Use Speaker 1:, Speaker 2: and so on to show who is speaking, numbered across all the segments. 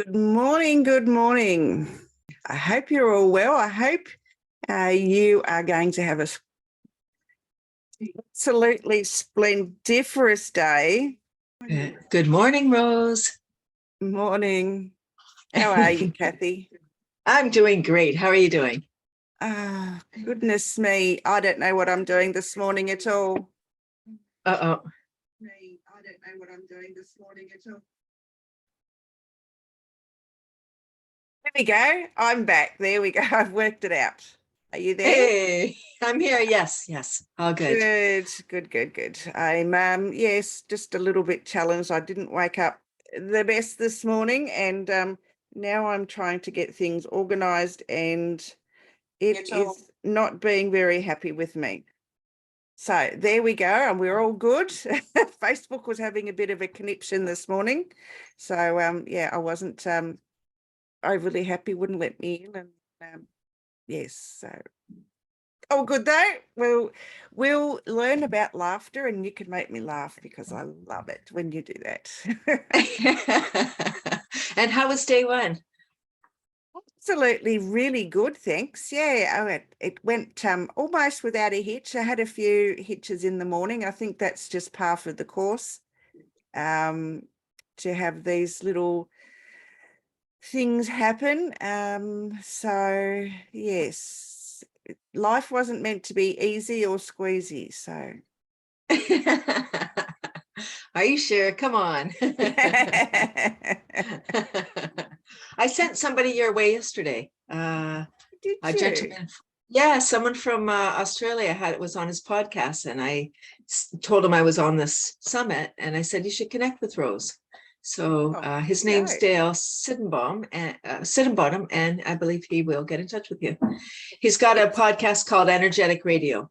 Speaker 1: Good morning. Good morning. I hope you're all well. I hope you are going to have a absolutely splendiferous day.
Speaker 2: Good morning, Rose.
Speaker 1: Morning. How are you, Cathy?
Speaker 2: I'm doing great. How are you doing?
Speaker 1: Goodness me. I don't know what I'm doing this morning at all.
Speaker 2: Uh-oh.
Speaker 1: I don't know what I'm doing this morning at all. There we go. I'm back. There we go. I've worked it out. Are you there?
Speaker 2: Hey, I'm here. Yes. All good.
Speaker 1: Good. I'm yes, just a little bit challenged. I didn't wake up the best this morning, and now I'm trying to get things organized, and it is not being very happy with me. So there we go, and we're all good. Facebook was having a bit of a conniption this morning. So yeah, I wasn't overly happy, wouldn't let me in, and yes, so oh, good though. We'll learn about laughter, and you can make me laugh because I love it when you do that.
Speaker 2: And how was day one?
Speaker 1: Absolutely, really good, thanks. Yeah, it went almost without a hitch. I had a few hitches in the morning. I think that's just par for the course. To have these little things happen. So yes, life wasn't meant to be easy or squeezy. So
Speaker 2: Are you sure? Come on. I sent somebody your way yesterday.
Speaker 1: Did
Speaker 2: A
Speaker 1: you?
Speaker 2: gentleman. Yeah, someone from Australia was on his podcast, and I told him I was on this summit, and I said you should connect with Rose. So his name's Dale Sittenbottom, and I believe he will get in touch with you. He's got a podcast called Energetic Radio.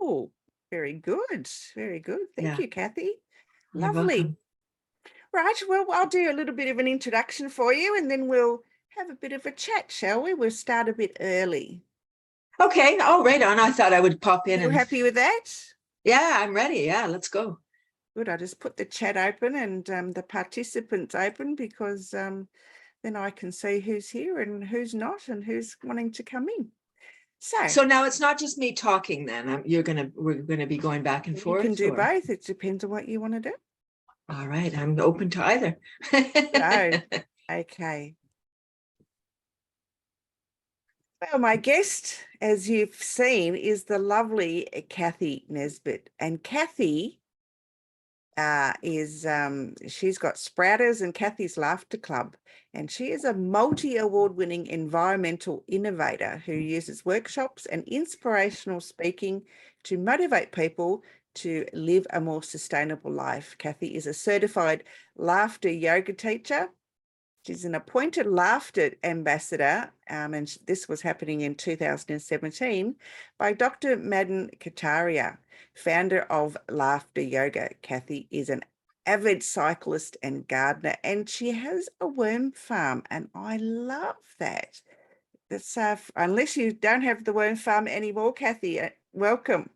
Speaker 1: Oh, very good. Very good. Thank you, Cathy.
Speaker 2: You're
Speaker 1: Lovely.
Speaker 2: welcome.
Speaker 1: Right. Well, I'll do a little bit of an introduction for you, and then we'll have a bit of a chat, shall we? We'll start a bit early.
Speaker 2: Okay. Oh, right on. I thought I would pop in.
Speaker 1: You happy with that?
Speaker 2: Yeah, I'm ready. Yeah, let's go.
Speaker 1: Good. I just put the chat open and the participants open because then I can see who's here and who's not and who's wanting to come in.
Speaker 2: So now it's not just me talking then. We're gonna be going back and forth.
Speaker 1: You can do both. It depends on what you want to do.
Speaker 2: All right, I'm open to either.
Speaker 1: Okay. Well, my guest, as you've seen, is the lovely Cathy Nesbitt. And Cathy she's got Sprouters and Cathy's Laughter Club, and she is a multi-award-winning environmental innovator who uses workshops and inspirational speaking to motivate people to live a more sustainable life. Cathy is a certified laughter yoga teacher. She's an appointed laughter ambassador, and this was happening in 2017 by Dr. Madan Kataria, founder of Laughter Yoga. Cathy is an avid cyclist and gardener, and she has a worm farm, and I love that. That's unless you don't have the worm farm anymore, Cathy, welcome.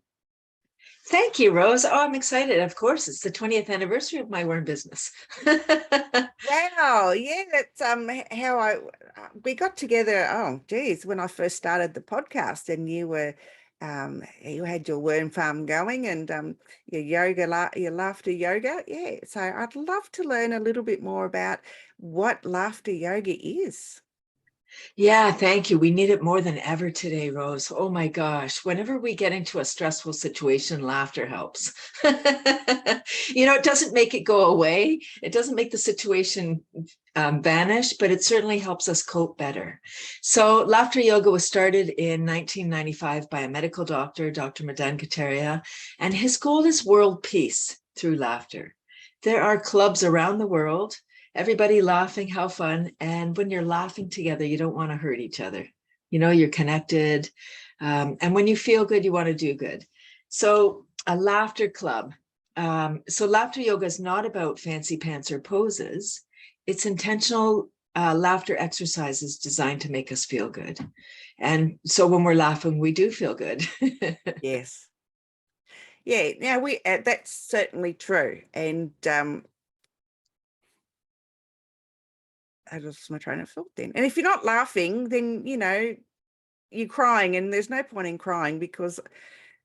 Speaker 2: Thank you, Rose. Oh, I'm excited. Of course, it's the 20th anniversary of my worm business.
Speaker 1: Wow, yeah, that's how we got together. Oh, geez, when I first started the podcast, and you had your worm farm going, and your laughter yoga. Yeah, so I'd love to learn a little bit more about what laughter yoga is.
Speaker 2: Yeah, thank you. We need it more than ever today, Rose. Oh my gosh. Whenever we get into a stressful situation, laughter helps. It doesn't make it go away. It doesn't make the situation vanish, but it certainly helps us cope better. So laughter yoga was started in 1995 by a medical doctor, Dr. Madan Kataria, and his goal is world peace through laughter. There are clubs around the world, everybody laughing, how fun. And when you're laughing together, you don't want to hurt each other. You're connected. And when you feel good, you want to do good. So a laughter club. So laughter yoga is not about fancy pants or poses. It's intentional laughter exercises designed to make us feel good. And so when we're laughing, we do feel good.
Speaker 1: Yes. Yeah, now that's certainly true. And I lost my train of thought then. And if you're not laughing, then, you're crying, and there's no point in crying, because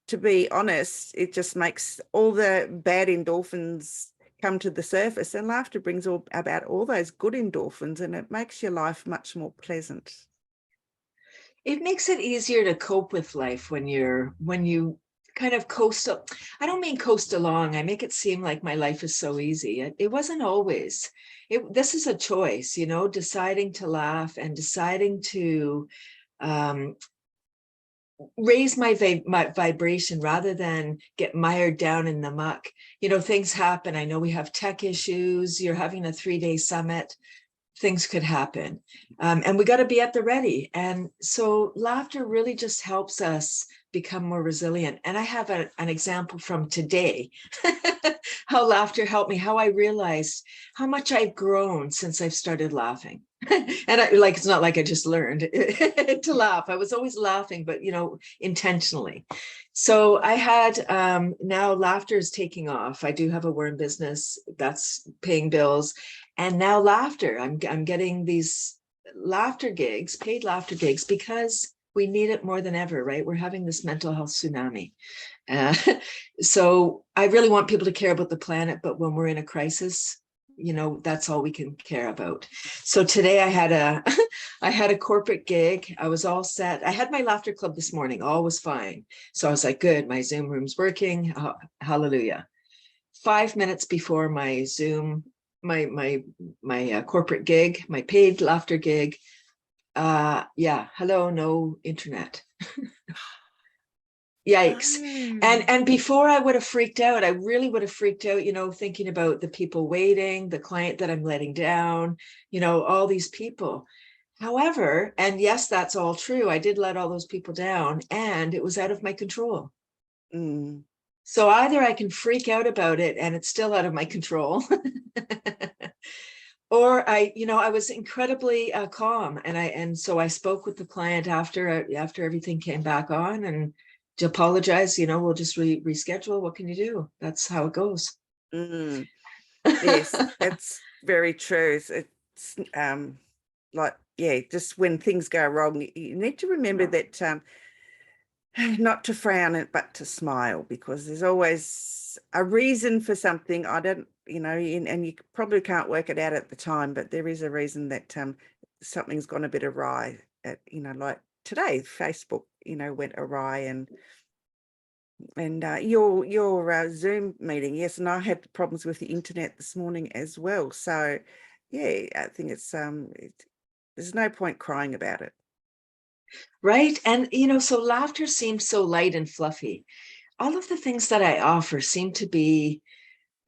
Speaker 1: to be honest, it just makes all the bad endorphins come to the surface, and laughter brings about all those good endorphins, and it makes your life much more pleasant.
Speaker 2: It makes it easier to cope with life when you kind of coast up. I don't mean coast along. I make it seem like my life is so easy. It wasn't always. This is a choice, deciding to laugh and deciding to raise my vibration rather than get mired down in the muck. Things happen. I know we have tech issues. You're having a 3-day summit. Things could happen. And we got to be at the ready. And so laughter really just helps us become more resilient. And I have an example from today, how laughter helped me, how I realized how much I've grown since I've started laughing. And it's not like I just learned to laugh. I was always laughing, but, intentionally. So I had, now laughter is taking off. I do have a worm business that's paying bills. And now laughter, I'm getting these laughter gigs, paid laughter gigs, because we need it more than ever, right? We're having this mental health tsunami. So I really want people to care about the planet, but when we're in a crisis, that's all we can care about. So today I had a corporate gig. I was all set. I had my laughter club this morning. All was fine. So I was like, good, my Zoom room's working. Hallelujah. 5 minutes before my Zoom, my corporate gig, my paid laughter gig, hello, no internet. Yikes. And before I would have freaked out, I really would have freaked out, thinking about the people waiting, the client that I'm letting down, all these people. However, and yes, that's all true, I did let all those people down, and it was out of my control. So either I can freak out about it and it's still out of my control, or I was incredibly calm, and so I spoke with the client after everything came back on, and to apologize, we'll just reschedule. What can you do? That's how it goes.
Speaker 1: Yes, that's very true. It's just when things go wrong, you need to remember that not to frown it, but to smile, because there's always a reason for something. I don't, and you probably can't work it out at the time, but there is a reason that something's gone a bit awry. Like today, Facebook, went awry, and your Zoom meeting, yes, and I had problems with the internet this morning as well. So, yeah, I think there's no point crying about it.
Speaker 2: Right. And, so laughter seems so light and fluffy. All of the things that I offer seem to be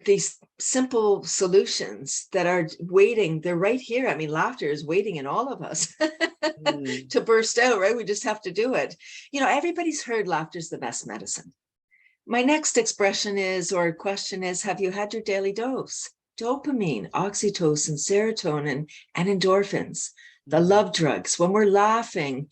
Speaker 2: these simple solutions that are waiting. They're right here. I mean, laughter is waiting in all of us to burst out, right? We just have to do it. Everybody's heard laughter's the best medicine. My next expression or question is, have you had your daily dose? Dopamine, oxytocin, serotonin, and endorphins, the love drugs. When we're laughing,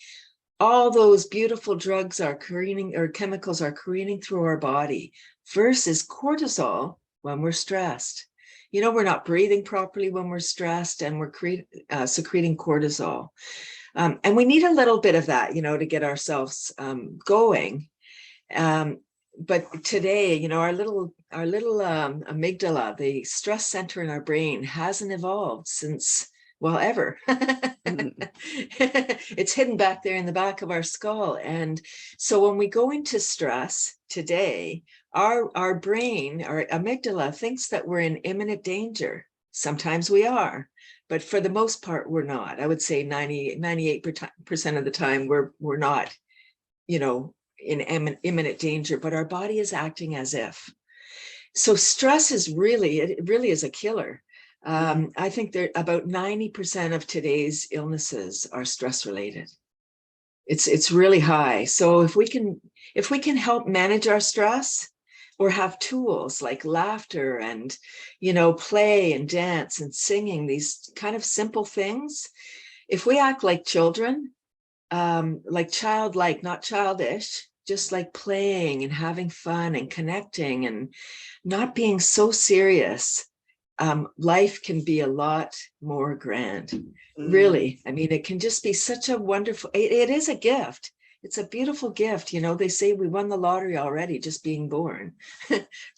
Speaker 2: all those beautiful drugs are careening, or chemicals are careening through our body, versus cortisol when we're stressed. We're not breathing properly when we're stressed, and we're secreting cortisol. And we need a little bit of that, to get ourselves going. But today, our little amygdala, the stress center in our brain, hasn't evolved since, well, ever. It's hidden back there in the back of our skull. And so when we go into stress today, our brain, our amygdala, thinks that we're in imminent danger. Sometimes we are, but for the most part, we're not. I would say 98% of the time, we're not, in imminent danger, but our body is acting as if. So stress is it really is a killer. I think that about 90% of today's illnesses are stress related. It's really high. So if we can help manage our stress, or have tools like laughter and, play and dance and singing, these kind of simple things, if we act like children, like childlike, not childish, just like playing and having fun and connecting and not being so serious, life can be a lot more grand. Really. I mean, it can just be such a wonderful, it is a gift. It's a beautiful gift. You know, they say we won the lottery already just being born,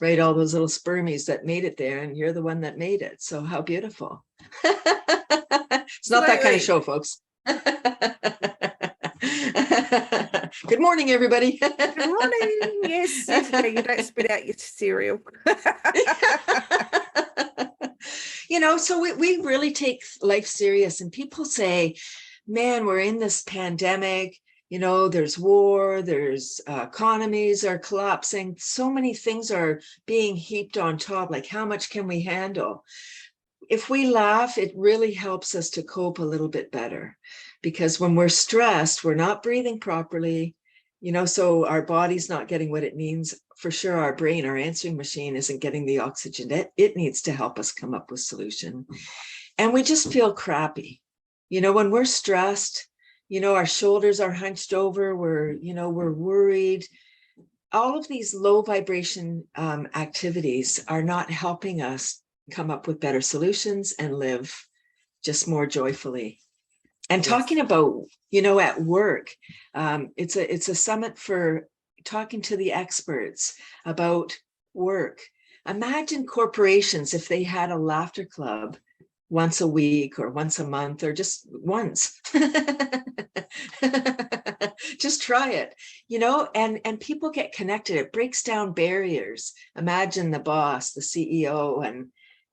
Speaker 2: right? All those little spermies that made it there, and you're the one that made it. So how beautiful. It's not that kind of show, folks. Good morning, everybody.
Speaker 1: Good morning. Yes, yes. Yeah, you don't spit out your cereal.
Speaker 2: You know, so we really take life serious, and people say, man, we're in this pandemic, you know, there's war, there's economies are collapsing, so many things are being heaped on top, like how much can we handle? If we laugh, it really helps us to cope a little bit better, because when we're stressed, we're not breathing properly, you know, so our body's not getting what it needs. For sure, our brain, our answering machine isn't getting the oxygen that it needs to help us come up with solution. And we just feel crappy. You know, when we're stressed, you know, our shoulders are hunched over, we're worried. All of these low vibration activities are not helping us come up with better solutions and live just more joyfully. And talking about, you know, at work, it's a summit for talking to the experts about work. Imagine corporations if they had a laughter club once a week or once a month or just once. Just try it, you know, and people get connected. It breaks down barriers. Imagine the boss, the CEO,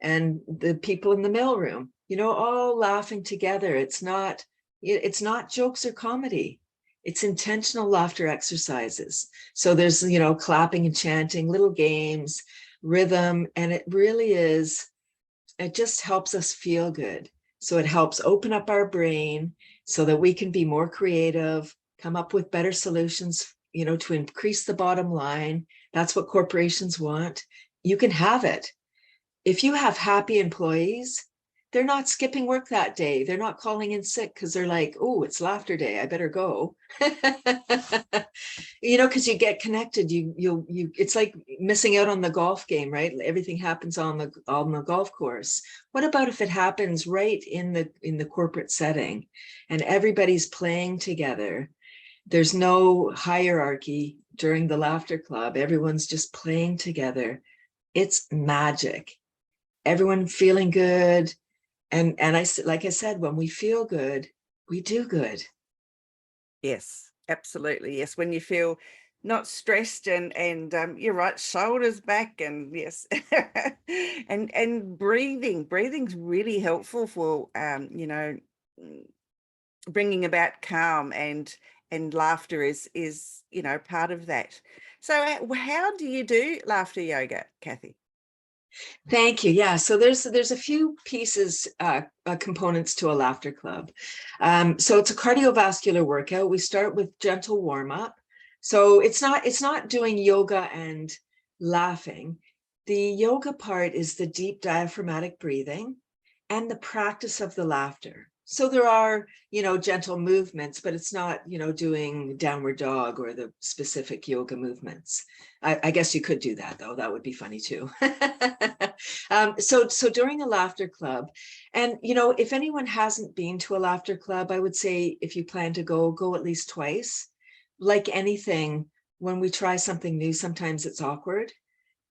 Speaker 2: and the people in the mailroom, you know, all laughing together. It's not jokes or comedy. It's intentional laughter exercises. So there's, you know, clapping and chanting, little games, rhythm, and it really is, it just helps us feel good. So it helps open up our brain so that we can be more creative, come up with better solutions, you know, to increase the bottom line. That's what corporations want. You can have it. If you have happy employees, they're not skipping work that day. They're not calling in sick because they're like, oh, it's laughter day, I better go. You know, because you get connected. You it's like missing out on the golf game, right? Everything happens on the golf course. What about if it happens right in the corporate setting and everybody's playing together? There's no hierarchy during the laughter club. Everyone's just playing together. It's magic. Everyone feeling good. And like I said, when we feel good, we do good.
Speaker 1: Yes, absolutely. Yes, when you feel not stressed and you're right, shoulders back, and yes, and breathing's really helpful for you know, bringing about calm, and laughter is you know, part of that. So how do you do laughter yoga, Cathy?
Speaker 2: Thank you. Yeah. So there's a few pieces, components to a laughter club. So it's a cardiovascular workout. We start with gentle warm up. So it's not doing yoga and laughing. The yoga part is the deep diaphragmatic breathing and the practice of the laughter. So there are, you know, gentle movements, but it's not, you know, doing downward dog or the specific yoga movements. I guess you could do that, though. That would be funny, too. So during a laughter club, and, you know, if anyone hasn't been to a laughter club, I would say if you plan to go at least twice. Like anything, when we try something new, sometimes it's awkward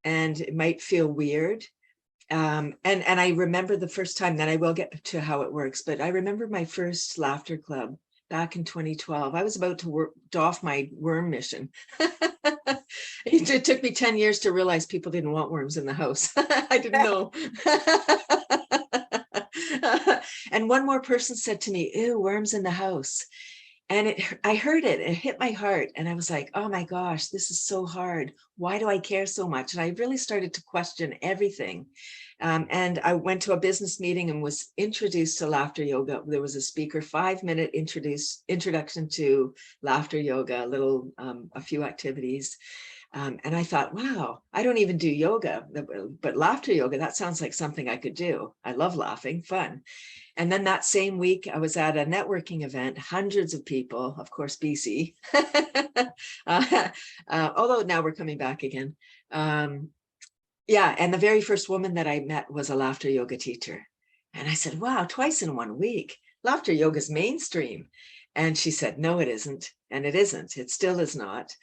Speaker 2: and it might feel weird. And I remember the first time, that I will get to how it works, but I remember my first laughter club back in 2012. I was about to doff my worm mission. It took me 10 years to realize people didn't want worms in the house. I didn't know. And one more person said to me, ew, worms in the house. And I heard it, it hit my heart. And I was like, oh my gosh, this is so hard. Why do I care so much? And I really started to question everything. And I went to a business meeting and was introduced to laughter yoga. There was a speaker, 5-minute introduction to laughter yoga, a few activities. And I thought, wow, I don't even do yoga, but laughter yoga, that sounds like something I could do. I love laughing, fun. And then that same week, I was at a networking event, hundreds of people, of course, BC, although now we're coming back again. Yeah. And the very first woman that I met was a laughter yoga teacher. And I said, wow, twice in 1 week. Laughter yoga is mainstream. And she said, no, it isn't. And it isn't. It still is not.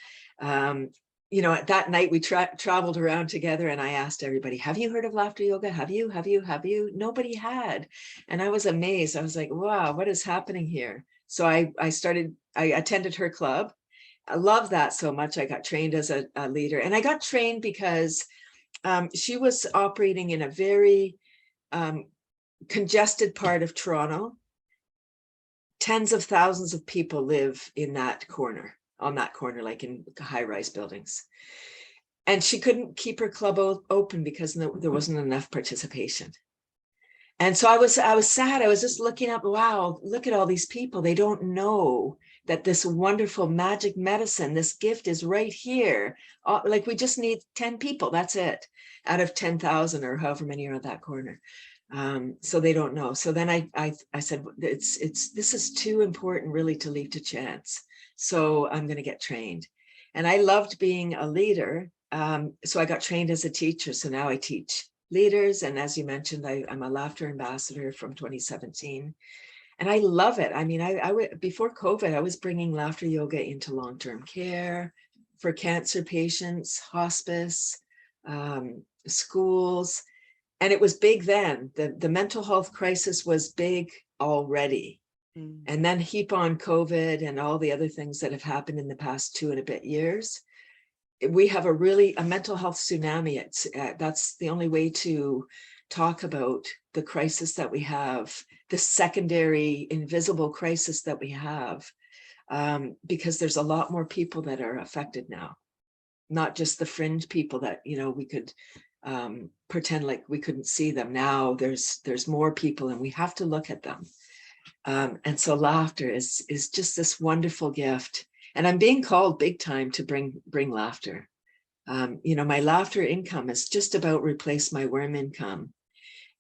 Speaker 2: You know, that night we traveled around together and I asked everybody, have you heard of laughter yoga? Have you? Nobody had. And I was amazed. I was like, wow, what is happening here? So I attended her club. I love that so much. I got trained as a leader, and I got trained because she was operating in a very congested part of Toronto. Tens of thousands of people live in that corner, on that corner, like in high-rise buildings. And she couldn't keep her club open because there wasn't enough participation. And so I was sad. I was just looking up, wow, look at all these people. They don't know that this wonderful magic medicine, this gift is right here. Like we just need 10 people, that's it, out of 10,000 or however many are at that corner. So they don't know. So then I said, this is too important really to leave to chance. So I'm going to get trained. And I loved being a leader. So I got trained as a teacher. So now I teach leaders. And as you mentioned, I'm a laughter ambassador from 2017. And I love it. I mean, before COVID, I was bringing laughter yoga into long-term care for cancer patients, hospice, schools. And it was big then. The mental health crisis was big already. And then heap on COVID and all the other things that have happened in the past 2 and a bit years. We have a mental health tsunami. That's the only way to talk about the crisis that we have, the secondary invisible crisis that we have, because there's a lot more people that are affected now, not just the fringe people that, you know, we could pretend like we couldn't see them. Now there's more people and we have to look at them. And so laughter is just this wonderful gift. And I'm being called big time to bring laughter. You know, my laughter income is just about replace my worm income.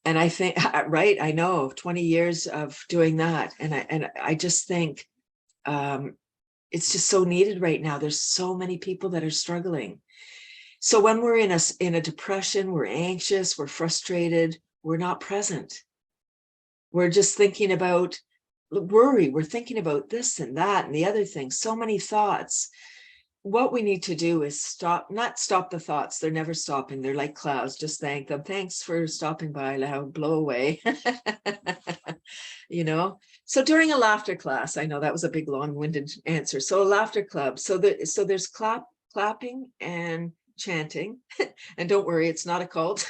Speaker 2: And I think, right, I know 20 years of doing that. And I just think it's just so needed right now. There's so many people that are struggling. So when we're in a depression, we're anxious, we're frustrated, we're not present. We're just thinking about worry. We're thinking about this and that and the other thing. So many thoughts. What we need to do is not stop the thoughts. They're never stopping. They're like clouds. Just thank them. Thanks for stopping by. Now blow away. You know, so during a laughter class, I know that was a big long-winded answer. So a laughter club. So there's clapping and chanting. And don't worry, it's not a cult.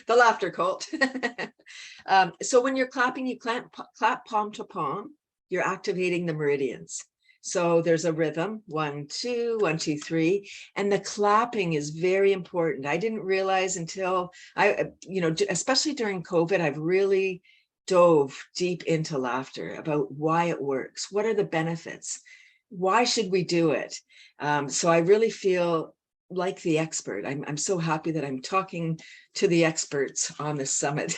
Speaker 2: The laughter cult. So when you're clapping, you clap palm to palm. You're activating the meridians. So there's a rhythm, 1, 2, 1, 2, 3, and the clapping is very important. I didn't realize until you know, especially during COVID, I've really dove deep into laughter about why it works. What are the benefits? Why should we do it? So I really feel like the expert. I'm so happy that I'm talking to the experts on this summit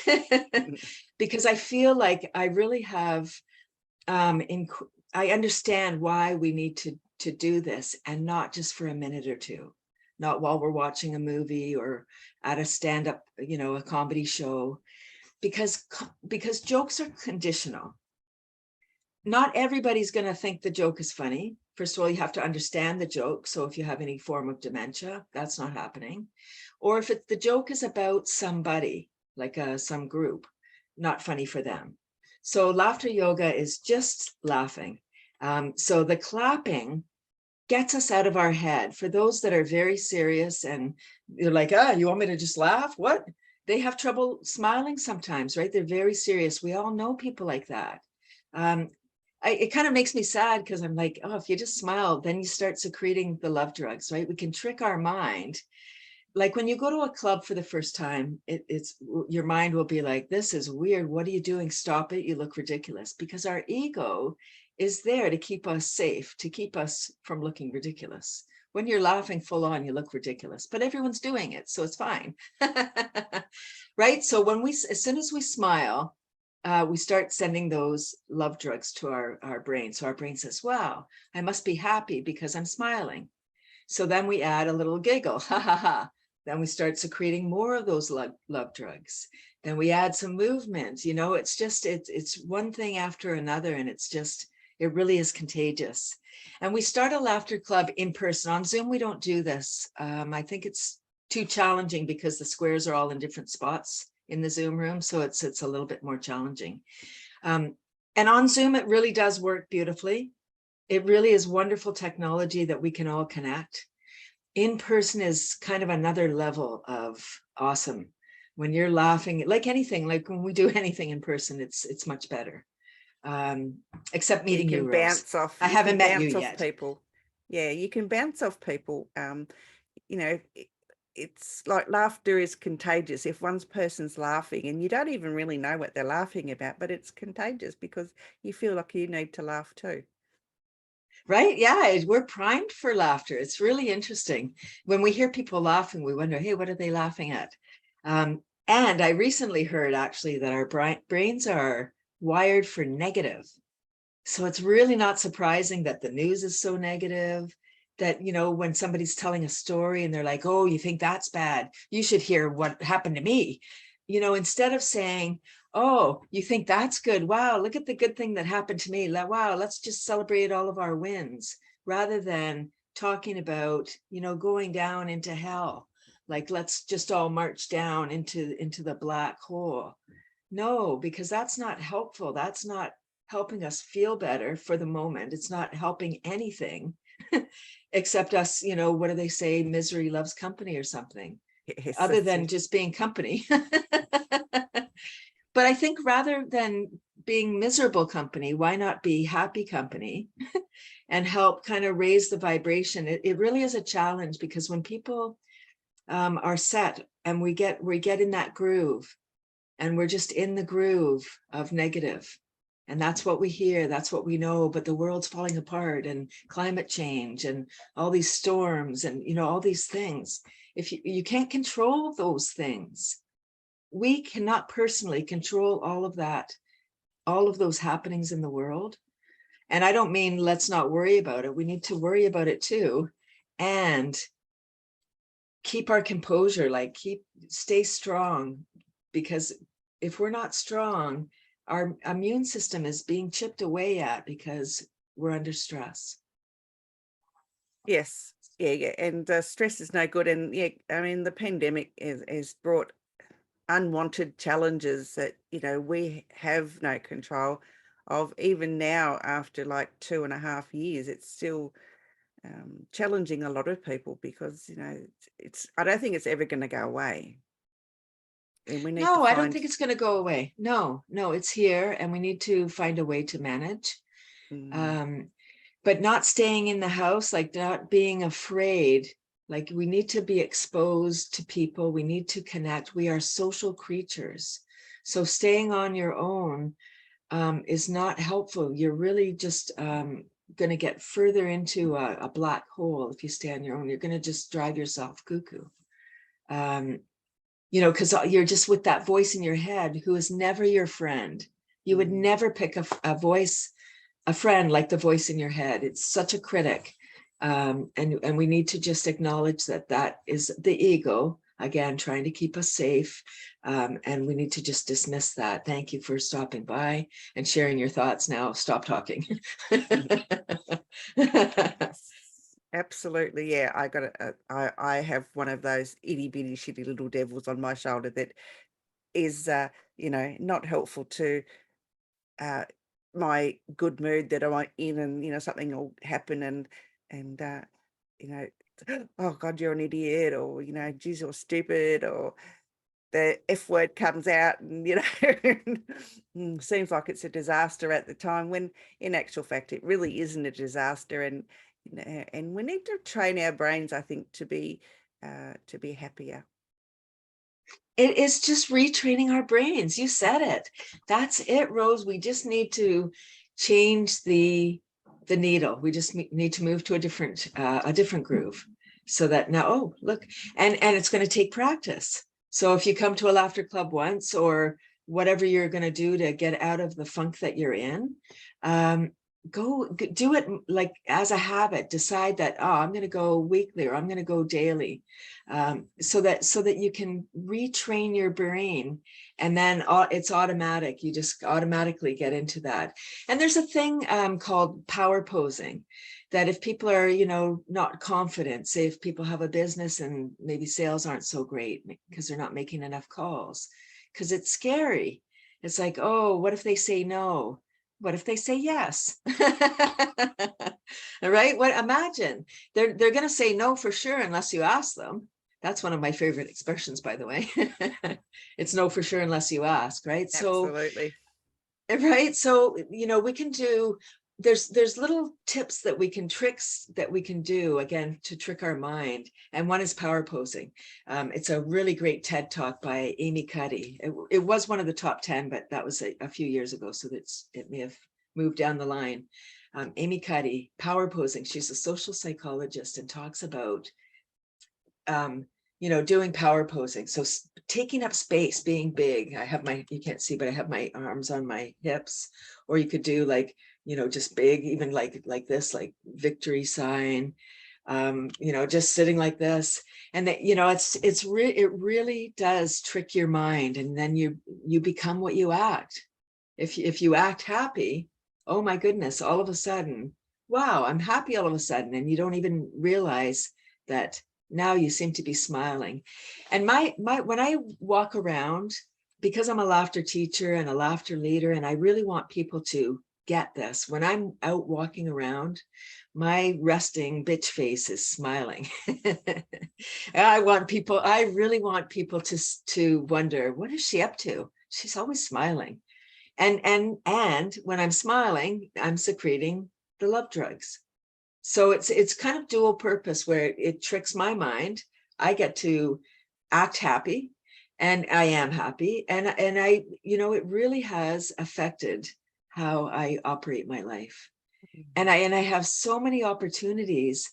Speaker 2: because I feel like I really have I understand why we need to do this, and not just for a minute or two, not while we're watching a movie or at a stand-up, you know, a comedy show, because jokes are conditional. Not everybody's going to think the joke is funny. First of all, you have to understand the joke. So if you have any form of dementia, that's not happening. Or if the joke is about somebody, like some group, not funny for them. So laughter yoga is just laughing. So the clapping gets us out of our head. For those that are very serious and they're like, you want me to just laugh? What? They have trouble smiling sometimes, right? They're very serious. We all know people like that. It kind of makes me sad because I'm like, if you just smile, then you start secreting the love drugs, right? We can trick our mind. Like when you go to a club for the first time, it's your mind will be like, this is weird. What are you doing? Stop it. You look ridiculous. Because our ego is there to keep us safe, to keep us from looking ridiculous. When you're laughing full on, you look ridiculous, but everyone's doing it. So it's fine. Right? So as soon as we smile, we start sending those love drugs to our brain. So our brain says, wow, I must be happy because I'm smiling. So then we add a little giggle, ha ha ha. Then we start secreting more of those love drugs. Then we add some movement. You know, it's just, it's one thing after another, and it's just, it really is contagious. And we start a laughter club in person. On Zoom, we don't do this. I think it's too challenging because the squares are all in different spots in the Zoom room. So it's a little bit more challenging. And on Zoom, it really does work beautifully. It really is wonderful technology that we can all connect. In person is kind of another level of awesome. When you're laughing, like anything, like when we do anything in person, it's much better. Except meeting you, Rose.
Speaker 1: Bounce off.
Speaker 2: I haven't met you yet.
Speaker 1: People. Yeah, you can bounce off people. You know, it's like laughter is contagious. If one person's laughing and you don't even really know what they're laughing about, but it's contagious because you feel like you need to laugh too.
Speaker 2: Right? Yeah, we're primed for laughter. It's really interesting. When we hear people laughing, we wonder, hey, what are they laughing at? And I recently heard actually that our brains are wired for negative. So it's really not surprising that the news is so negative, that, you know, when somebody's telling a story and they're like, oh, you think that's bad, you should hear what happened to me. You know, instead of saying, oh, you think that's good, wow, look at the good thing that happened to me, wow, let's just celebrate all of our wins, rather than talking about, you know, going down into hell, like let's just all march down into the black hole. No, because that's not helpful. That's not helping us feel better for the moment. It's not helping anything except us, you know, what do they say? Misery loves company or something,
Speaker 1: Yes,
Speaker 2: other
Speaker 1: that's
Speaker 2: than
Speaker 1: it.
Speaker 2: just being company. But I think rather than being miserable company, why not be happy company and help kind of raise the vibration? It really is a challenge, because when people are set and we get in that groove, and we're just in the groove of negative, and that's what we hear, that's what we know, but the world's falling apart, and climate change, and all these storms, and, you know, all these things. If you can't control those things, we cannot personally control all of that, all of those happenings in the world. And I don't mean let's not worry about it. We need to worry about it too, and keep our composure, like stay strong, because if we're not strong, our immune system is being chipped away at because we're under stress.
Speaker 1: Yes, yeah. And stress is no good. And yeah, I mean, the pandemic has brought unwanted challenges that, you know, we have no control of. Even now, after like 2.5 years, it's still challenging a lot of people, because, you know, I don't think it's ever going to go away. And we need to
Speaker 2: No, I don't
Speaker 1: find.
Speaker 2: think it's going to go away. No, it's here, and we need to find a way to manage. But not staying in the house, like not being afraid. Like we need to be exposed to people. We need to connect. We are social creatures. So staying on your own is not helpful. You're really just going to get further into a black hole if you stay on your own. You're going to just drive yourself cuckoo. You know, because you're just with that voice in your head who is never your friend. You would never pick a friend like the voice in your head. It's such a critic. And we need to just acknowledge that is the ego, again, trying to keep us safe. And we need to just dismiss that. Thank you for stopping by and sharing your thoughts. Now stop talking.
Speaker 1: Absolutely, yeah. I have one of those itty bitty shitty little devils on my shoulder that is, you know, not helpful to my good mood that I'm in, and, you know, something will happen, and you know, oh God, you're an idiot, or, you know, geez, you're stupid, or the F word comes out, and, you know, seems like it's a disaster at the time, when in actual fact it really isn't a disaster. And, you know, and we need to train our brains, I think, to be happier.
Speaker 2: It is just retraining our brains. You said it. That's it, Rose. We just need to change the needle. We just need to move to a different groove, so that now, oh, look, and it's going to take practice. So if you come to a laughter club once, or whatever you're going to do to get out of the funk that you're in, do it like as a habit. Decide that, oh, I'm going to go weekly, or I'm going to go daily, so that you can retrain your brain, and then it's automatic. You just automatically get into that. And there's a thing called power posing, that if people are, not confident, say if people have a business and maybe sales aren't so great because they're not making enough calls, because it's scary. It's like, oh, what if they say no? What if they say yes? Right? What, imagine they're going to say no for sure unless you ask them. That's one of my favorite expressions, by the way. It's no for sure unless you ask, right?
Speaker 1: Absolutely.
Speaker 2: Right. So, we can do, there's little tips that we can, tricks that we can do, again, to trick our mind. And one is power posing. It's a really great TED talk by Amy Cuddy. It was one of the top 10, but that was a few years ago. So it may have moved down the line. Amy Cuddy, power posing. She's a social psychologist and talks about, doing power posing. So taking up space, being big. You can't see, but I have my arms on my hips. Or you could do like, just big, even like this, like victory sign, just sitting like this. And that, it really does trick your mind. And then you become what you act. If you act happy, oh my goodness, all of a sudden, wow, I'm happy all of a sudden. And you don't even realize that now you seem to be smiling. And when I walk around, because I'm a laughter teacher and a laughter leader, and I really want people to get this, when I'm out walking around, my resting bitch face is smiling. I really want people to wonder, what is she up to? She's always smiling. And when I'm smiling, I'm secreting the love drugs. So it's kind of dual purpose, where it tricks my mind. I get to act happy, and I am happy. And I, it really has affected how I operate my life. And I have so many opportunities,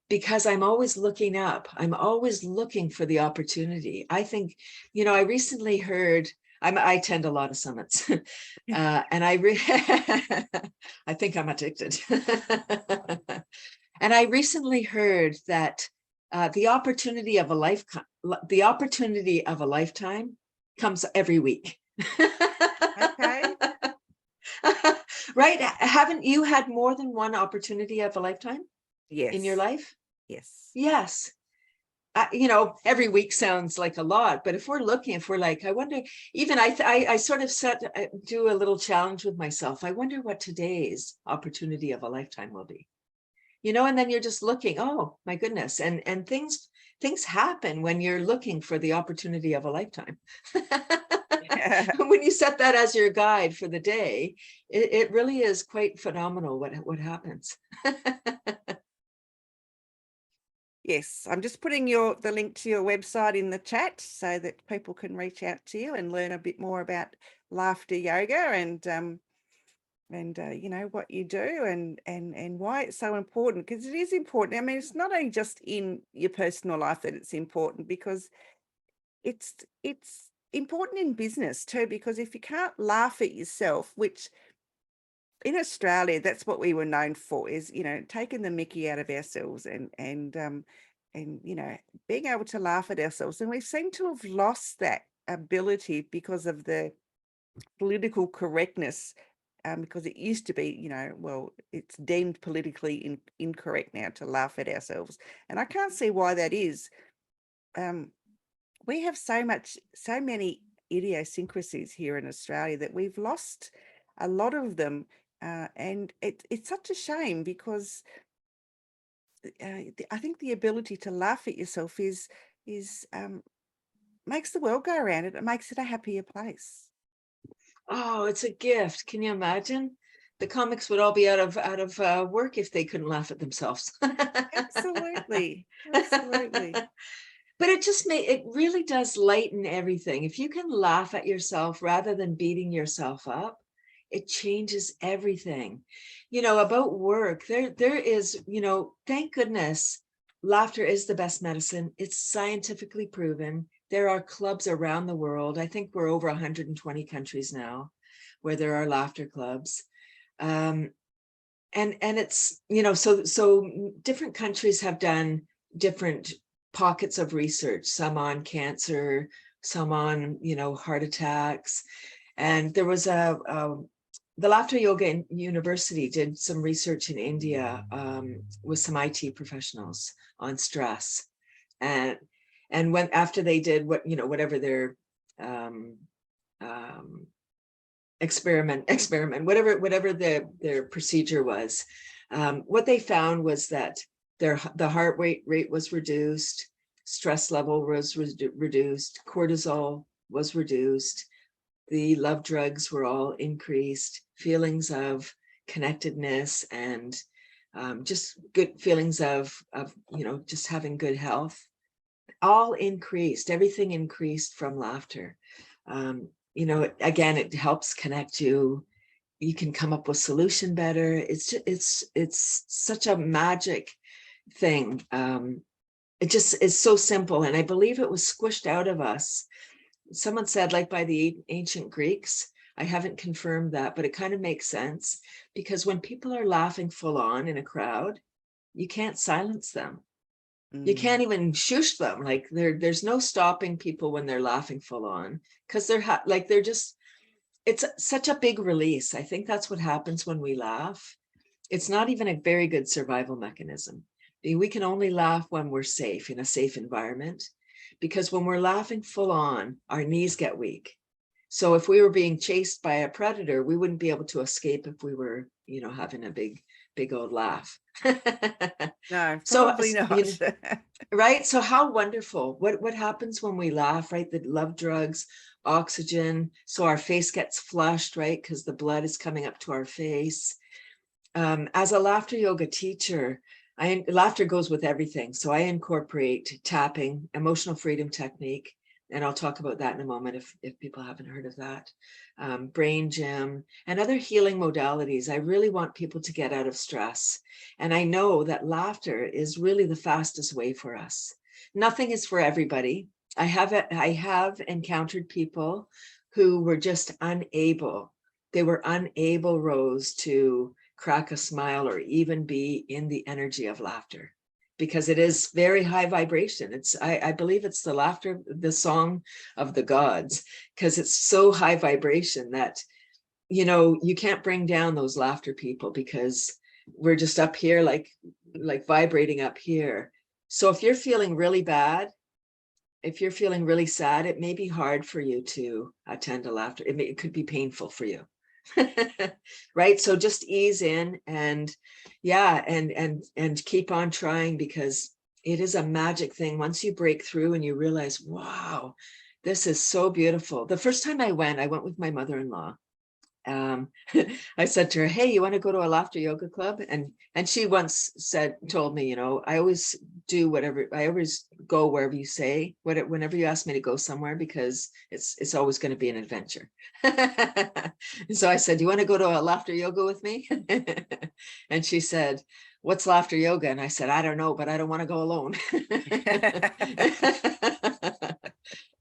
Speaker 2: because I'm always looking up. I'm always looking for the opportunity. I think, I recently heard, I attend a lot of summits, and I think I'm addicted. And I recently heard that the opportunity of a lifetime comes every week.
Speaker 1: Okay.
Speaker 2: Right? Haven't you had more than one opportunity of a lifetime in your
Speaker 1: Yes.
Speaker 2: life?
Speaker 1: Yes.
Speaker 2: Yes. Every week sounds like a lot, but if we're like, I wonder, even I sort of do a little challenge with myself. I wonder what today's opportunity of a lifetime will be, and then you're just looking, oh my goodness. And things happen when you're looking for the opportunity of a lifetime.
Speaker 1: Yeah.
Speaker 2: When you set that as your guide for the day, it really is quite phenomenal what happens.
Speaker 1: Yes, I'm just putting the link to your website in the chat so that people can reach out to you and learn a bit more about laughter yoga and what you do and why it's so important, because it is important. I mean, it's not only just in your personal life that it's important, because it's important in business too, because if you can't laugh at yourself, which in Australia, that's what we were known for, is, taking the mickey out of ourselves and being able to laugh at ourselves. And we seem to have lost that ability because of the political correctness, because it used to be, well, it's deemed politically incorrect now to laugh at ourselves. And I can't see why that is. We have so many idiosyncrasies here in Australia that we've lost a lot of them. And it's such a shame, because I think the ability to laugh at yourself is makes the world go around. It makes it a happier place.
Speaker 2: Oh, it's a gift. Can you imagine? The comics would all be out of work if they couldn't laugh at themselves.
Speaker 1: Absolutely. Absolutely.
Speaker 2: But it really does lighten everything. If you can laugh at yourself rather than beating yourself up, it changes everything. About work, there is, thank goodness, laughter is the best medicine. It's scientifically proven. There are clubs around the world. I think we're over 120 countries now where there are laughter clubs. it's, you know, so different countries have done different pockets of research, some on cancer, some on, you know, heart attacks. And there was the Laughter Yoga University did some research in India with some IT professionals on stress. And when after they did what, you know, whatever their experiment, whatever their procedure was, what they found was that the heart rate was reduced, stress level was reduced, cortisol was reduced, the love drugs were all increased, feelings of connectedness and just good feelings of, you know, just having good health, all increased, everything increased from laughter. You know, again, it helps connect you. You can come up with solution better. It's such a magic thing. It just is so simple. And I believe it was squished out of us. Someone said, like, by the ancient Greeks. I haven't confirmed that, but it kind of makes sense, because when people are laughing full on in a crowd, you can't silence them. You can't even shush them. Like, there's no stopping people when they're laughing full on, because they're just, it's such a big release. I think that's what happens when we laugh. It's not even a very good survival mechanism. We can only laugh when we're safe, in a safe environment, because when we're laughing full on, our knees get weak. So if we were being chased by a predator, we wouldn't be able to escape if we were, you know, having a big old laugh.
Speaker 1: No,
Speaker 2: So,
Speaker 1: probably
Speaker 2: you
Speaker 1: not.
Speaker 2: know, right? So how wonderful. What happens when we laugh, right? The love drugs, oxygen. So our face gets flushed, right? Because the blood is coming up to our face. As a laughter yoga teacher, laughter goes with everything. So I incorporate tapping, emotional freedom technique, and I'll talk about that in a moment if people haven't heard of that. Brain gym and other healing modalities. I really want people to get out of stress. And I know that laughter is really the fastest way for us. Nothing is for everybody. I have encountered people who were just unable. They were unable, Rose, to crack a smile or even be in the energy of laughter, because it is very high vibration. I believe it's the laughter, the song of the gods, because it's so high vibration that, you know, you can't bring down those laughter people, because we're just up here, like vibrating up here. So if you're feeling really bad, if you're feeling really sad, it may be hard for you to attend a laughter. It could be painful for you. Right? So just ease in and yeah, and keep on trying, because it is a magic thing. Once you break through and you realize, wow, this is so beautiful. The first time I went with my mother-in-law. I said to her, hey, you want to go to a laughter yoga club? And she once told me, you know, I always go wherever you say, whenever you ask me to go somewhere, because it's always going to be an adventure. So I said, you want to go to a laughter yoga with me? And she said, what's laughter yoga? And I said, I don't know, but I don't want to go alone.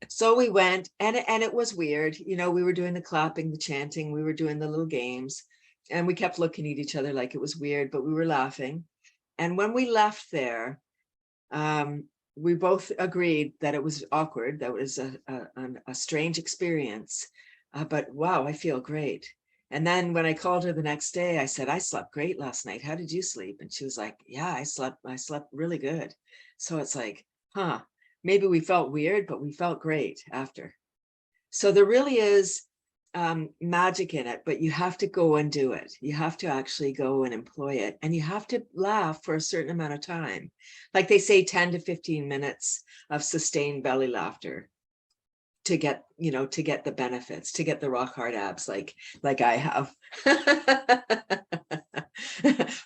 Speaker 2: So we went, and it was weird. You know, we were doing the clapping, the chanting, we were doing the little games, and we kept looking at each other like it was weird, but we were laughing. And when we left there, we both agreed that it was awkward. That was a strange experience, but wow, I feel great. And then when I called her the next day, I said, I slept great last night. How did you sleep? And she was like, yeah, I slept really good. So it's like, huh, maybe we felt weird, but we felt great after. So there really is magic in it, but you have to go and do it. You have to actually go and employ it, and you have to laugh for a certain amount of time. Like they say, 10 to 15 minutes of sustained belly laughter to get, you know, to get the benefits, to get the rock hard abs like I have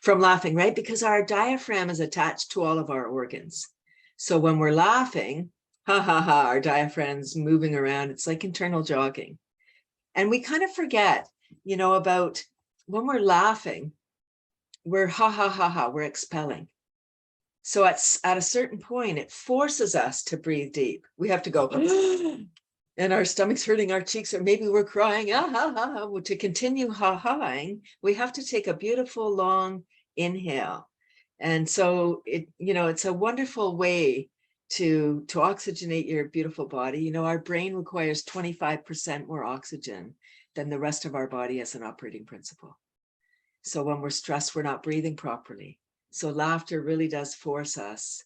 Speaker 2: from laughing, right? Because our diaphragm is attached to all of our organs. So when we're laughing, ha ha ha, our diaphragm's moving around. It's like internal jogging. And we kind of forget, you know, about when we're laughing, we're ha ha ha ha, we're expelling. So at a certain point, it forces us to breathe deep. We have to go and our stomach's hurting, our cheeks, or maybe we're crying, ah, ha, ha, ha. Well, to continue ha-haing, we have to take a beautiful long inhale. And so it's a wonderful way to oxygenate your beautiful body. Our brain requires 25% more oxygen than the rest of our body as an operating principle. So when we're stressed, we're not breathing properly. So laughter really does force us.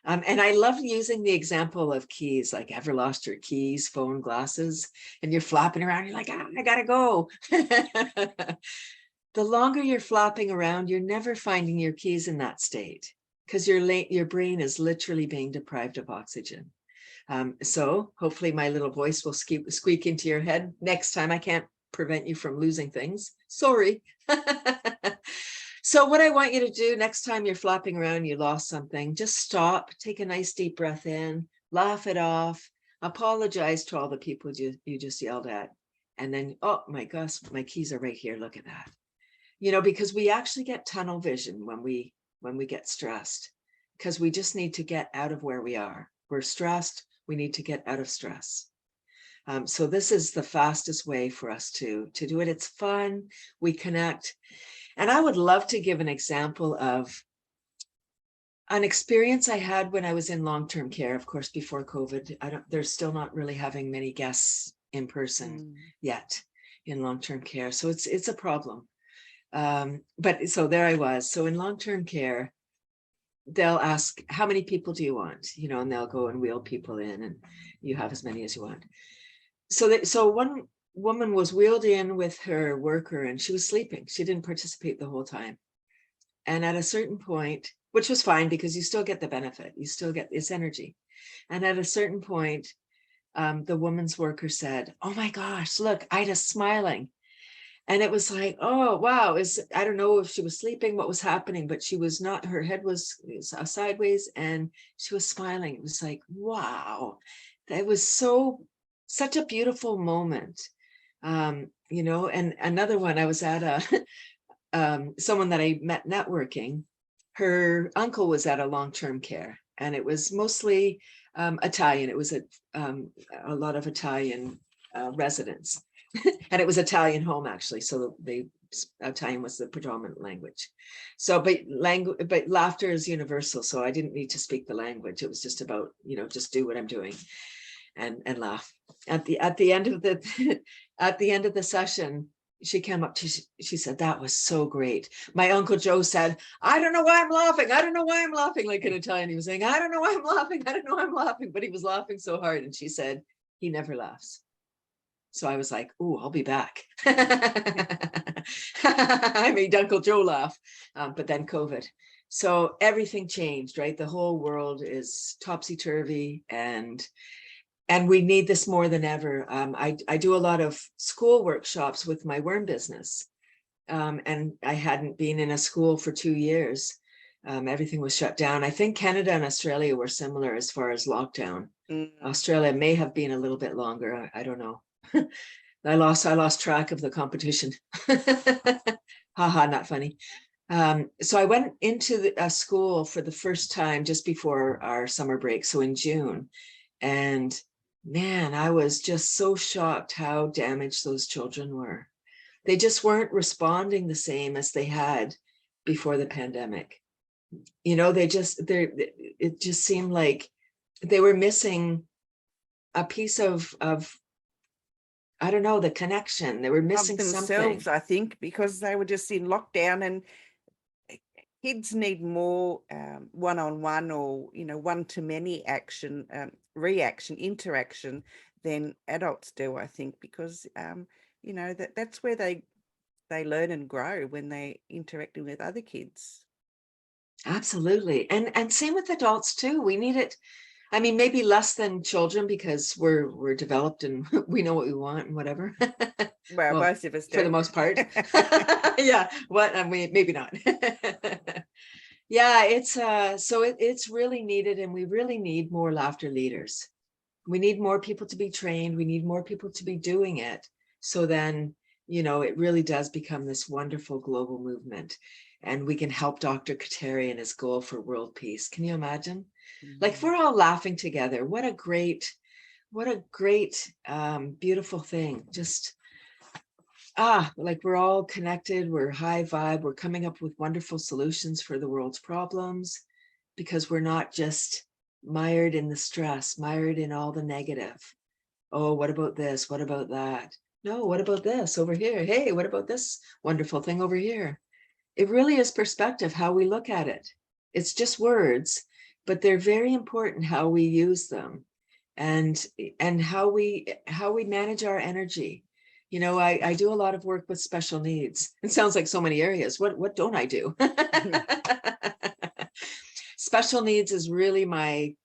Speaker 2: And I love using the example of keys, like ever lost your keys, phone, glasses, and you're flapping around. You're like, I gotta go. The longer you're flapping around, you're never finding your keys in that state because your brain is literally being deprived of oxygen. So hopefully my little voice will squeak into your head next time. I can't prevent you from losing things. Sorry. So what I want you to do next time you're flapping around, you lost something, just stop, take a nice deep breath in, laugh it off, apologize to all the people you just yelled at. And then, oh my gosh, my keys are right here. Look at that. Because we actually get tunnel vision when we get stressed, because we just need to get out of where we are. We're stressed. We need to get out of stress. So this is the fastest way for us to do it. It's fun. We connect. And I would love to give an example of an experience I had when I was in long-term care, of course, before COVID. They're still not really having many guests in person yet in long-term care. So it's a problem. But so there I was. So in long-term care, they'll ask, how many people do you want? And they'll go and wheel people in, and you have as many as you want. So one woman was wheeled in with her worker, and she was sleeping. She didn't participate the whole time. And at a certain point, which was fine because you still get the benefit, you still get this energy. And at a certain point, the woman's worker said, oh my gosh, look, Ida's smiling. And it was like, oh, wow. I don't know if she was sleeping, what was happening, but she was not, her head was sideways and she was smiling. It was like, wow, that was such a beautiful moment. And another one, I was at someone that I met networking. Her uncle was at a long-term care, and it was mostly Italian. It was a lot of Italian residents. And it was Italian home, actually. So Italian was the predominant language. So, but laughter is universal. So I didn't need to speak the language. It was just about, just do what I'm doing and laugh. At the end of the session, she came up to, she said, that was so great. My Uncle Joe said, I don't know why I'm laughing. I don't know why I'm laughing. Like in Italian, he was saying, I don't know why I'm laughing. I don't know why I'm laughing. But he was laughing so hard. And she said, he never laughs. So I was like, oh, I'll be back. I made Uncle Joe laugh, but then COVID. So everything changed, right? The whole world is topsy-turvy, and we need this more than ever. I do a lot of school workshops with my worm business, and I hadn't been in a school for 2 years. Everything was shut down. I think Canada and Australia were similar as far as lockdown. Australia may have been a little bit longer. I don't know. I lost track of the competition. Haha, not funny. So I went into a school for the first time just before our summer break, so in June. And man, I was just so shocked how damaged those children were. They just weren't responding the same as they had before the pandemic. It just seemed like they were missing a piece of I don't know, the connection. They were missing
Speaker 1: themselves,
Speaker 2: something.
Speaker 1: I think, because they were just in lockdown, and kids need more one-on-one or one-to-many action, interaction than adults do, I think, because that's where they learn and grow, when they interacting with other kids.
Speaker 2: Absolutely. And same with adults too. We need it. I mean, maybe less than children because we're developed and we know what we want and whatever.
Speaker 1: Well, most of us do.
Speaker 2: For the most part. Yeah. Maybe not. Yeah, it's really needed, and we really need more laughter leaders. We need more people to be trained. We need more people to be doing it. So then, it really does become this wonderful global movement, and we can help Dr. Kateri in his goal for world peace. Can you imagine? Like, if we're all laughing together, what a great what a great, beautiful thing. Just, like we're all connected, we're high vibe, we're coming up with wonderful solutions for the world's problems because we're not just mired in the stress, mired in all the negative. Oh, what about this? What about that? No, what about this over here? Hey, what about this wonderful thing over here? It really is perspective, how we look at it. It's just words, but they're very important how we use them and how we manage our energy. You know, I do a lot of work with special needs. It sounds like so many areas. What don't I do? Special needs is really my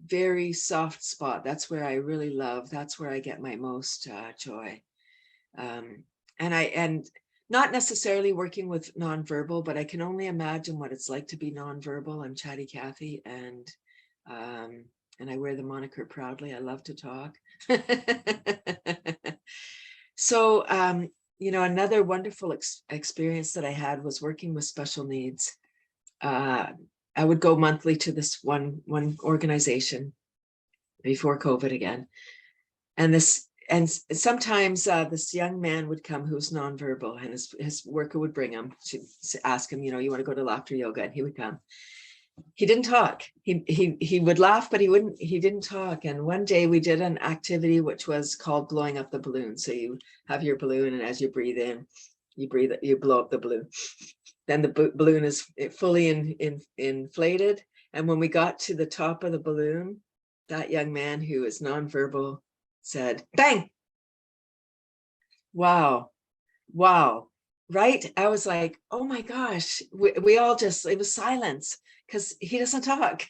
Speaker 2: very soft spot. That's where I really love. That's where I get my most joy. And not necessarily working with nonverbal, but I can only imagine what it's like to be nonverbal. I'm Chatty Cathy, and I wear the moniker proudly. I love to talk. So, you know, another wonderful experience that I had was working with special needs. I would go monthly to this one organization before COVID again. And sometimes this young man would come who's nonverbal, and his worker would bring him to ask him, you know, you want to go to laughter yoga? And he would come. He didn't talk. He would laugh, but he didn't talk. And one day we did an activity which was called blowing up the balloon. So you have your balloon, and as you breathe in, you blow up the balloon. Then the balloon is fully inflated. And when we got to the top of the balloon, that young man who is nonverbal said, bang. Wow. Wow. Right. I was like, oh my gosh, we all just, it was silence because he doesn't talk.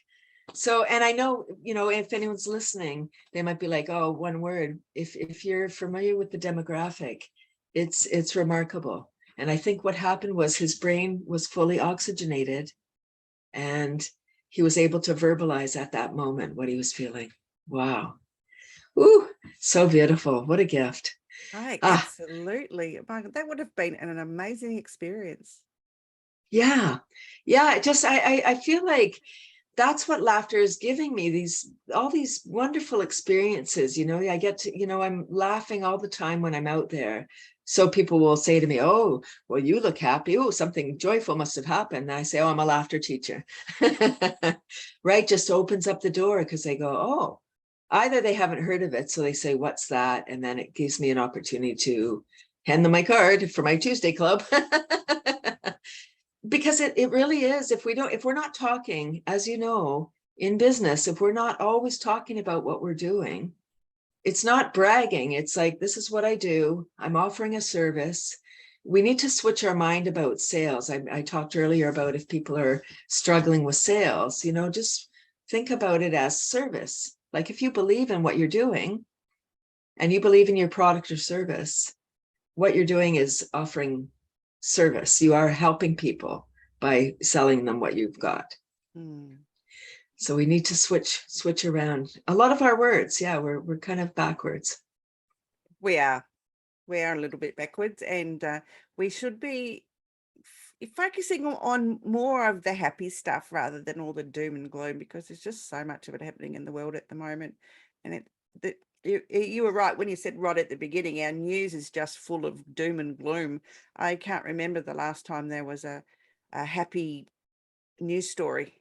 Speaker 2: So, and I know, you know, if anyone's listening, they might be like, oh, one word. If you're familiar with the demographic, it's remarkable. And I think what happened was his brain was fully oxygenated and he was able to verbalize at that moment what he was feeling. Wow. Ooh, so beautiful. What a gift.
Speaker 1: Right, absolutely. That would have been an amazing experience.
Speaker 2: Yeah. Yeah. Just, I feel like that's what laughter is giving me, all these wonderful experiences. You know, I get to, you know, I'm laughing all the time when I'm out there. So people will say to me, oh, well, you look happy. Oh, something joyful must have happened. And I say, oh, I'm a laughter teacher. Right. Just opens up the door because they go, oh, either they haven't heard of it. So they say, what's that? And then it gives me an opportunity to hand them my card for my Tuesday club. Because it really is, if we're not talking, as you know, in business, if we're not always talking about what we're doing, it's not bragging. It's like, this is what I do. I'm offering a service. We need to switch our mind about sales. I talked earlier about if people are struggling with sales, you know, just think about it as service. Like if you believe in what you're doing and you believe in your product or service, what you're doing is offering service. You are helping people by selling them what you've got. So we need to switch around a lot of our words. Yeah, we're kind of backwards.
Speaker 1: We are a little bit backwards, and we should be focusing on more of the happy stuff rather than all the doom and gloom, because there's just so much of it happening in the world at the moment. And you were right when you said right at the beginning, our news is just full of doom and gloom. I can't remember the last time there was a happy news story.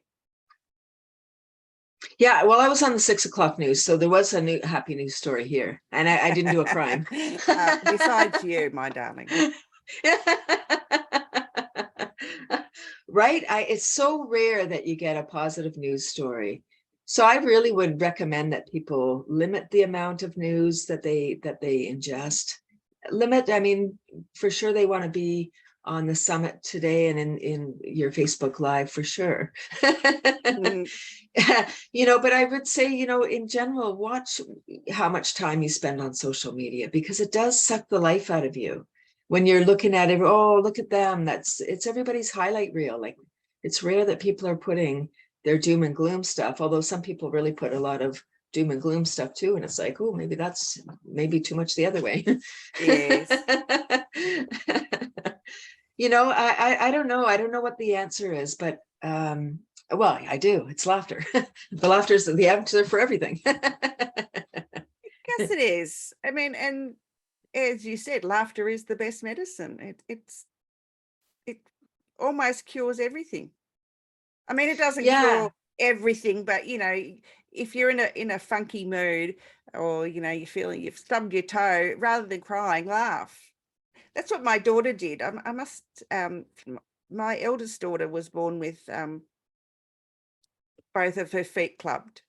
Speaker 2: Yeah, well, I was on the 6 o'clock news, so there was a new happy news story here, and I didn't do a crime.
Speaker 1: Besides you, my darling.
Speaker 2: Right? It's so rare that you get a positive news story. So I really would recommend that people limit the amount of news that they ingest. Limit, I mean, for sure they want to be on the summit today and in your Facebook Live for sure. You know, but I would say, you know, in general, watch how much time you spend on social media, because it does suck the life out of you. When you're looking at it, oh, look at them. It's everybody's highlight reel. Like, it's rare that people are putting their doom and gloom stuff, although some people really put a lot of doom and gloom stuff too. And it's like, oh, maybe that's too much the other way.
Speaker 1: Yes.
Speaker 2: You know, I don't know. I don't know what the answer is, but well, I do. It's laughter. The laughter is the answer for everything.
Speaker 1: Yes, it is. I mean, and as you said, laughter is the best medicine. It almost cures everything. I mean, it doesn't
Speaker 2: Yeah.
Speaker 1: cure everything, but if you're in a funky mood, or you're feeling you've stubbed your toe, rather than crying, laugh. That's what my daughter did. I must. My eldest daughter was born with both of her feet clubbed.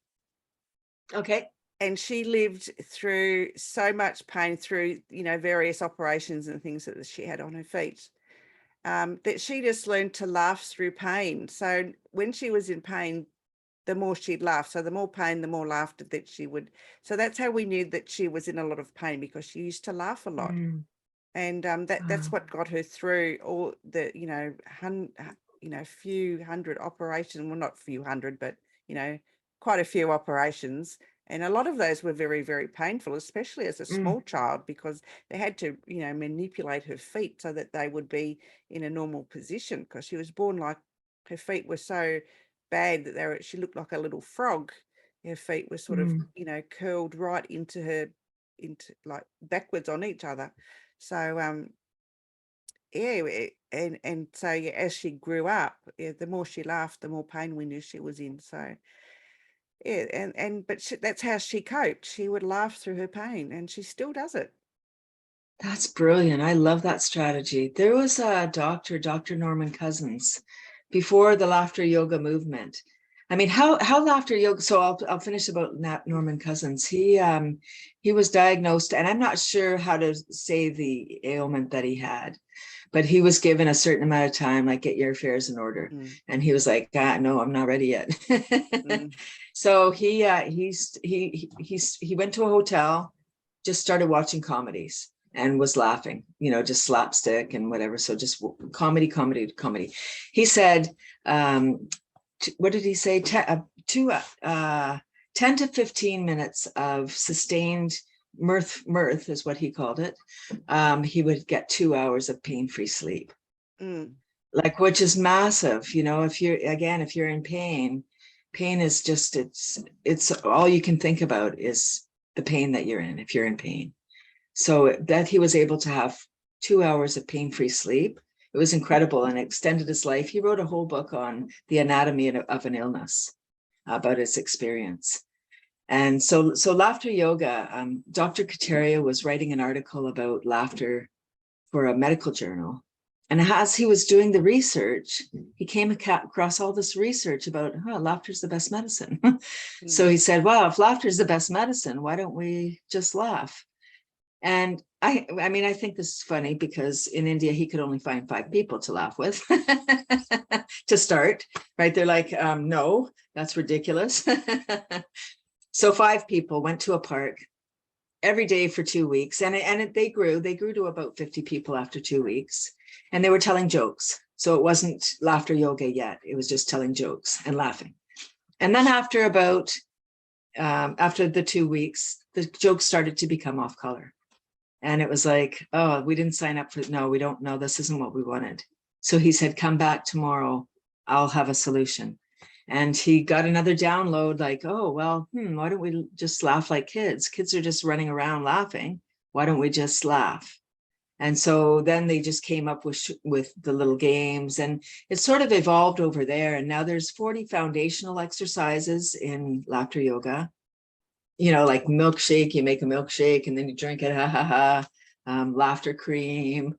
Speaker 2: Okay.
Speaker 1: And she lived through so much pain through, various operations and things that she had on her feet, that she just learned to laugh through pain. So when she was in pain, the more she'd laugh. So the more pain, the more laughter that she would. So that's how we knew that she was in a lot of pain, because she used to laugh a lot.
Speaker 2: Mm.
Speaker 1: And that's
Speaker 2: Wow.
Speaker 1: what got her through all the, few hundred operations. Well, not few hundred, but, quite a few operations. And a lot of those were very, very painful, especially as a
Speaker 2: Mm.
Speaker 1: small child, because they had to, manipulate her feet so that they would be in a normal position, because she was born like her feet were so bad that she looked like a little frog. Her feet were sort of,
Speaker 2: Mm.
Speaker 1: curled right into like backwards on each other. So yeah, and so yeah, as she grew up, yeah, the more she laughed, the more pain we knew she was in. So yeah, but that's how she coped. She would laugh through her pain, and she still does it.
Speaker 2: That's brilliant. I love that strategy. There was a doctor, Dr. Norman Cousins, before the laughter yoga movement. I mean, how laughter yoga. So I'll finish about Norman Cousins. He was diagnosed, and I'm not sure how to say the ailment that he had, but he was given a certain amount of time, like get your affairs in order,
Speaker 1: Mm,
Speaker 2: and he was like, no, I'm not ready yet.
Speaker 1: mm,
Speaker 2: So he went to a hotel, just started watching comedies and was laughing, just slapstick and whatever. So just comedy, comedy, comedy. He said, what did he say? 10 to 15 minutes of sustained mirth is what he called it. He would get 2 hours of pain-free sleep,
Speaker 1: mm.
Speaker 2: like, which is massive. If you're in pain is just, it's all you can think about is the pain that you're in, if you're in pain. So that he was able to have 2 hours of pain-free sleep, it was incredible, and extended his life. He wrote a whole book on the anatomy of an illness, about his experience. And so laughter yoga, Dr. Kateria was writing an article about laughter for a medical journal. And as he was doing the research, he came across all this research about, laughter is the best medicine. So
Speaker 1: Mm.
Speaker 2: he said, well, if laughter is the best medicine, why don't we just laugh? And I mean, I think this is funny, because in India, he could only find 5 people to laugh with to start, right? They're like, no, that's ridiculous. So 5 people went to a park every day for 2 weeks, and they grew to about 50 people after 2 weeks, and they were telling jokes. So it wasn't laughter yoga yet. It was just telling jokes and laughing. And then after the 2 weeks, the jokes started to become off color. And it was like, oh, we didn't sign up for it. No, we don't know. This isn't what we wanted. So he said, come back tomorrow. I'll have a solution. And he got another download, like, oh, well, why don't we just laugh like kids? Kids are just running around laughing. Why don't we just laugh? And so then they just came up with the little games, and it sort of evolved over there. And now there's 40 foundational exercises in laughter yoga. Like milkshake, you make a milkshake and then you drink it, ha ha ha. Laughter cream,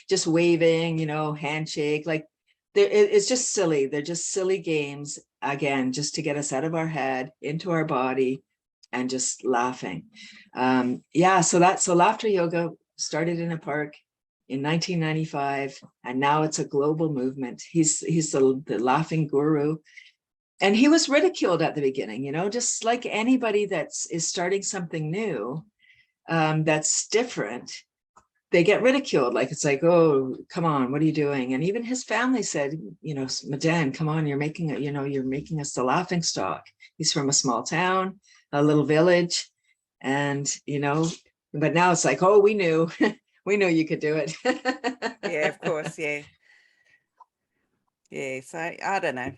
Speaker 2: just waving, handshake, like it's just silly. They're just silly games, again, just to get us out of our head, into our body, and just laughing. So laughter yoga started in a park in 1995, and now it's a global movement. He's the laughing guru. And he was ridiculed at the beginning, just like anybody is starting something new, that's different. They get ridiculed. Like, it's like, oh, come on, what are you doing? And even his family said, Madan, come on, you're making us the laughing stock. He's from a small town, a little village. And, but now it's like, oh, we knew, we knew you could do it.
Speaker 1: Yeah, of course. Yeah. Yeah. So I don't know.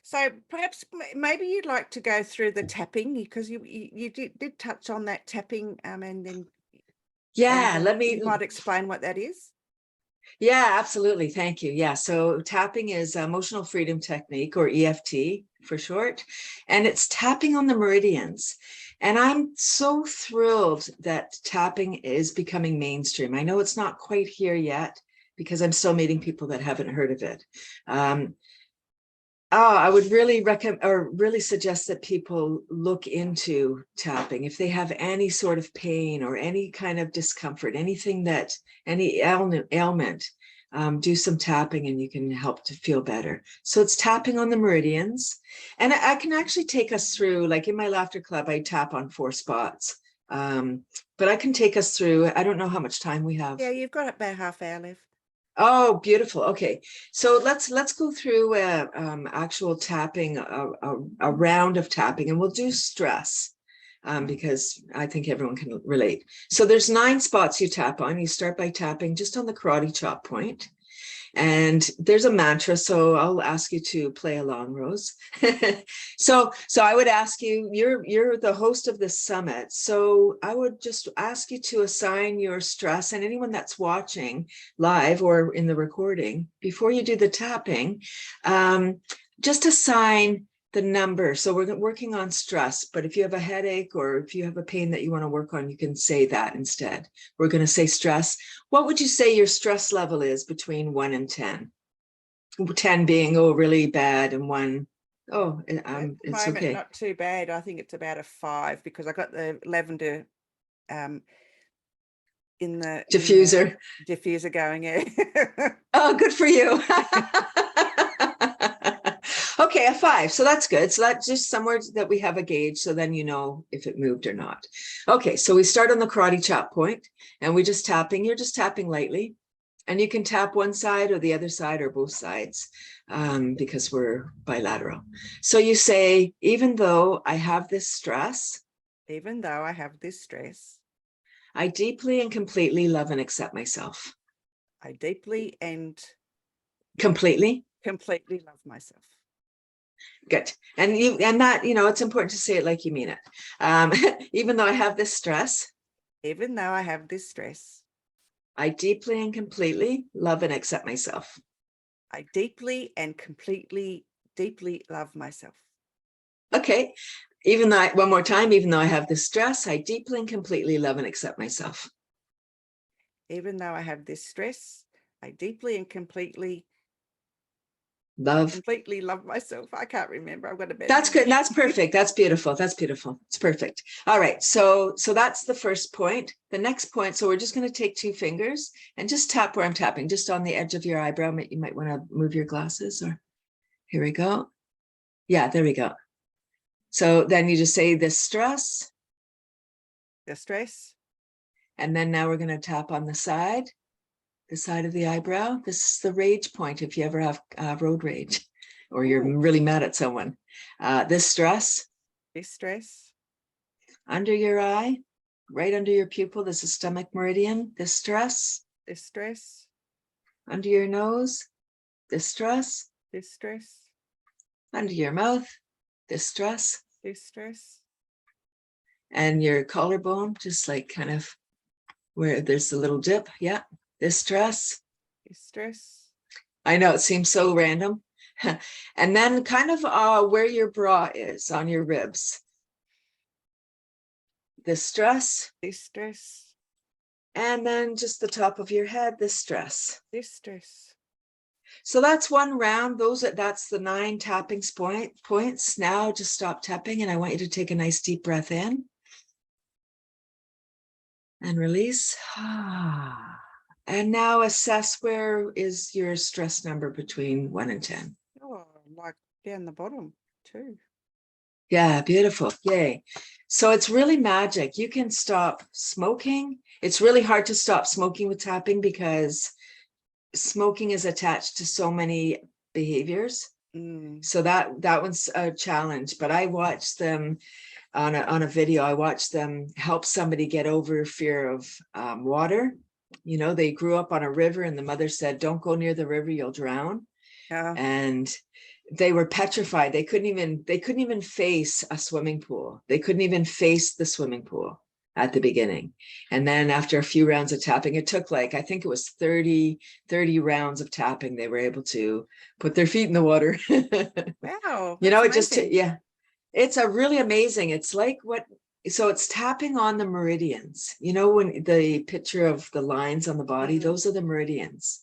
Speaker 1: So perhaps maybe you'd like to go through the tapping, because you did touch on that tapping, and then
Speaker 2: Yeah, let me,
Speaker 1: you might explain what that is.
Speaker 2: yeah, absolutely. Thank you. Yeah. So tapping is emotional freedom technique, or EFT for short, and it's tapping on the meridians. And I'm so thrilled that tapping is becoming mainstream. I know it's not quite here yet because I'm still meeting people that haven't heard of it. I would really recommend, or really suggest, that people look into tapping if they have any sort of pain or any kind of discomfort, anything that, any ailment, do some tapping and you can help to feel better. So it's tapping on the meridians. And I can actually take us through, like in my laughter club, I tap on 4 spots. But I can take us through, I don't know how much time we have.
Speaker 1: Yeah, you've got about half hour left.
Speaker 2: Oh, beautiful. Okay, so let's go through actual tapping, a round of tapping, and we'll do stress because I think everyone can relate. So there's 9 spots you tap on. You start by tapping just on the karate chop point. And there's a mantra, so I'll ask you to play along, Rose. So I would ask you, you're the host of this summit, so I would just ask you to assign your stress, and anyone that's watching live or in the recording, before you do the tapping, just assign the number. So we're working on stress, but if you have a headache or if you have a pain that you want to work on, you can say that instead. We're going to say stress. What would you say your stress level is between 1 and 10? 10 being, oh, really bad, and 1, oh,
Speaker 1: At the
Speaker 2: it's
Speaker 1: moment,
Speaker 2: okay.
Speaker 1: not too bad. I think it's about a 5 because I got the lavender in the
Speaker 2: Diffuser.
Speaker 1: diffuser going. Yeah.
Speaker 2: Oh, good for you. Okay, a 5. So that's good. So that's just somewhere that we have a gauge. So then you know if it moved or not. Okay, so we start on the karate chop point and we just tapping. You're just tapping lightly. And you can tap one side or the other side or both sides because we're bilateral. So you say, even though I have this stress,
Speaker 1: Even though I have this stress,
Speaker 2: I deeply and completely love and accept myself.
Speaker 1: I deeply and
Speaker 2: Completely.
Speaker 1: completely love myself.
Speaker 2: Good. And that, it's important to say it like you mean it. Even though I have this stress,
Speaker 1: Even though I have this stress,
Speaker 2: I deeply and completely love and accept myself.
Speaker 1: I deeply and completely, deeply love myself.
Speaker 2: Okay. One more time, even though I have this stress, I deeply and completely love and accept myself.
Speaker 1: Even though I have this stress, I deeply and completely
Speaker 2: Love.
Speaker 1: love myself. I can't remember. I've got a bad
Speaker 2: That's
Speaker 1: memory.
Speaker 2: good. That's perfect. That's beautiful. That's beautiful. It's perfect. All right. So that's the first point. The next point. So we're just going to take 2 fingers and just tap where I'm tapping, just on the edge of your eyebrow. You might want to move your glasses, or here we go. Yeah, there we go. So then you just say this stress.
Speaker 1: The stress.
Speaker 2: And then now we're going to tap on the side of the eyebrow. This is the rage point if you ever have road rage or you're really mad at someone. This stress.
Speaker 1: This stress.
Speaker 2: Under your eye, right under your pupil, this is stomach meridian. This stress.
Speaker 1: This stress.
Speaker 2: Under your nose, this stress.
Speaker 1: This stress.
Speaker 2: Under your mouth, this stress.
Speaker 1: This stress.
Speaker 2: And your collarbone, just like kind of where there's a little dip. Yeah, this stress.
Speaker 1: This stress.
Speaker 2: I know it seems so random. And then kind of where your bra is on your ribs. This stress.
Speaker 1: This stress.
Speaker 2: And then just the top of your head, this stress.
Speaker 1: This stress.
Speaker 2: So that's one round. That's the 9 tapping points. Now just stop tapping and I want you to take a nice deep breath in and release. And now assess, where is your stress number between 1 and 10?
Speaker 1: Oh, like down the bottom too. Yeah,
Speaker 2: beautiful. Yay. So it's really magic. You can stop smoking. It's really hard to stop smoking with tapping because smoking is attached to so many behaviors. So that one's a challenge, but I watched them on a video. I watched them help somebody get over fear of water. They grew up on a river and the mother said, don't go near the river, you'll drown. And they were petrified. They couldn't even face a swimming pool. They couldn't even face the swimming pool at the beginning. And then after a few rounds of tapping, it took like, I think it was 30 rounds of tapping, they were able to put their feet in the water.
Speaker 1: Wow,
Speaker 2: You know,
Speaker 1: that's
Speaker 2: it just,
Speaker 1: amazing.
Speaker 2: yeah, it's a really amazing. It's like so it's tapping on the meridians, you know, when the picture of the lines on the body, those are the meridians.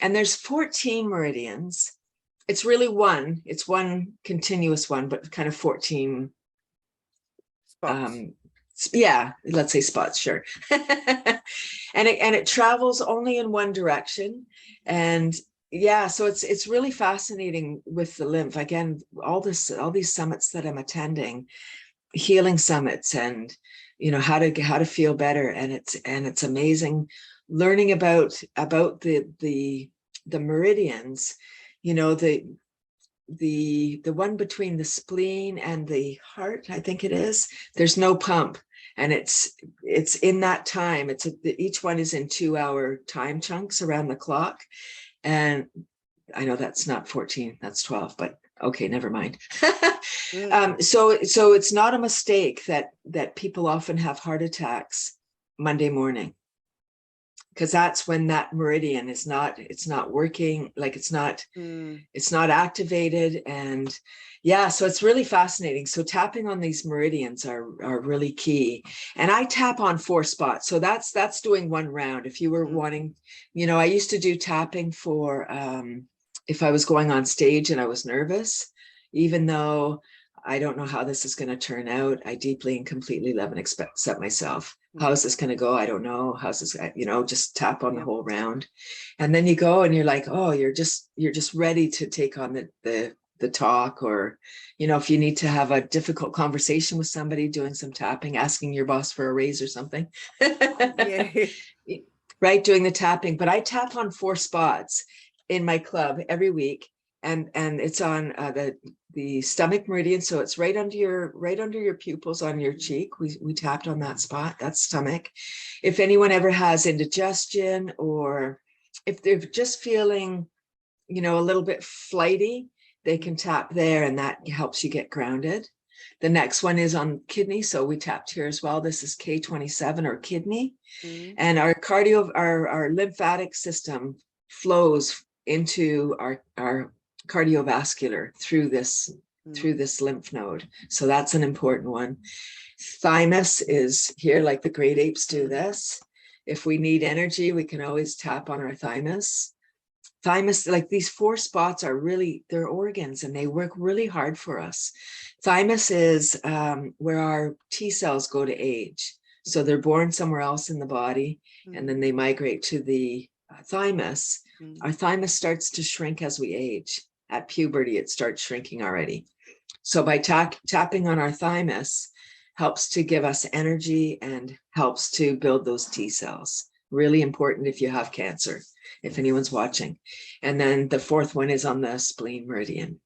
Speaker 2: And there's 14 meridians. It's really it's one continuous one, but kind of 14
Speaker 1: Spots.
Speaker 2: yeah, let's say spots, sure. And it travels only in one direction. And yeah, so it's really fascinating with the lymph. Again, all these summits that I'm attending, healing summits, and you know, how to feel better. And it's amazing learning about the meridians, you know, the one between the spleen and the heart, I think it is, there's no pump. And it's in that time, each one is in 2-hour time chunks around the clock. And I know that's not 14, that's 12, but okay, never mind. So it's not a mistake that people often have heart attacks Monday morning, because that's when that meridian it's not working, like it's not activated. And yeah, so it's really fascinating. So tapping on these meridians are really key. And I tap on 4 spots, so that's doing 1 round. If you were wanting, you know, I used to do tapping for if I was going on stage and I was nervous, even though I don't know how this is going to turn out. I deeply and completely love and accept myself. How is this going to go? I don't know. How's this, you know, just tap on the whole round. And then you go and you're like, oh, you're just ready to take on the talk. Or, you know, if you need to have a difficult conversation with somebody, doing some tapping, asking your boss for a raise or something.
Speaker 1: Yeah.
Speaker 2: Right, doing the tapping. But I tap on 4 spots in my club every week. And it's on the stomach meridian, so it's right under your pupils on your cheek. We tapped on that spot. That's stomach. If anyone ever has indigestion, or if they're just feeling, you know, a little bit flighty, they can tap there, and that helps you get grounded. The next one is on kidney, so we tapped here as well. This is K27, or kidney. And our our lymphatic system flows into our cardiovascular through this lymph node. So that's an important one. Thymus is here, like the great apes do this. If we need energy, we can always tap on our thymus. Thymus, like these 4 spots are really, they're organs, and they work really hard for us. Thymus is where our T cells go to age. So they're born somewhere else in the body, and then they migrate to the thymus. Our thymus starts to shrink as we age. At puberty, it starts shrinking already. So by tapping on our thymus helps to give us energy and helps to build those T cells. Really important if you have cancer, if anyone's watching. And then the 4th one is on the spleen meridian,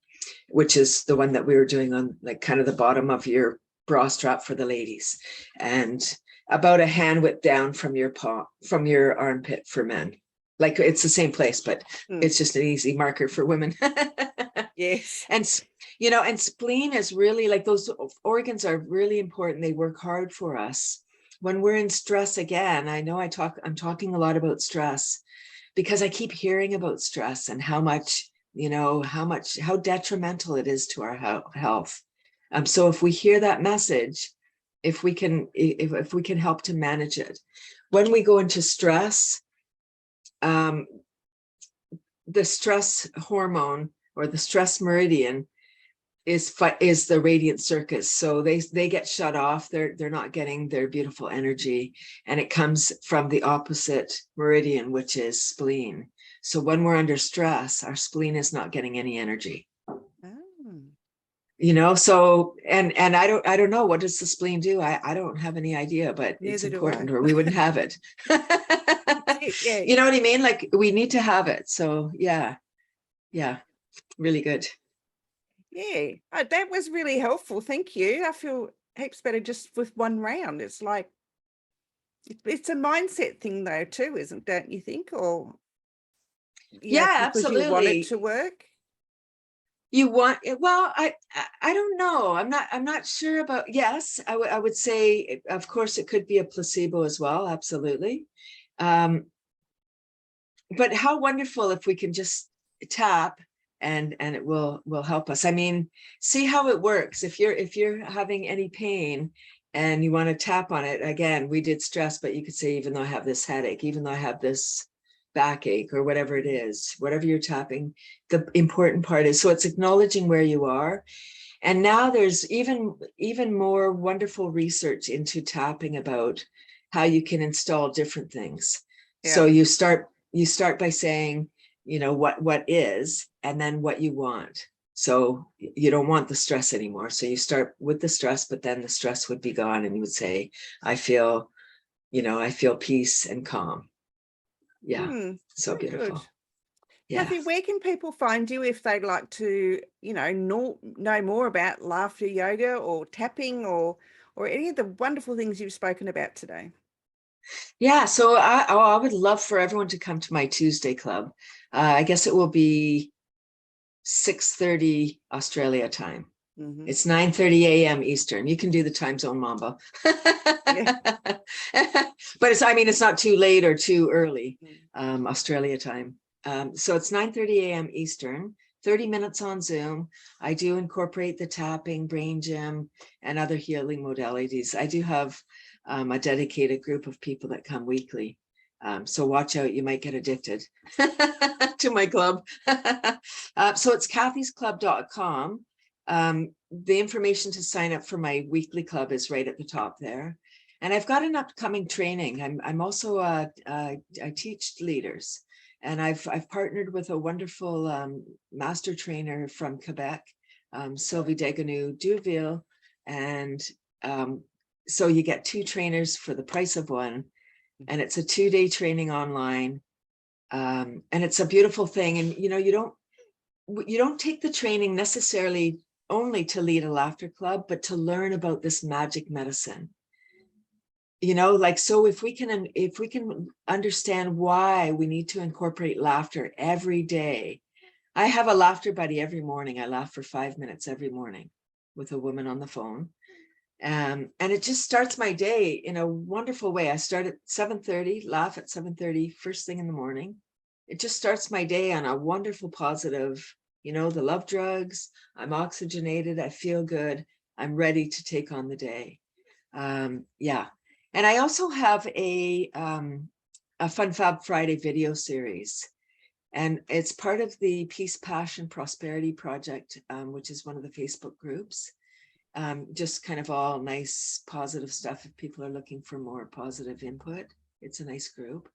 Speaker 2: which is the one that we were doing on like kind of the bottom of your bra strap for the ladies, and about a hand width down from your armpit for men. Like it's the same place, but it's just an easy marker for women.
Speaker 1: Yes.
Speaker 2: And you know, and spleen is really, like, those organs are really important. They work hard for us when we're in stress. Again, I know I'm talking a lot about stress because I keep hearing about stress and how much, you know, how detrimental it is to our health. So if we hear that message, if we can help to manage it, when we go into stress, the stress hormone, or the stress meridian, is the radiant circus. So they get shut off. They're not getting their beautiful energy, and it comes from the opposite meridian, which is spleen. So when we're under stress, our spleen is not getting any energy. You know, so and I don't know, what does the spleen do? I don't have any idea, but it's important, or we wouldn't have it.
Speaker 1: Yeah.
Speaker 2: You know what I mean? Like, we need to have it. So yeah, really good.
Speaker 1: Yeah, that was really helpful. Thank you. I feel heaps better just with 1 round. It's like, it's a mindset thing though too, don't you think? Or
Speaker 2: Yeah,
Speaker 1: because you want it
Speaker 2: absolutely.
Speaker 1: to work.
Speaker 2: You want, well, I don't know. I'm not sure about, yes, I would say, of course, it could be a placebo as well. Absolutely. But how wonderful if we can just tap and it will help us. I mean, see how it works. If you're having any pain and you want to tap on it, again, we did stress, but you could say, even though I have this headache, even though I have this backache or whatever it is, whatever you're tapping, the important part is, so it's acknowledging where you are. And now there's even more wonderful research into tapping about how you can install different things.
Speaker 1: Yeah.
Speaker 2: So you start by saying, what is, and then what you want. So you don't want the stress anymore. So you start with the stress, but then the stress would be gone, and you would say, I feel peace and calm. Yeah. So
Speaker 1: Very
Speaker 2: beautiful.
Speaker 1: good.
Speaker 2: Yeah.
Speaker 1: Cathy, where can people find you if they'd like to, know more about laughter yoga or tapping or any of the wonderful things you've spoken about today?
Speaker 2: Yeah, so I would love for everyone to come to my Tuesday club. I guess it will be 6:30 Australia time.
Speaker 1: Mm-hmm.
Speaker 2: It's 9:30 a.m. Eastern. You can do the time zone mambo.
Speaker 1: Yeah.
Speaker 2: But it's not too late or too early, Australia time. So it's 9:30 a.m. Eastern, 30 minutes on Zoom. I do incorporate the tapping, brain gym, and other healing modalities. I do have a dedicated group of people that come weekly. So watch out, you might get addicted to my club. So it's cathysclub.com. The information to sign up for my weekly club is right at the top there. And I've got an upcoming training. I'm also I teach leaders, and I've partnered with a wonderful master trainer from Quebec, Sylvie Deganou Duville, and so you get two trainers for the price of one, and it's a 2-day training online, and it's a beautiful thing. And you don't take the training necessarily only to lead a laughter club, but to learn about this magic medicine. So if we can understand why we need to incorporate laughter every day. I have a laughter buddy every morning. I laugh for 5 minutes every morning with a woman on the phone. And it just starts my day in a wonderful way. I start at 7:30, laugh at 7:30, first thing in the morning. It just starts my day on a wonderful, positive, the love drugs. I'm oxygenated. I feel good. I'm ready to take on the day. Yeah. And I also have a Fun Fab Friday video series. And it's part of the Peace, Passion, Prosperity Project, which is one of the Facebook groups. Just kind of all nice, positive stuff. If people are looking for more positive input, it's a nice group.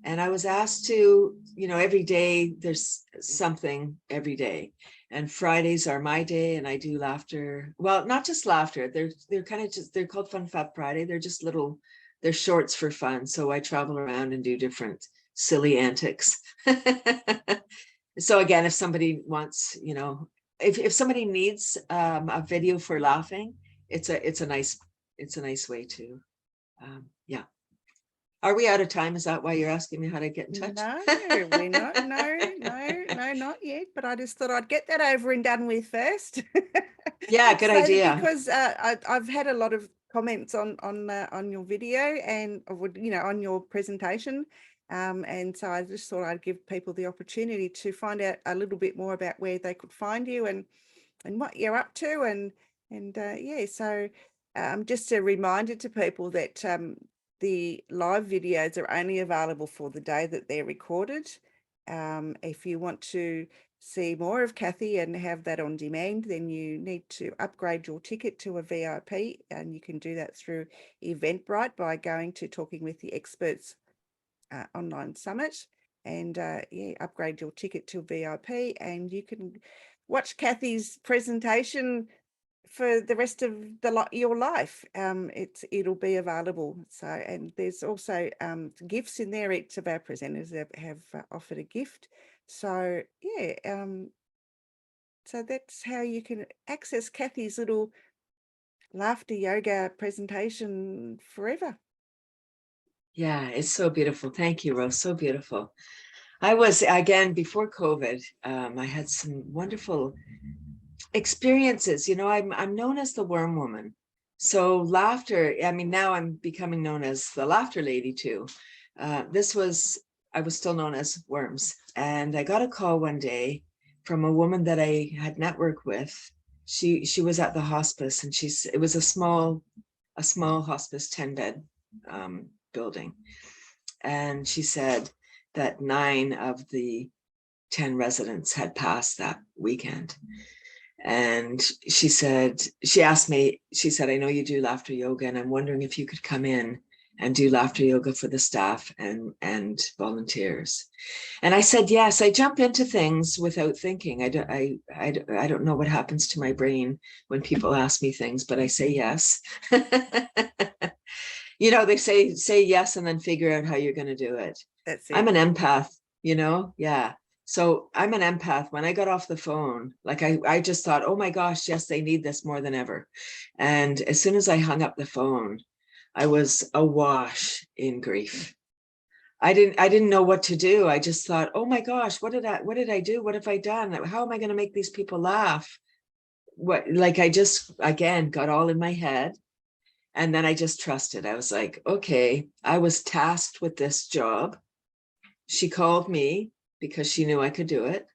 Speaker 2: And I was asked to, every day there's something every day. And Fridays are my day, and I do laughter. Well, not just laughter. They're kind of they're called Fun Fab Friday. They're shorts for fun. So I travel around and do different silly antics. So again, if somebody wants, if somebody needs a video for laughing, it's a nice way to, yeah. Are we out of time? Is that why you're asking me how to get in touch?
Speaker 1: No, we're not. No, not yet. But I just thought I'd get that over and done with first.
Speaker 2: Yeah, good idea.
Speaker 1: Because I've had a lot of comments on your video and on your presentation, and so I just thought I'd give people the opportunity to find out a little bit more about where they could find you and what you're up to, and yeah. So just a reminder to people that the live videos are only available for the day that they're recorded. If you want to see more of Cathy and have that on demand, then you need to upgrade your ticket to a VIP, and you can do that through Eventbrite by going to Talking with the Experts online summit, and yeah, upgrade your ticket to VIP, and you can watch Cathy's presentation for the rest of your life. It'll be available. So, and there's also gifts in there. Each of our presenters have offered a gift. So yeah, so that's how you can access Cathy's little laughter yoga presentation forever.
Speaker 2: Yeah, it's so beautiful. Thank you, Rose. So beautiful. I was, again, before COVID, I had some wonderful experiences. You know, I'm known as the worm woman. So laughter, I mean, now I'm becoming known as the laughter lady too. I was still known as worms. And I got a call one day from a woman that I had networked with. She was at the hospice, and it was a small hospice, 10-bed building. And she said that 9 of the 10 residents had passed that weekend. And she asked me, she said, I know you do laughter yoga, and I'm wondering if you could come in and do laughter yoga for the staff and volunteers. And I said, yes. I jump into things without thinking. I don't know what happens to my brain when people ask me things, but I say yes. You know, they say yes and then figure out how you're going to do it.
Speaker 1: That's
Speaker 2: I'm
Speaker 1: it.
Speaker 2: an empath, you know? Yeah. So I'm an empath. When I got off the phone, like I just thought, oh my gosh, yes, they need this more than ever. And as soon as I hung up the phone, I was awash in grief. I didn't know what to do. I just thought, oh my gosh, what did I do? What have I done? How am I going to make these people laugh? Like I just, again, got all in my head. And then I just trusted. I was like, okay, I was tasked with this job. She called me because she knew I could do it.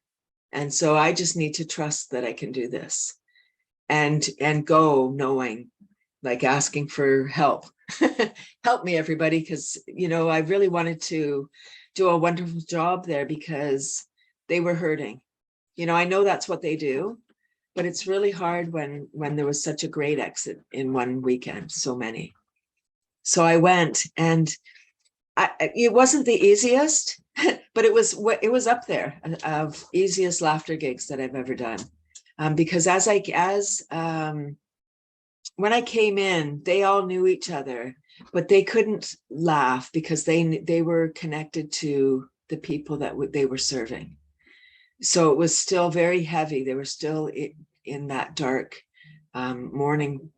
Speaker 2: And so I just need to trust that I can do this and go knowing, like asking for help. Help me, everybody, because, you know, I really wanted to do a wonderful job there because they were hurting. You know, I know that's what they do, but it's really hard when there was such a great exit in one weekend, so many. So I went, and it wasn't the easiest, but it was up there of easiest laughter gigs that I've ever done. Because when I came in, they all knew each other, but they couldn't laugh because they were connected to the people that they were serving. So it was still very heavy. They were still in that dark mourning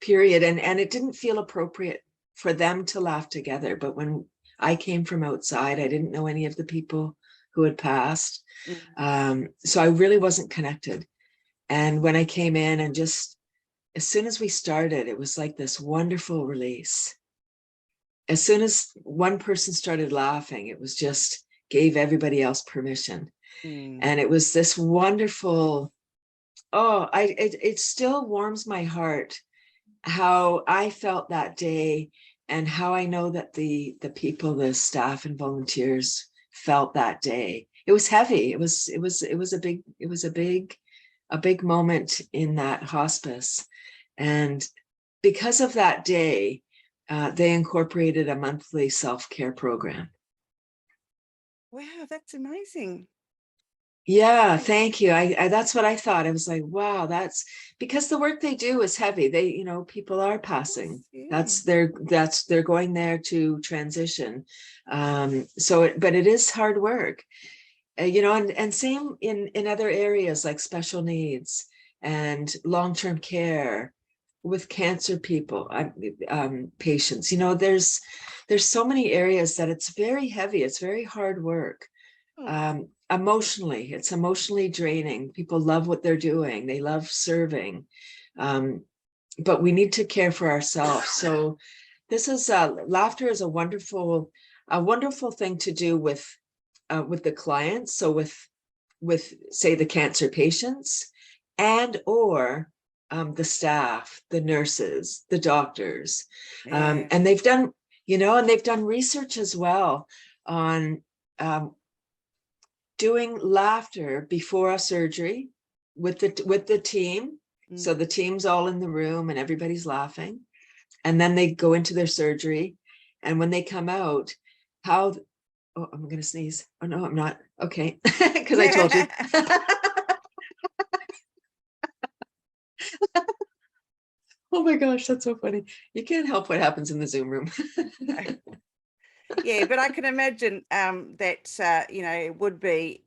Speaker 2: period, and it didn't feel appropriate for them to laugh together. But when I came from outside, I didn't know any of the people who had passed. So I really wasn't connected. And when I came in, and just as soon as we started, it was like this wonderful release. As soon as one person started laughing, it was just gave everybody else permission. And it was this wonderful, it still warms my heart how I felt that day, and how I know that the people, the staff and volunteers felt that day. It was heavy. It was a big moment in that hospice. And because of that day, they incorporated a monthly self-care program.
Speaker 1: Wow, that's amazing.
Speaker 2: Yeah, thank you. I that's what I thought. I was like, wow, that's because the work they do is heavy. They, you know, people are passing.
Speaker 1: Yeah.
Speaker 2: They're going there to transition. But it is hard work. You know, and same in other areas like special needs and long-term care with cancer people, patients. You know, there's so many areas that it's very heavy. It's very hard work. Emotionally, it's emotionally draining. People love what they're doing. They love serving. But we need to care for ourselves. So this is laughter is a wonderful thing to do with the clients. So with say the cancer patients, and or the staff, the nurses, the doctors.
Speaker 1: Yeah.
Speaker 2: And they've done, you know, and they've done research as well on doing laughter before a surgery with the team. So the team's all in the room and everybody's laughing. And then they go into their surgery. And when they come out, oh, I'm going to sneeze. Oh, no, I'm not. Okay. Because I told you. Oh my gosh, that's so funny. You can't help what happens in the Zoom room.
Speaker 1: Yeah, but I can imagine that, you know, it would be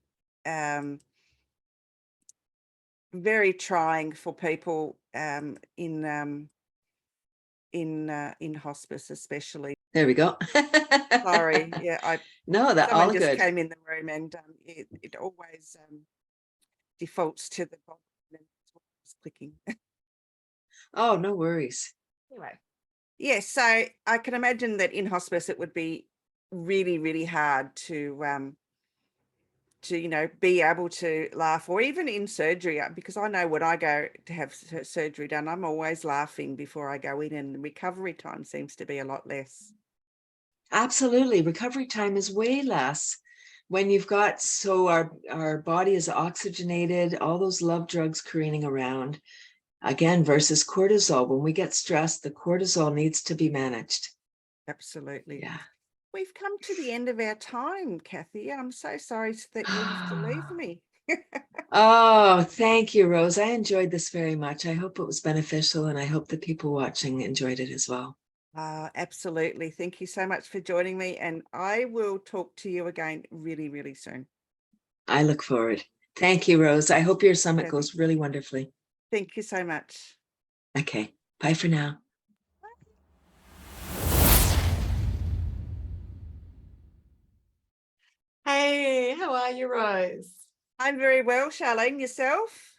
Speaker 1: very trying for people in in hospice, especially.
Speaker 2: There we go.
Speaker 1: Sorry, yeah,
Speaker 2: No, that
Speaker 1: someone
Speaker 2: all
Speaker 1: just
Speaker 2: good.
Speaker 1: came in the room, and it always defaults to the bottom, and it's clicking.
Speaker 2: Oh, no worries.
Speaker 1: Anyway, yeah, so I can imagine that in hospice it would be really, really hard to be able to laugh, or even in surgery, because I know when I go to have surgery done, I'm always laughing before I go in, and the recovery time seems to be a lot less.
Speaker 2: Absolutely. Recovery time is way less when you've got, so our body is oxygenated, all those love drugs careening around, again, versus cortisol. When we get stressed, the cortisol needs to be managed.
Speaker 1: Absolutely.
Speaker 2: Yeah.
Speaker 1: We've come to the end of our time, Cathy. I'm so sorry that you have to leave me.
Speaker 2: Oh, thank you, Rose. I enjoyed this very much. I hope it was beneficial, and I hope the people watching enjoyed it as well.
Speaker 1: Absolutely. Thank you so much for joining me, and I will talk to you again really, really soon.
Speaker 2: I look forward. Thank you, Rose. I hope your summit
Speaker 1: Perfect.
Speaker 2: goes really wonderfully.
Speaker 1: Thank you so much.
Speaker 2: Okay. Bye for now.
Speaker 3: Hey, how are you, Rose?
Speaker 1: I'm very well, Sharlene. Yourself?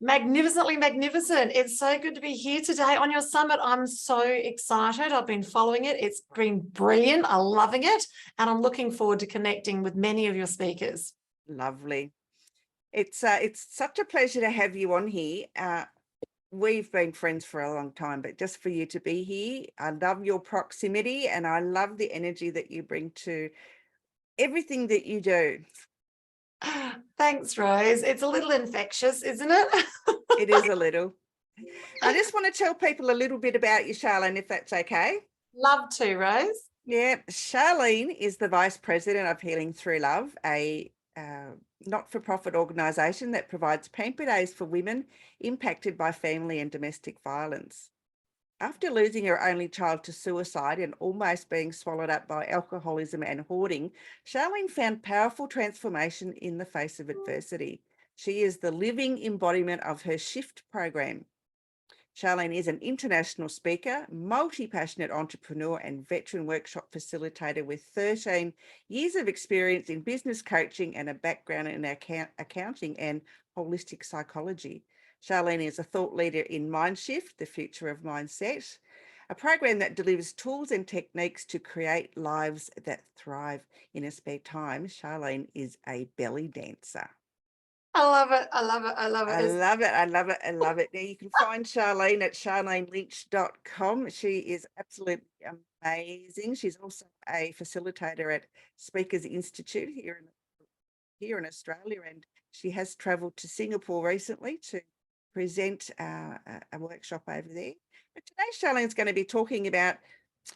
Speaker 3: Magnificently magnificent. It's so good to be here today on your summit. I'm so excited. I've been following it. It's been brilliant. I'm loving it. And I'm looking forward to connecting with many of your speakers.
Speaker 1: Lovely. It's such a pleasure to have you on here. We've been friends for a long time, but just for you to be here, I love your proximity, and I love the energy that you bring to everything that you do.
Speaker 3: Thanks, Rose. It's a little infectious, isn't it?
Speaker 1: It is a little. I just want to tell people a little bit about you, Sharlene, if that's okay.
Speaker 3: Love to, Rose.
Speaker 1: Yeah, Sharlene is the Vice President of Healing Through Love, a not-for-profit organisation that provides pamper days for women impacted by family and domestic violence. After losing her only child to suicide and almost being swallowed up by alcoholism and hoarding, Sharlene found powerful transformation in the face of adversity. She is the living embodiment of her SHIFT program. Sharlene is an international speaker, multi-passionate entrepreneur, and veteran workshop facilitator with 13 years of experience in business coaching and a background in accounting and holistic psychology. Sharlene is a thought leader in Mindshift, the future of mindset, a program that delivers tools and techniques to create lives that thrive. In her spare time, Sharlene is a belly dancer.
Speaker 3: I love it. I love it. I love it.
Speaker 1: I love it. I love it. I love it. Now you can find Sharlene at sharlenelynch.com. She is absolutely amazing. She's also a facilitator at Speakers Institute here in Australia, and she has travelled to Singapore recently to present a workshop over there. But today Charlene's going to be talking about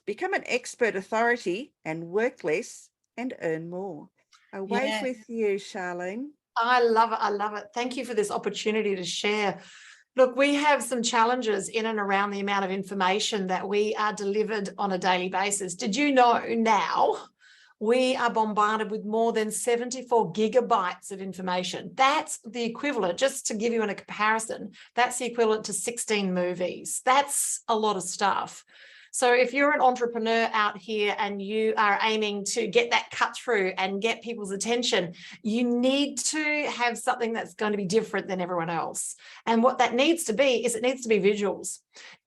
Speaker 1: become an expert authority and work less and earn more. Away
Speaker 3: Yeah.
Speaker 1: with you, Sharlene.
Speaker 3: I love it. I love it. Thank you for this opportunity to share. Look, we have some challenges in and around the amount of information that we are delivered on a daily basis. Did you know now we are bombarded with more than 74 gigabytes of information? That's the equivalent, just to give you a comparison, that's the equivalent to 16 movies. That's a lot of stuff. So if you're an entrepreneur out here and you are aiming to get that cut through and get people's attention, you need to have something that's going to be different than everyone else. And what that needs to be is it needs to be visuals.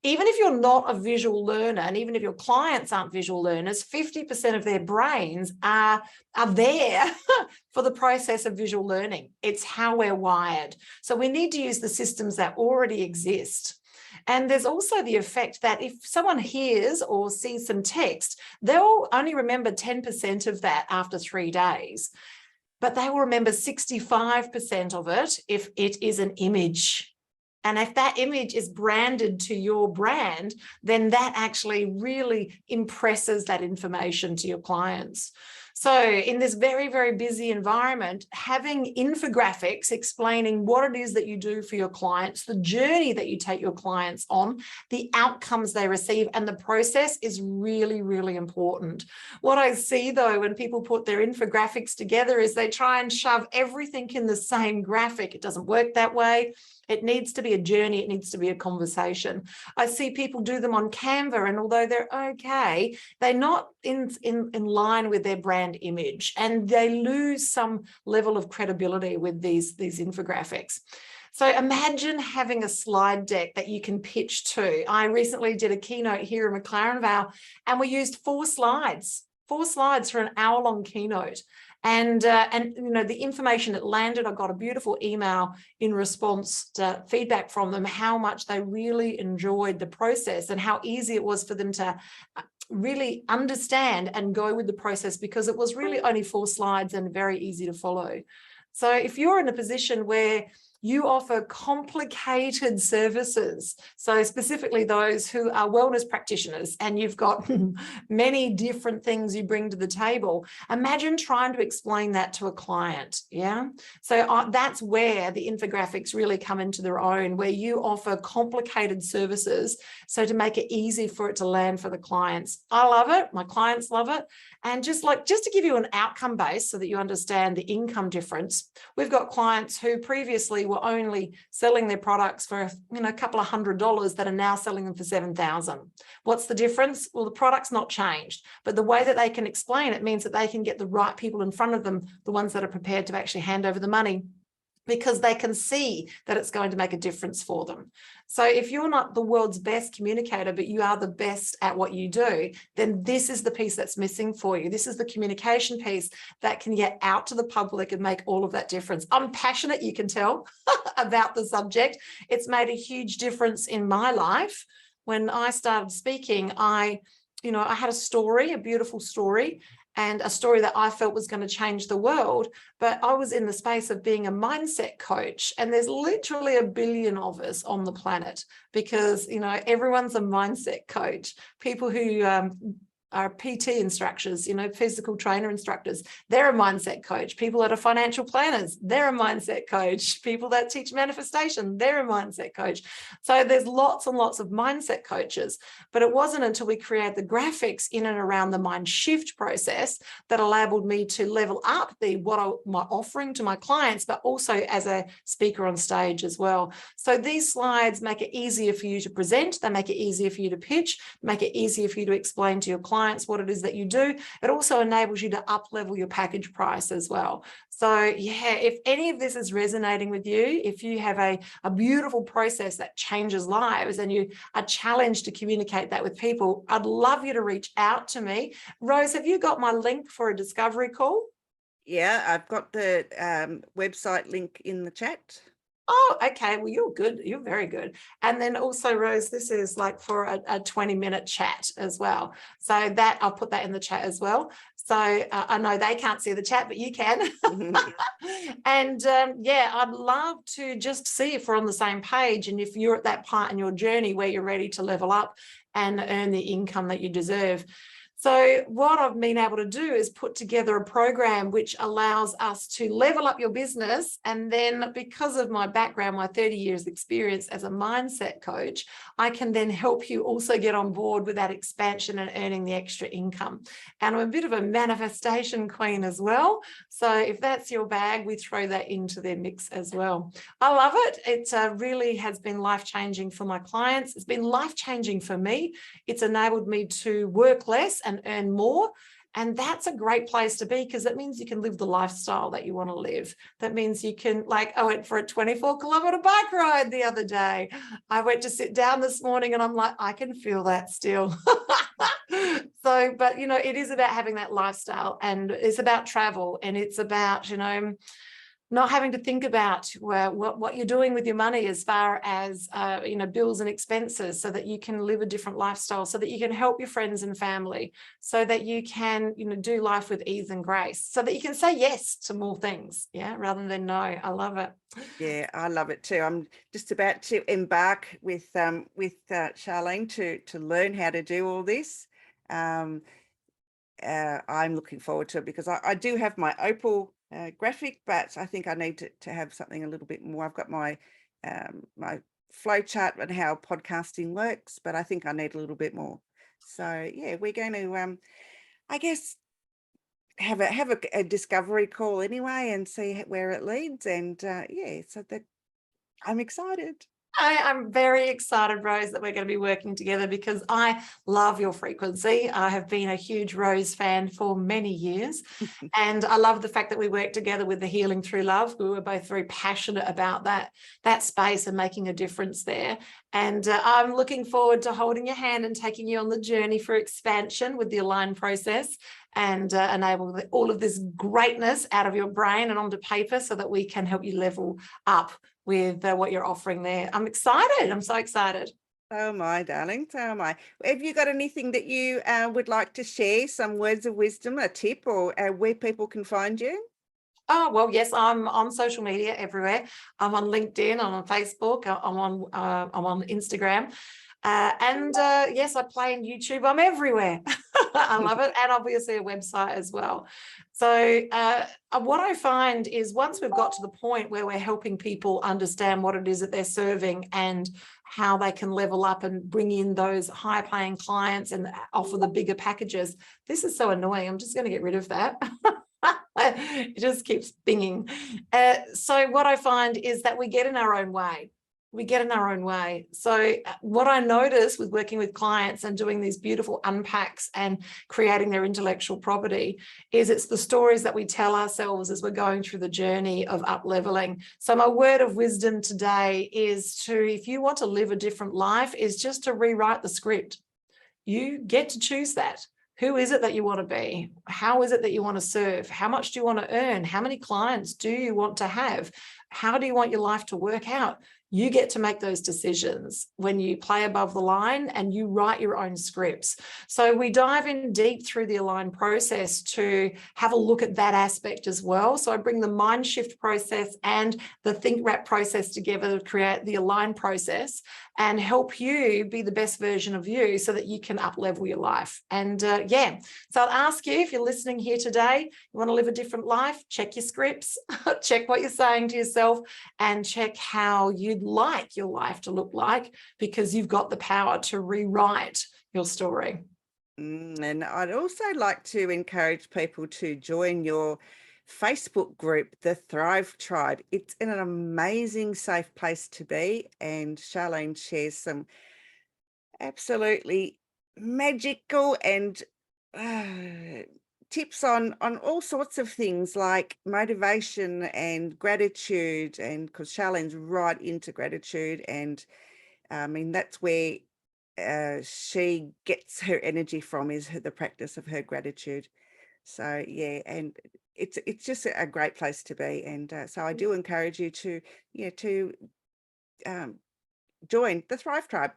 Speaker 3: Even if you're not a visual learner, and even if your clients aren't visual learners, 50% of their brains are there for the process of visual learning. It's how we're wired. So we need to use the systems that already exist. And there's also the effect that if someone hears or sees some text, they'll only remember 10% of that after 3 days, but they will remember 65% of it if it is an image. And if that image is branded to your brand, then that actually really impresses that information to your clients. So in this very, very busy environment, having infographics explaining what it is that you do for your clients, the journey that you take your clients on, the outcomes they receive, and the process is really, really important. What I see, though, when people put their infographics together is they try and shove everything in the same graphic. It doesn't work that way. It needs to be a journey. It needs to be a conversation. I see people do them on Canva, and although they're okay, they're not in line with their brand image, and they lose some level of credibility with these infographics. So imagine having a slide deck that you can pitch to. I recently did a keynote here in McLaren Vale, and we used 4 slides for an hour-long keynote. And you know, the information that landed, I got a beautiful email in response to feedback from them, how much they really enjoyed the process and how easy it was for them to really understand and go with the process, because it was really only 4 slides and very easy to follow. So if you're in a position where you offer complicated services, so specifically those who are wellness practitioners, and you've got many different things you bring to the table, imagine trying to explain that to a client. Yeah, so that's where the infographics really come into their own, where you offer complicated services, so to make it easy for it to land for the clients. I love it, my clients love it. And just to give you an outcome base so that you understand the income difference, we've got clients who previously were only selling their products for, you know, a couple of $100 that are now selling them for $7,000. What's the difference? Well, the product's not changed, but the way that they can explain it means that they can get the right people in front of them, the ones that are prepared to actually hand over the money, because they can see that it's going to make a difference for them. So if you're not the world's best communicator, but you are the best at what you do, then this is the piece that's missing for you. This is the communication piece that can get out to the public and make all of that difference. I'm passionate, you can tell, about the subject. It's made a huge difference in my life. When I started speaking, I had a story, a beautiful story, and a story that I felt was going to change the world. But I was in the space of being a mindset coach, and there's literally 1 billion of us on the planet, because, you know, everyone's a mindset coach. People who are PT instructors, you know, physical trainer instructors, they're a mindset coach. People that are financial planners, they're a mindset coach. People that teach manifestation, they're a mindset coach. So there's lots and lots of mindset coaches, but it wasn't until we created the graphics in and around the mind shift process that enabled me to level up my offering to my clients, but also as a speaker on stage as well. So these slides make it easier for you to present. They make it easier for you to pitch, make it easier for you to explain to your clients what it is that you do. It also enables you to up-level your package price as well. So yeah, if any of this is resonating with you, if you have a beautiful process that changes lives and you are challenged to communicate that with people, I'd love you to reach out to me. Rose, have you got my link for a discovery call?
Speaker 1: Yeah, I've got the website link in the chat.
Speaker 3: Oh, okay. Well, you're good. You're very good. And then also, Rose, this is like for a 20-minute chat as well. So that I'll put that in the chat as well. So I know they can't see the chat, but you can. And yeah, I'd love to just see if we're on the same page, and if you're at that part in your journey where you're ready to level up and earn the income that you deserve. So what I've been able to do is put together a program which allows us to level up your business. And then because of my background, my 30 years experience as a mindset coach, I can then help you also get on board with that expansion and earning the extra income. And I'm a bit of a manifestation queen as well. So if that's your bag, we throw that into their mix as well. I love it. It really has been life-changing for my clients. It's been life-changing for me. It's enabled me to work less and earn more. And that's a great place to be, because that means you can live the lifestyle that you want to live. That means you can, like, I went for a 24-kilometer bike ride the other day. I went to sit down this morning and I'm like, I can feel that still. So, but, you know, it is about having that lifestyle, and it's about travel, and it's about, you know, not having to think about what you're doing with your money as far as, you know, bills and expenses, so that you can live a different lifestyle, so that you can help your friends and family, so that you can, you know, do life with ease and grace, so that you can say yes to more things, yeah, rather than no. I love it.
Speaker 1: Yeah, I love it too. I'm just about to embark with Sharlene to learn how to do all this. I'm looking forward to it, because I do have my Opal graphic, but I think I need to have something a little bit more. I've got my my flow chart and how podcasting works, but I think I need a little bit more. So yeah, we're going to I guess have a discovery call anyway and see where it leads. And yeah, so that I'm excited.
Speaker 3: I'm very excited, Rose, that we're going to be working together because I love your frequency. I have been a huge Rose fan for many years. And I love the fact that we work together with the Healing Through Love. We were both very passionate about that space and making a difference there. And I'm looking forward to holding your hand and taking you on the journey for expansion with the Align process and enable all of this greatness out of your brain and onto paper so that we can help you level up with what you're offering there. I'm excited. I'm so excited.
Speaker 1: So am I, darling. So am I. Have you got anything that you would like to share, some words of wisdom, a tip, or where people can find you?
Speaker 3: Oh, well, yes, I'm on social media everywhere. I'm on LinkedIn, I'm on Facebook, I'm on Instagram. Yes, I play in YouTube. I'm everywhere. I love it. And obviously a website as well. So what I find is once we've got to the point where we're helping people understand what it is that they're serving and how they can level up and bring in those high paying clients and offer the bigger packages. This is so annoying. I'm just going to get rid of that. It just keeps binging. So what I find is that we get in our own way. We get in our own way. So what I notice with working with clients and doing these beautiful unpacks and creating their intellectual property is it's the stories that we tell ourselves as we're going through the journey of up leveling. So my word of wisdom today is to, if you want to live a different life, is just to rewrite the script. You get to choose that. Who is it that you want to be? How is it that you want to serve? How much do you want to earn? How many clients do you want to have? How do you want your life to work out? You get to make those decisions when you play above the line and you write your own scripts. So we dive in deep through the Align process to have a look at that aspect as well. So I bring the mind shift process and the think wrap process together to create the Align process and help you be the best version of you so that you can up level your life. And so I'll ask you, if you're listening here today, you want to live a different life, check your scripts, check what you're saying to yourself, and check how you'd like your life to look like, because you've got the power to rewrite your story.
Speaker 1: And I'd also like to encourage people to join your Facebook group, the Thrive Tribe. It's an amazing, safe place to be. And Sharlene shares some absolutely magical and tips on all sorts of things like motivation and gratitude. And because Charlene's right into gratitude, and I mean, that's where she gets her energy from, is the practice of her gratitude. So yeah, and it's just a great place to be. And so I do encourage you to join the Thrive Tribe.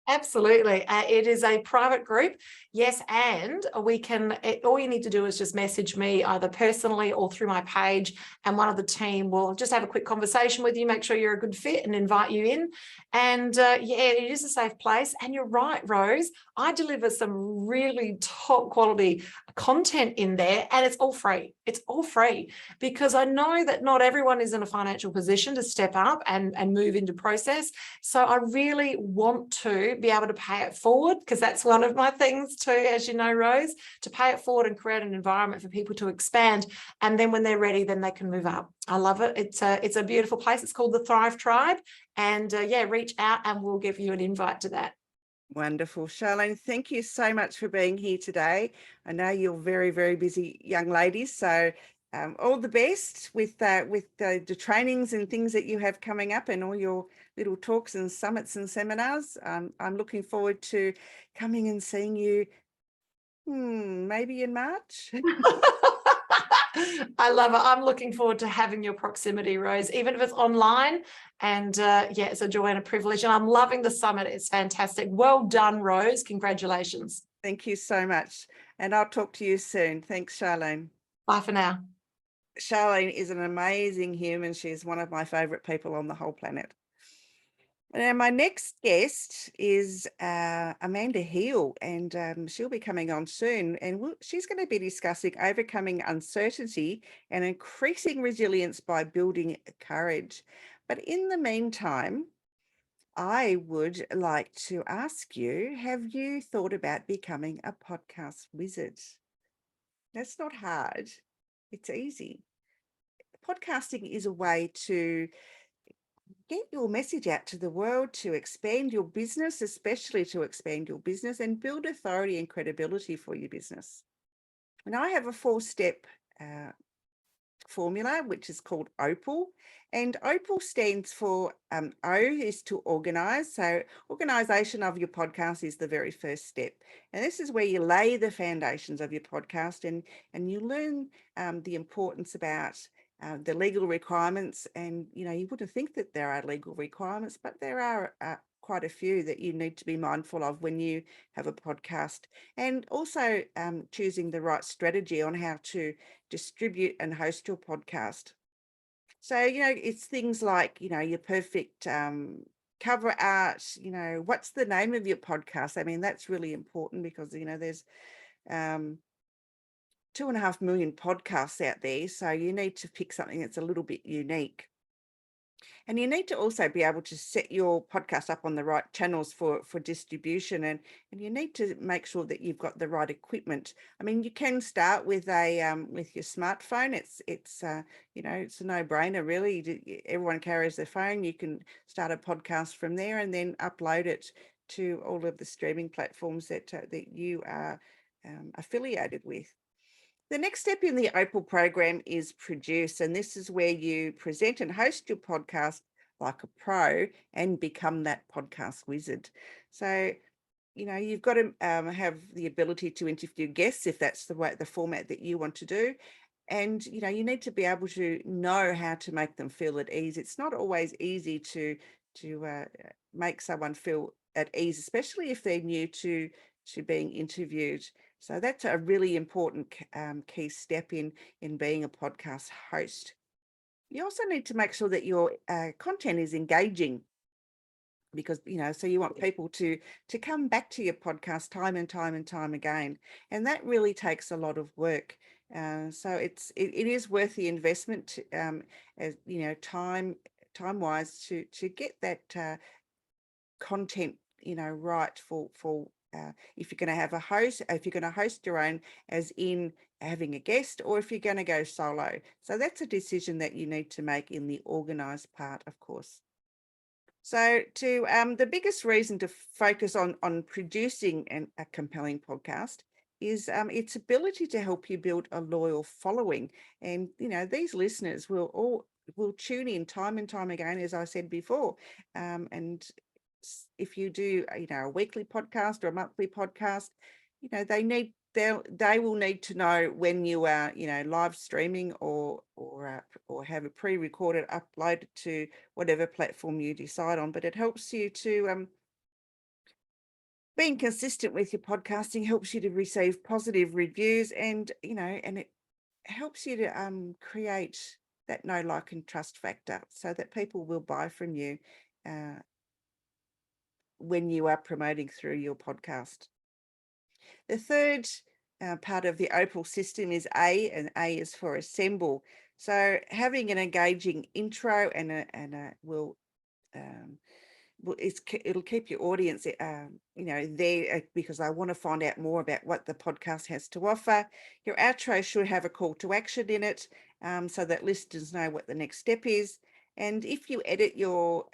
Speaker 3: Absolutely. It is a private group. Yes. And we can, all you need to do is just message me either personally or through my page, and one of the team will just have a quick conversation with you, make sure you're a good fit and invite you in. And it is a safe place. And you're right, Rose, I deliver some really top quality content in there, and it's all free. It's all free because I know that not everyone is in a financial position to step up and move into process. So I really want to be able to pay it forward, because that's one of my things too, as you know, Rose, to pay it forward and create an environment for people to expand. And then when they're ready, then they can move up. I love it. It's a beautiful place. It's called the Thrive Tribe. And reach out and we'll give you an invite to that.
Speaker 1: Wonderful. Sharlene, thank you so much for being here today. I know you're very, very busy young ladies, so all the best with the trainings and things that you have coming up, and all your little talks and summits and seminars. I'm looking forward to coming and seeing you maybe in March.
Speaker 3: I love it. I'm looking forward to having your proximity, Rose, even if it's online. And it's a joy and a privilege. And I'm loving the summit. It's fantastic. Well done, Rose. Congratulations.
Speaker 1: Thank you so much. And I'll talk to you soon. Thanks, Sharlene.
Speaker 3: Bye for now.
Speaker 1: Sharlene is an amazing human. She's one of my favorite people on the whole planet. Now, my next guest is Amanda Heal, and she'll be coming on soon. And she's going to be discussing overcoming uncertainty and increasing resilience by building courage. But in the meantime, I would like to ask you, have you thought about becoming a podcast wizard? That's not hard. It's easy. Podcasting is a way to get your message out to the world, to expand your business, especially to expand your business and build authority and credibility for your business. And I have a 4-step formula, which is called OPAL. And OPAL stands for O is to organize. So organization of your podcast is the very first step. And this is where you lay the foundations of your podcast and you learn the importance about the legal requirements. And, you know, you wouldn't think that there are legal requirements, but there are quite a few that you need to be mindful of when you have a podcast, and also choosing the right strategy on how to distribute and host your podcast. So, you know, it's things like, you know, your perfect cover art, you know, what's the name of your podcast? I mean, that's really important because, you know, there's 2.5 million podcasts out there. So you need to pick something that's a little bit unique. And you need to also be able to set your podcast up on the right channels for distribution, and you need to make sure that you've got the right equipment. I mean, you can start with with your smartphone. It's you know, it's a no-brainer really. Everyone carries their phone. You can start a podcast from there and then upload it to all of the streaming platforms that you are affiliated with. The next step in the OPAL program is produce, and this is where you present and host your podcast like a pro and become that podcast wizard. So, you know, you've got to have the ability to interview guests if that's the format that you want to do. And, you know, you need to be able to know how to make them feel at ease. It's not always easy to make someone feel at ease, especially if they're new to being interviewed. So that's a really important key step in being a podcast host. You also need to make sure that your content is engaging, because, you know, so you want people to come back to your podcast time and time and time again, and that really takes a lot of work. So it is worth the investment, as you know, time wise to get that content, you know, right for if you're going to have a host, if you're going to host your own, as in having a guest, or if you're going to go solo. So that's a decision that you need to make in the organized part, of course. So the biggest reason to focus on producing a compelling podcast is its ability to help you build a loyal following. And, you know, these listeners will tune in time and time again, as I said before. And if you do, you know, a weekly podcast or a monthly podcast, you know, they will need to know when you are, you know, live streaming or have a pre-recorded uploaded to whatever platform you decide on. But it helps you to being consistent with your podcasting helps you to receive positive reviews, and, you know, and it helps you to create that know, like, and trust factor so that people will buy from you when you are promoting through your podcast. The third part of the OPAL system is A, and A is for assemble. So having an engaging intro it'll keep your audience, you know, there because I want to find out more about what the podcast has to offer. Your outro should have a call to action in it, so that listeners know what the next step is. And if you edit your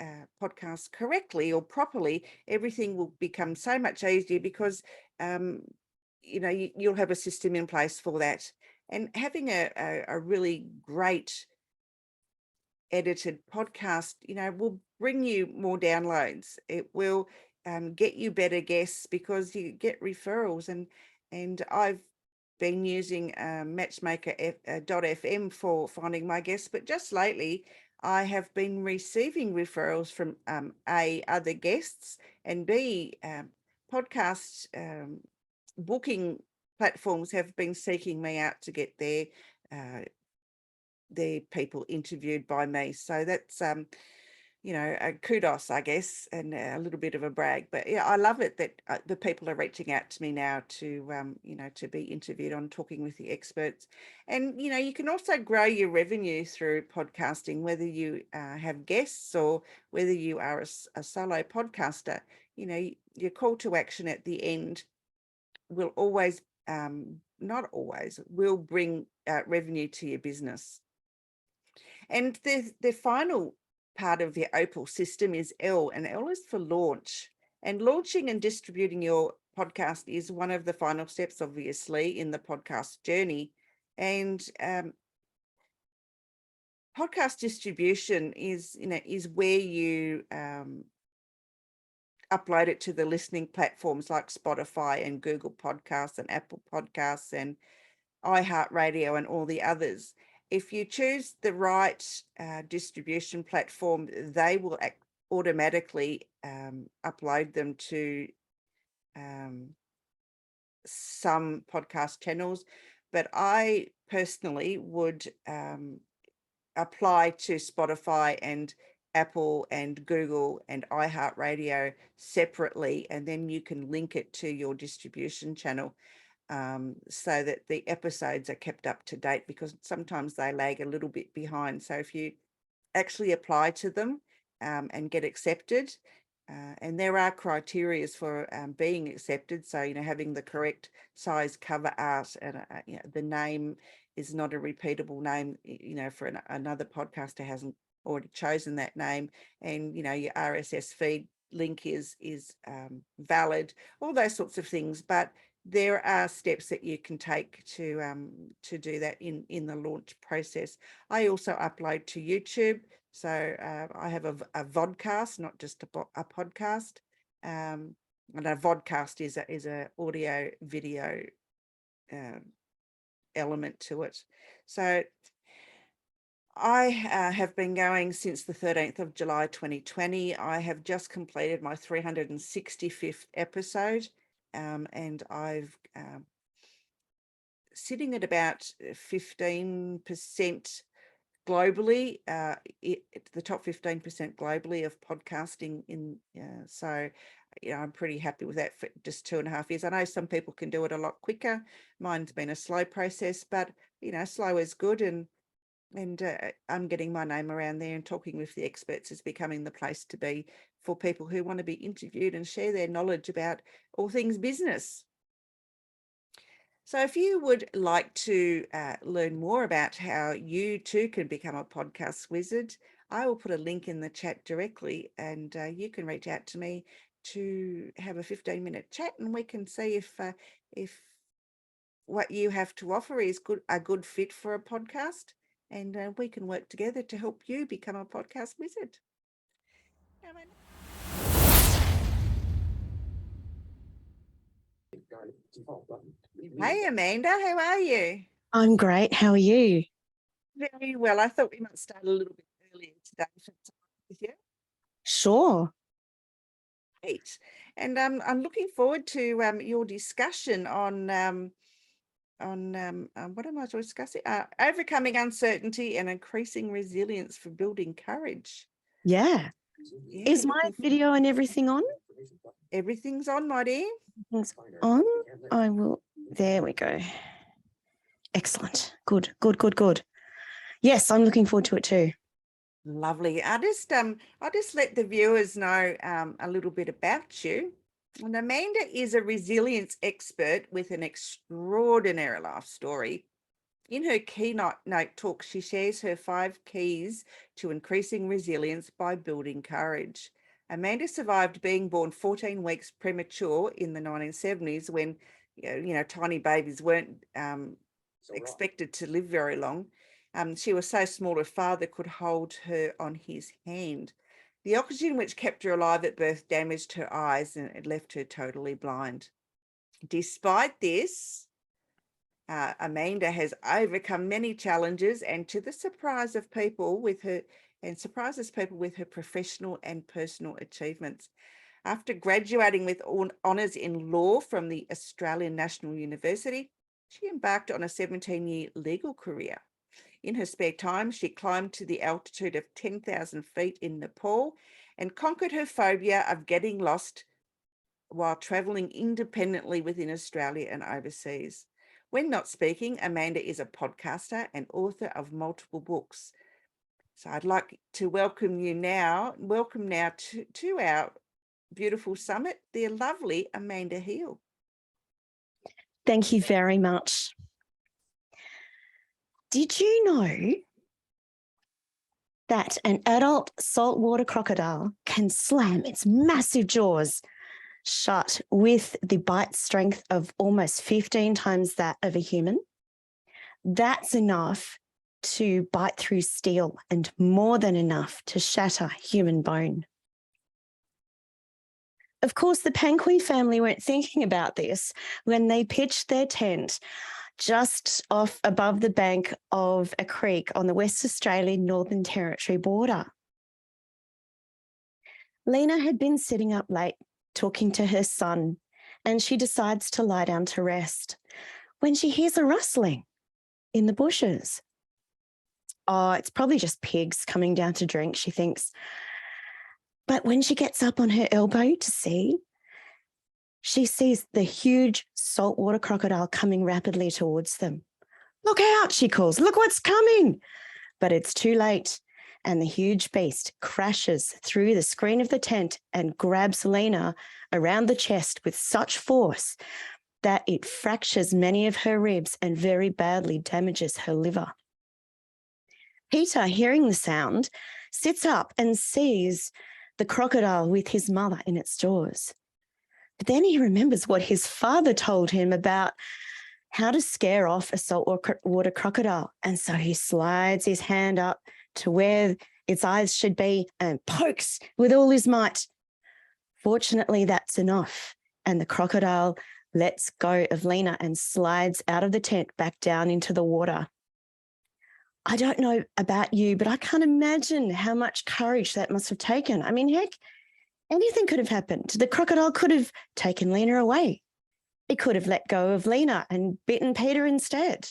Speaker 1: podcast correctly or properly, everything will become so much easier because, you know, you'll have a system in place for that. And having a really great edited podcast, you know, will bring you more downloads. It will get you better guests because you get referrals. And I've been using Matchmaker.fm for finding my guests, but just lately I have been receiving referrals from A, other guests, and B, podcast booking platforms have been seeking me out to get their people interviewed by me. So that's you know, kudos, I guess, and a little bit of a brag. But yeah, I love it that the people are reaching out to me now to you know, to be interviewed on Talking with the Experts. And, you know, you can also grow your revenue through podcasting, whether you have guests or whether you are a solo podcaster. You know, your call to action at the end will always, not always, will bring revenue to your business. And the final part of the Opal system is L, and L is for launch. And launching and distributing your podcast is one of the final steps, obviously, in the podcast journey. And podcast distribution is where you upload it to the listening platforms like Spotify and Google Podcasts and Apple Podcasts and iHeartRadio and all the others. If you choose the right distribution platform, they will automatically upload them to some podcast channels. But I personally would apply to Spotify and Apple and Google and iHeartRadio separately, and then you can link it to your distribution channel so that the episodes are kept up to date, because sometimes they lag a little bit behind. So if you actually apply to them and get accepted, and there are criteria for being accepted. So, having the correct size cover art, and the name is not a repeatable name, for another podcaster hasn't already chosen that name, and your RSS feed link is valid, all those sorts of things. But there are steps that you can take to do that in the launch process. I also upload to YouTube, so I have a vodcast, not just a podcast, and a vodcast is a audio video element to it. So I have been going since the 13th of July 2020. I have just completed my 365th episode, and I've sitting at about 15% globally, the top 15% globally of podcasting so I'm pretty happy with that for just 2.5 years. I know some people can do it a lot quicker. Mine's been a slow process, but slow is good, and I'm getting my name around there, and talking with the experts is becoming the place to be for people who want to be interviewed and share their knowledge about all things business. So if you would like to learn more about how you too can become a podcast wizard, I will put a link in the chat directly, and you can reach out to me to have a 15-minute chat, and we can see if what you have to offer is a good fit for a podcast, and we can work together to help you become a podcast wizard. Hey, Amanda, how are you?
Speaker 4: I'm great. How are you?
Speaker 1: Very well. I thought we might start a little bit earlier today if it's all right with you.
Speaker 4: Sure.
Speaker 1: Great. And I'm looking forward to your discussion on what am I discussing? Overcoming uncertainty and increasing resilience for building courage.
Speaker 4: Yeah.
Speaker 1: Yeah,
Speaker 4: Is my video and everything on?
Speaker 1: Everything's on, my dear.
Speaker 4: Everything's on. I will. There we go. Excellent. Good, good, good, good. Yes, I'm looking forward to it too.
Speaker 1: Lovely. I just let the viewers know a little bit about you. And Amanda is a resilience expert with an extraordinary life story. In her keynote talk, she shares her 5 keys to increasing resilience by building courage. Amanda survived being born 14 weeks premature in the 1970s, when tiny babies weren't expected to live very long. She was so small her father could hold her on his hand. The oxygen which kept her alive at birth damaged her eyes, and it left her totally blind. Despite this, Amanda has overcome many challenges, and to the surprise of people surprises people with her professional and personal achievements. After graduating with honours in law from the Australian National University, she embarked on a 17-year legal career. In her spare time, she climbed to the altitude of 10,000 feet in Nepal and conquered her phobia of getting lost while travelling independently within Australia and overseas. When not speaking, Amanda is a podcaster and author of multiple books. So I'd like to welcome now to our beautiful summit, the lovely Amanda Heal.
Speaker 4: Thank you very much. Did you know that an adult saltwater crocodile can slam its massive jaws shut with the bite strength of almost 15 times that of a human. That's enough to bite through steel and more than enough to shatter human bone. Of course, the Panqui family weren't thinking about this when they pitched their tent just off above the bank of a creek on the West Australian Northern Territory border. Lena had been sitting up late talking to her son, and she decides to lie down to rest when she hears a rustling in the bushes. Oh, it's probably just pigs coming down to drink, she thinks. But when she gets up on her elbow to see, she sees the huge saltwater crocodile coming rapidly towards them. "Look out," she calls, "look what's coming." But it's too late, and the huge beast crashes through the screen of the tent and grabs Lena around the chest with such force that it fractures many of her ribs and very badly damages her liver. Peter, hearing the sound, sits up and sees the crocodile with his mother in its jaws. But then he remembers what his father told him about how to scare off a saltwater crocodile. And so he slides his hand up to where its eyes should be and pokes with all his might. Fortunately, that's enough. And the crocodile lets go of Lena and slides out of the tent back down into the water. I don't know about you, but I can't imagine how much courage that must have taken. I mean, heck, anything could have happened. The crocodile could have taken Lena away. It could have let go of Lena and bitten Peter instead.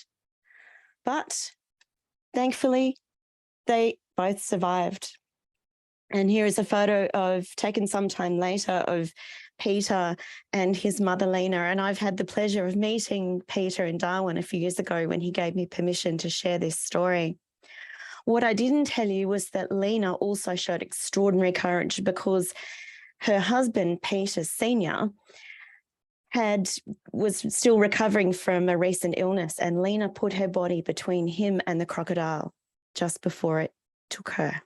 Speaker 4: But thankfully, they both survived. And here is a photo taken sometime later of Peter and his mother, Lena. And I've had the pleasure of meeting Peter in Darwin a few years ago when he gave me permission to share this story. What I didn't tell you was that Lena also showed extraordinary courage because her husband, Peter Sr., was still recovering from a recent illness, and Lena put her body between him and the crocodile just before it took her.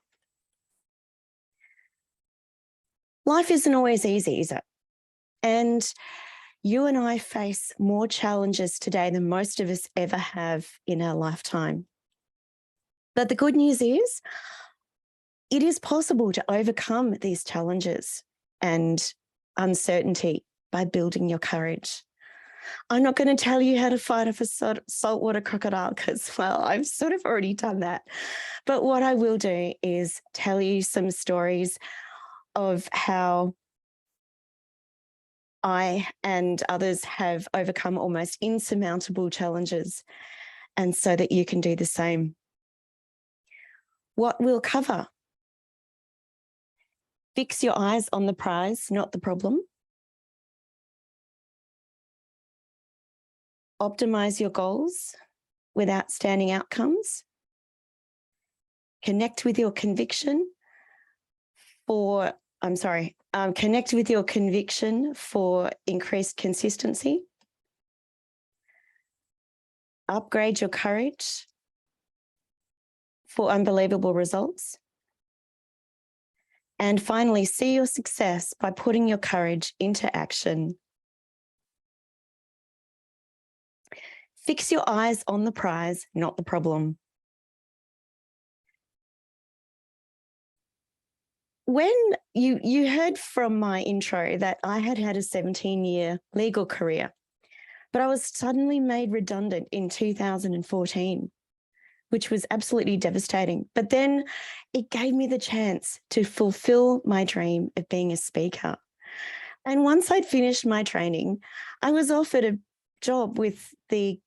Speaker 4: Life isn't always easy, is it? And you and I face more challenges today than most of us ever have in our lifetime. But the good news is, it is possible to overcome these challenges and uncertainty by building your courage. I'm not going to tell you how to fight off a saltwater crocodile because, well, I've sort of already done that. But what I will do is tell you some stories of how I and others have overcome almost insurmountable challenges, and so that you can do the same. What we'll cover: fix your eyes on the prize, not the problem. Optimize your goals with outstanding outcomes. Connect with your conviction for increased consistency. Upgrade your courage for unbelievable results. And finally, see your success by putting your courage into action. Fix your eyes on the prize, not the problem. When you heard from my intro that I had had a 17-year legal career, but I was suddenly made redundant in 2014, which was absolutely devastating. But then it gave me the chance to fulfill my dream of being a speaker. And once I'd finished my training, I was offered a job with the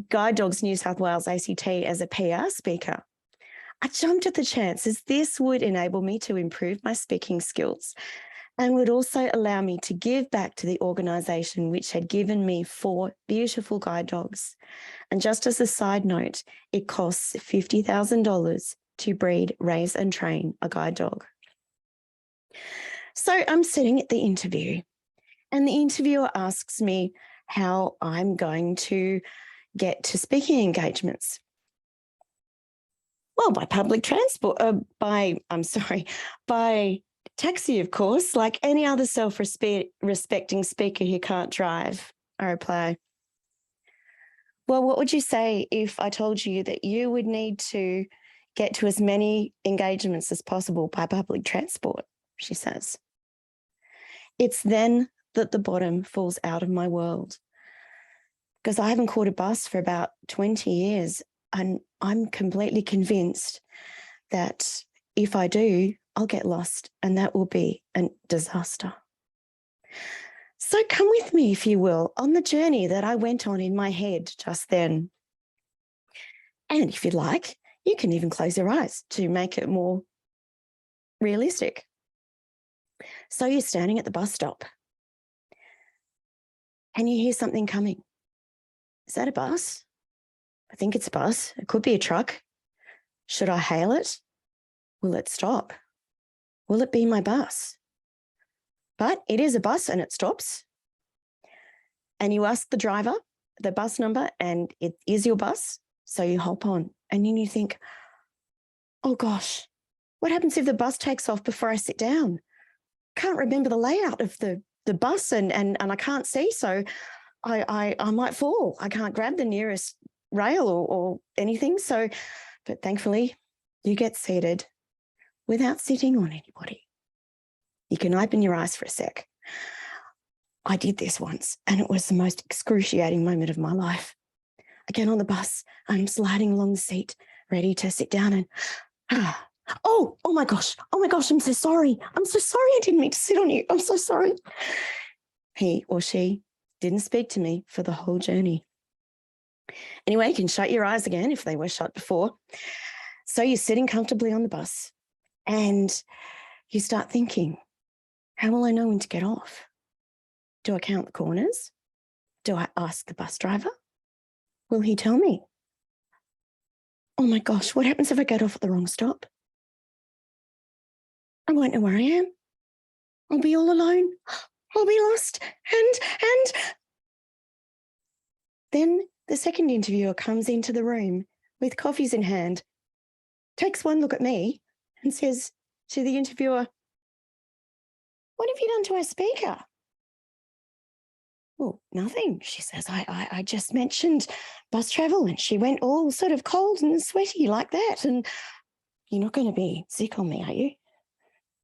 Speaker 4: Guide Dogs New South Wales ACT as a PR speaker. I jumped at the chance as this would enable me to improve my speaking skills and would also allow me to give back to the organisation which had given me 4 beautiful guide dogs. And just as a side note, it costs $50,000 to breed, raise and train a guide dog. So I'm sitting at the interview and the interviewer asks me how I'm going to get to speaking engagements. Well, by public transport, by taxi, of course, like any other self-respecting speaker who can't drive, I reply. Well, what would you say if I told you that you would need to get to as many engagements as possible by public transport, she says. It's then that the bottom falls out of my world, because I haven't caught a bus for about 20 years, and I'm completely convinced that if I do, I'll get lost, and that will be a disaster. So come with me, if you will, on the journey that I went on in my head just then. And if you'd like, you can even close your eyes to make it more realistic. So you're standing at the bus stop and you hear something coming. Is that a bus? I think it's a bus. It could be a truck. Should I hail it? Will it stop? Will it be my bus? But it is a bus and it stops. And you ask the driver the bus number and it is your bus. So you hop on and then you think, oh gosh, what happens if the bus takes off before I sit down? Can't remember the layout of the bus and I can't see, so I might fall. I can't grab the nearest rail or anything. So, but thankfully you get seated without sitting on anybody. You can open your eyes for a sec. I did this once and it was the most excruciating moment of my life. I get on the bus, I'm sliding along the seat, ready to sit down and, oh my gosh, I'm so sorry. I didn't mean to sit on you. I'm so sorry. He or she didn't speak to me for the whole journey. Anyway, you can shut your eyes again if they were shut before. So you're sitting comfortably on the bus and you start thinking, how will I know when to get off? Do I count the corners? Do I ask the bus driver? Will he tell me? Oh my gosh, what happens if I get off at the wrong stop? I won't know where I am. I'll be all alone. I'll be lost. And then the second interviewer comes into the room with coffees in hand, takes one look at me and says to the interviewer, what have you done to our speaker? Well, nothing, she says. I just mentioned bus travel and she went all sort of cold and sweaty like that. And you're not going to be sick on me, are you?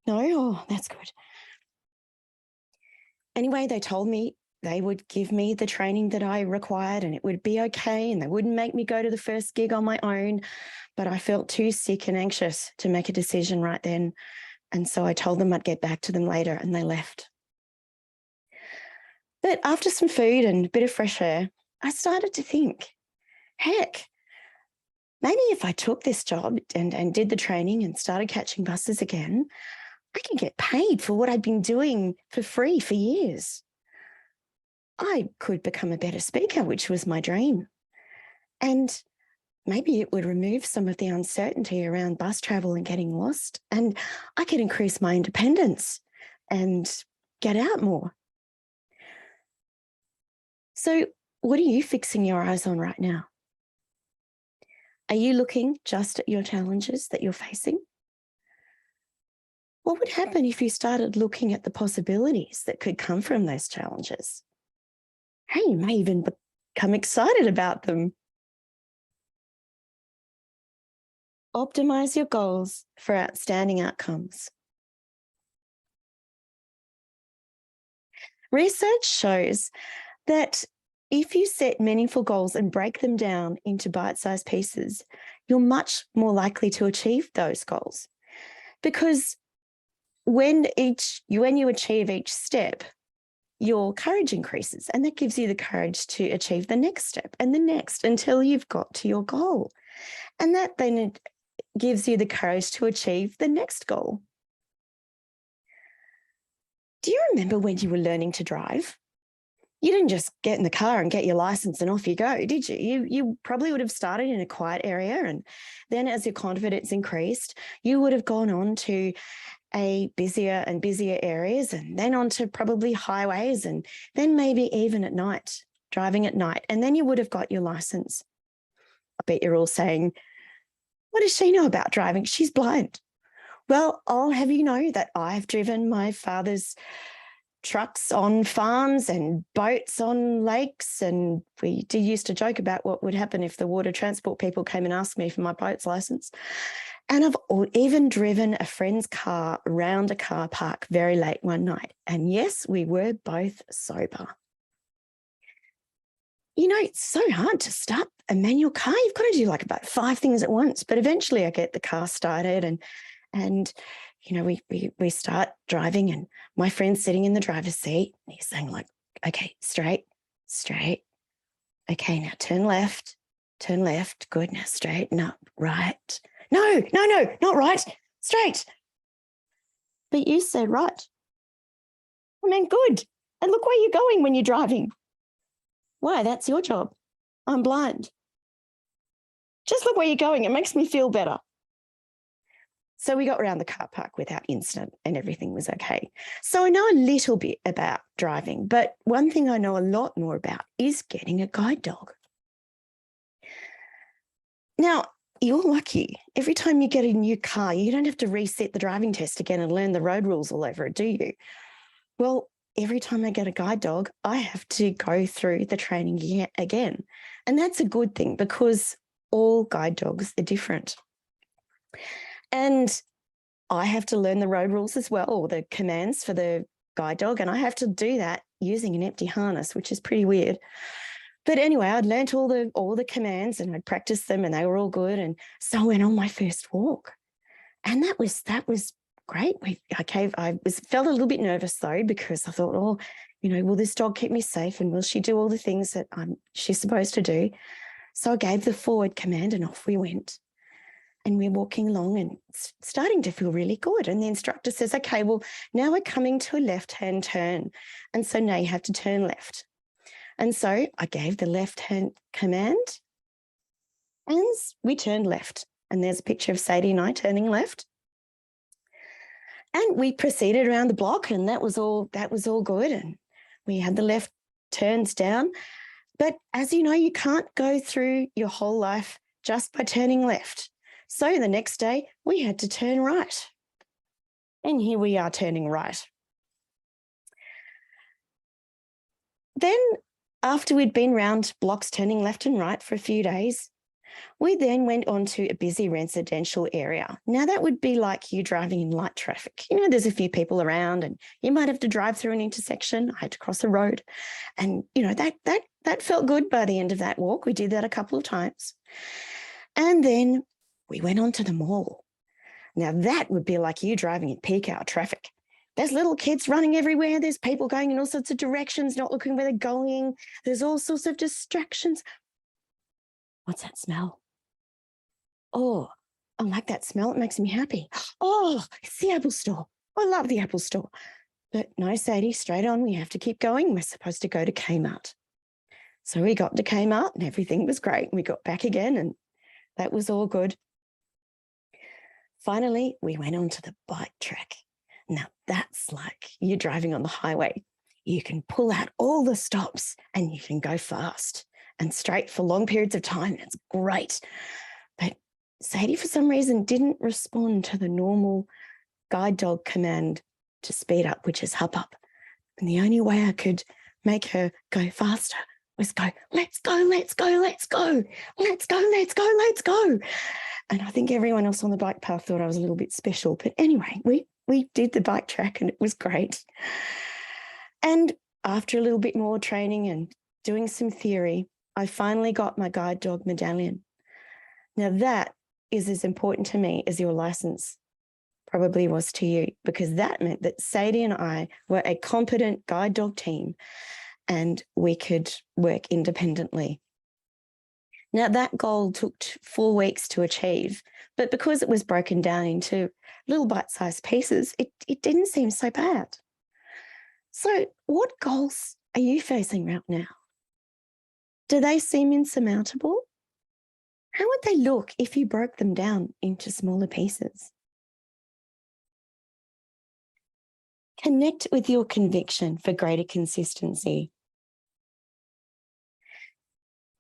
Speaker 4: No? Oh, that's good. Anyway, they told me they would give me the training that I required and it would be okay and they wouldn't make me go to the first gig on my own. But I felt too sick and anxious to make a decision right then. And so I told them I'd get back to them later and they left. But after some food and a bit of fresh air, I started to think, heck, maybe if I took this job and did the training and started catching buses again, I could get paid for what I'd been doing for free for years. I could become a better speaker, which was my dream. And maybe it would remove some of the uncertainty around bus travel and getting lost, and I could increase my independence and get out more. So what are you fixing your eyes on right now? Are you looking just at your challenges that you're facing? What would happen if you started looking at the possibilities that could come from those challenges? Hey, you may even become excited about them. Optimize your goals for outstanding outcomes. Research shows that if you set meaningful goals and break them down into bite-sized pieces, you're much more likely to achieve those goals. Because when you achieve each step, your courage increases, and that gives you the courage to achieve the next step and the next until you've got to your goal. And that then gives you the courage to achieve the next goal. Do you remember when you were learning to drive? You didn't just get in the car and get your license and off you go, did you? You probably would have started in a quiet area, and then as your confidence increased, you would have gone on to a busier and busier areas, and then onto probably highways, and then maybe even at night, driving at night, and then you would have got your license. I bet you're all saying, What does she know about driving? She's blind. Well, I'll have you know that I've driven my father's trucks on farms and boats on lakes. And we did used to joke about what would happen if the water transport people came and asked me for my boat's license. And I've even driven a friend's car around a car park very late one night. And yes, we were both sober. You know, it's so hard to start a manual car. You've got to do like about 5 things at once. But eventually I get the car started and you know, we start driving, and my friend's sitting in the driver's seat. And he's saying like, okay, straight. Okay, now turn left. Good, now straighten up, right. No, not right, straight. But you said right. I mean, good. And look where you're going when you're driving. Why, that's your job. I'm blind. Just look where you're going. It makes me feel better. So we got around the car park without incident and everything was okay. So I know a little bit about driving, but one thing I know a lot more about is getting a guide dog. Now, you're lucky. Every time you get a new car, you don't have to reset the driving test again and learn the road rules all over it, do you? Well, every time I get a guide dog, I have to go through the training again. And that's a good thing because all guide dogs are different. And I have to learn the road rules as well, or the commands for the guide dog. And I have to do that using an empty harness, which is pretty weird. But anyway, I'd learnt all the commands and I'd practiced them and they were all good. And so I went on my first walk. And that was great. I felt a little bit nervous though, because I thought, oh, you know, will this dog keep me safe and will she do all the things that she's supposed to do? So I gave the forward command and off we went. And we're walking along and it's starting to feel really good. And the instructor says, okay, well, now we're coming to a left-hand turn. And so now you have to turn left. And so I gave the left-hand command and we turned left. And there's a picture of Sadie and I turning left. And we proceeded around the block and that was all good. And we had the left turns down. But as you know, you can't go through your whole life just by turning left. So the next day we had to turn right. And here we are turning right. Then after we'd been round blocks turning left and right for a few days, we then went on to a busy residential area. Now that would be like you driving in light traffic. You know, there's a few people around and you might have to drive through an intersection. I had to cross a road and, you know, that felt good by the end of that walk. We did that a couple of times. And then we went on to the mall. Now that would be like you driving in peak hour traffic. There's little kids running everywhere. There's people going in all sorts of directions, not looking where they're going. There's all sorts of distractions. What's that smell? Oh, I like that smell. It makes me happy. Oh, it's the Apple store. I love the Apple store. But no, Sadie, straight on. We have to keep going. We're supposed to go to Kmart. So we got to Kmart and everything was great. We got back again and that was all good. Finally, we went on to the bike track. Now that's like you're driving on the highway. You can pull out all the stops and you can go fast and straight for long periods of time. That's great. But Sadie, for some reason, didn't respond to the normal guide dog command to speed up, which is hop up. And the only way I could make her go faster was go, let's go, let's go, let's go, let's go, let's go, let's go. And I think everyone else on the bike path thought I was a little bit special. But anyway, we did the bike track and it was great. And after a little bit more training and doing some theory, I finally got my guide dog medallion. Now that is as important to me as your license probably was to you, because that meant that Sadie and I were a competent guide dog team and we could work independently. Now that goal took 4 weeks to achieve, but because it was broken down into little bite-sized pieces, it didn't seem so bad. So what goals are you facing right now? Do they seem insurmountable? How would they look if you broke them down into smaller pieces? Connect with your conviction for greater consistency.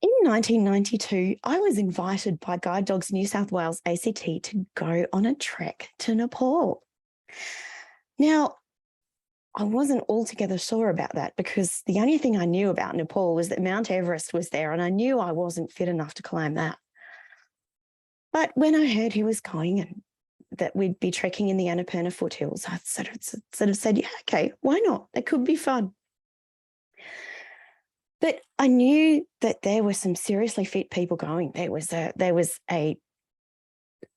Speaker 4: In 1992, I was invited by Guide Dogs New South Wales ACT to go on a trek to Nepal. Now, I wasn't altogether sure about that because the only thing I knew about Nepal was that Mount Everest was there, and I knew I wasn't fit enough to climb that. But when I heard he was going and that we'd be trekking in the Annapurna foothills, I sort of said, yeah, okay, why not? It could be fun. But I knew that there were some seriously fit people going. There was a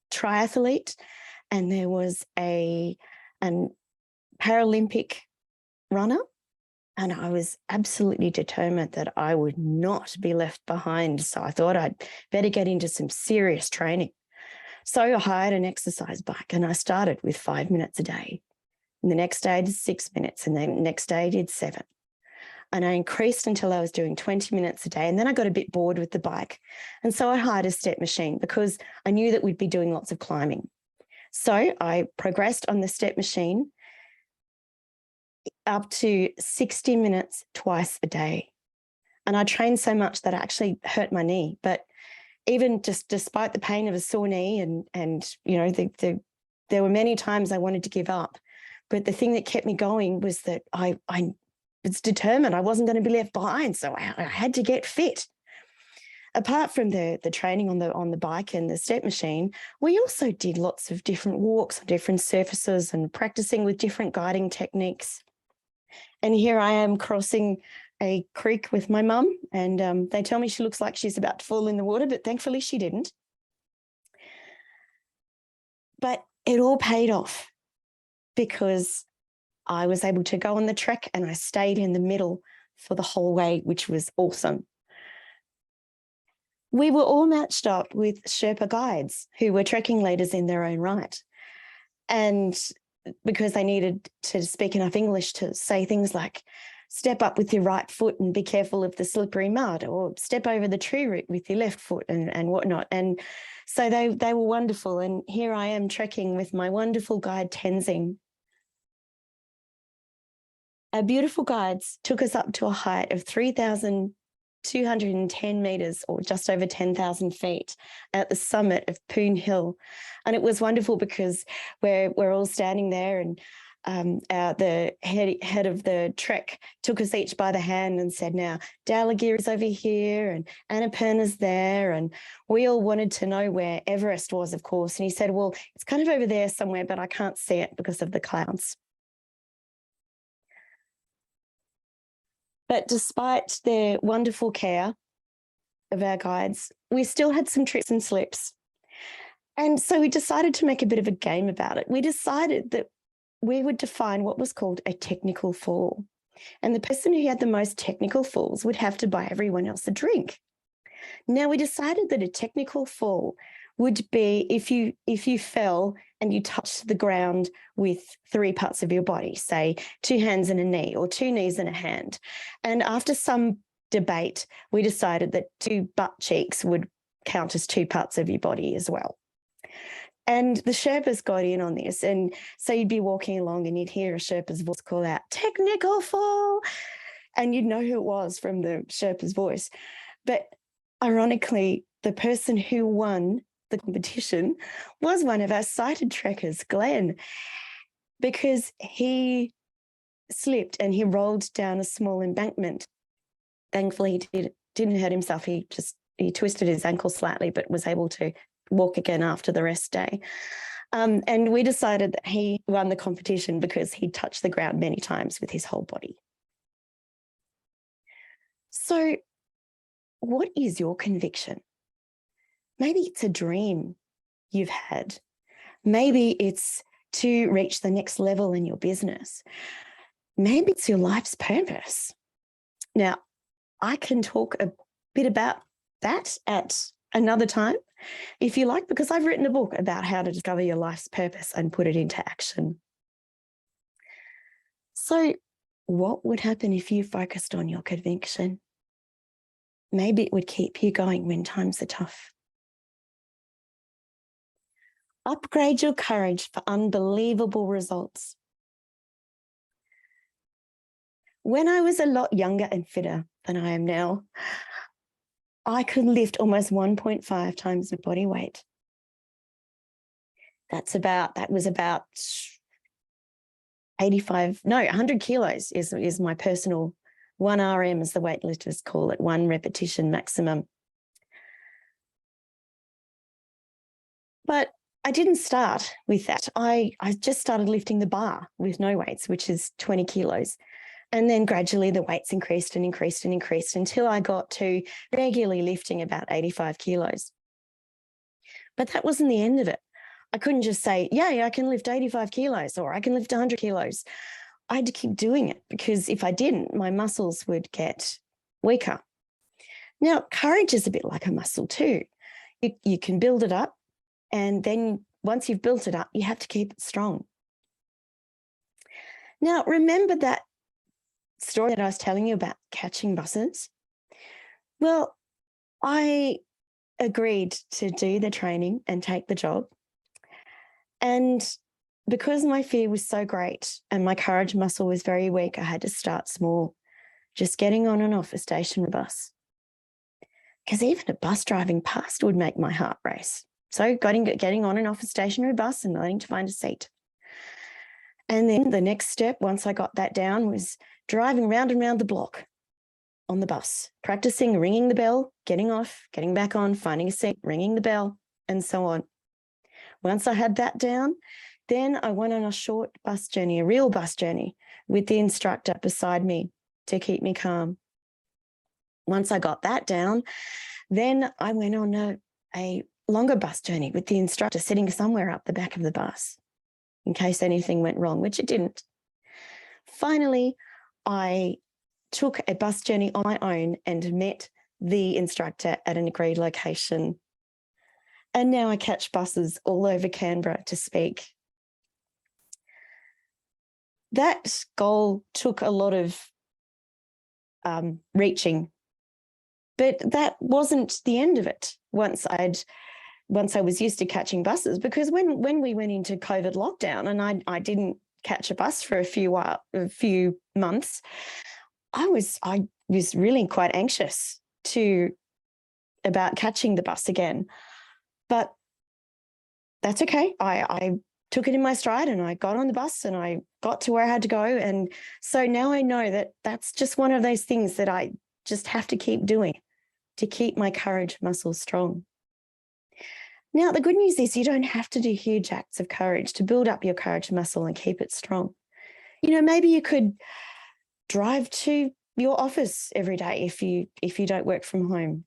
Speaker 4: triathlete, and there was an Paralympic runner, and I was absolutely determined that I would not be left behind. So I thought I'd better get into some serious training. So I hired an exercise bike, and I started with 5 minutes a day. And the next day I did 6 minutes, and then the next day I did 7. And I increased until I was doing 20 minutes a day. And then I got a bit bored with the bike. And so I hired a step machine because I knew that we'd be doing lots of climbing. So I progressed on the step machine up to 60 minutes twice a day. And I trained so much that I actually hurt my knee. But even just despite the pain of a sore knee and you know, there were many times I wanted to give up. But the thing that kept me going was that I was determined I wasn't going to be left behind. So I had to get fit. Apart from the training on the bike and the step machine, we also did lots of different walks on different surfaces and practicing with different guiding techniques. And here I am crossing a creek with my mum, and they tell me she looks like she's about to fall in the water, but thankfully she didn't. But it all paid off because I was able to go on the trek and I stayed in the middle for the whole way, which was awesome. We were all matched up with Sherpa guides who were trekking leaders in their own right. And because they needed to speak enough English to say things like, step up with your right foot and be careful of the slippery mud, or step over the tree root with your left foot and whatnot. And so they were wonderful. And here I am trekking with my wonderful guide, Tenzing. Our beautiful guides took us up to a height of 3,210 metres, or just over 10,000 feet, at the summit of Poon Hill. And it was wonderful because we're all standing there, and the head of the trek took us each by the hand and said, now, Dalagir is over here and Annapurna's there. And we all wanted to know where Everest was, of course. And he said, well, it's kind of over there somewhere, but I can't see it because of the clouds. But despite their wonderful care of our guides, we still had some trips and slips. And so we decided to make a bit of a game about it. We decided that we would define what was called a technical fall. And the person who had the most technical falls would have to buy everyone else a drink. Now, we decided that a technical fall would be if you fell and you touched the ground with 3 parts of your body, say 2 hands and a knee, or 2 knees and a hand. And after some debate, we decided that 2 butt cheeks would count as 2 parts of your body as well. And the Sherpas got in on this. And so you'd be walking along and you'd hear a Sherpa's voice call out, technical fall. And you'd know who it was from the Sherpa's voice. But ironically, the person who won the competition was one of our sighted trekkers, Glenn, because he slipped and he rolled down a small embankment. Thankfully, he didn't hurt himself. He twisted his ankle slightly, but was able to walk again after the rest day. And we decided that he won the competition because he touched the ground many times with his whole body. So what is your conviction? Maybe it's a dream you've had. Maybe it's to reach the next level in your business. Maybe it's your life's purpose. Now, I can talk a bit about that at another time, if you like, because I've written a book about how to discover your life's purpose and put it into action. So what would happen if you focused on your conviction? Maybe it would keep you going when times are tough. Upgrade your courage for unbelievable results. When I was a lot younger and fitter than I am now, I could lift almost 1.5 times my body weight. That was about 100 kilos is my personal 1 RM, as the weightlifters call it, 1 repetition maximum. But I didn't start with that. I just started lifting the bar with no weights, which is 20 kilos. And then gradually the weights increased and increased and increased until I got to regularly lifting about 85 kilos. But that wasn't the end of it. I couldn't just say, yeah, I can lift 85 kilos or I can lift 100 kilos. I had to keep doing it, because if I didn't, my muscles would get weaker. Now, courage is a bit like a muscle too. You can build it up, and then once you've built it up, you have to keep it strong. Now, remember that story that I was telling you about catching buses? Well, I agreed to do the training and take the job. And because my fear was so great and my courage muscle was very weak, I had to start small, just getting on and off a stationary bus. Because even a bus driving past would make my heart race. So getting on and off a stationary bus and learning to find a seat. And then the next step, once I got that down, was driving round and round the block on the bus, practicing ringing the bell, getting off, getting back on, finding a seat, ringing the bell, and so on. Once I had that down, then I went on a short bus journey, a real bus journey, with the instructor beside me to keep me calm. Once I got that down, then I went on a longer bus journey with the instructor sitting somewhere up the back of the bus in case anything went wrong, which it didn't. Finally, I took a bus journey on my own and met the instructor at an agreed location. And now I catch buses all over Canberra to speak. That goal took a lot of reaching, but that wasn't the end of it once I was used to catching buses, because when we went into COVID lockdown and I didn't catch a bus for a few months, I was really quite anxious about catching the bus again. But that's okay. I took it in my stride and I got on the bus and I got to where I had to go. And so now I know that that's just one of those things that I just have to keep doing to keep my courage muscle strong. Now, the good news is you don't have to do huge acts of courage to build up your courage muscle and keep it strong. You know, maybe you could drive to your office every day if you don't work from home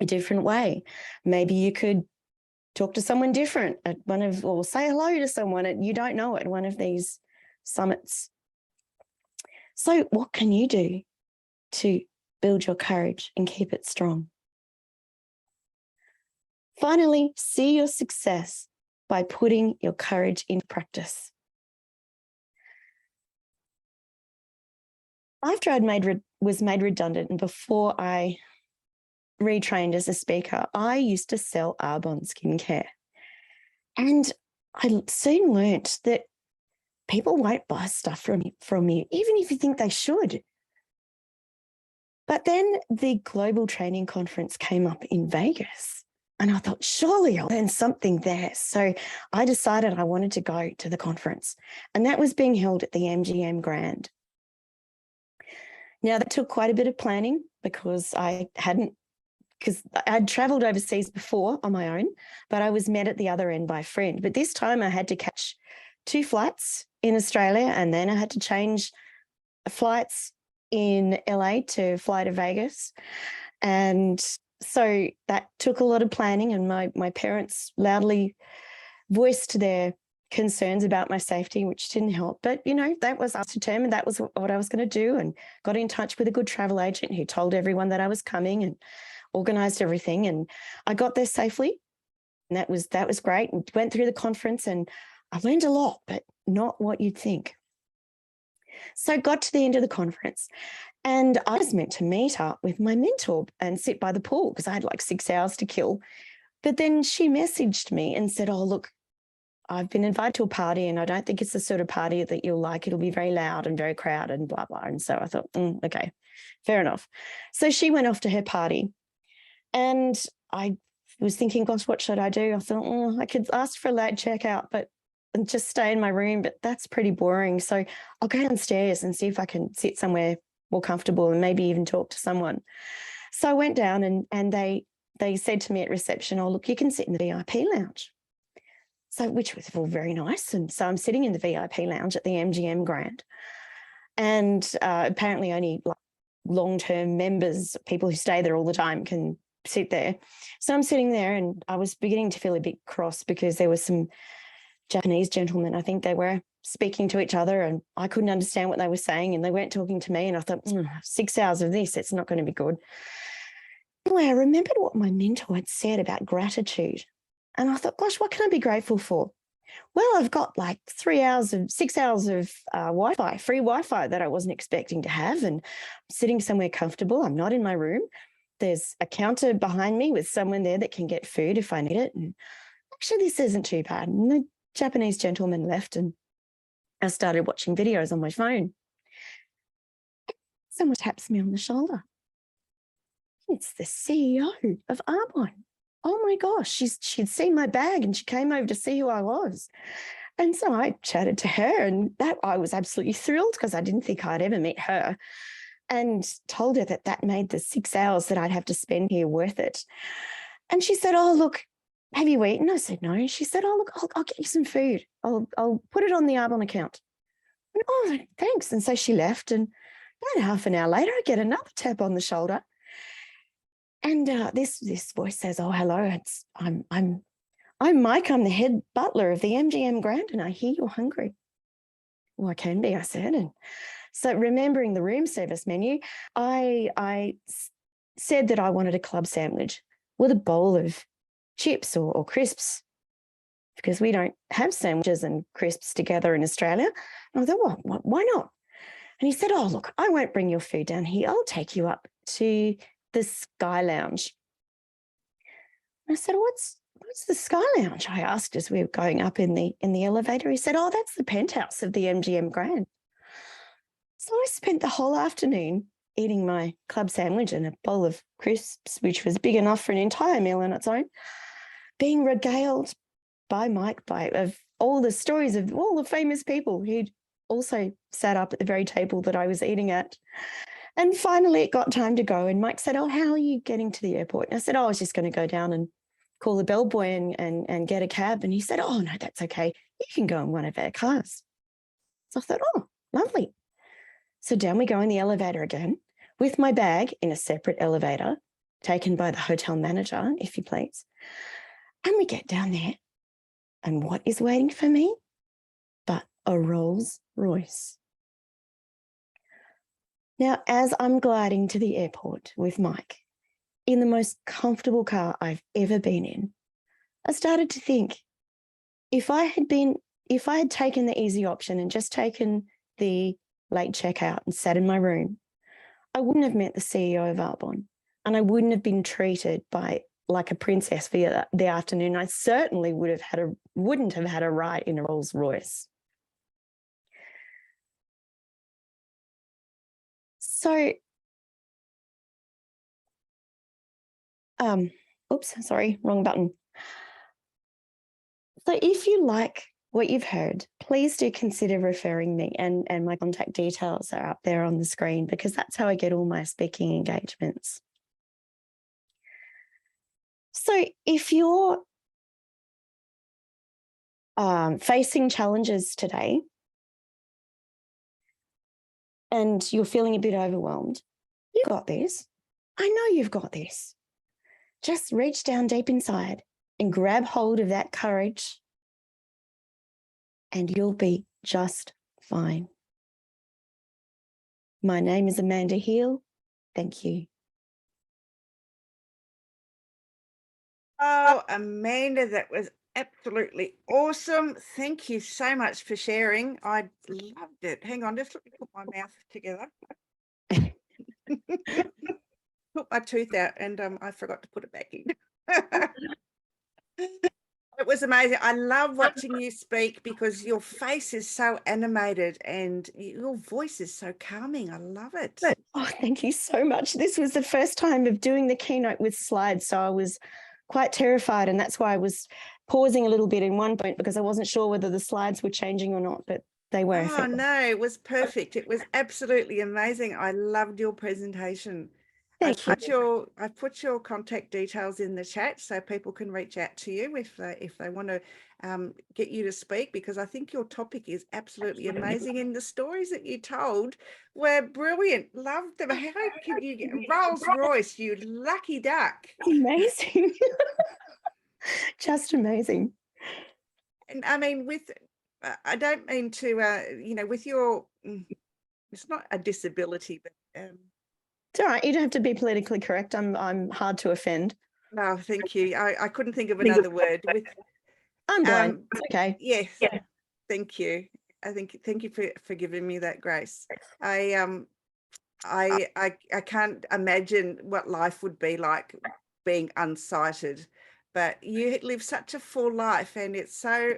Speaker 4: a different way. Maybe you could talk to someone different at or say hello to someone you don't know at one of these summits. So what can you do to build your courage and keep it strong? Finally, see your success by putting your courage into practice. After I was made redundant and before I retrained as a speaker, I used to sell Arbonne skincare. And I soon learnt that people won't buy stuff from you, even if you think they should. But then the Global Training Conference came up in Vegas, and I thought, surely I'll learn something there. So I decided I wanted to go to the conference, and that was being held at the MGM Grand. Now, that took quite a bit of planning because I'd travelled overseas before on my own, but I was met at the other end by a friend. But this time I had to catch 2 flights in Australia, and then I had to change flights in LA to fly to Vegas. And so that took a lot of planning, and my parents loudly voiced their concerns about my safety, which didn't help. But, you know, I was determined that was what I was going to do, and got in touch with a good travel agent who told everyone that I was coming and organised everything. And I got there safely, and that was great. And went through the conference and I learned a lot, but not what you'd think. So got to the end of the conference, and I was meant to meet up with my mentor and sit by the pool because I had like 6 hours to kill. But then she messaged me and said, oh, look, I've been invited to a party and I don't think it's the sort of party that you'll like. It'll be very loud and very crowded and blah, blah. And so I thought, okay, fair enough. So she went off to her party. And I was thinking, gosh, what should I do? I thought, I could ask for a late checkout, but and just stay in my room, but that's pretty boring. So I'll go downstairs and see if I can sit somewhere more comfortable and maybe even talk to someone. So I went down and they said to me at reception, oh, look, you can sit in the VIP lounge. So, which was all very nice. And so I'm sitting in the VIP lounge at the MGM Grand. And apparently only like long-term members, people who stay there all the time, can sit there. So I'm sitting there and I was beginning to feel a bit cross because there was some Japanese gentlemen, I think they were speaking to each other and I couldn't understand what they were saying and they weren't talking to me. And I thought, 6 hours of this, it's not going to be good. Anyway, I remembered what my mentor had said about gratitude. And I thought, gosh, what can I be grateful for? Well, I've got like 6 hours of Wi-Fi, free Wi-Fi that I wasn't expecting to have. And I'm sitting somewhere comfortable. I'm not in my room. There's a counter behind me with someone there that can get food if I need it. And actually, this isn't too bad. And the Japanese gentleman left and I started watching videos on my phone. Someone taps me on the shoulder. It's the CEO of Arbonne. Oh my gosh, she'd seen my bag and she came over to see who I was. And so I chatted to her and that I was absolutely thrilled because I didn't think I'd ever met her, and told her that made the 6 hours that I'd have to spend here worth it. And she said, oh, look, have you eaten? I said, no. She said, oh, look, I'll get you some food. I'll put it on the Arbonne account. And, oh, thanks. And so she left. And about half an hour later, I get another tap on the shoulder. And this voice says, oh, hello, I'm Mike. I'm the head butler of the MGM Grand, and I hear you're hungry. Well, I can be, I said. And so remembering the room service menu, I said that I wanted a club sandwich with a bowl of chips or crisps, because we don't have sandwiches and crisps together in Australia. And I thought, well, why not? And he said, oh, look, I won't bring your food down here. I'll take you up to the Sky Lounge. And I said, what's the Sky Lounge? I asked as we were going up in the elevator. He said, oh, that's the penthouse of the MGM Grand. So I spent the whole afternoon eating my club sandwich and a bowl of crisps, which was big enough for an entire meal on its own, being regaled by Mike of all the stories of all the famous people who'd also sat up at the very table that I was eating at. And finally it got time to go. And Mike said, oh, how are you getting to the airport? And I said, oh, I was just going to go down and call the bellboy and get a cab. And he said, oh, no, that's okay. You can go in one of our cars. So I thought, oh, lovely. So down we go in the elevator again with my bag in a separate elevator taken by the hotel manager, if you please. And we get down there. And what is waiting for me but a Rolls Royce? Now, as I'm gliding to the airport with Mike in the most comfortable car I've ever been in, I started to think, if I had taken the easy option and just taken the late checkout and sat in my room, I wouldn't have met the CEO of Arbonne, and I wouldn't have been treated like a princess for the afternoon. I certainly wouldn't have had a ride in a Rolls Royce. So, oops, sorry, wrong button. So if you like what you've heard, please do consider referring me, and my contact details are up there on the screen, because that's how I get all my speaking engagements. So if you're facing challenges today and you're feeling a bit overwhelmed, you've got this. I know you've got this. Just reach down deep inside and grab hold of that courage, and you'll be just fine. My name is Amanda Heal. Thank you.
Speaker 1: Oh, Amanda, that was absolutely awesome. Thank you so much for sharing. I loved it. Hang on, just let me put my mouth together. Put my tooth out and I forgot to put it back in. It was amazing. I love watching you speak because your face is so animated and your voice is so calming. I love it.
Speaker 4: Oh, thank you so much. This was the first time of doing the keynote with slides, so I was quite terrified, and that's why I was pausing a little bit in one point because I wasn't sure whether the slides were changing or not, but they were.
Speaker 1: Oh, no, it was perfect. It was absolutely amazing. I loved your presentation.
Speaker 4: Thank you.
Speaker 1: I've put your contact details in the chat so people can reach out to you if they want to get you to speak, because I think your topic is absolutely amazing and the stories that you told were brilliant. Loved them. How can you get Rolls Royce, you lucky duck?
Speaker 4: Amazing. Just amazing.
Speaker 1: And I mean, I don't mean to, with your, it's not a disability, but
Speaker 4: It's all right. You don't have to be politically correct. I'm hard to offend.
Speaker 1: no, thank you. I couldn't think of another word.
Speaker 4: I'm blind. It's okay.
Speaker 1: Yes, thank you. Thank you for giving me that grace. I can't imagine what life would be like being unsighted, but you live such a full life, and it's so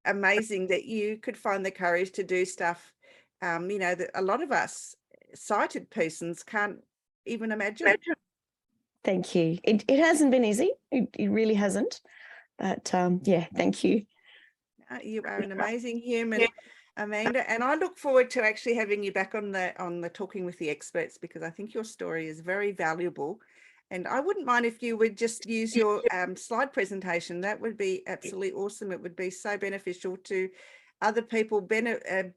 Speaker 1: amazing that you could find the courage to do stuff, that a lot of us sighted persons can't even imagine.
Speaker 4: Thank you. It hasn't been easy. It really hasn't. But yeah, thank you.
Speaker 1: You are an amazing human, Amanda, and I look forward to actually having you back on the Talking with the Experts, because I think your story is very valuable. And I wouldn't mind if you would just use your slide presentation. That would be absolutely awesome. It would be so beneficial to other people,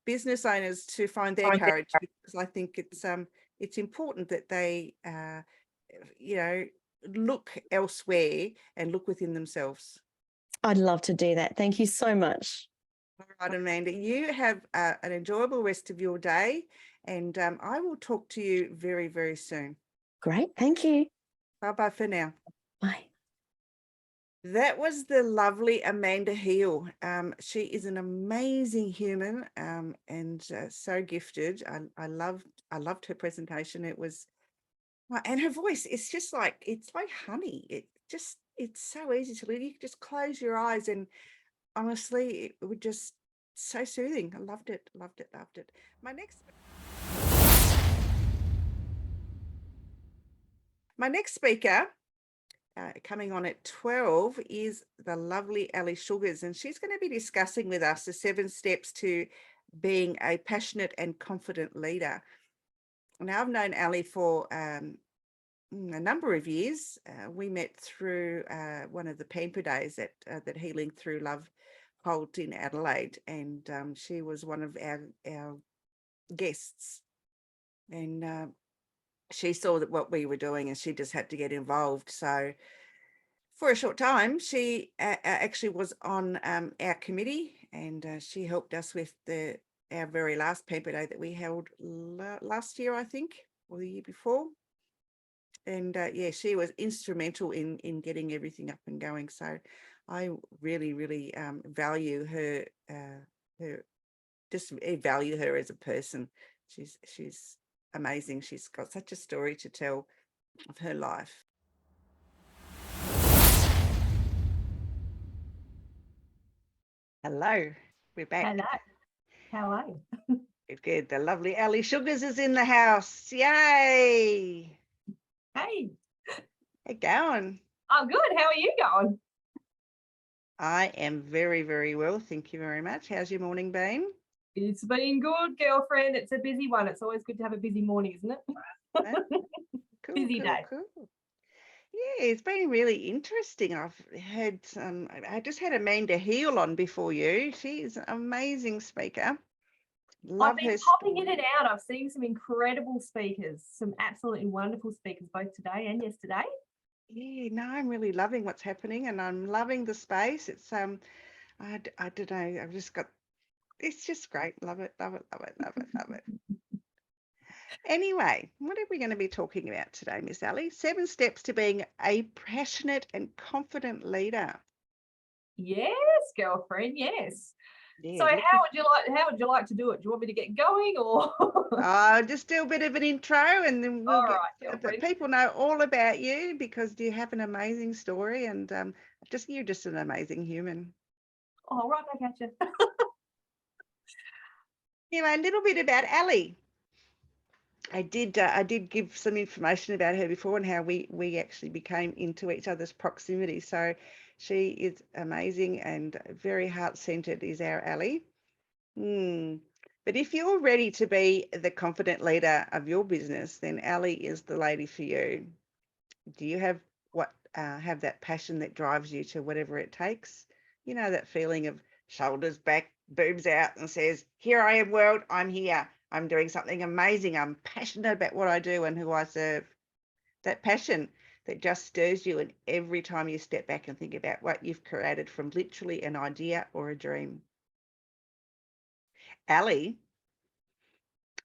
Speaker 1: business owners, to find their courage, because I think it's important that they, look elsewhere and look within themselves.
Speaker 4: I'd love to do that. Thank you so much.
Speaker 1: All right, Amanda, you have an enjoyable rest of your day, and I will talk to you very, very soon.
Speaker 4: Great. Thank you.
Speaker 1: Bye-bye for now.
Speaker 4: Bye.
Speaker 1: That was the lovely Amanda Heel. She is an amazing human and so gifted. I loved her presentation. It was, and her voice, it's just like, it's like honey. It's so easy to live. You can just close your eyes, and honestly, it would just so soothing. I loved it. My next speaker, coming on at 12, is the lovely Ali Sugars, and she's going to be discussing with us the 7 steps to being a passionate and confident leader. Now, I've known Ali for a number of years. We met through one of the Pamper Days that Healing Through Love held in Adelaide, and she was one of our guests, and she saw that what we were doing, and she just had to get involved. So for a short time, she actually was on our committee, and she helped us with our very last Pamper Day that we held last year, I think, or the year before. And yeah, she was instrumental in getting everything up and going. So I really, really value her. Just value her as a person. She's amazing. She's got such a story to tell of her life. Hello, we're back.
Speaker 5: Hello, how are you?
Speaker 1: Good. The lovely Ali Sugars is in the house. Yay!
Speaker 5: Hey,
Speaker 1: How you going?
Speaker 5: I'm good. How are you going?
Speaker 1: I am very, very well. Thank you very much. How's your morning been?
Speaker 5: It's been good, girlfriend. It's a busy one. It's always good to have a busy morning, isn't it?
Speaker 1: Cool,
Speaker 5: Busy day.
Speaker 1: Cool. Yeah, it's been really interesting. I've had I just had Amanda Heel on before you. She's an amazing speaker. Love
Speaker 5: I've been
Speaker 1: her
Speaker 5: popping in
Speaker 1: story.
Speaker 5: and out. I've seen some incredible speakers, some absolutely wonderful speakers, both today and yesterday.
Speaker 1: Yeah, no, I'm really loving what's happening, and I'm loving the space. It's I don't know. I've just got. It's just great. Love it. Anyway, what are we going to be talking about today, Miss Ali? 7 steps to being a passionate and confident leader.
Speaker 5: Yes, girlfriend, yes.
Speaker 1: Yeah,
Speaker 5: So how would you like to do it? Do you want me to get going or?
Speaker 1: just do a bit of an intro and then we'll
Speaker 5: All
Speaker 1: get
Speaker 5: right,
Speaker 1: so that
Speaker 5: girlfriend.
Speaker 1: people know all about you, because you have an amazing story, and you're just an amazing human.
Speaker 5: Oh, right back at you.
Speaker 1: Anyway, a little bit about Ali. I did give some information about her before and how we actually became into each other's proximity. So she is amazing and very heart-centered is our Ali. But if you're ready to be the confident leader of your business, then Ali is the lady for you. Do you have that passion that drives you to whatever it takes? You know, that feeling of shoulders back, boobs out, and says, "Here I am, world. I'm here. I'm doing something amazing. I'm passionate about what I do and who I serve." That passion that just stirs you, and every time you step back and think about what you've created from literally an idea or a dream. Ali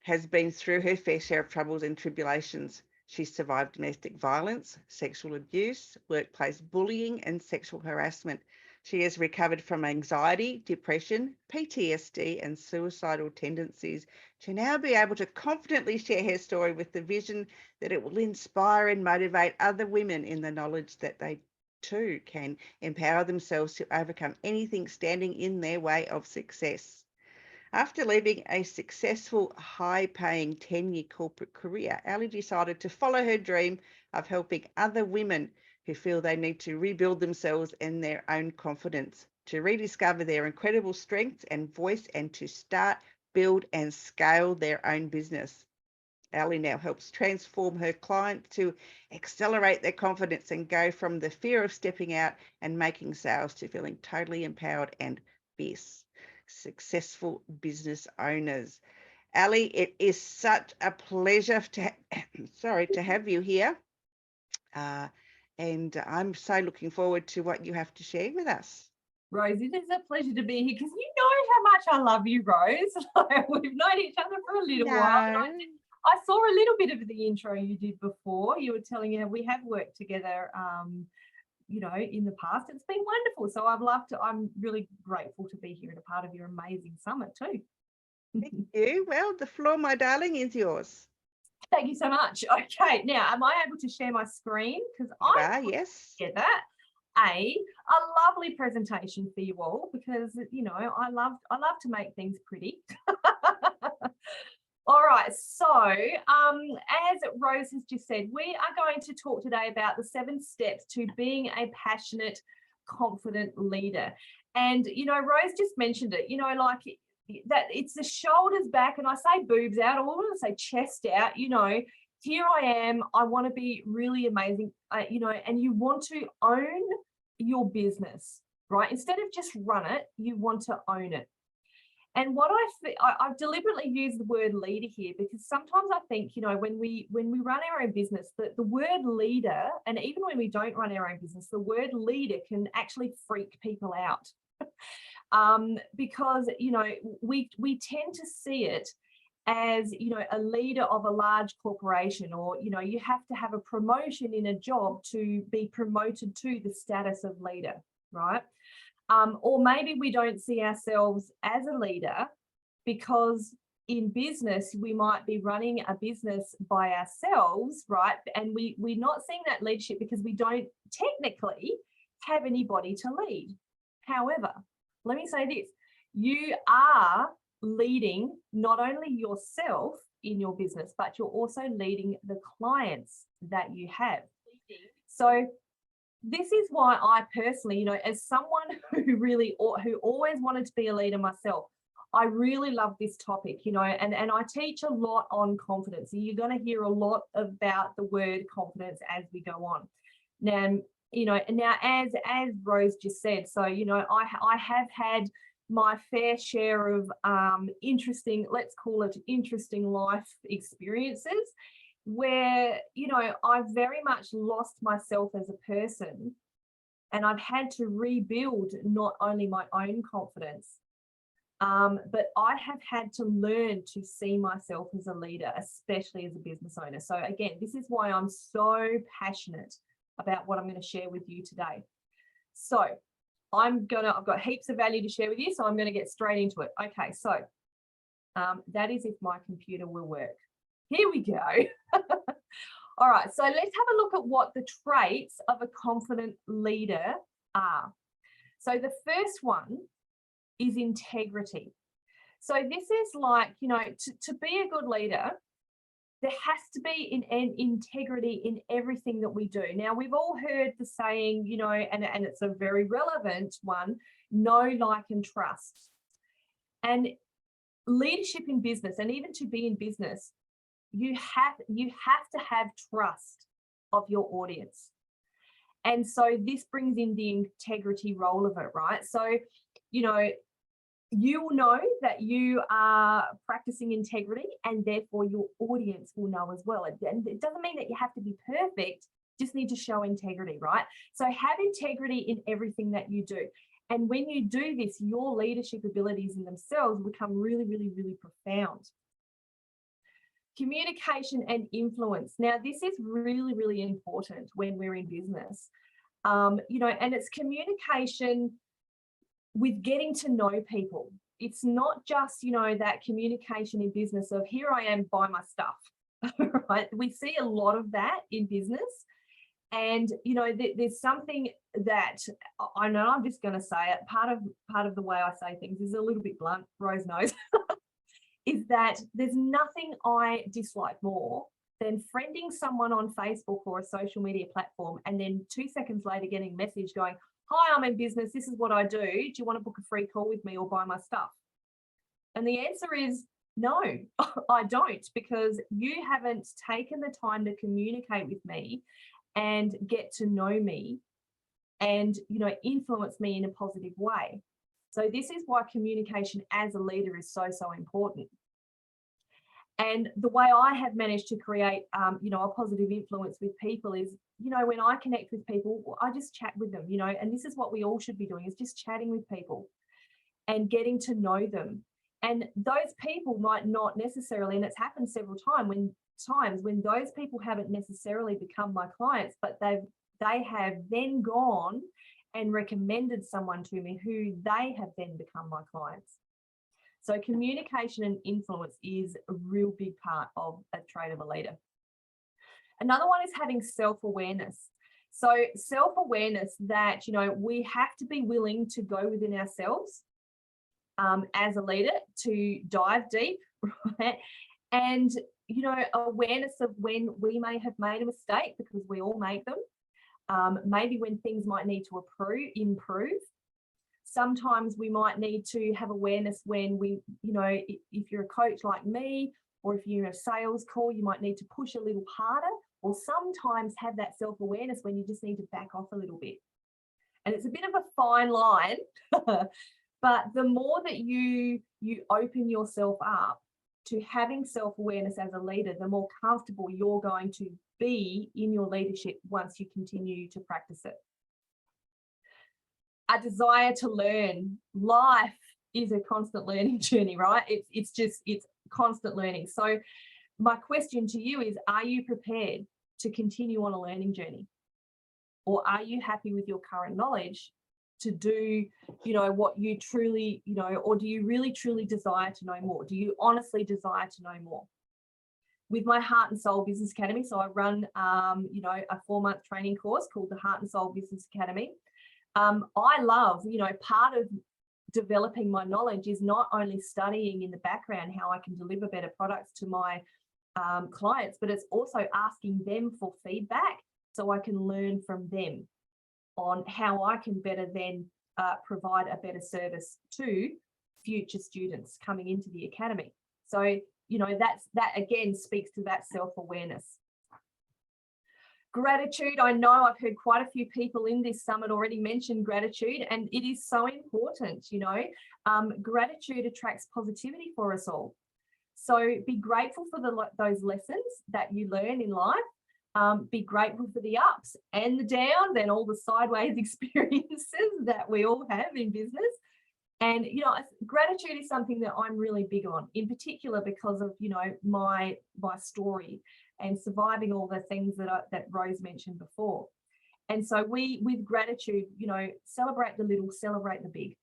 Speaker 1: has been through her fair share of troubles and tribulations. She's survived domestic violence, sexual abuse, workplace bullying, and sexual harassment. She has recovered from anxiety, depression, PTSD, and suicidal tendencies to now be able to confidently share her story with the vision that it will inspire and motivate other women in the knowledge that they too can empower themselves to overcome anything standing in their way of success. After leaving a successful, high-paying 10-year corporate career, Ali decided to follow her dream of helping other women who feel they need to rebuild themselves and their own confidence, to rediscover their incredible strengths and voice, and to start, build, and scale their own business. Ali now helps transform her clients to accelerate their confidence and go from the fear of stepping out and making sales to feeling totally empowered and fierce, successful business owners. Ali, it is such a pleasure to to have you here. And I'm so looking forward to what you have to share with us.
Speaker 5: Rose, it is a pleasure to be here because you know how much I love you, Rose. We've known each other for a little while. And I saw a little bit of the intro you did before. You were telling you we have worked together, you know, in the past. It's been wonderful. So I'm really grateful to be here and a part of your amazing summit too.
Speaker 1: Thank you. Well, the floor, my darling, is yours.
Speaker 5: Thank you so much. Okay, now am I able to share my screen? Because
Speaker 1: Yes.
Speaker 5: Together a lovely presentation for you all, because you know I love to make things pretty. All right, so as Rose has just said, we are going to talk today about the 7 steps to being a passionate, confident leader. And you know, Rose just mentioned it, you know, like that it's the shoulders back, and I say boobs out, I want to say chest out, you know, here I am, I want to be really amazing, you know, and you want to own your business, right? Instead of just run it, you want to own it. And what I've deliberately used the word leader here because sometimes I think, you know, when we run our own business, the word leader, and even when we don't run our own business, the word leader can actually freak people out. Because, you know, we tend to see it as, you know, a leader of a large corporation, or, you know, you have to have a promotion in a job to be promoted to the status of leader, right? Or maybe we don't see ourselves as a leader because in business, we might be running a business by ourselves, right? And we're not seeing that leadership because we don't technically have anybody to lead. However, let me say this, you are leading not only yourself in your business, but you're also leading the clients that you have. So this is why I personally, you know, as someone who always wanted to be a leader myself, I really love this topic, you know, and I teach a lot on confidence. You're going to hear a lot about the word confidence as we go on. Now, you know, as Rose just said, so, you know, I have had my fair share of interesting, let's call it interesting life experiences, where, you know, I've very much lost myself as a person, and I've had to rebuild not only my own confidence, but I have had to learn to see myself as a leader, especially as a business owner. So again, this is why I'm so passionate about what I'm going to share with you today. So I've got heaps of value to share with you, so I'm going to get straight into it. Okay, so that is if my computer will work. Here we go. All right, so let's have a look at what the traits of a confident leader are. So the first one is integrity. So this is like, you know, to be a good leader, there has to be an integrity in everything that we do. Now, we've all heard the saying, you know, and it's a very relevant one, know, like, and trust. And leadership in business, and even to be in business, you have to have trust of your audience. And so this brings in the integrity role of it, right? So, you know, you will know that you are practicing integrity, and therefore your audience will know as well. And it doesn't mean that you have to be perfect, just need to show integrity, right? So have integrity in everything that you do. And when you do this, your leadership abilities in themselves become really, really, really profound. Communication and influence. Now, this is really, really important when we're in business. You know, and it's communication with getting to know people. It's not just, you know, that communication in business of here I am, buy my stuff, right? We see a lot of that in business. And, you know, there's something that I know, I'm just going to say it, part of the way I say things is a little bit blunt, Rose knows, is that there's nothing I dislike more than friending someone on Facebook or a social media platform, and then 2 seconds later getting a message going, hi, I'm in business, this is what I do. Do you want to book a free call with me or buy my stuff? And the answer is no, I don't, because you haven't taken the time to communicate with me and get to know me and, you know, influence me in a positive way. So this is why communication as a leader is so, so important. And the way I have managed to create, you know, a positive influence with people is, you know, when I connect with people, I just chat with them, you know, and this is what we all should be doing, is just chatting with people and getting to know them. And those people might not necessarily, and it's happened several times when those people haven't necessarily become my clients, but they have then gone and recommended someone to me who they have then become my clients. So communication and influence is a real big part of a trait of a leader. Another one is having self-awareness. So self-awareness that, you know, we have to be willing to go within ourselves as a leader to dive deep, right? And, you know, awareness of when we may have made a mistake, because we all make them. Maybe when things might need to improve. Sometimes we might need to have awareness when we, you know, if you're a coach like me, or if you're in a sales call, you might need to push a little harder, or sometimes have that self-awareness when you just need to back off a little bit. And it's a bit of a fine line, but the more that you open yourself up to having self-awareness as a leader, the more comfortable you're going to be in your leadership once you continue to practice it. A desire to learn. Life is a constant learning journey, right? It's constant learning. So my question to you is, are you prepared to continue on a learning journey? Or are you happy with your current knowledge to do, you know, what you truly, you know, or do you really truly desire to know more? Do you honestly desire to know more? With my Heart and Soul Business Academy, so I run, you know, a 4-month training course called the Heart and Soul Business Academy. I love, you know, part of developing my knowledge is not only studying in the background how I can deliver better products to my clients, but it's also asking them for feedback so I can learn from them on how I can better then provide a better service to future students coming into the academy. So, you know, that again speaks to that self-awareness. Gratitude. I know I've heard quite a few people in this summit already mention gratitude, and it is so important, you know. Gratitude attracts positivity for us all. So be grateful for those lessons that you learn in life. Be grateful for the ups and the downs and all the sideways experiences that we all have in business. And, you know, gratitude is something that I'm really big on, in particular because of, you know, my story and surviving all the things that Rose mentioned before. And so we, with gratitude, you know, celebrate the little, celebrate the big.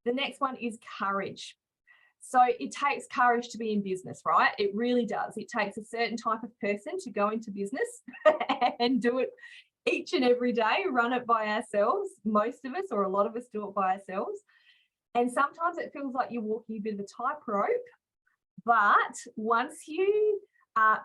Speaker 5: The next one is courage. So it takes courage to be in business, right? It really does. It takes a certain type of person to go into business and do it each and every day, run it by ourselves. Most of us, or a lot of us, do it by ourselves. And sometimes it feels like you're walking a bit of a tightrope. But once you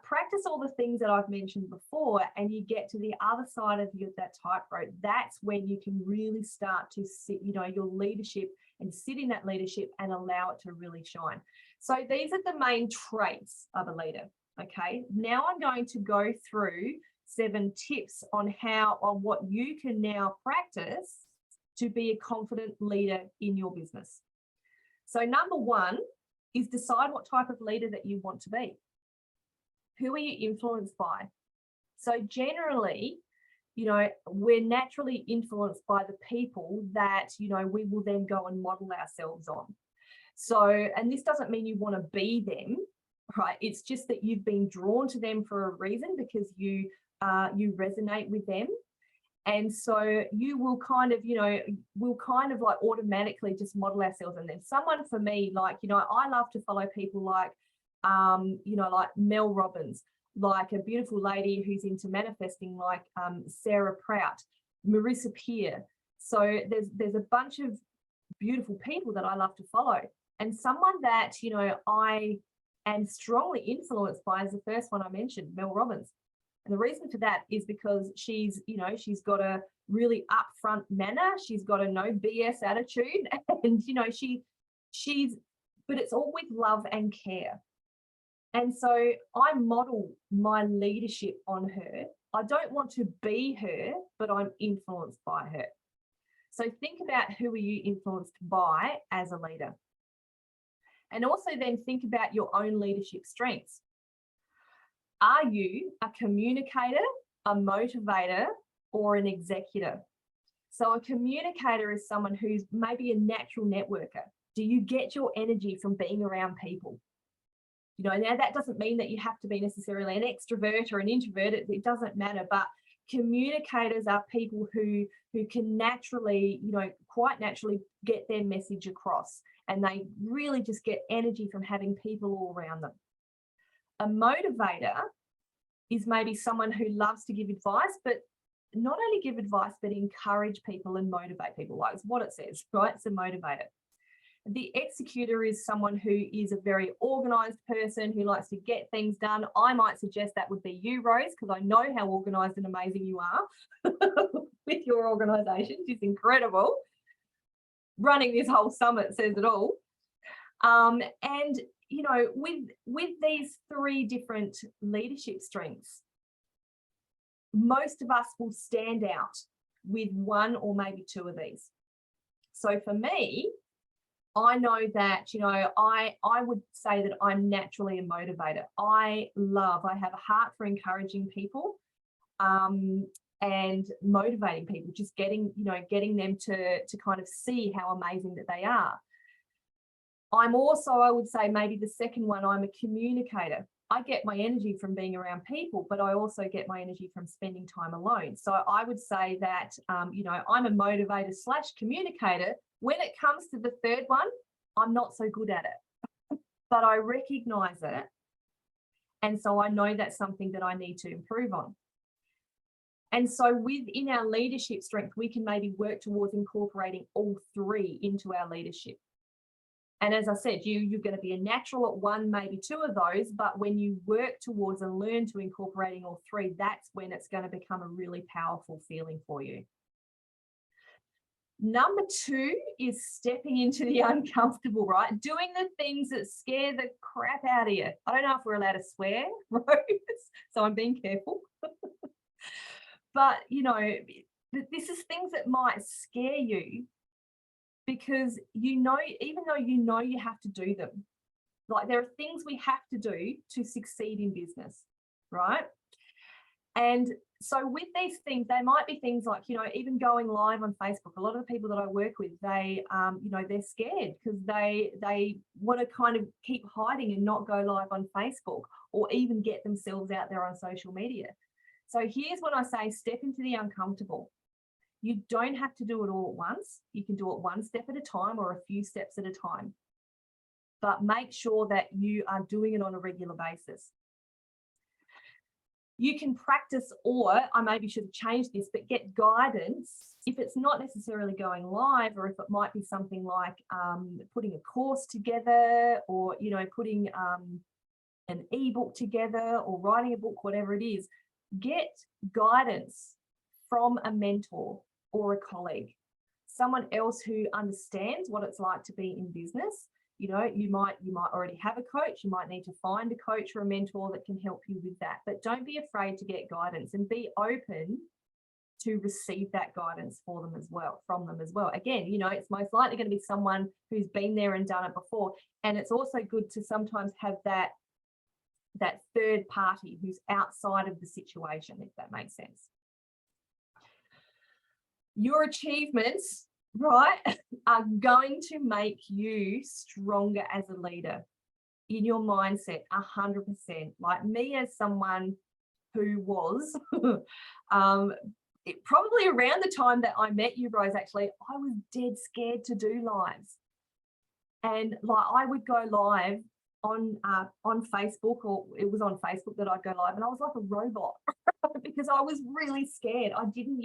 Speaker 5: practice all the things that I've mentioned before and you get to the other side of that tightrope, that's when you can really start to sit, you know, your leadership and sit in that leadership and allow it to really shine. So these are the main traits of a leader. Okay, now I'm going to go through 7 tips on what you can now practice to be a confident leader in your business. So number 1 is decide what type of leader that you want to be. Who are you influenced by? So generally, you know, we're naturally influenced by the people that, you know, we will then go and model ourselves on. So, and this doesn't mean you want to be them, right? It's just that you've been drawn to them for a reason, because you resonate with them. And so you will kind of, you know, will kind of like automatically just model ourselves on them. Someone for me, like, you know, I love to follow people like, you know, like Mel Robbins, like a beautiful lady who's into manifesting, like Sarah Prout, Marissa Peer. So there's a bunch of beautiful people that I love to follow. And someone that, you know, I am strongly influenced by is the first one I mentioned, Mel Robbins. And the reason for that is because she's, you know, she's got a really upfront manner. She's got a no BS attitude. And, you know, but it's all with love and care. And so I model my leadership on her. I don't want to be her, but I'm influenced by her. So think about who are you influenced by as a leader. And also then think about your own leadership strengths. Are you a communicator, a motivator, or an executor? So a communicator is someone who's maybe a natural networker. Do you get your energy from being around people? You know, now that doesn't mean that you have to be necessarily an extrovert or an introvert. It doesn't matter. But communicators are people who can naturally, you know, quite naturally get their message across. And they really just get energy from having people all around them. A motivator is maybe someone who loves to give advice, but not only give advice, but encourage people and motivate people. Like it's what it says, right? It's a motivator. The executor is someone who is a very organized person who likes to get things done. I might suggest that would be you, Rose, because I know how organized and amazing you are with your organization. It's incredible. Running this whole summit says it all. And you know, with these 3 different leadership strengths, most of us will stand out with 1 or maybe 2 of these. So for me, I know that, you know, I would say that I'm naturally a motivator. I have a heart for encouraging people and motivating people, just getting them to kind of see how amazing that they are. I'm also, I would say maybe the second one, I'm a communicator. I get my energy from being around people, but I also get my energy from spending time alone. So I would say that, you know, I'm a motivator / communicator. When it comes to the third one, I'm not so good at it, but I recognize it. And so I know that's something that I need to improve on. And so within our leadership strength, we can maybe work towards incorporating all 3 into our leadership. And as I said, you're going to be a natural at 1, maybe 2 of those, but when you work towards and learn to incorporating all 3, that's when it's going to become a really powerful feeling for you. Number 2 is stepping into the uncomfortable, right? Doing the things that scare the crap out of you. I don't know if we're allowed to swear, Rose, so I'm being careful. But, you know, this is things that might scare you, because you know, even though you know you have to do them, like there are things we have to do to succeed in business, right? And so with these things, they might be things like, you know, even going live on Facebook. A lot of the people that I work with, they, you know, they're scared because they want to kind of keep hiding and not go live on Facebook or even get themselves out there on social media. So here's what I say, step into the uncomfortable. You don't have to do it all at once. You can do it one step at a time or a few steps at a time. But make sure that you are doing it on a regular basis. You can practice, or I maybe should have changed this, but get guidance if it's not necessarily going live, or if it might be something like putting a course together, or, you know, putting an ebook together, or writing a book, whatever it is. Get guidance from a mentor or a colleague, someone else who understands what it's like to be in business. You know, you might already have a coach. You might need to find a coach or a mentor that can help you with that. But don't be afraid to get guidance, and be open to receive that guidance from them as well. Again, you know, it's most likely going to be someone who's been there and done it before. And it's also good to sometimes have that third party who's outside of the situation, if that makes sense. Your achievements, right, are going to make you stronger as a leader in your mindset, 100%. Like me, as someone who was probably around the time that I met you, Rose, actually, I was dead scared to do lives. And like I would go live on Facebook, or it was on Facebook that I'd go live, and I was like a robot because I was really scared. I didn't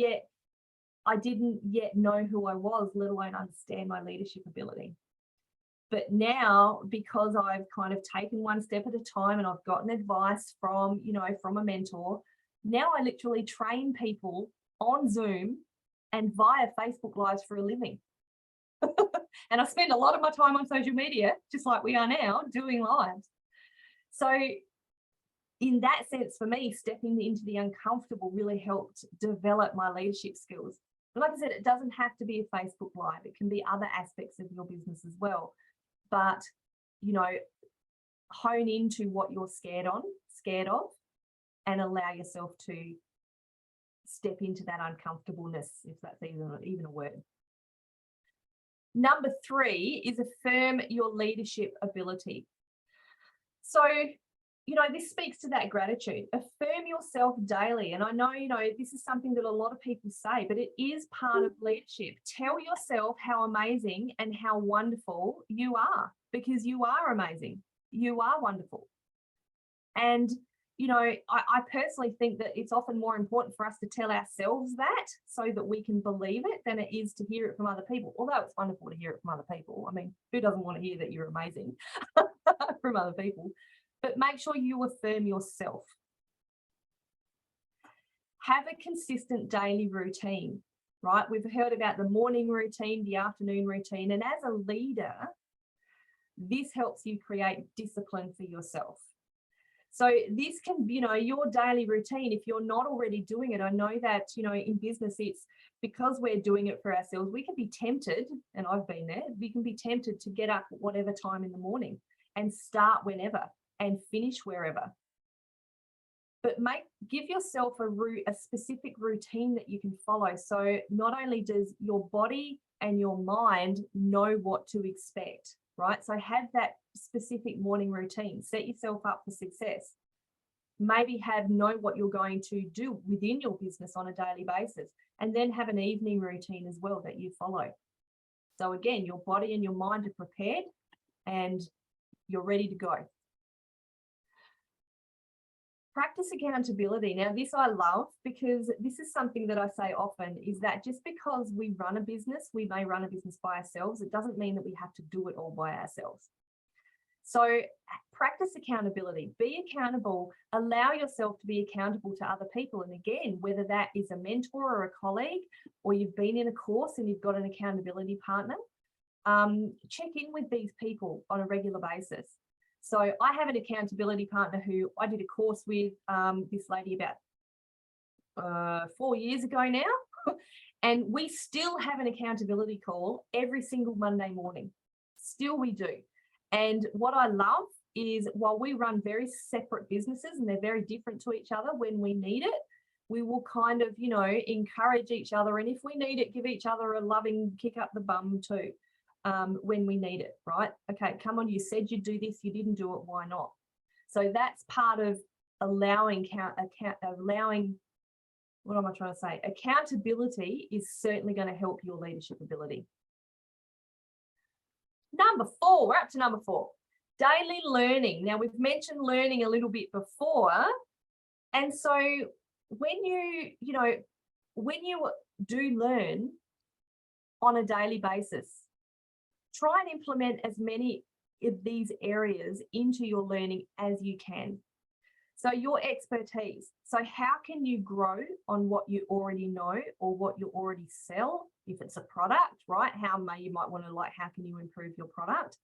Speaker 5: yet know who I was, let alone understand my leadership ability. But now, because I've kind of taken one step at a time and I've gotten advice from a mentor, now I literally train people on Zoom and via Facebook Lives for a living. And I spend a lot of my time on social media, just like we are now, doing lives. So in that sense, for me, stepping into the uncomfortable really helped develop my leadership skills. But like I said, it doesn't have to be a Facebook Live. It can be other aspects of your business as well. But, you know, hone into what you're scared of, and allow yourself to step into that uncomfortableness, if that's even a word. Number 3 is affirm your leadership ability. So, you know, this speaks to that gratitude. Affirm yourself daily. And I know, you know, this is something that a lot of people say, but it is part of leadership. Tell yourself how amazing and how wonderful you are, because you are amazing. You are wonderful. And, you know, I personally think that it's often more important for us to tell ourselves that so that we can believe it than it is to hear it from other people. Although it's wonderful to hear it from other people. I mean, who doesn't want to hear that you're amazing from other people? But make sure you affirm yourself. Have a consistent daily routine, right? We've heard about the morning routine, the afternoon routine, and as a leader, this helps you create discipline for yourself. So this can, you know, your daily routine, if you're not already doing it, I know that, you know, in business, it's because we're doing it for ourselves, we can be tempted, and I've been there, we can be tempted to get up at whatever time in the morning and start whenever and finish wherever. But give yourself a specific routine that you can follow. So not only does your body and your mind know what to expect, right? So have that specific morning routine, set yourself up for success. Maybe know what you're going to do within your business on a daily basis, and then have an evening routine as well that you follow. So again, your body and your mind are prepared and you're ready to go. Practice accountability. Now, this I love, because this is something that I say often, is that just because we run a business, we may run a business by ourselves, it doesn't mean that we have to do it all by ourselves. So practice accountability, be accountable, allow yourself to be accountable to other people. And again, whether that is a mentor or a colleague, or you've been in a course and you've got an accountability partner, check in with these people on a regular basis. So I have an accountability partner who I did a course with, this lady about 4 years ago now, and we still have an accountability call every single Monday morning. Still we do. And what I love is, while we run very separate businesses and they're very different to each other, when we need it, we will kind of, you know, encourage each other. And if we need it, give each other a loving kick up the bum too. When we need it, right? Okay, come on, you said you'd do this, you didn't do it, why not? So that's part of allowing what am I trying to say? Accountability is certainly going to help your leadership ability. Number 4, we're up to number 4, daily learning. Now, we've mentioned learning a little bit before. And so when you do learn on a daily basis, try and implement as many of these areas into your learning as you can. So your expertise. So how can you grow on what you already know or what you already sell? If it's a product, right? You might want to how can you improve your product?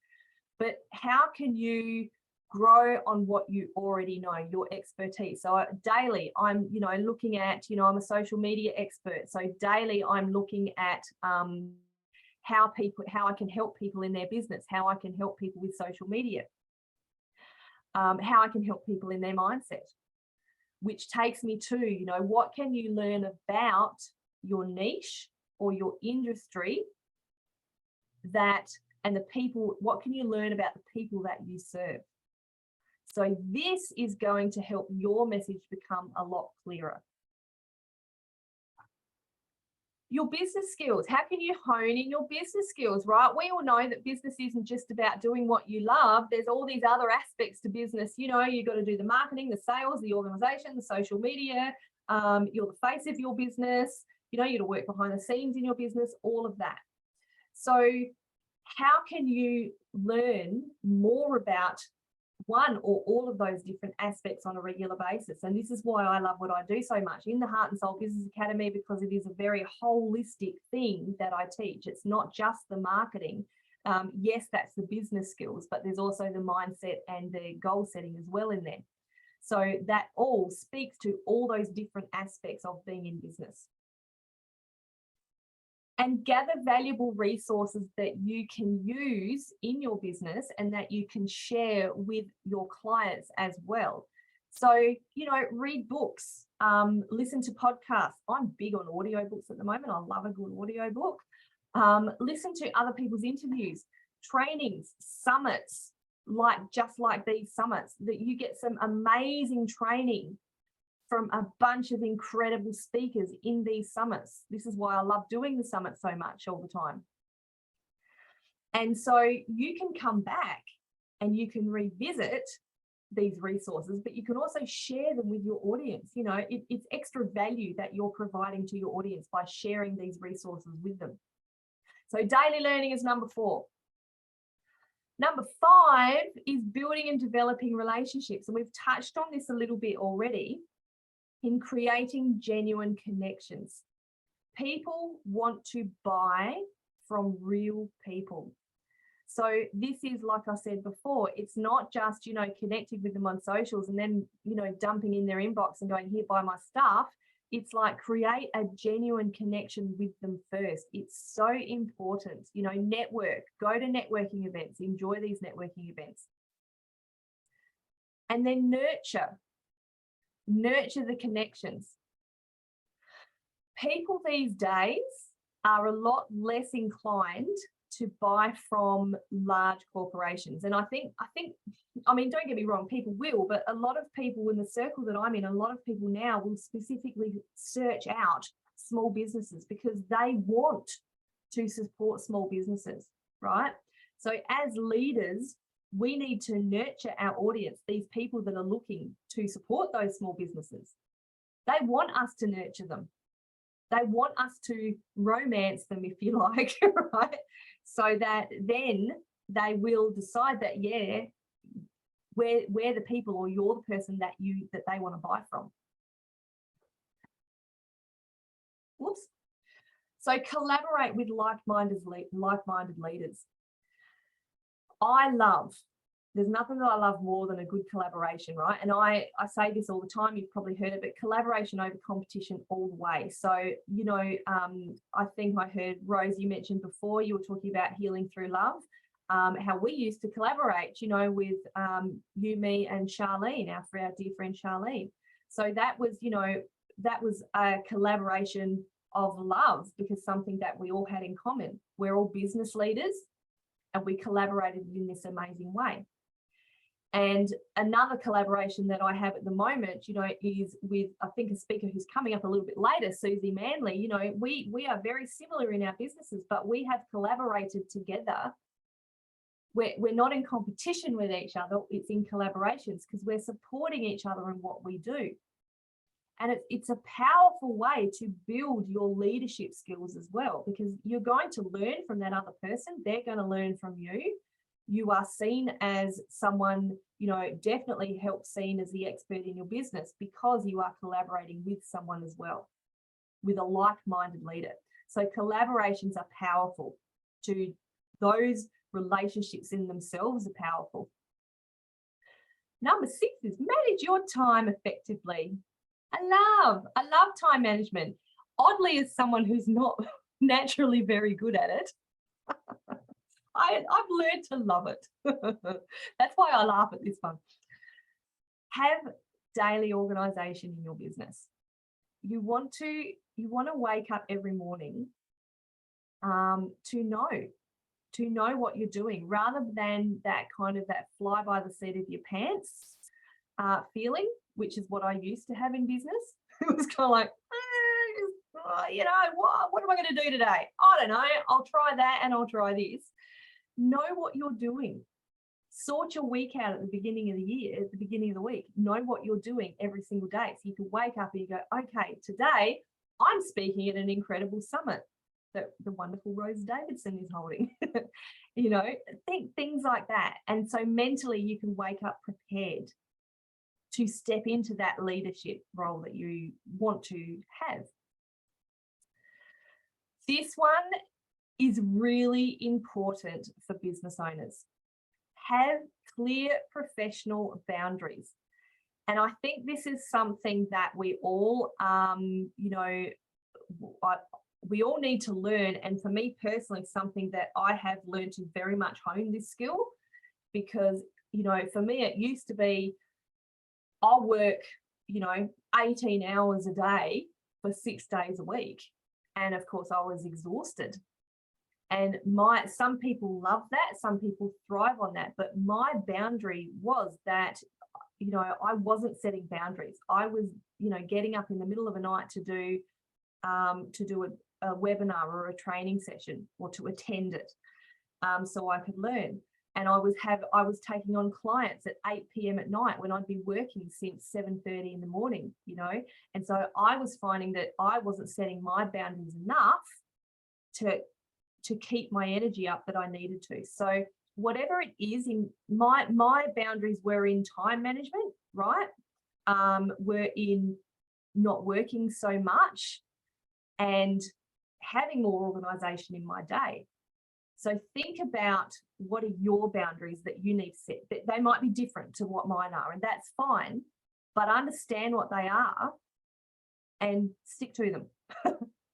Speaker 5: But how can you grow on what you already know, your expertise? So daily, I'm, looking at, I'm a social media expert. So daily, I'm looking at how I can help people in their business, how I can help people with social media, how I can help people in their mindset, which takes me to, what can you learn about your niche or your industry and the people, what can you learn about the people that you serve? So this is going to help your message become a lot clearer. Your business skills. How can you hone in your business skills, right? We all know that business isn't just about doing what you love. There's all these other aspects to business. You've got to do the marketing, the sales, the organization, the social media. You're the face of your business. You got to work behind the scenes in your business, all of that. So how can you learn more about one or all of those different aspects on a regular basis? And this is why I love what I do so much in the Heart and Soul Business Academy, because it is a very holistic thing that I teach. It's not just the marketing. Yes, that's the business skills, but there's also the mindset and the goal setting as well in there. So that all speaks to all those different aspects of being in business. And gather valuable resources that you can use in your business and that you can share with your clients as well. So, read books, listen to podcasts. I'm big on audiobooks at the moment. I love a good audiobook. Listen to other people's interviews, trainings, summits, just like these summits, that you get some amazing training from a bunch of incredible speakers in these summits. This is why I love doing the summit so much all the time. And so you can come back and you can revisit these resources, but you can also share them with your audience. It's extra value that you're providing to your audience by sharing these resources with them. So daily learning is number 4. Number 5 is building and developing relationships. And we've touched on this a little bit already. In creating genuine connections. People want to buy from real people. So this is, like I said before, it's not just, connecting with them on socials and then, dumping in their inbox and going, here, buy my stuff. It's like create a genuine connection with them first. It's so important, network, go to networking events, enjoy these networking events. And then nurture the connections. People these days are a lot less inclined to buy from large corporations. And I mean, don't get me wrong, people will, but a lot of people in the circle that I'm in, a lot of people now will specifically search out small businesses because they want to support small businesses, right? So as leaders, we need to nurture our audience, these people that are looking to support those small businesses. They want us to nurture them. They want us to romance them, if you like, right? So that then they will decide that, yeah, we're the people, or you're the person that they want to buy from. Whoops. So collaborate with like-minded leaders. There's nothing that I love more than a good collaboration, right? And I say this all the time, you've probably heard it, but collaboration over competition all the way. So, I think I heard, Rose, you mentioned before, you were talking about healing through love, how we used to collaborate, with you, me, and Sharlene, our dear friend Sharlene. So that was a collaboration of love, because something that we all had in common. We're all business leaders and we collaborated in this amazing way. And another collaboration that I have at the moment, you know, is with, I think, a speaker who's coming up a little bit later, Susie Manley. You know, we are very similar in our businesses, but we have collaborated together. We're not in competition with each other, it's in collaborations, because we're supporting each other in what we do. And it's a powerful way to build your leadership skills as well, because you're going to learn from that other person. They're going to learn from you. You are seen as someone, you know, definitely seen as the expert in your business, because you are collaborating with someone as well, with a like-minded leader. So collaborations are powerful. To those relationships in themselves are powerful. Number 6 is manage your time effectively. I love time management. Oddly, as someone who's not naturally very good at it, I've learned to love it. That's why I laugh at this one. Have daily organization in your business. You want to wake up every morning to know what you're doing, rather than that fly by the seat of your pants feeling, which is what I used to have in business. It was kind of like, you know, what am I going to do today? I don't know. I'll try that and I'll try this. Know what you're doing. Sort your week out at the beginning of the year, at the beginning of the week. Know what you're doing every single day. So you can wake up and you go, okay, today I'm speaking at an incredible summit that the wonderful Rose Davidson is holding. You know, think things like that. And so mentally you can wake up prepared to step into that leadership role that you want to have. This one is really important for business owners. Have clear professional boundaries. And I think this is something that we all, you know, we all need to learn. And for me personally, something that I have learned to very much hone this skill, because, you know, for me, it used to be, I'll work, you know, 18 hours a day for 6 days a week. And of course, I was exhausted. And some people love that, some people thrive on that, but my boundary was that, you know, I wasn't setting boundaries. I was, you know, getting up in the middle of the night to do a webinar or a training session, or to attend it, so I could learn. And I was taking on clients at 8 p.m. at night when I'd be working since 7:30 in the morning, you know. And so I was finding that I wasn't setting my boundaries enough to keep my energy up that I needed to. So whatever it is, in my boundaries were in time management, right? Were in not working so much and having more organization in my day. So think about, what are your boundaries that you need to set? They might be different to what mine are, and that's fine, but understand what they are and stick to them.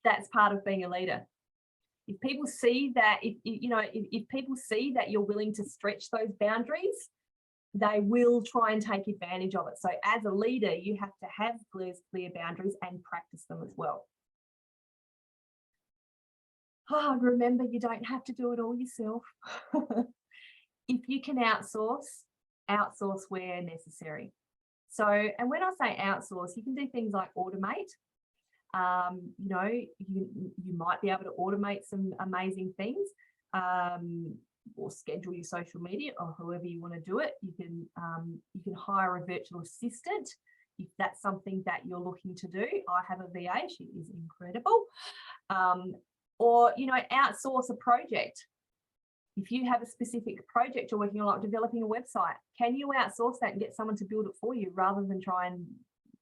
Speaker 5: That's part of being a leader. If people see that, if people see that you're willing to stretch those boundaries, they will try and take advantage of it. So as a leader, you have to have clear boundaries and practice them as well. Oh, remember, you don't have to do it all yourself. If you can outsource where necessary. So, and when I say outsource, you can do things like automate. You know, you might be able to automate some amazing things, or schedule your social media, or however you want to do it. You can hire a virtual assistant if that's something that you're looking to do. I have a VA, she is incredible. Or, you know, outsource a project. If you have a specific project you're working on, like developing a website, can you outsource that and get someone to build it for you, rather than try and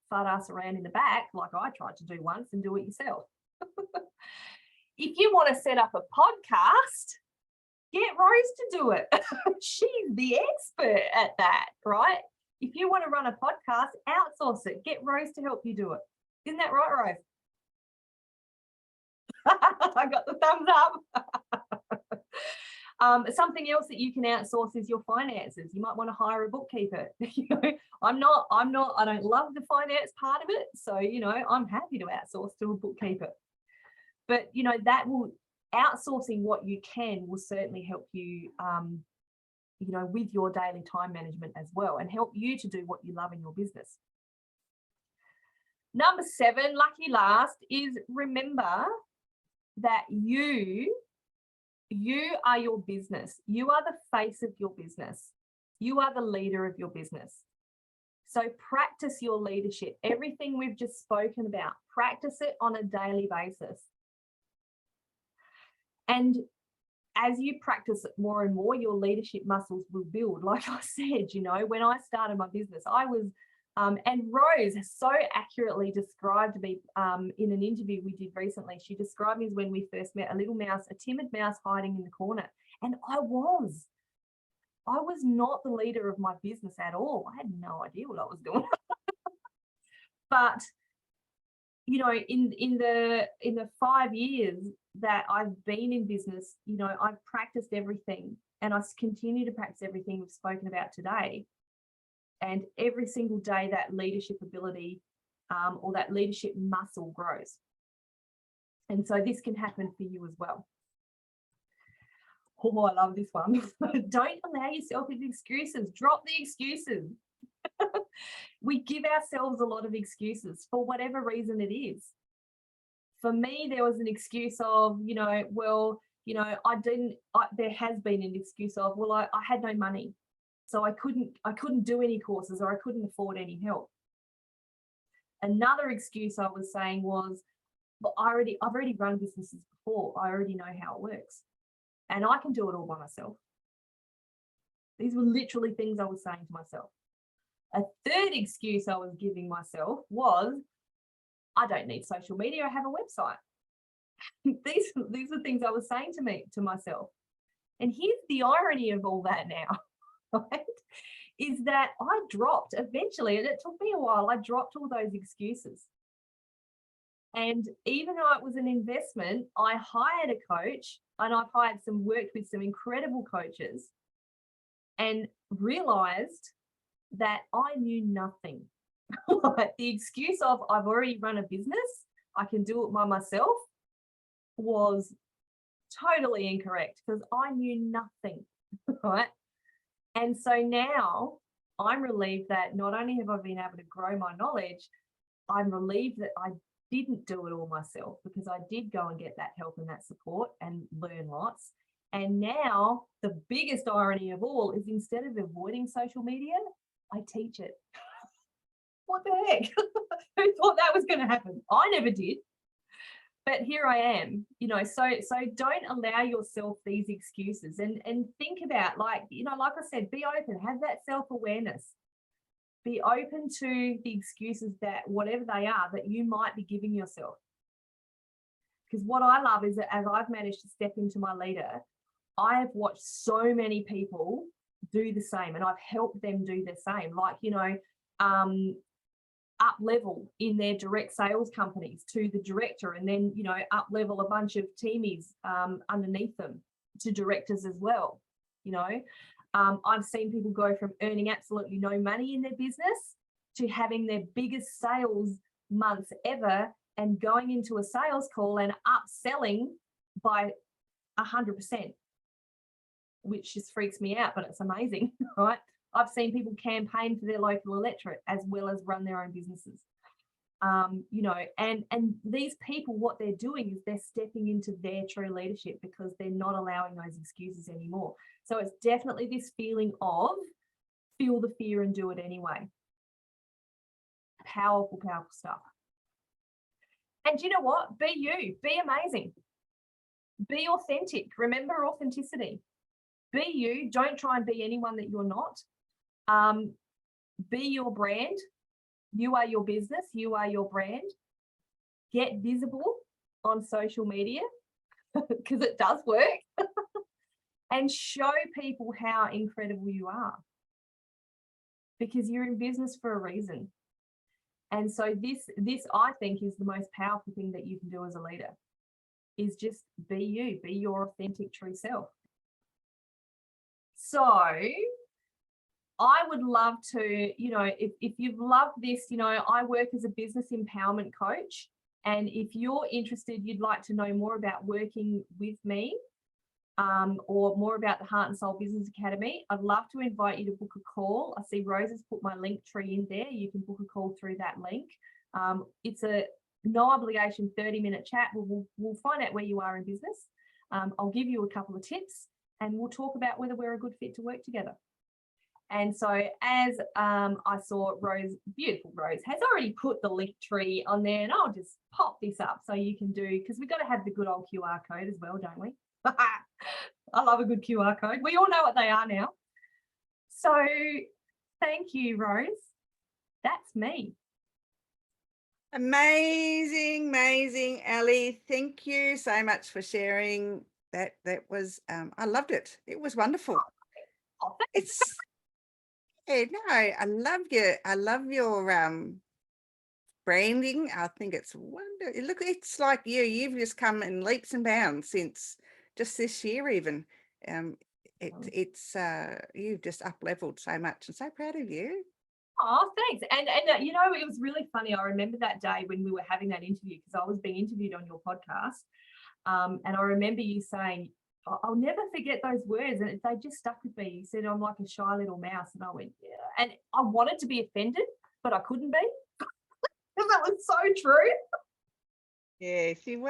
Speaker 5: fart ass around in the back like I tried to do once, and do it yourself? If you want to set up a podcast, get Rose to do it. She's the expert at that, right? If you want to run a podcast, outsource it. Get Rose to help you do it. Isn't that right, Rose? I got the thumbs up. Something else that you can outsource is your finances. You might want to hire a bookkeeper. You know, I don't love the finance part of it. So, you know, I'm happy to outsource to a bookkeeper. But, you know, outsourcing what you can will certainly help you, you know, with your daily time management as well, and help you to do what you love in your business. Number 7, lucky last, is remember that you are your business. You are the face of your business. You are the leader of your business. So practice your leadership. Everything we've just spoken about, practice it on a daily basis. And as you practice it more and more, your leadership muscles will build. Like I said, you know, when I started my business, I was, and Rose so accurately described me in an interview we did recently. She described me as when we first met, a little mouse, a timid mouse hiding in the corner. And I was not the leader of my business at all. I had no idea what I was doing. But, you know, in the 5 years that I've been in business, you know, I've practiced everything, and I continue to practice everything we've spoken about today. And every single day that leadership ability or that leadership muscle grows. And so this can happen for you as well. Oh, I love this one. Don't allow yourself with excuses. Drop the excuses. We give ourselves a lot of excuses for whatever reason it is. For me, there was an excuse of, you know, well, you know, there has been an excuse of, well, I had no money. So I couldn't do any courses, or I couldn't afford any help. Another excuse I was saying was, well, I've already run businesses before. I already know how it works, and I can do it all by myself. These were literally things I was saying to myself. A third excuse I was giving myself was, I don't need social media. I have a website. These are things I was saying to myself. And here's the irony of all that now. Right, is that I dropped eventually, and it took me a while, I dropped all those excuses. And even though it was an investment, I hired a coach, and I've worked with some incredible coaches, and realized that I knew nothing. The excuse of I've already run a business, I can do it by myself, was totally incorrect, because I knew nothing, right? And so now I'm relieved that not only have I been able to grow my knowledge, I'm relieved that I didn't do it all myself, because I did go and get that help and that support and learn lots. And now the biggest irony of all is, instead of avoiding social media, I teach it. What the heck? Who thought that was going to happen? I never did. But here I am, you know, so don't allow yourself these excuses, and think about, like, you know, like I said, be open, have that self-awareness, be open to the excuses that, whatever they are, that you might be giving yourself. Because what I love is that as I've managed to step into my leader, I have watched so many people do the same, and I've helped them do the same. Like, you know, up level in their direct sales companies to the director, and then, you know, up level a bunch of teamies underneath them to directors as well. You know, I've seen people go from earning absolutely no money in their business to having their biggest sales months ever, and going into a sales call and upselling by 100%, which just freaks me out, but it's amazing, right? I've seen people campaign for their local electorate as well as run their own businesses. You know, and these people, what they're doing is they're stepping into their true leadership, because they're not allowing those excuses anymore. So it's definitely this feeling of feel the fear and do it anyway. Powerful, powerful stuff. And you know what? Be you. Be amazing. Be authentic. Remember authenticity. Be you. Don't try and be anyone that you're not. Be your brand. You are your business. You are your brand. Get visible on social media, because it does work. And show people how incredible you are, because you're in business for a reason. And so this I think is the most powerful thing that you can do as a leader, is just be you, be your authentic true self. So I would love to, you know, if you've loved this, you know, I work as a business empowerment coach. And if you're interested, you'd like to know more about working with me, or more about the Heart and Soul Business Academy, I'd love to invite you to book a call. I see Rose has put my link tree in there. You can book a call through that link. It's a no obligation 30-minute chat. We'll find out where you are in business. I'll give you a couple of tips and we'll talk about whether we're a good fit to work together. And so as I saw Rose, beautiful Rose, has already put the link tree on there, and I'll just pop this up so you can do, because we've got to have the good old QR code as well, don't we? I love a good QR code. We all know what they are now. So thank you, Rose. That's me.
Speaker 1: Amazing, amazing, Ali. Thank you so much for sharing that. That was, I loved it. It was wonderful.
Speaker 5: Oh,
Speaker 1: It's, yeah, no, I love your branding. I think it's wonderful. Look, it's like you've just come in leaps and bounds since just this year even. It's you've just up leveled so much, and so proud of you.
Speaker 5: Oh, thanks. And you know, it was really funny. I remember that day when we were having that interview, because I was being interviewed on your podcast. And I remember you saying, I'll never forget those words, and they just stuck with me. You said, I'm like a shy little mouse. And I went, yeah. And I wanted to be offended, but I couldn't be. Because that was so true.
Speaker 1: Yes, you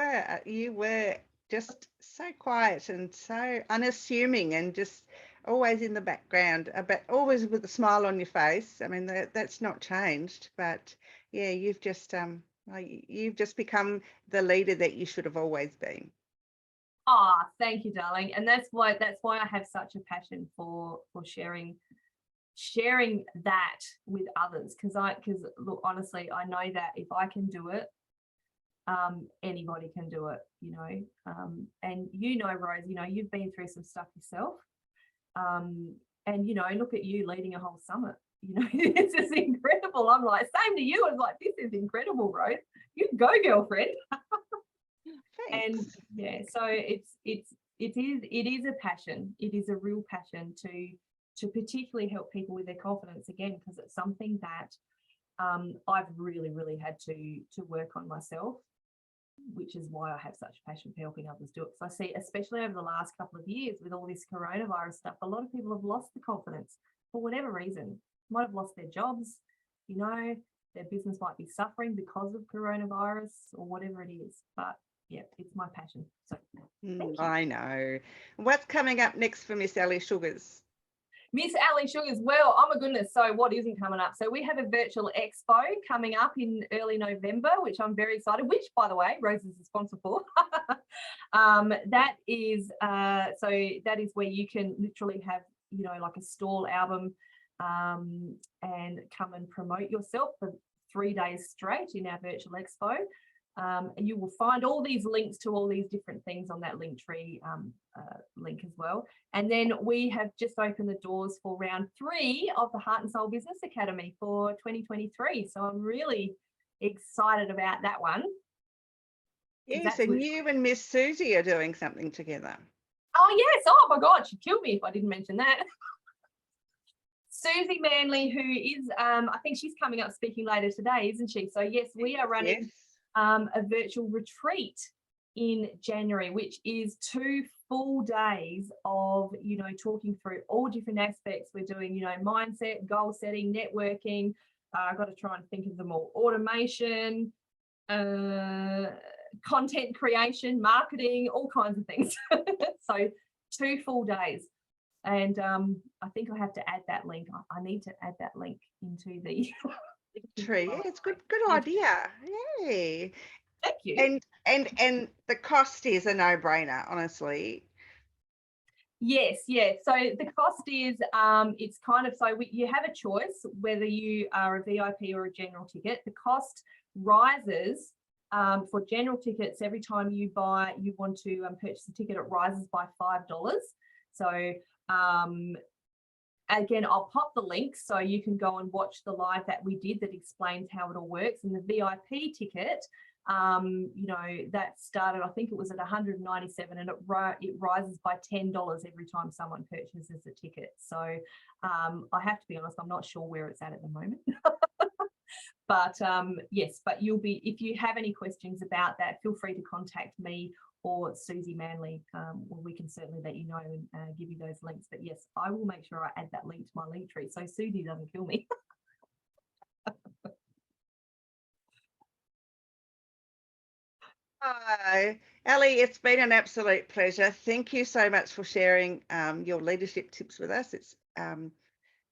Speaker 1: were just so quiet and so unassuming, and just always in the background, but always with a smile on your face. I mean, that's not changed, but yeah, you've just become the leader that you should have always been.
Speaker 5: Oh, thank you, darling. And that's why I have such a passion for sharing that with others, because look, honestly, I know that if I can do it, anybody can do it, you know. And you know, Rose, you know, you've been through some stuff yourself, and you know, look at you leading a whole summit. You know, this is incredible. I'm like, same to you. I was like, this is incredible, Rose. You go, girlfriend. And yeah, so it is a passion. It is a real passion to particularly help people with their confidence again, because it's something that I've really had to work on myself, which is why I have such passion for helping others do it. So I see, especially over the last couple of years with all this coronavirus stuff, a lot of people have lost the confidence for whatever reason. Might have lost their jobs, you know, their business might be suffering because of coronavirus or whatever it is. But yeah, it's my passion. So thank you.
Speaker 1: I know. What's coming up next for Miss Ali Sugars?
Speaker 5: Miss Ali Sugars, well, oh my goodness, so what isn't coming up? So we have a virtual expo coming up in early November, which I'm very excited, which, by the way, Rose is a sponsor for. That is where you can literally have, you know, like a stall album, and come and promote yourself for 3 days straight in our virtual expo. And you will find all these links to all these different things on that link tree link as well. And then we have just opened the doors for round 3 of the Heart and Soul Business Academy for 2023. So I'm really excited about that one.
Speaker 1: Yes, and you and Miss Susie are doing something together.
Speaker 5: Oh yes, oh my God, she'd kill me if I didn't mention that. Susie Manley, who is, I think she's coming up speaking later today, isn't she? So yes, we are running a virtual retreat in January, which is 2 full days of, you know, talking through all different aspects. We're doing, you know, mindset, goal setting, networking. I've got to try and think of them all. Automation, content creation, marketing, all kinds of things. So 2 full days. And I think I have to add that link. I need to add that link into the
Speaker 1: tree. Yeah, it's good idea. Yay.
Speaker 5: Thank you.
Speaker 1: And the cost is a no-brainer, honestly.
Speaker 5: Yes, yeah. So the cost is it's kind of, so you have a choice whether you are a VIP or a general ticket. The cost rises for general tickets every time you want to purchase a ticket. It rises by $5. So again, I'll pop the link so you can go and watch the live that we did that explains how it all works. And the VIP ticket, you know, that started, I think it was at $197, and it rises by $10 every time someone purchases a ticket. So I have to be honest, I'm not sure where it's at the moment. But yes, but you'll be, if you have any questions about that, feel free to contact me or Susie Manley, well, we can certainly let you know and give you those links. But yes, I will make sure I add that link to my link tree so Susie doesn't kill me.
Speaker 1: Hi, Ali, it's been an absolute pleasure. Thank you so much for sharing your leadership tips with us. It's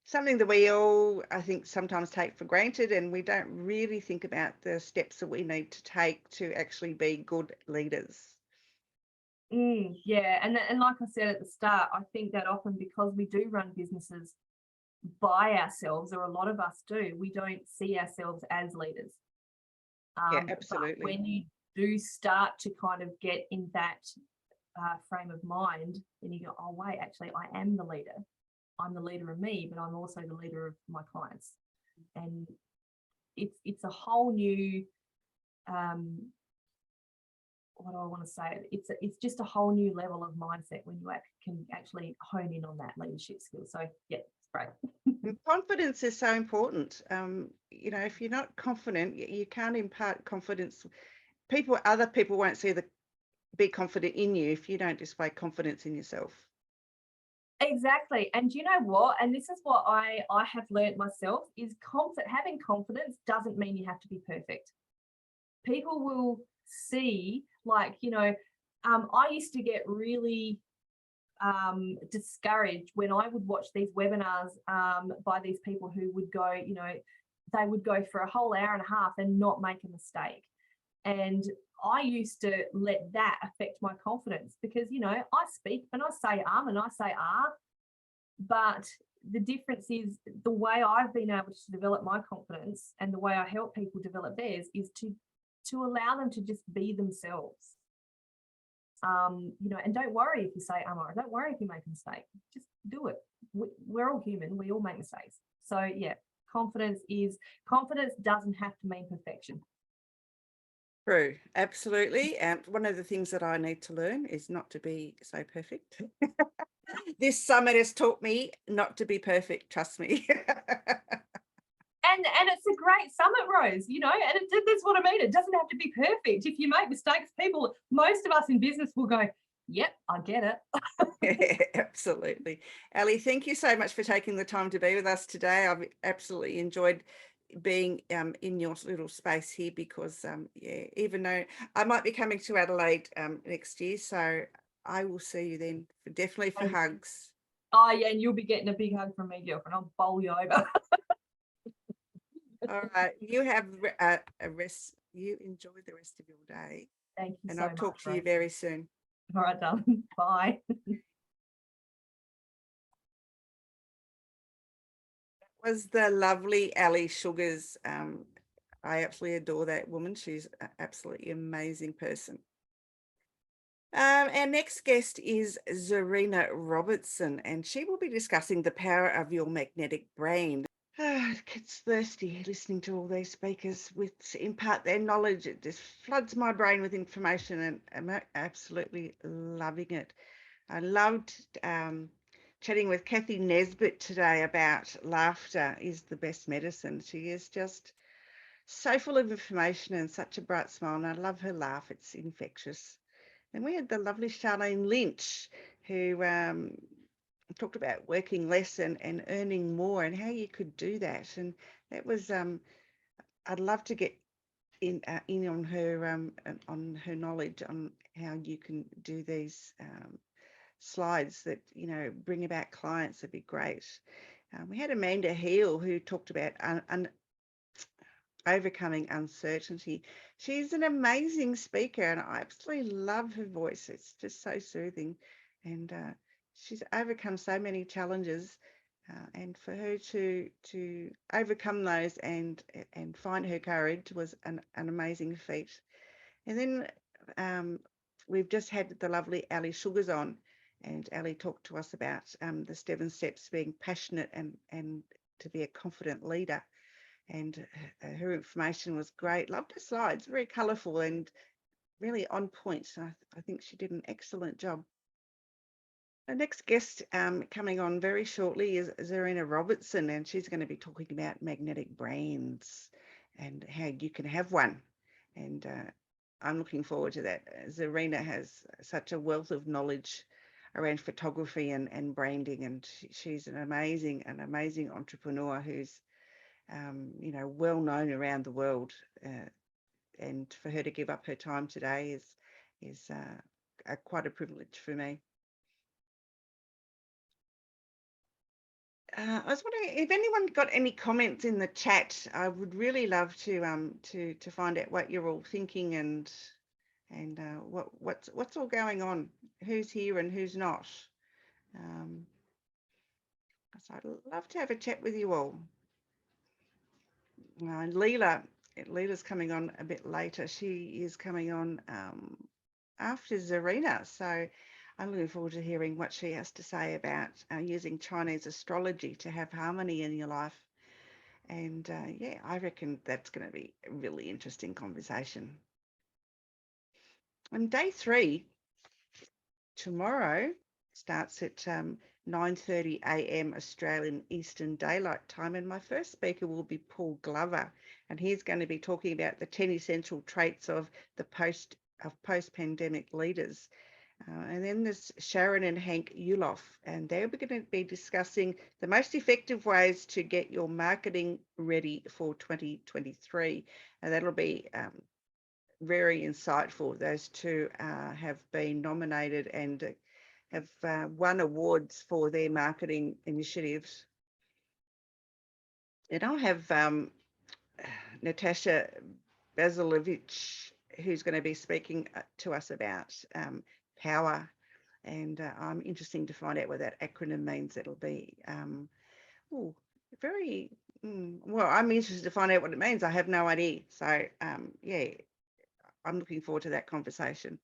Speaker 1: something that we all, I think, sometimes take for granted, and we don't really think about the steps that we need to take to actually be good leaders.
Speaker 5: Yeah, and like I said at the start, I think that often because we do run businesses by ourselves, or a lot of us do, we don't see ourselves as leaders.
Speaker 1: Yeah, absolutely.
Speaker 5: But when you do start to kind of get in that frame of mind, then you go, oh wait, actually I am the leader. I'm the leader of me, but I'm also the leader of my clients. And it's a whole new what do I want to say? It's just a whole new level of mindset when you can actually hone in on that leadership skill. So yeah, it's great.
Speaker 1: And confidence is so important. You know, if you're not confident, you can't impart confidence. Other people won't be confident in you if you don't display confidence in yourself.
Speaker 5: Exactly. And you know what? And this is what I have learned myself is having confidence doesn't mean you have to be perfect. People will see, like, you know, I used to get really discouraged when I would watch these webinars by these people who would go, you know, they would go for a whole hour and a half and not make a mistake. And I used to let that affect my confidence because, you know, I speak and I say and I say but the difference is the way I've been able to develop my confidence and the way I help people develop theirs is to allow them to just be themselves. You know, and don't worry if you say or don't worry if you make a mistake. Just do it. We're all human. We all make mistakes. So yeah, confidence doesn't have to mean perfection.
Speaker 1: True, absolutely. And one of the things that I need to learn is not to be so perfect. This summit has taught me not to be perfect, trust me.
Speaker 5: And it's a great summit, Rose, you know, and that's what I mean. It doesn't have to be perfect. If you make mistakes, most of us in business will go, yep, I get it.
Speaker 1: Yeah, absolutely. Ali, thank you so much for taking the time to be with us today. I've absolutely enjoyed being in your little space here because, yeah, even though I might be coming to Adelaide next year, so I will see you then, definitely for hugs.
Speaker 5: Oh, yeah, and you'll be getting a big hug from me, girlfriend. I'll bowl you over.
Speaker 1: All right, you have a rest. You enjoy the rest of your day.
Speaker 5: Thank you
Speaker 1: and
Speaker 5: so
Speaker 1: I'll
Speaker 5: much.
Speaker 1: talk to you very soon.
Speaker 5: All right, darling. Bye.
Speaker 1: Was the lovely Ali Sugars. I absolutely adore that woman. She's an absolutely amazing person. Our next guest is Zarina Robertson, and she will be discussing the power of your magnetic brain. It gets thirsty listening to all these speakers impart their knowledge. It just floods my brain with information, and I'm absolutely loving it. I loved chatting with Cathy Nesbitt today about laughter is the best medicine. She is just so full of information and such a bright smile, and I love her laugh. It's infectious. And we had the lovely Sharlene Lynch, who talked about working less and earning more and how you could do that. And that was, I'd love to get in on her knowledge on how you can do these slides that, you know, bring about clients. Would be great. We had Amanda Heal, who talked about overcoming uncertainty. She's an amazing speaker, and I absolutely love her voice. It's just so soothing, and she's overcome so many challenges. And for her to overcome those and find her courage was an amazing feat. And then we've just had the lovely Ali Sugars on, and Ali talked to us about the 7 steps, being passionate and to be a confident leader. And her information was great. Loved her slides, very colourful and really on point. So I think she did an excellent job. Our next guest coming on very shortly is Zarina Robertson, and she's going to be talking about magnetic brains and how you can have one. And I'm looking forward to that. Zarina has such a wealth of knowledge around photography and branding, and she's an amazing entrepreneur who's well known around the world. And for her to give up her time today is quite a privilege for me. I was wondering if anyone got any comments in the chat. I would really love to find out what you're all thinking and what's all going on, who's here and who's not. So I'd love to have a chat with you all. Leela's coming on a bit later. She is coming on after Zarina, so I'm looking forward to hearing what she has to say about using Chinese astrology to have harmony in your life. And yeah, I reckon that's going to be a really interesting conversation. And day 3 tomorrow starts at 9:30 a.m. Australian Eastern Daylight Time, and my first speaker will be Paul Glover, and he's going to be talking about the 10 essential traits of the post-pandemic leaders. And then there's Sharon and Hank Ulof, and they're going to be discussing the most effective ways to get your marketing ready for 2023, and that'll be very insightful. Those two have been nominated and have won awards for their marketing initiatives. And I'll have Natasha Basilevich, who's going to be speaking to us about power. And I'm interested to find out what that acronym means. It'll be well, I'm interested to find out what it means. I have no idea. So yeah, I'm looking forward to that conversation.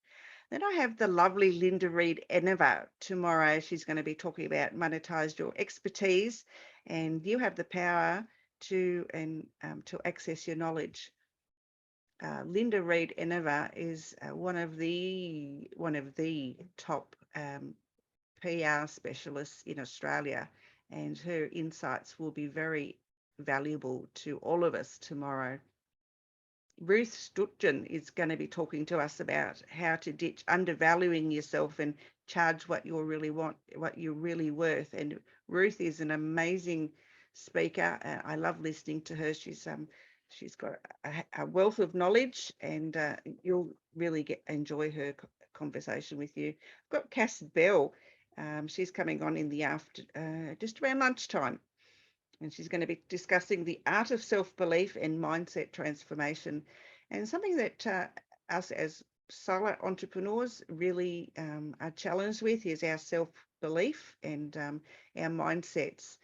Speaker 1: Then I have the lovely Linda Reed Eneva tomorrow. She's going to be talking about monetize your expertise, and you have the power to access your knowledge. Linda Reed Eneva is one of the top PR specialists in Australia, and her insights will be very valuable to all of us tomorrow. Ruth Stutgen is going to be talking to us about how to ditch undervaluing yourself and charge what you really want, what you're really worth. And Ruth is an amazing speaker. I love listening to her. She's got a wealth of knowledge, and you'll really enjoy her conversation with you. I've got Cass Bell. She's coming on in the just around lunchtime. And she's going to be discussing the art of self-belief and mindset transformation, and something that us as solo entrepreneurs really are challenged with is our self-belief and our mindsets.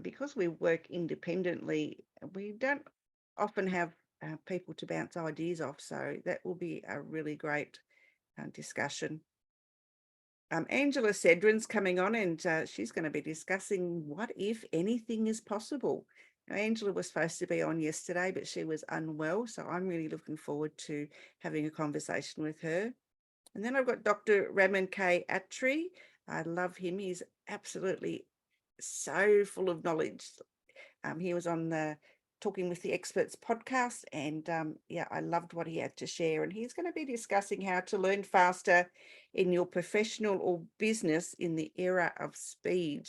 Speaker 1: Because we work independently, we don't often have people to bounce ideas off, so that will be a really great discussion. Angela Cedrin's coming on, and she's going to be discussing what if anything is possible. Now, Angela was supposed to be on yesterday, but she was unwell, so I'm really looking forward to having a conversation with her. And then I've got Dr. Raman K. Attry. I love him. He's absolutely so full of knowledge. He was on the Talking with the Experts podcast, and yeah, I loved what he had to share. And he's going to be discussing how to learn faster in your professional or business in the era of speed.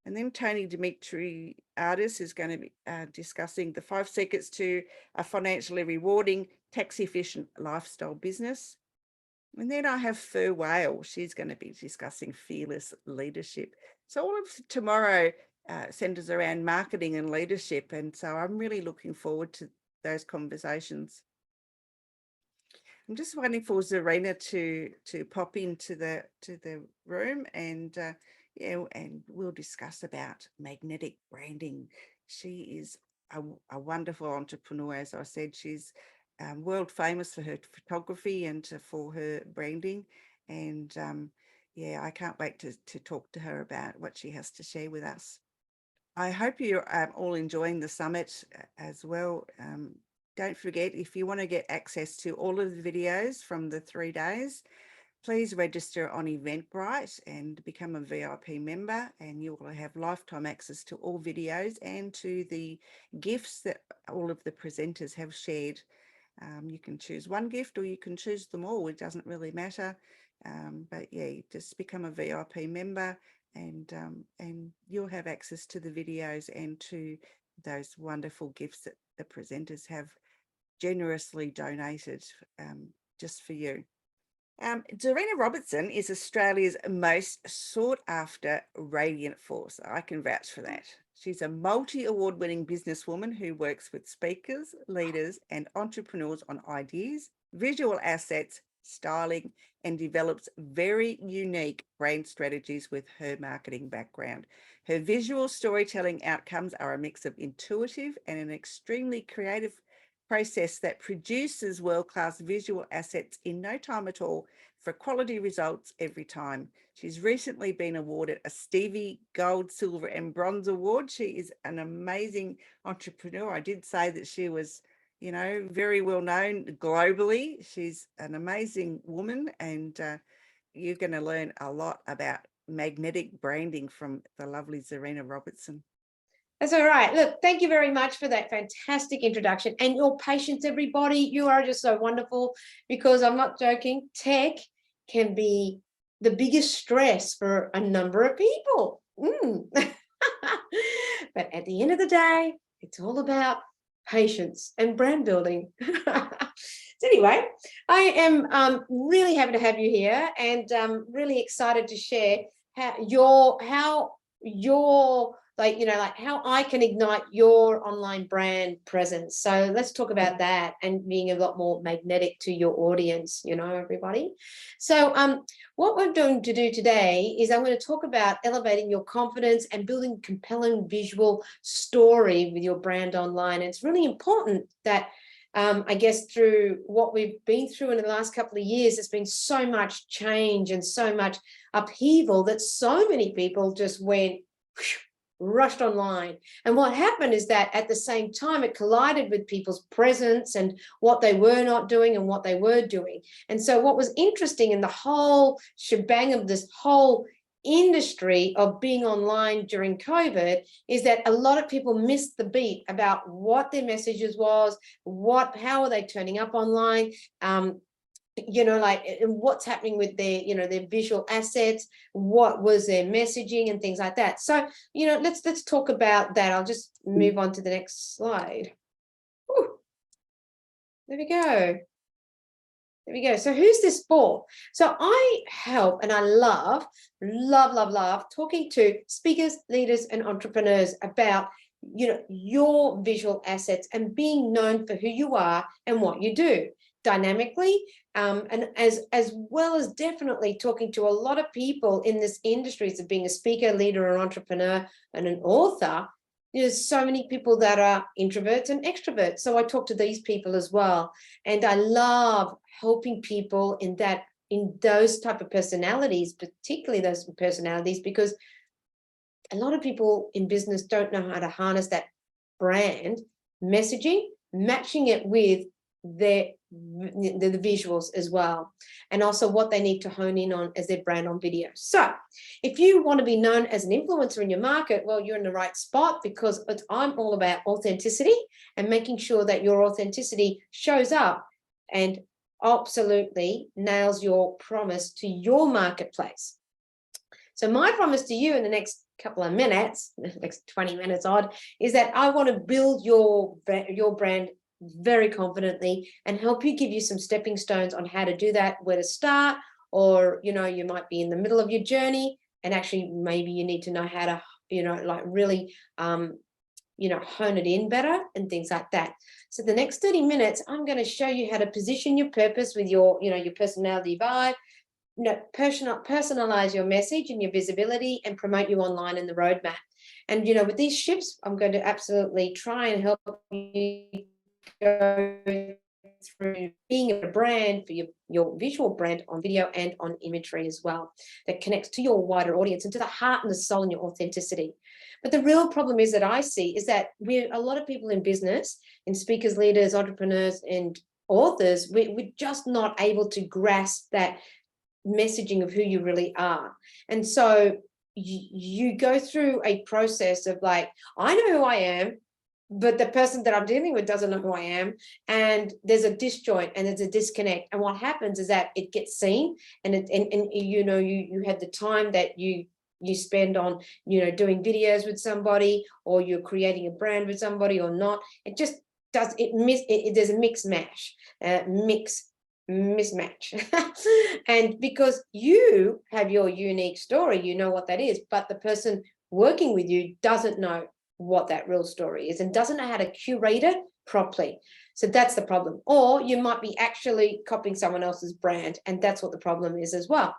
Speaker 1: And then Tony Dimitriadis is going to be discussing the 5 secrets to a financially rewarding, tax-efficient lifestyle business. And then I have Fur Whale. She's going to be discussing fearless leadership. So all of tomorrow centers around marketing and leadership, and so I'm really looking forward to those conversations. I'm just waiting for Zarina to pop into the room, and yeah, and we'll discuss about magnetic branding. She is a wonderful entrepreneur. As I said, she's world famous for her photography and for her branding, and yeah, I can't wait to talk to her about what she has to share with us. I hope you're all enjoying the summit as well. Don't forget, if you want to get access to all of the videos from the 3 days, please register on Eventbrite and become a VIP member, and you will have lifetime access to all videos and to the gifts that all of the presenters have shared. You can choose one gift or you can choose them all. It doesn't really matter. But yeah, you just become a VIP member, and you'll have access to the videos and to those wonderful gifts that the presenters have generously donated just for you. Zarina Robertson is Australia's most sought after radiant force. I can vouch for that. She's a multi-award winning businesswoman who works with speakers, leaders, and entrepreneurs on ideas, visual assets, styling, and develops very unique brand strategies with her marketing background. Her visual storytelling outcomes are a mix of intuitive and an extremely creative process that produces world-class visual assets in no time at all for quality results every time. She's recently been awarded a Stevie Gold, Silver and Bronze Award. She is an amazing entrepreneur. I did say that she was, you know, very well known globally. She's an amazing woman, and you're going to learn a lot about magnetic branding from the lovely Zarina Robertson.
Speaker 6: That's all right. Look, thank you very much for that fantastic introduction and your patience, everybody. You are just so wonderful, because I'm not joking. Tech can be the biggest stress for a number of people. But at the end of the day, it's all about patience and brand building. So anyway, I am really happy to have you here, and really excited to share how I can ignite your online brand presence. So let's talk about that and being a lot more magnetic to your audience, you know, everybody. So what we're going to do today is I'm going to talk about elevating your confidence and building compelling visual story with your brand online. And it's really important that I guess through what we've been through in the last couple of years, there's been so much change and so much upheaval that so many people just went rushed online. And what happened is that at the same time, it collided with people's presence and what they were not doing and what they were doing. And so what was interesting in the whole shebang of this whole industry of being online during COVID is that a lot of people missed the beat about what their messages was, how are they turning up online, you know, like what's happening with their, you know, their visual assets, what was their messaging and things like that. So, you know, let's talk about that. I'll just move on to the next slide. Ooh, there we go. There we go. So who's this for? So I help, and I love talking to speakers, leaders, and entrepreneurs about, you know, your visual assets and being known for who you are and what you do dynamically, and as well as definitely talking to a lot of people in this industry, so being a speaker, leader, an entrepreneur, and an author. There's so many people that are introverts and extroverts, so I talk to these people as well, and I love helping people in those type of personalities, particularly those personalities, because a lot of people in business don't know how to harness that brand messaging, matching it with the visuals as well, and also what they need to hone in on as their brand on video. So if you want to be known as an influencer in your market, well, you're in the right spot, because I'm all about authenticity and making sure that your authenticity shows up and absolutely nails your promise to your marketplace. So my promise to you in the next couple of minutes, the next 20 minutes odd, is that I want to build your brand very confidently and help you, give you some stepping stones on how to do that, where to start, or, you know, you might be in the middle of your journey and actually maybe you need to know how to, you know, like really, you know, hone it in better and things like that. So the next 30 minutes, I'm going to show you how to position your purpose with your, you know, your personality vibe, you know, personalize your message and your visibility and promote you online in the roadmap. And, you know, with these shifts, I'm going to absolutely try and help you go through being a brand for your visual brand on video and on imagery as well, that connects to your wider audience and to the heart and the soul and your authenticity. But the real problem is that I see is that a lot of people in business, in speakers, leaders, entrepreneurs, and authors, we're just not able to grasp that messaging of who you really are. And so you go through a process of like, I know who I am, but the person that I'm dealing with doesn't know who I am, and there's a disjoint and there's a disconnect. And what happens is that it gets seen, and you know, you had the time that you spend on, you know, doing videos with somebody, or you're creating a brand with somebody or not. It just does there's a mismatch. And because you have your unique story, you know what that is, but the person working with you doesn't know what that real story is and doesn't know how to curate it properly. So that's the problem. Or you might be actually copying someone else's brand, and that's what the problem is as well.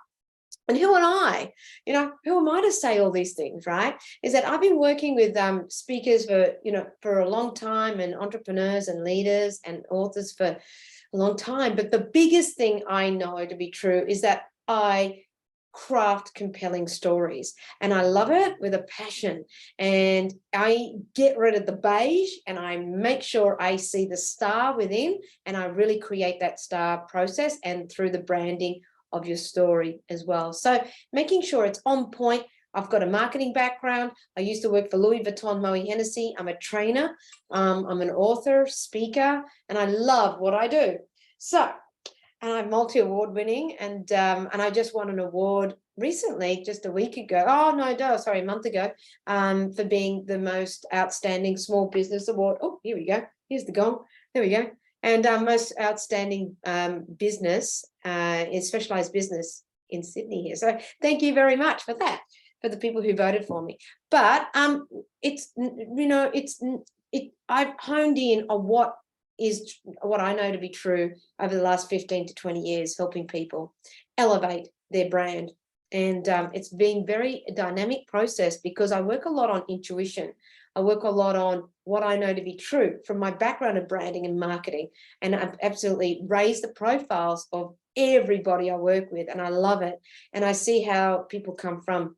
Speaker 6: And who am I? You know, who am I to say all these things, right? Is that I've been working with speakers for, you know, for a long time, and entrepreneurs and leaders and authors for a long time. But the biggest thing I know to be true is that I craft compelling stories, and I love it with a passion, and I get rid of the beige and I make sure I see the star within, and I really create that star process and through the branding of your story as well. So making sure it's on point. I've got a marketing background. I used to work for Louis Vuitton, Moët Hennessy. I'm a trainer. I'm an author, speaker, and I love what I do. So, and I'm multi-award winning, and I just won an award recently, just a week ago. Oh no, sorry, a month ago, for being the most outstanding small business award. Oh, here we go. Here's the gong. There we go. And most outstanding business, in specialized business in Sydney here. So thank you very much for that, for the people who voted for me. But it's, you know, I've honed in on what I know to be true over the last 15 to 20 years, helping people elevate their brand. And it's been very dynamic process, because I work a lot on intuition. I work a lot on what I know to be true from my background of branding and marketing. And I've absolutely raised the profiles of everybody I work with, and I love it. And I see how people come from,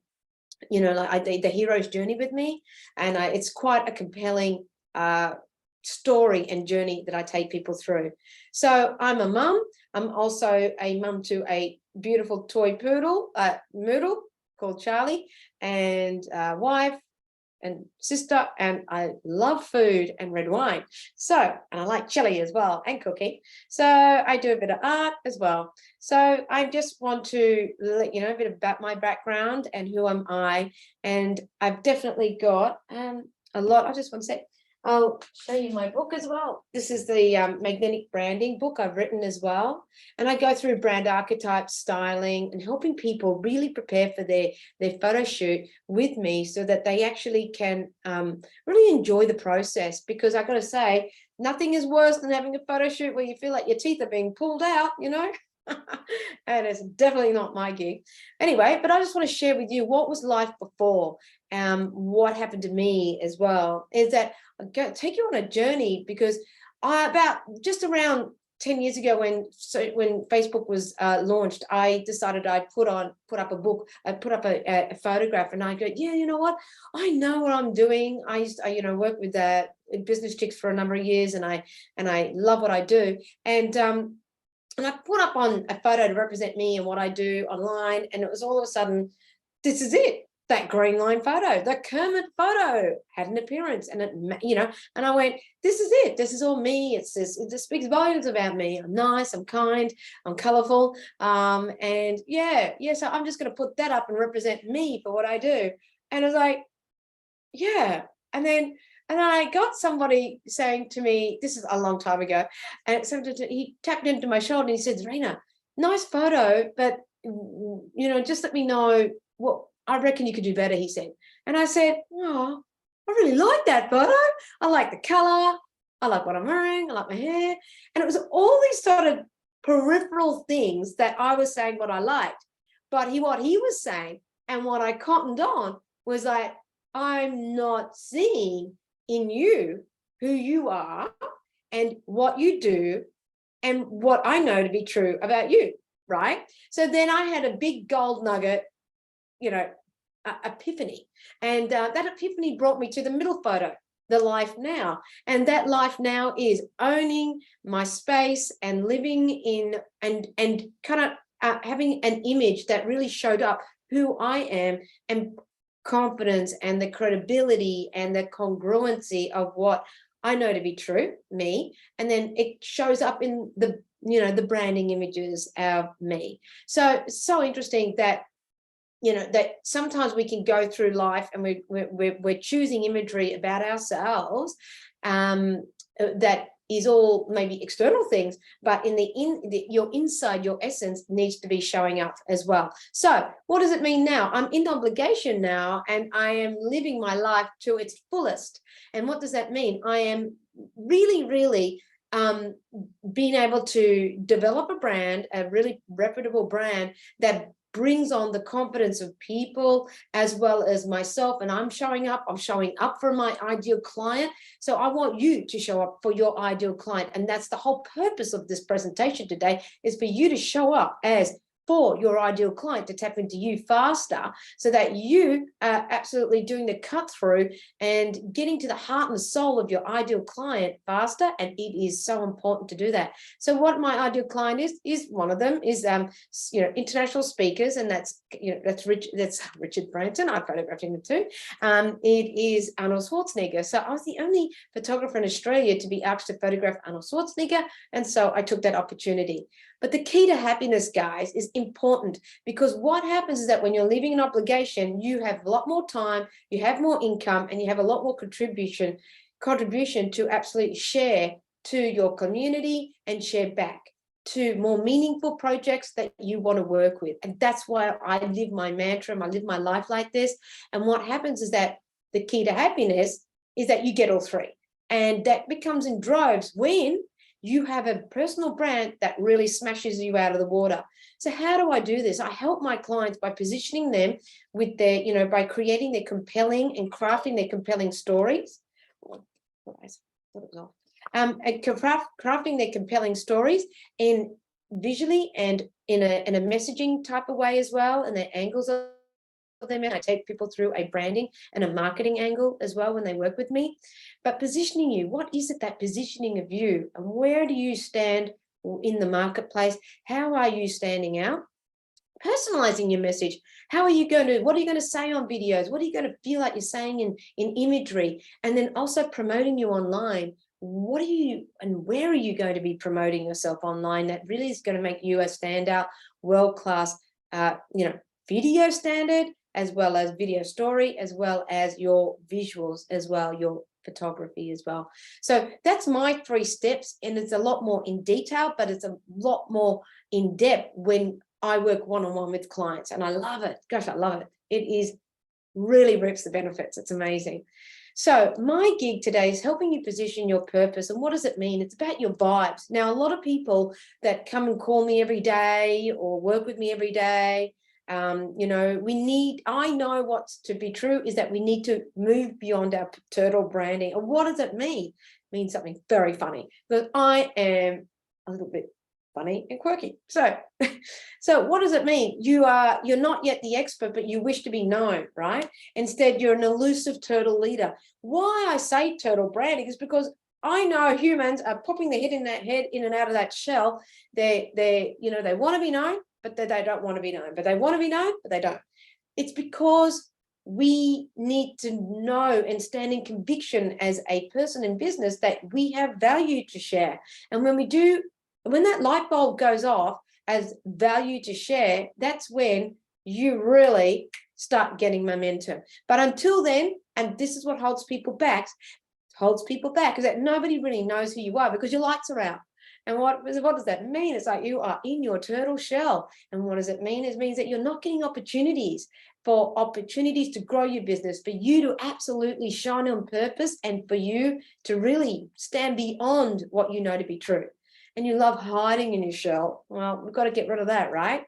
Speaker 6: you know, like the hero's journey with me. And it's quite a compelling story and journey that I take people through. So I'm a mum. I'm also a mum to a beautiful toy poodle, Moodle, called Charlie, and wife and sister, and I love food and red wine. So, and I like chili as well, and cooking. So I do a bit of art as well. So I just want to let you know a bit about my background and who am I. And I've definitely got a lot. I just want to say, I'll show you my book as well. This is the magnetic branding book I've written as well. And I go through brand archetypes, styling, and helping people really prepare for their photo shoot with me, so that they actually can really enjoy the process. Because I got to say, nothing is worse than having a photo shoot where you feel like your teeth are being pulled out, you know. And it's definitely not my gig. Anyway, but I just want to share with you what was life before. What happened to me as well is that I'll take you on a journey, because about just around 10 years ago, when Facebook was launched, I decided I'd put up a book, I put up a photograph, and I go, yeah, you know what, I know what I'm doing. I you know, work with business chicks for a number of years, and I love what I do. And I put up on a photo to represent me and what I do online, and it was all of a sudden, this is it. That green line photo, the Kermit photo had an appearance, and it, you know, and I went, this is it. This is all me. It just speaks volumes about me. I'm nice, I'm kind, I'm colorful. And yeah, so I'm just going to put that up and represent me for what I do. And I was like, yeah. And then I got somebody saying to me, this is a long time ago, and he tapped into my shoulder and he said, Zarina, nice photo, but you know, just let me know what I reckon you could do better, he said. And I said, oh, I really like that photo. I like the color. I like what I'm wearing. I like my hair. And it was all these sort of peripheral things that I was saying what I liked. But what he was saying and what I cottoned on was like, I'm not seeing in you who you are and what you do and what I know to be true about you, right? So then I had a big gold nugget, you know, epiphany. And that epiphany brought me to the middle photo, the life now. And that life now is owning my space and living in and kind of having an image that really showed up who I am, and confidence and the credibility and the congruency of what I know to be true, me, and then it shows up in the, you know, the branding images of me. So it's so interesting that, you know, that sometimes we can go through life and we're choosing imagery about ourselves that is all maybe external things, but your inside, your essence needs to be showing up as well. So what does it mean now? I'm in obligation now, and I am living my life to its fullest. And what does that mean? I am really being able to develop a brand, a really reputable brand that brings on the confidence of people as well as myself. And I'm showing up for my ideal client. So I want you to show up for your ideal client. And that's the whole purpose of this presentation today, is for you to show up as for your ideal client, to tap into you faster, so that you are absolutely doing the cut through and getting to the heart and the soul of your ideal client faster. And it is so important to do that. So what my ideal client is one of them is you know, international speakers, and that's, you know, that's Richard Branson. I photographed him too. It is Arnold Schwarzenegger. So I was the only photographer in Australia to be asked to photograph Arnold Schwarzenegger, and so I took that opportunity. But the key to happiness, guys, is important, because what happens is that when you're living an obligation, you have a lot more time, you have more income, and you have a lot more contribution to absolutely share to your community and share back to more meaningful projects that you want to work with. And that's why I live my mantra, I live my life like this. And what happens is that the key to happiness is that you get all three. And that becomes in droves when you have a personal brand that really smashes you out of the water. So how do I do this? I help my clients by positioning them with their, you know, by creating their compelling and crafting their compelling stories. Crafting their compelling stories in visually and in a messaging type of way as well, and their angles of them. And I take people through a branding and a marketing angle as well when they work with me. But positioning you, what is it, that positioning of you, and where do you stand in the marketplace? How are you standing out? Personalizing your message. How are you going to, what are you going to say on videos? What are you going to feel like you're saying in imagery? And then also promoting you online. What are you and where are you going to be promoting yourself online? That really is going to make you a standout, world-class, you know, video standard, as well as video story, as well as your visuals, as well, your photography as well. So that's my 3 steps, and it's a lot more in detail, but it's a lot more in depth when I work one-on-one with clients, and I love it. Gosh, I love it. It is really reaps the benefits. It's amazing. So my gig today is helping you position your purpose. And what does it mean? It's about your vibes. Now, a lot of people that come and call me every day or work with me every day, you know, I know what's to be true is that we need to move beyond our turtle branding. And what does it mean? It means something very funny, because I am a little bit funny and quirky. So what does it mean? You're not yet the expert, but you wish to be known, right? Instead, you're an elusive turtle leader. Why I say turtle branding is because I know humans are popping their head in and out of that shell. They you know, they want to be known, but they don't want to be known, but they want to be known, but they don't. It's because we need to know and stand in conviction as a person in business that we have value to share. And when that light bulb goes off as value to share, that's when you really start getting momentum. But until then, and this is what holds people back, is that nobody really knows who you are because your lights are out. And what does that mean? It's like you are in your turtle shell. And what does it mean? It means that you're not getting opportunities to grow your business, for you to absolutely shine on purpose, and for you to really stand beyond what you know to be true. And you love hiding in your shell. Well, we've got to get rid of that, right?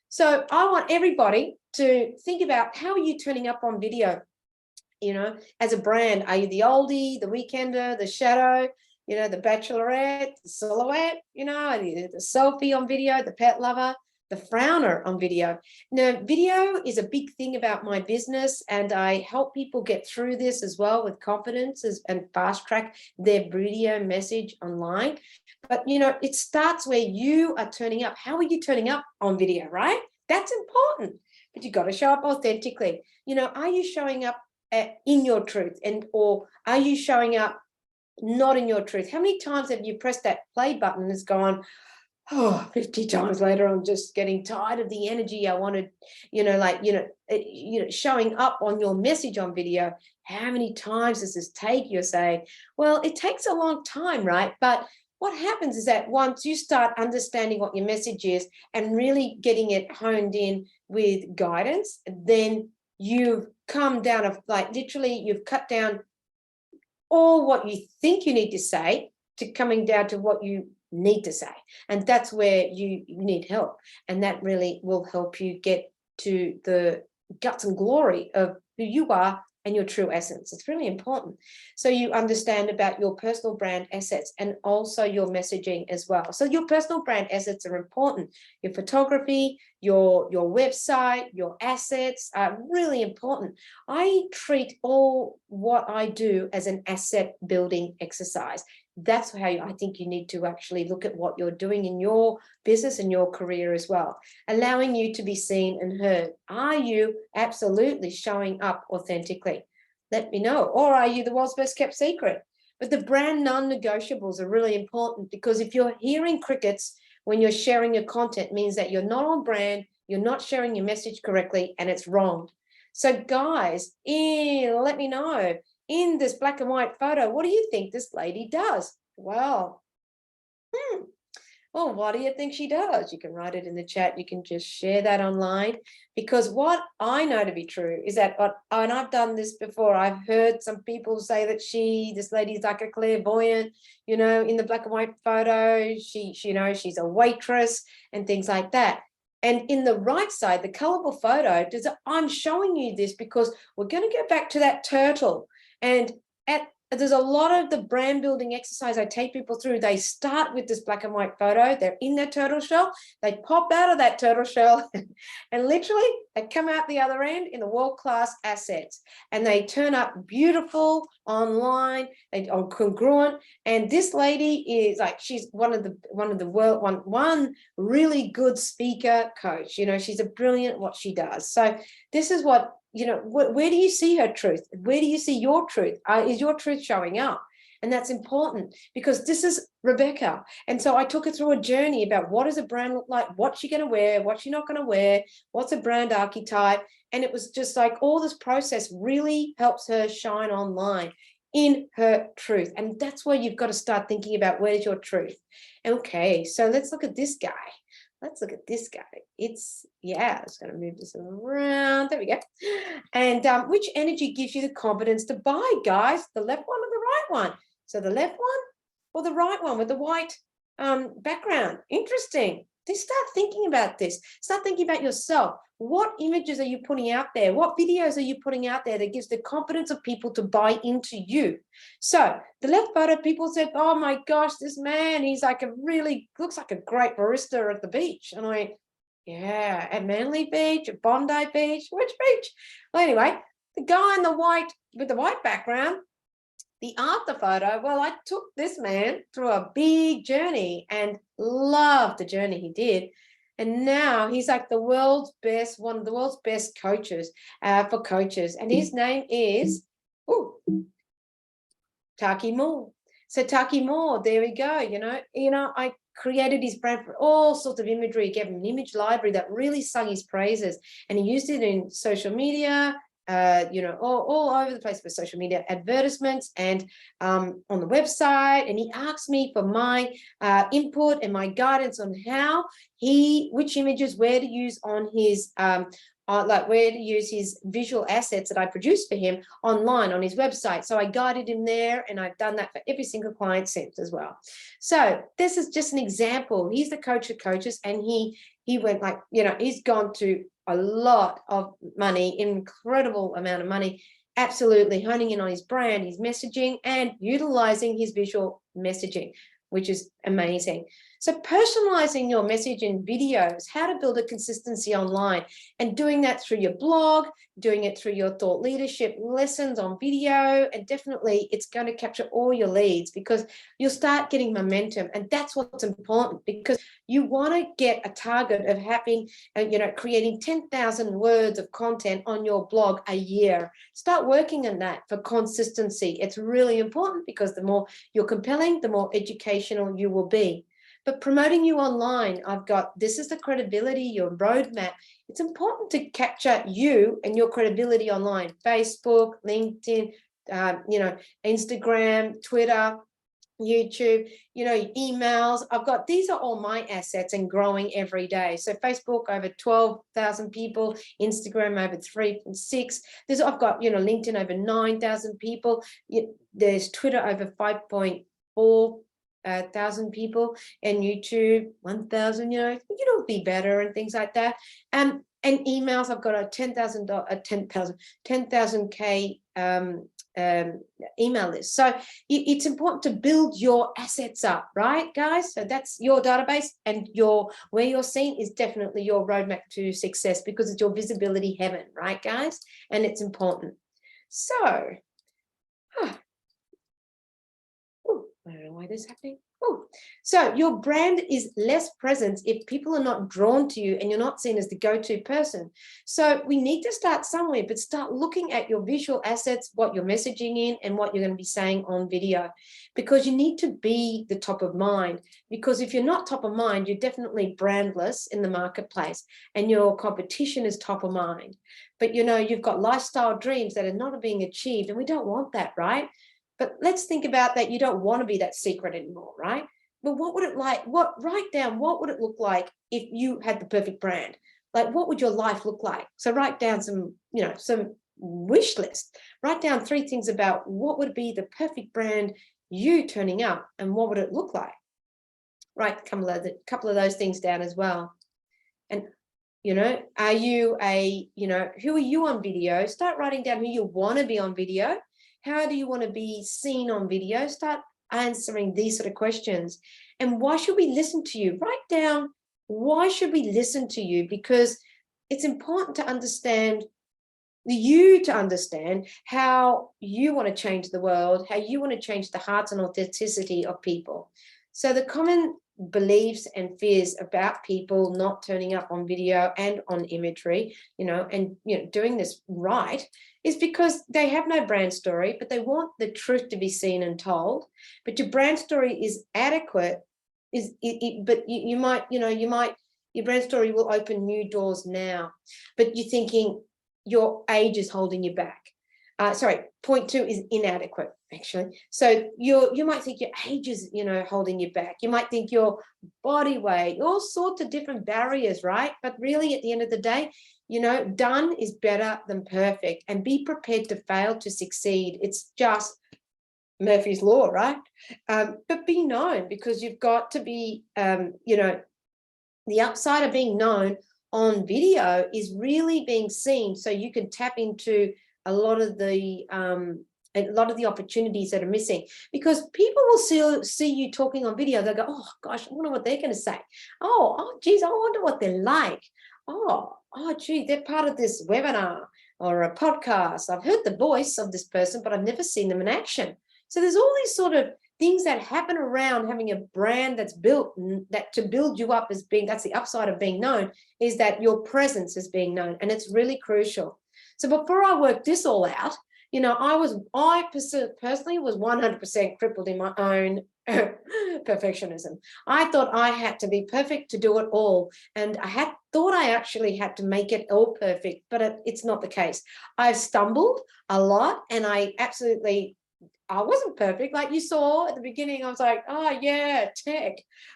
Speaker 6: So I want everybody to think about, how are you turning up on video? You know, as a brand, are you the oldie, the weekender, the shadow, you know, the bachelorette, the silhouette, you know, the selfie on video, the pet lover, the frowner on video? Now, video is a big thing about my business, and I help people get through this as well with confidence and fast track their video message online. But, you know, it starts where you are turning up. How are you turning up on video, right? That's important. but you got to show up authentically. You know, are you showing up in your truth, or are you showing up not in your truth? How many times have you pressed that play button and it's gone, oh, 50 times later, I'm just getting tired of the energy I wanted, showing up on your message on video. How many times does this take? You're saying, well, it takes a long time, right? But what happens is that once you start understanding what your message is and really getting it honed in with guidance, then you've come down of literally you've cut down all what you think you need to say to coming down to what you need to say. And that's where you need help. And that really will help you get to the guts and glory of who you are and your true essence. It's really important. So you understand about your personal brand assets and also your messaging as well. So your personal brand assets are important. Your photography, your website, your assets are really important. I treat all what I do as an asset building exercise. That's how I think you need to actually look at what you're doing in your business and your career as well, allowing you to be seen and heard. Are you absolutely showing up authentically? Let me know. Or are you the world's best kept secret? But the brand non-negotiables are really important, because if you're hearing crickets when you're sharing your content, it means that you're not on brand, you're not sharing your message correctly, and it's wrong. So guys, let me know. In this black and white photo, what do you think this lady does? Well, well, what do you think she does? You can write it in the chat. You can just share that online, because what I know to be true is that, and I've done this before, I've heard some people say that this lady's like a clairvoyant, in the black and white photo, she's a waitress and things like that. And in the right side, the colorful photo, I'm showing you this because we're going to go back to that turtle. And there's a lot of the brand building exercise I take people through. They start with this black and white photo. They're in their turtle shell. They pop out of that turtle shell and literally they come out the other end in the world-class assets. And they turn up beautiful online. They are congruent. And this lady is she's one really good speaker coach. She's a brilliant what she does. So this is what, where do you see her truth? Where do you see your truth? Is your truth showing up? And that's important, because this is Rebecca. And so I took her through a journey about what does a brand look like, what's she going to wear, what's she not going to wear, what's a brand archetype. And it was just all this process really helps her shine online in her truth. And that's where you've got to start thinking about, where's your truth? Okay, so let's look at this guy. Let's look at this guy. It's going to move this around. There we go. And which energy gives you the confidence to buy, guys? The left one or the right one? So the left one or the right one with the white background? Interesting. Just start thinking about this. Start thinking about yourself. What images are you putting out there? What videos are you putting out there that gives the confidence of people to buy into you? So the left photo, people said, oh my gosh, this man, he's looks like a great barista at the beach. And yeah, at Manly Beach, at Bondi Beach, which beach? Well, anyway, the guy in the white, with the white background, the after photo, well, I took this man through a big journey and loved the journey he did. And now he's like the world's best, one of the world's best coaches for coaches. And his name is Taki Moore. So Taki Moore, there we go. I created his brand for all sorts of imagery, gave him an image library that really sung his praises. And he used it in social media, all over the place for social media advertisements and on the website. And he asked me for my input and my guidance on which images, where to use on his, where to use his visual assets that I produced for him online on his website. So I guided him there, and I've done that for every single client since as well. So this is just an example. He's the coach of coaches, and he went he's gone to a lot of money, incredible amount of money, absolutely honing in on his brand, his messaging, and utilizing his visual messaging, which is amazing. So personalizing your message in videos, how to build a consistency online, and doing that through your blog, doing it through your thought leadership lessons on video, and definitely it's going to capture all your leads, because you'll start getting momentum. And that's what's important, because you want to get a target of having, creating 10,000 words of content on your blog a year. Start working on that for consistency. It's really important, because the more you're compelling, the more educational you will be. But promoting you online, this is the credibility, your roadmap. It's important to capture you and your credibility online. Facebook, LinkedIn, Instagram, Twitter, YouTube, emails. These are all my assets and growing every day. So Facebook, over 12,000 people, Instagram, over 3.6. I've got, LinkedIn, over 9,000 people. There's Twitter, over 5.4 thousand people, and YouTube 1,000. Be better and things like that. And emails, I've got a 10,000K email list. So it's important to build your assets up, right, guys? So that's your database, and where you're seen is definitely your roadmap to success, because it's your visibility heaven, right, guys? And it's important. So I don't know why this is happening. So your brand is less present if people are not drawn to you and you're not seen as the go-to person. So we need to start somewhere, but start looking at your visual assets, what you're messaging in, and what you're going to be saying on video, because you need to be the top of mind. Because if you're not top of mind, you're definitely brandless in the marketplace, and your competition is top of mind. But you've got lifestyle dreams that are not being achieved, and we don't want that, right? But let's think about that. You don't want to be that secret anymore, right? But what would it write down, what would it look like if you had the perfect brand? Like, what would your life look like? So write down some wish list. Write down 3 things about what would be the perfect brand, you turning up, and what would it look like? Write a couple of those things down as well. And, are you who are you on video? Start writing down who you want to be on video. How do you want to be seen on video? Start answering these sort of questions. And why should we listen to you? Write down, why should we listen to you? Because it's important to understand how you want to change the world, how you want to change the hearts and authenticity of people. So the common beliefs and fears about people not turning up on video and on imagery, doing this right, is because they have no brand story, but they want the truth to be seen and told. But your brand story is adequate, but your brand story will open new doors now. But you're thinking your age is holding you back. Point 2 is inadequate, actually. So you might think your age is, holding you back. You might think your body weight, all sorts of different barriers, right? But really, at the end of the day, done is better than perfect, and be prepared to fail to succeed. It's just Murphy's Law, right? But be known, because you've got to be, the upside of being known on video is really being seen, so you can tap into a lot of the opportunities that are missing, because people will see you talking on video. They'll go, oh gosh, I wonder what they're going to say. Oh geez, I wonder what they're like. Oh gee, they're part of this webinar or a podcast. I've heard the voice of this person, but I've never seen them in action. So there's all these sort of things that happen around having a brand that's built, that to build you up as being, that's the upside of being known, is that your presence is being known, and it's really crucial. So before I worked this all out, I personally was 100% crippled in my own perfectionism. I thought I had to be perfect to do it all. And I thought I actually had to make it all perfect, but it's not the case. I've stumbled a lot, and I wasn't perfect. Like you saw at the beginning, I was like, oh yeah, tech,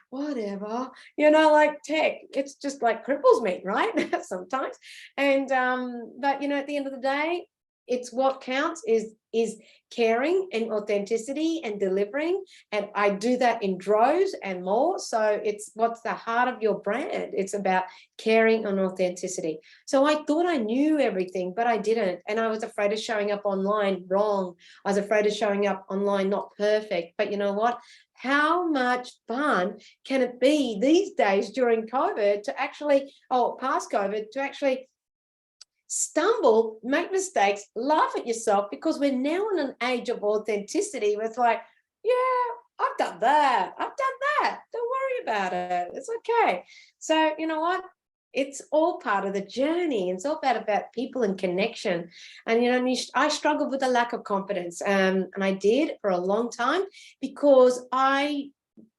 Speaker 6: whatever, like tech, it's just like cripples me, right? Sometimes. And, but at the end of the day, it's what counts is caring and authenticity and delivering. And I do that in droves and more. So it's what's the heart of your brand. It's about caring and authenticity. So I thought I knew everything, but I didn't. And I was afraid of showing up online wrong. I was afraid of showing up online not perfect. But you know what? How much fun can it be these days during COVID to actually, past COVID, to actually stumble, make mistakes, laugh at yourself, because we're now in an age of authenticity where it's like, yeah, I've done that. I've done that. Don't worry about it. It's okay. So you know what? It's all part of the journey. It's all about people and connection. And, you know, I struggled with a lack of confidence. And I did for a long time, because I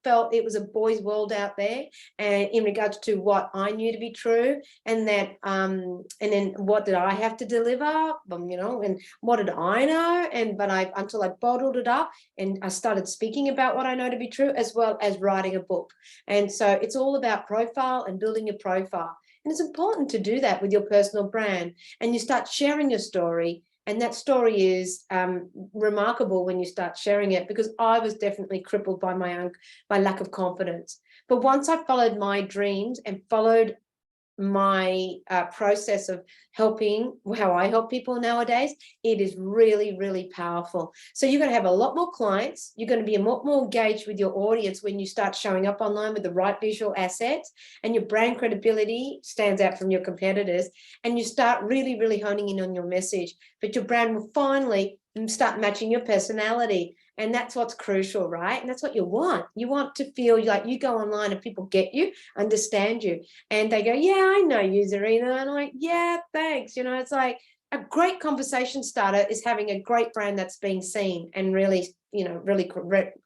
Speaker 6: felt it was a boys' world out there, and in regards to what I knew to be true, and that and then what did I have to deliver, you know, and what did I know, and but I until I bottled it up and I started speaking about what I know to be true, as well as writing a book. And so it's all about profile and building your profile, and it's important to do that with your personal brand, and you start sharing your story. And that story is remarkable when you start sharing it, because I was definitely crippled by my lack of confidence. But once I followed my dreams and followed my process of helping, how I help people nowadays, it is really, really powerful. So you're going to have a lot more clients. You're going to be a lot more engaged with your audience when you start showing up online with the right visual assets, and your brand credibility stands out from your competitors, and you start really, really honing in on your message. But your brand will finally start matching your personality. And that's what's crucial, right? And that's what you want. You want to feel like you go online and people get you, understand you, and they go, yeah, I know you, Zarina. And I'm like, yeah, thanks. You know, it's like a great conversation starter is having a great brand that's being seen and really, you know, really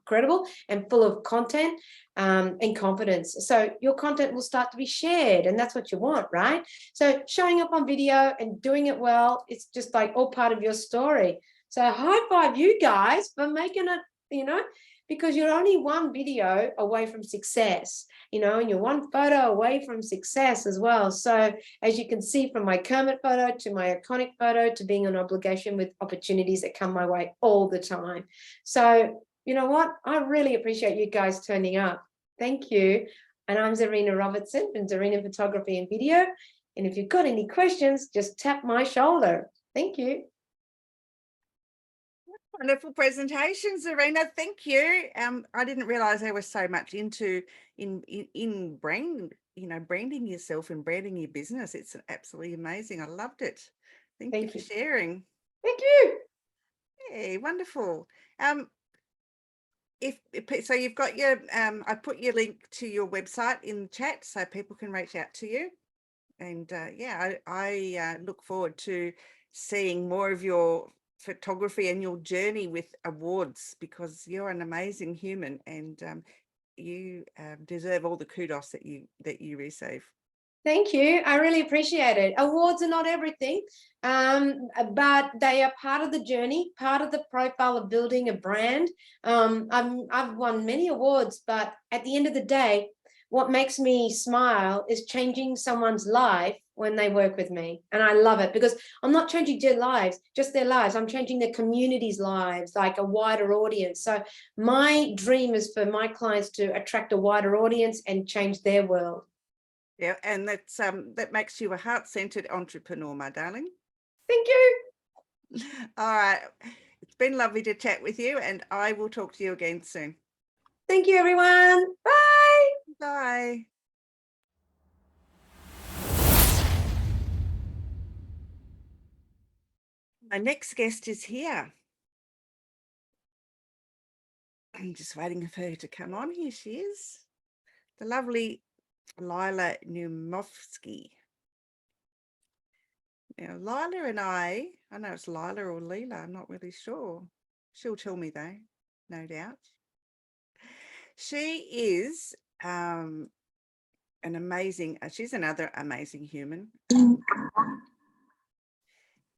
Speaker 6: credible and full of content and confidence. So your content will start to be shared, and that's what you want, right? So showing up on video and doing it well, it's just like all part of your story. So high five you guys for making it, you know, because you're only one video away from success, you know, and you're one photo away from success as well. So as you can see from my Kermit photo to my iconic photo to being an obligation with opportunities that come my way all the time. So, you know what? I really appreciate you guys turning up. Thank you. And I'm Zarina Robertson from Zarina Photography and Video. And if you've got any questions, just tap my shoulder. Thank you.
Speaker 1: Wonderful presentation, Zarina. Thank you. I didn't realize there was so much into in brand, you know, branding yourself and branding your business. It's absolutely amazing. I loved it. Thank you for sharing.
Speaker 6: Thank you.
Speaker 1: Yeah, wonderful. If so, you've got your I put your link to your website in the chat so people can reach out to you. And yeah, I look forward to seeing more of your photography and your journey with awards, because you're an amazing human, and you deserve all the kudos that you receive.
Speaker 6: Thank you. I really appreciate it. Awards are not everything, but they are part of the journey, part of the profile of building a brand. I've won many awards, but at the end of the day, what makes me smile is changing someone's life when they work with me. And I love it, because I'm not changing their lives, just their lives. I'm changing their community's lives, like a wider audience. So my dream is for my clients to attract a wider audience and change their world.
Speaker 1: Yeah, and that's that makes you a heart-centered entrepreneur, my darling.
Speaker 6: Thank you.
Speaker 1: All right. It's been lovely to chat with you, and I will talk to you again soon.
Speaker 6: Thank you, everyone. Bye.
Speaker 1: Bye. My next guest is here. I'm just waiting for her to come on. Here she is. The lovely Lila Numovsky. Now, Lila and I know it's Lila or Leela, I'm not really sure. She'll tell me though, no doubt. She is she's another amazing human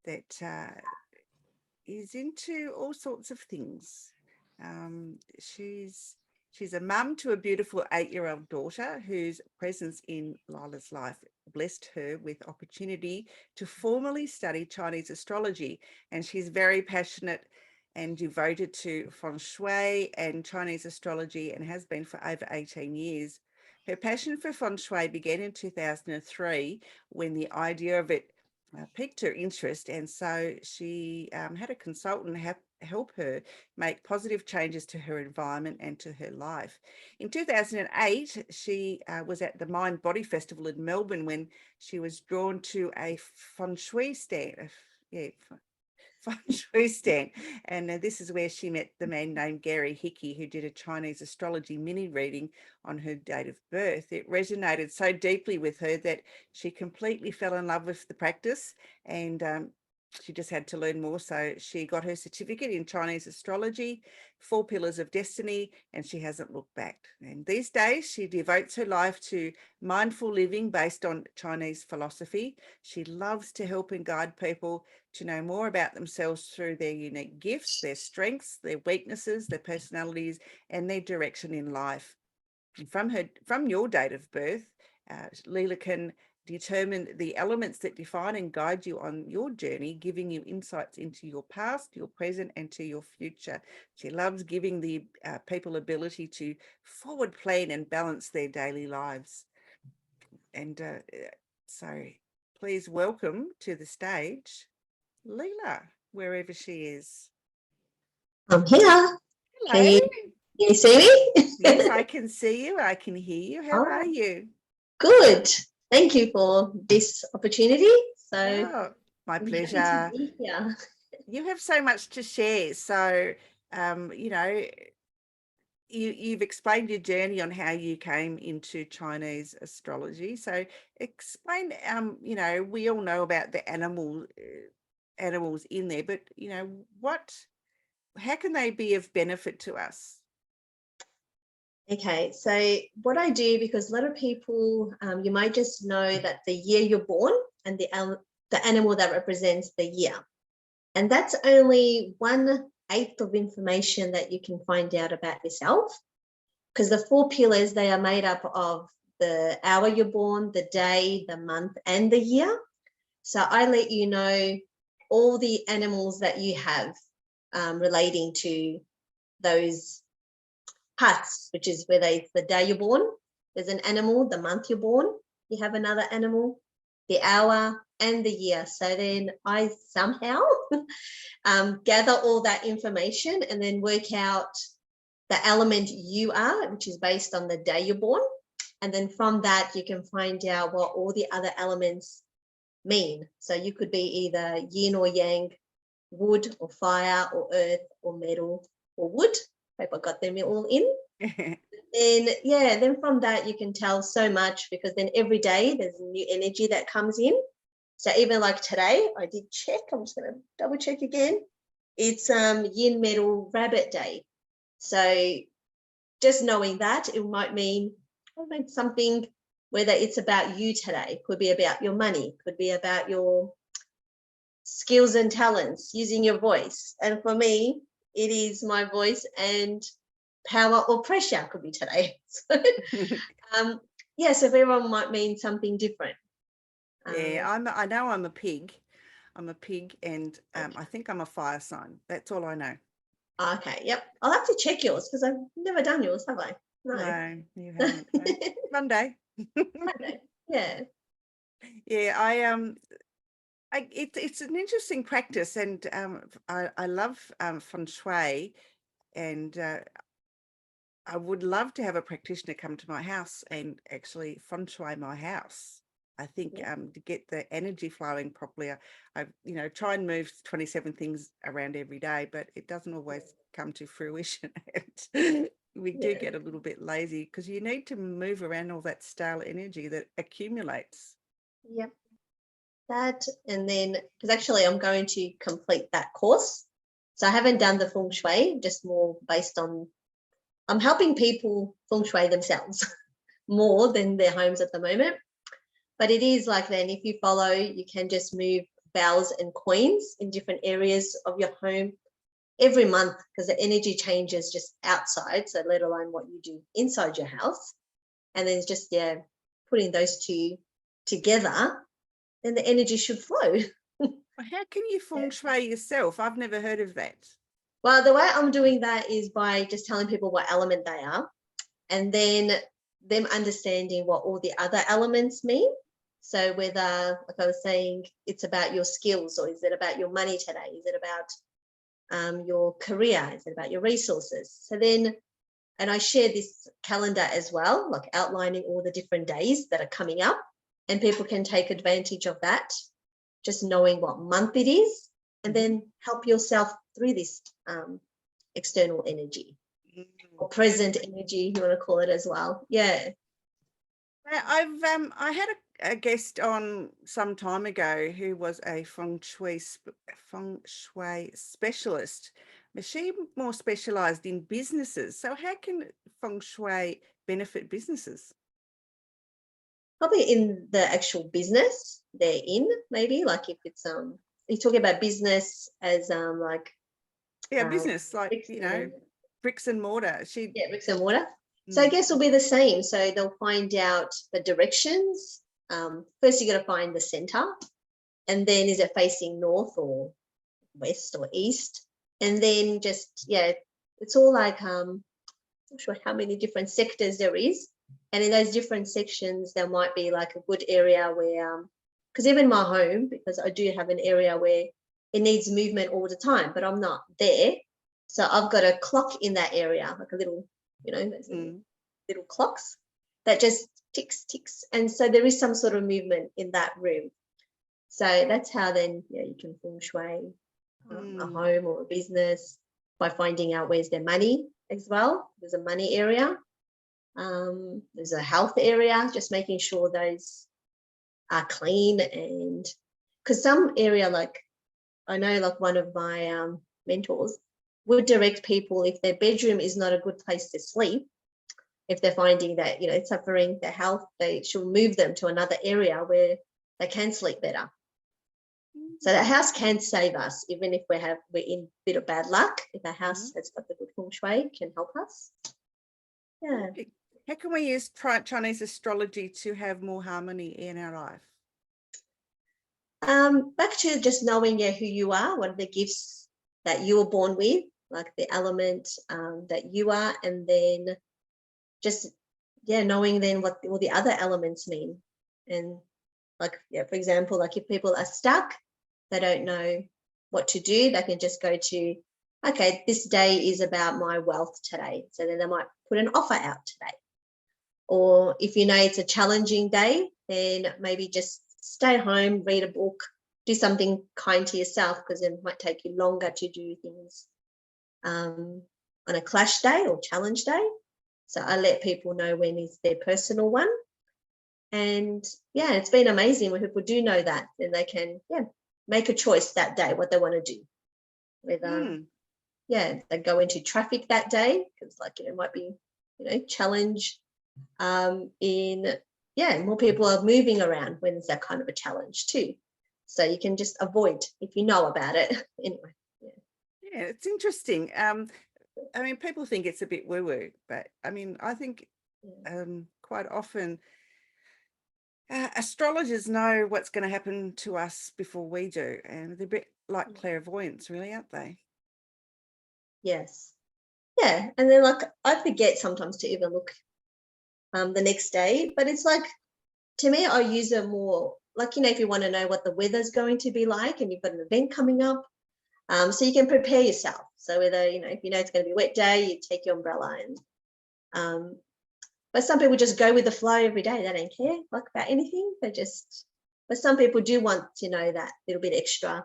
Speaker 1: that is into all sorts of things. She's a mum to a beautiful 8-year-old daughter whose presence in Lila's life blessed her with opportunity to formally study Chinese astrology. And she's very passionate and devoted to feng shui and Chinese astrology, and has been for over 18 years. Her passion for feng shui began in 2003 when the idea of it piqued her interest, and so she had a consultant help her make positive changes to her environment and to her life. In 2008, she was at the Mind Body Festival in Melbourne when she was drawn to a feng shui stand. Feng shui stand. And this is where she met the man named Gary Hickey, who did a Chinese astrology mini reading on her date of birth. It resonated so deeply with her that she completely fell in love with the practice, and she just had to learn more. So she got her certificate in Chinese astrology, 4 pillars of destiny, and she hasn't looked back. And these days she devotes her life to mindful living based on Chinese philosophy. She loves to help and guide people to know more about themselves through their unique gifts, their strengths, their weaknesses, their personalities, and their direction in life. And from your date of birth, Leela can determine the elements that define and guide you on your journey, giving you insights into your past, your present, and to your future. She loves giving the people ability to forward plan and balance their daily lives. And so please welcome to the stage Leela, wherever she is.
Speaker 7: I'm here.
Speaker 1: Hello.
Speaker 7: Can you see me?
Speaker 1: Yes, I can see you. I can hear you. How are you?
Speaker 7: Good. Thank you for this opportunity. So
Speaker 1: Oh, my
Speaker 7: I'm happy to
Speaker 1: pleasure.
Speaker 7: be here.
Speaker 1: You have so much to share. So, you know, you've explained your journey on how you came into Chinese astrology. So explain, you know, we all know about the animals in there, but, you know, how can they be of benefit to us?
Speaker 7: Okay, so what I do, because a lot of people, you might just know that the year you're born and the animal that represents the year. And that's only 1/8 of information that you can find out about yourself. Because the 4 pillars, they are made up of the hour you're born, the day, the month, and the year. So I let you know all the animals that you have relating to those parts, which is whether it's the day you're born, there's an animal, the month you're born, you have another animal, the hour and the year. So then I somehow gather all that information and then work out the element you are, which is based on the day you're born. And then from that, you can find out what all the other elements mean. So you could be either yin or yang, wood or fire or earth or metal or wood. Hope I got them all in. And yeah, then from that you can tell so much, because then every day there's a new energy that comes in. So even like today, I did check, I'm just going to double check again. It's yin metal rabbit day. So just knowing that, it might mean something, whether it's about you today, could be about your money, could be about your skills and talents, using your voice. And for me, it is my voice and power or pressure could be today. So, yeah, so everyone might mean something different.
Speaker 1: Yeah, I know I'm a pig. I'm a pig, and I think I'm a fire sign. That's all I know.
Speaker 7: Okay, yep. I'll have to check yours because I've never done yours, have I?
Speaker 1: No, you haven't. No. Monday.
Speaker 7: Monday. Yeah.
Speaker 1: Yeah, it's an interesting practice, and I love feng shui, and I would love to have a practitioner come to my house and actually feng shui my house. I think to get the energy flowing properly, I you know, try and move 27 things around every day, but it doesn't always come to fruition. And we do get a little bit lazy because you need to move around all that stale energy that accumulates.
Speaker 7: Yep. That, and then because actually I'm going to complete that course. So I haven't done the feng shui, just more based on, I'm helping people feng shui themselves more than their homes at the moment. But it is like, then if you follow, you can just move bells and coins in different areas of your home every month, because the energy changes just outside, so let alone what you do inside your house. And then it's just, putting those two together, then the energy should flow.
Speaker 1: How can you feng shui yourself? I've never heard of that.
Speaker 7: Well, the way I'm doing that is by just telling people what element they are, and then them understanding what all the other elements mean. So whether, like I was saying, it's about your skills, or is it about your money today? Is it about your career? Is it about your resources? So then, and I share this calendar as well, like outlining all the different days that are coming up, and people can take advantage of that, just knowing what month it is, and then help yourself through this external energy or present energy, you want to call it as well. Yeah.
Speaker 1: I had a guest on some time ago who was a feng shui specialist, but she more specialized in businesses. So how can feng shui benefit businesses?
Speaker 7: Probably in the actual business they're in, maybe, like if it's you're talking about business as like
Speaker 1: business, like, you know, bricks and mortar.
Speaker 7: Bricks and mortar. So I guess it'll be the same. So they'll find out the directions. First, you got to find the center, and then is it facing north or west or east? And then just, it's all like, I'm not sure how many different sectors there is. And in those different sections, there might be like a good area where, because even my home, because I do have an area where it needs movement all the time, but I'm not there. So I've got a clock in that area, like a little, you know, those little clocks that just ticks. And so there is some sort of movement in that room. So that's how then you can feng shui a home or a business by finding out where's their money as well. There's a money area. There's a health area, just making sure those are clean. And because some area, like I know like one of my mentors would direct people, if their bedroom is not a good place to sleep, if they're finding that, you know, it's suffering their health, she'll move them to another area where they can sleep better. So the house can save us, even if we're in a bit of bad luck. If a house has got the good feng shui, it can help us. Yeah.
Speaker 1: How can we use Chinese astrology to have more harmony in our life?
Speaker 7: Back to just knowing who you are, what are the gifts that you were born with, like the element that you are, and then just knowing then what all the other elements mean. And like, for example, like if people are stuck, they don't know what to do, they can just go to, okay, this day is about my wealth today. So then they might put an offer out today. Or if you know it's a challenging day, then maybe just stay home, read a book, do something kind to yourself, because it might take you longer to do things on a clash day or challenge day. So I let people know when is their personal one. And it's been amazing when people do know that, then they can make a choice that day what they want to do. Whether they go into traffic that day, because like it might be, challenge more people are moving around when there's that kind of a challenge too. So you can just avoid if you know about it. Anyway.
Speaker 1: Yeah, it's interesting. I mean, people think it's a bit woo-woo, but I mean, I think quite often astrologers know what's going to happen to us before we do, and they're a bit like clairvoyants, really, aren't they?
Speaker 7: Yes. Yeah, and then like I forget sometimes to even look the next day, but it's like, to me, I use it more like, if you want to know what the weather's going to be like and you've got an event coming up, so you can prepare yourself. So whether, if you know it's going to be a wet day, you take your umbrella and but some people just go with the flow every day. They don't care like about anything. But some people do want to know that little bit extra,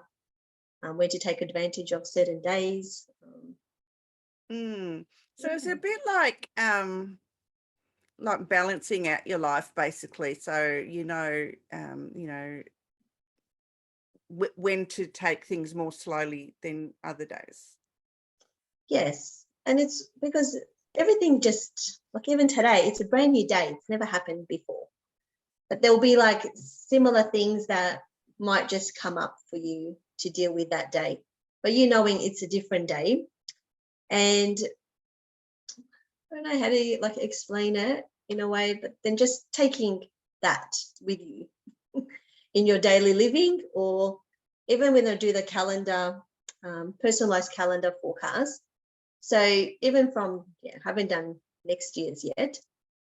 Speaker 7: when to take advantage of certain days.
Speaker 1: So it's a bit like balancing out your life, basically. So when to take things more slowly than other days.
Speaker 7: Yes, and it's because everything just like even today, it's a brand new day. It's never happened before, but there'll be like similar things that might just come up for you to deal with that day. But knowing it's a different day, and I don't know how to like explain it in a way, but then just taking that with you in your daily living, or even when I do the calendar, personalized calendar forecast. So even from, haven't done next year's yet,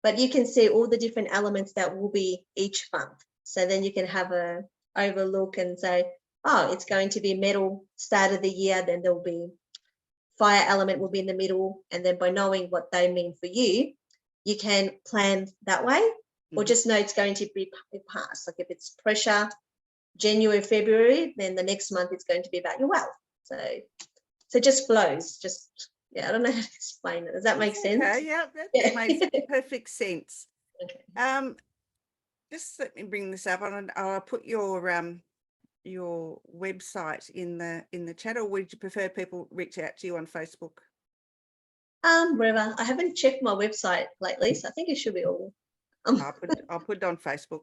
Speaker 7: but you can see all the different elements that will be each month. So then you can have a overlook and say, oh, it's going to be metal start of the year, then there'll be fire element will be in the middle. And then by knowing what they mean for you, you can plan that way, or just know it's going to be past. Like if it's pressure, January, February, then the next month it's going to be about your wealth. So it just flows. Just, yeah, I don't know how to explain it. Does that make sense?
Speaker 1: Okay, yeah, that makes perfect sense.
Speaker 7: Okay.
Speaker 1: Just let me bring this up, and I'll put your website in the chat, or would you prefer people reach out to you on Facebook?
Speaker 7: Wherever. I haven't checked my website lately, so I think it should be all.
Speaker 1: I'll put it on Facebook.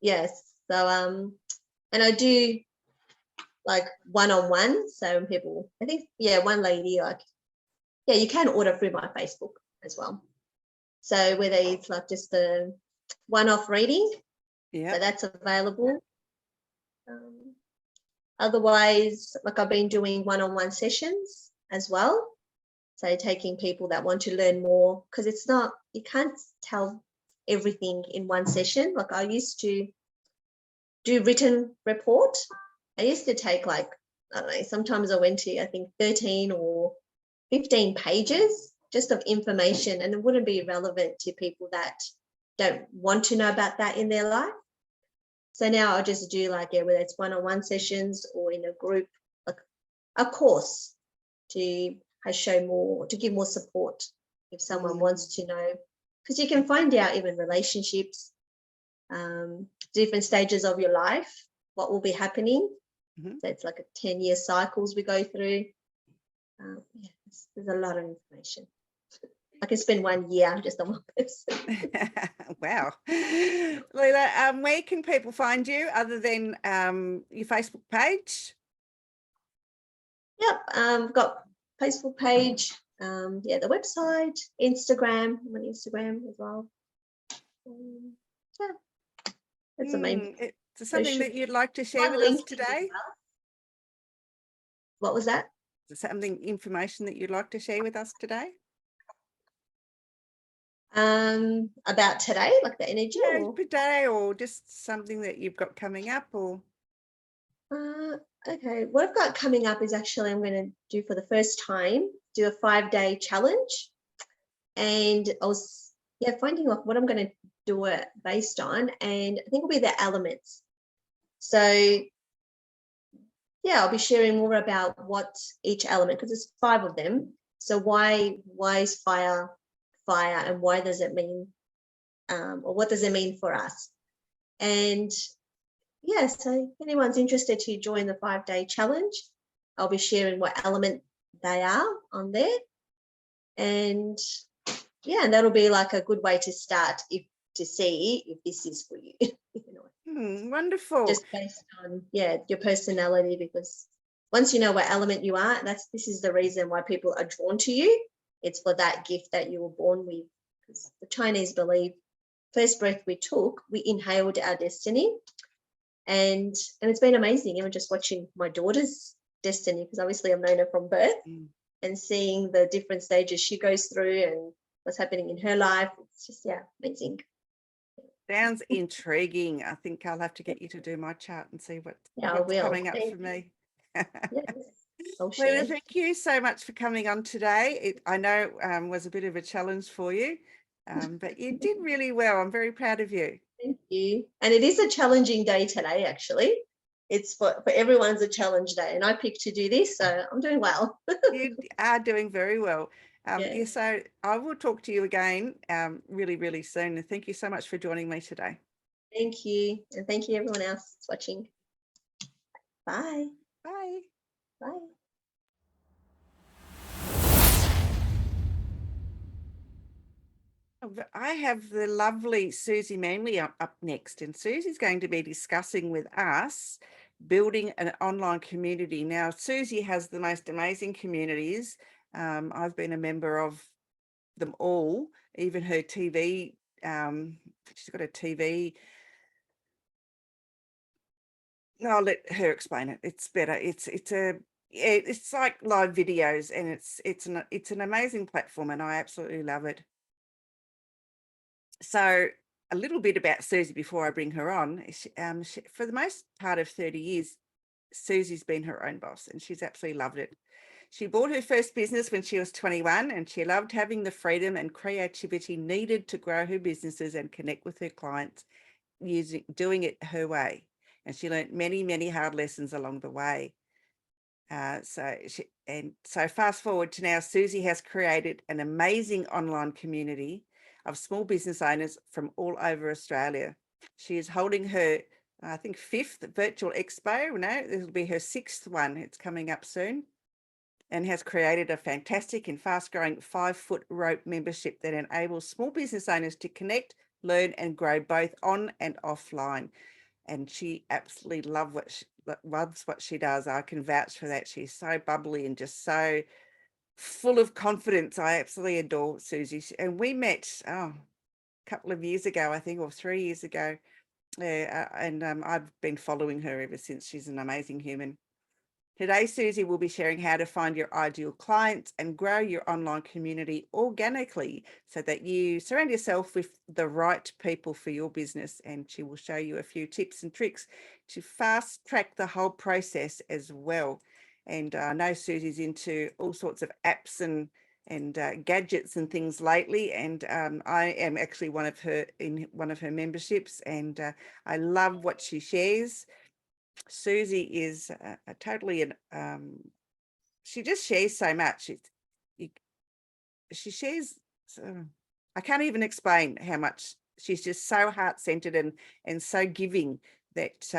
Speaker 7: Yes. So and I do like one-on-one. So when people, I think, yeah, one lady, like, yeah, you can order through my Facebook as well. So whether it's like just a one-off reading,
Speaker 1: Yeah,
Speaker 7: so that's available. Otherwise, like I've been doing one-on-one sessions as well. So taking people that want to learn more, because it's not, you can't tell everything in one session. Like I used to do written report. I used to take like, I don't know, sometimes I went to, I think 13 or 15 pages just of information, and it wouldn't be relevant to people that don't want to know about that in their life. So now I'll just do like, yeah, whether it's one-on-one sessions or in a group, like a course to show more, to give more support if someone wants to know, because you can find out even relationships, different stages of your life, what will be happening. So it's like a 10-year cycles we go through. Yeah, there's a lot of information. I can spend 1 year just on one person.
Speaker 1: Wow. Leila, where can people find you other than your Facebook page?
Speaker 7: Yep, I've got Facebook page, yeah, the website, Instagram. I'm on Instagram as well. Yeah, that's the main.
Speaker 1: Is there something that you'd like to share with
Speaker 7: One
Speaker 1: us
Speaker 7: LinkedIn as
Speaker 1: today?
Speaker 7: well. What was that?
Speaker 1: Is there something, information that you'd like to share with us today?
Speaker 7: About today, like the energy,
Speaker 1: Yeah,
Speaker 7: or
Speaker 1: today, or just something that you've got coming up, or
Speaker 7: okay, what I've got coming up is actually I'm going to do for the first time, do a 5-day challenge, and I was finding out what I'm going to do it based on, and I think it'll be the elements. So yeah, I'll be sharing more about what each element, because there's 5 of them. So why is fire, and why does it mean, or what does it mean for us? And yeah, so if anyone's interested to join the 5-day challenge, I'll be sharing what element they are on there. And yeah, and that'll be like a good way to start to see if this is for you.
Speaker 1: Wonderful.
Speaker 7: Just based on your personality, because once you know what element you are, this is the reason why people are drawn to you. It's for that gift that you were born with. Because the Chinese believe first breath we took, we inhaled our destiny. And it's been amazing, even just watching my daughter's destiny, because obviously I've known her from birth, and seeing the different stages she goes through and what's happening in her life. It's just, amazing.
Speaker 1: Sounds intriguing. I think I'll have to get you to do my chart and see what's coming up for me.
Speaker 7: Yes,
Speaker 1: Leila, thank you so much for coming on today. I know was a bit of a challenge for you, but you did really well. I'm very proud of you.
Speaker 7: Thank you. And it is a challenging day today, actually. It's for everyone's a challenge day, and I picked to do this, so I'm doing well.
Speaker 1: You are doing very well. So I will talk to you again really, really soon. And thank you so much for joining me today.
Speaker 7: Thank you. And thank you everyone else that's watching. Bye.
Speaker 1: Bye.
Speaker 7: Bye.
Speaker 1: I have the lovely Susie Manley up next, and Susie's going to be discussing with us building an online community. Now, Susie has the most amazing communities. I've been a member of them all, even her TV. She's got a TV. I'll let her explain it. It's better. It's like live videos, and it's an amazing platform, and I absolutely love it. So a little bit about Susie before I bring her on. For the most part of 30 years, Susie's been her own boss, and she's absolutely loved it. She bought her first business when she was 21, and she loved having the freedom and creativity needed to grow her businesses and connect with her clients doing it her way. And she learned many, many hard lessons along the way. So fast forward to now, Susie has created an amazing online community of small business owners from all over Australia. She is holding her, I think, 5th virtual expo. No, this will be her 6th one. It's coming up soon. And has created a fantastic and fast-growing 5-foot rope membership that enables small business owners to connect, learn, and grow both on and offline. And she absolutely loves what she does. I can vouch for that. She's so bubbly and just so full of confidence. I absolutely adore Susie. And we met a couple of years ago, I think, or 3 years ago. And I've been following her ever since. She's an amazing human. Today, Susie will be sharing how to find your ideal clients and grow your online community organically so that you surround yourself with the right people for your business. And she will show you a few tips and tricks to fast track the whole process as well. And I know Susie's into all sorts of apps and gadgets and things lately. And I am actually in one of her memberships, and I love what she shares. Susie is she just shares so much. She shares, I can't even explain how much. She's just so heart-centered and so giving that,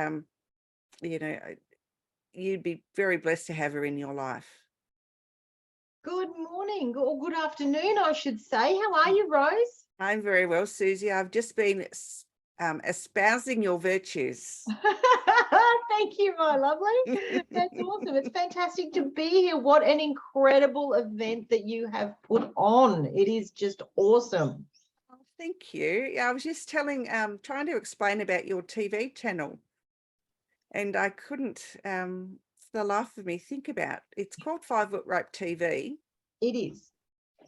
Speaker 1: you'd be very blessed to have her in your life.
Speaker 8: Good morning or good afternoon, I should say. How are you, Rose?
Speaker 1: I'm very well, Susie. I've just been espousing your virtues.
Speaker 8: Thank you, my lovely. That's awesome. It's fantastic to be here. What an incredible event that you have put on. It is just awesome.
Speaker 1: Oh, thank you. Yeah, I was just trying to explain about your TV channel, and I couldn't, for the life of me, think about. It's called 5-Foot Rope TV.
Speaker 8: It is.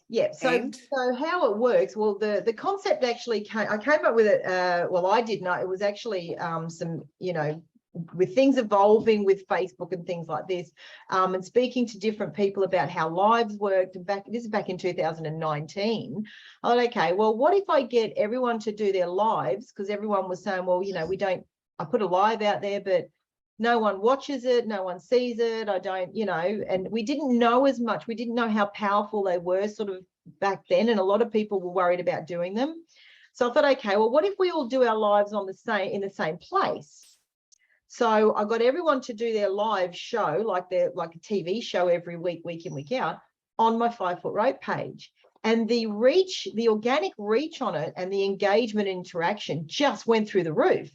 Speaker 8: Yeah,
Speaker 1: And?
Speaker 8: so how it works, well, the concept actually I came up with it, well, I did know it was actually some, with things evolving with Facebook and things like this, and speaking to different people about how lives worked, and this is back in 2019, I thought, okay, well, what if I get everyone to do their lives, because everyone was saying, well, I put a live out there, but no one watches it, no one sees it, I don't, and we didn't know as much. We didn't know how powerful they were sort of back then, and a lot of people were worried about doing them. So I thought, okay, well, what if we all do our lives in the same place? So I got everyone to do their live show, like a TV show every week, week in, week out, on my 5-Foot Rope page. And the organic reach on it and the engagement and interaction just went through the roof.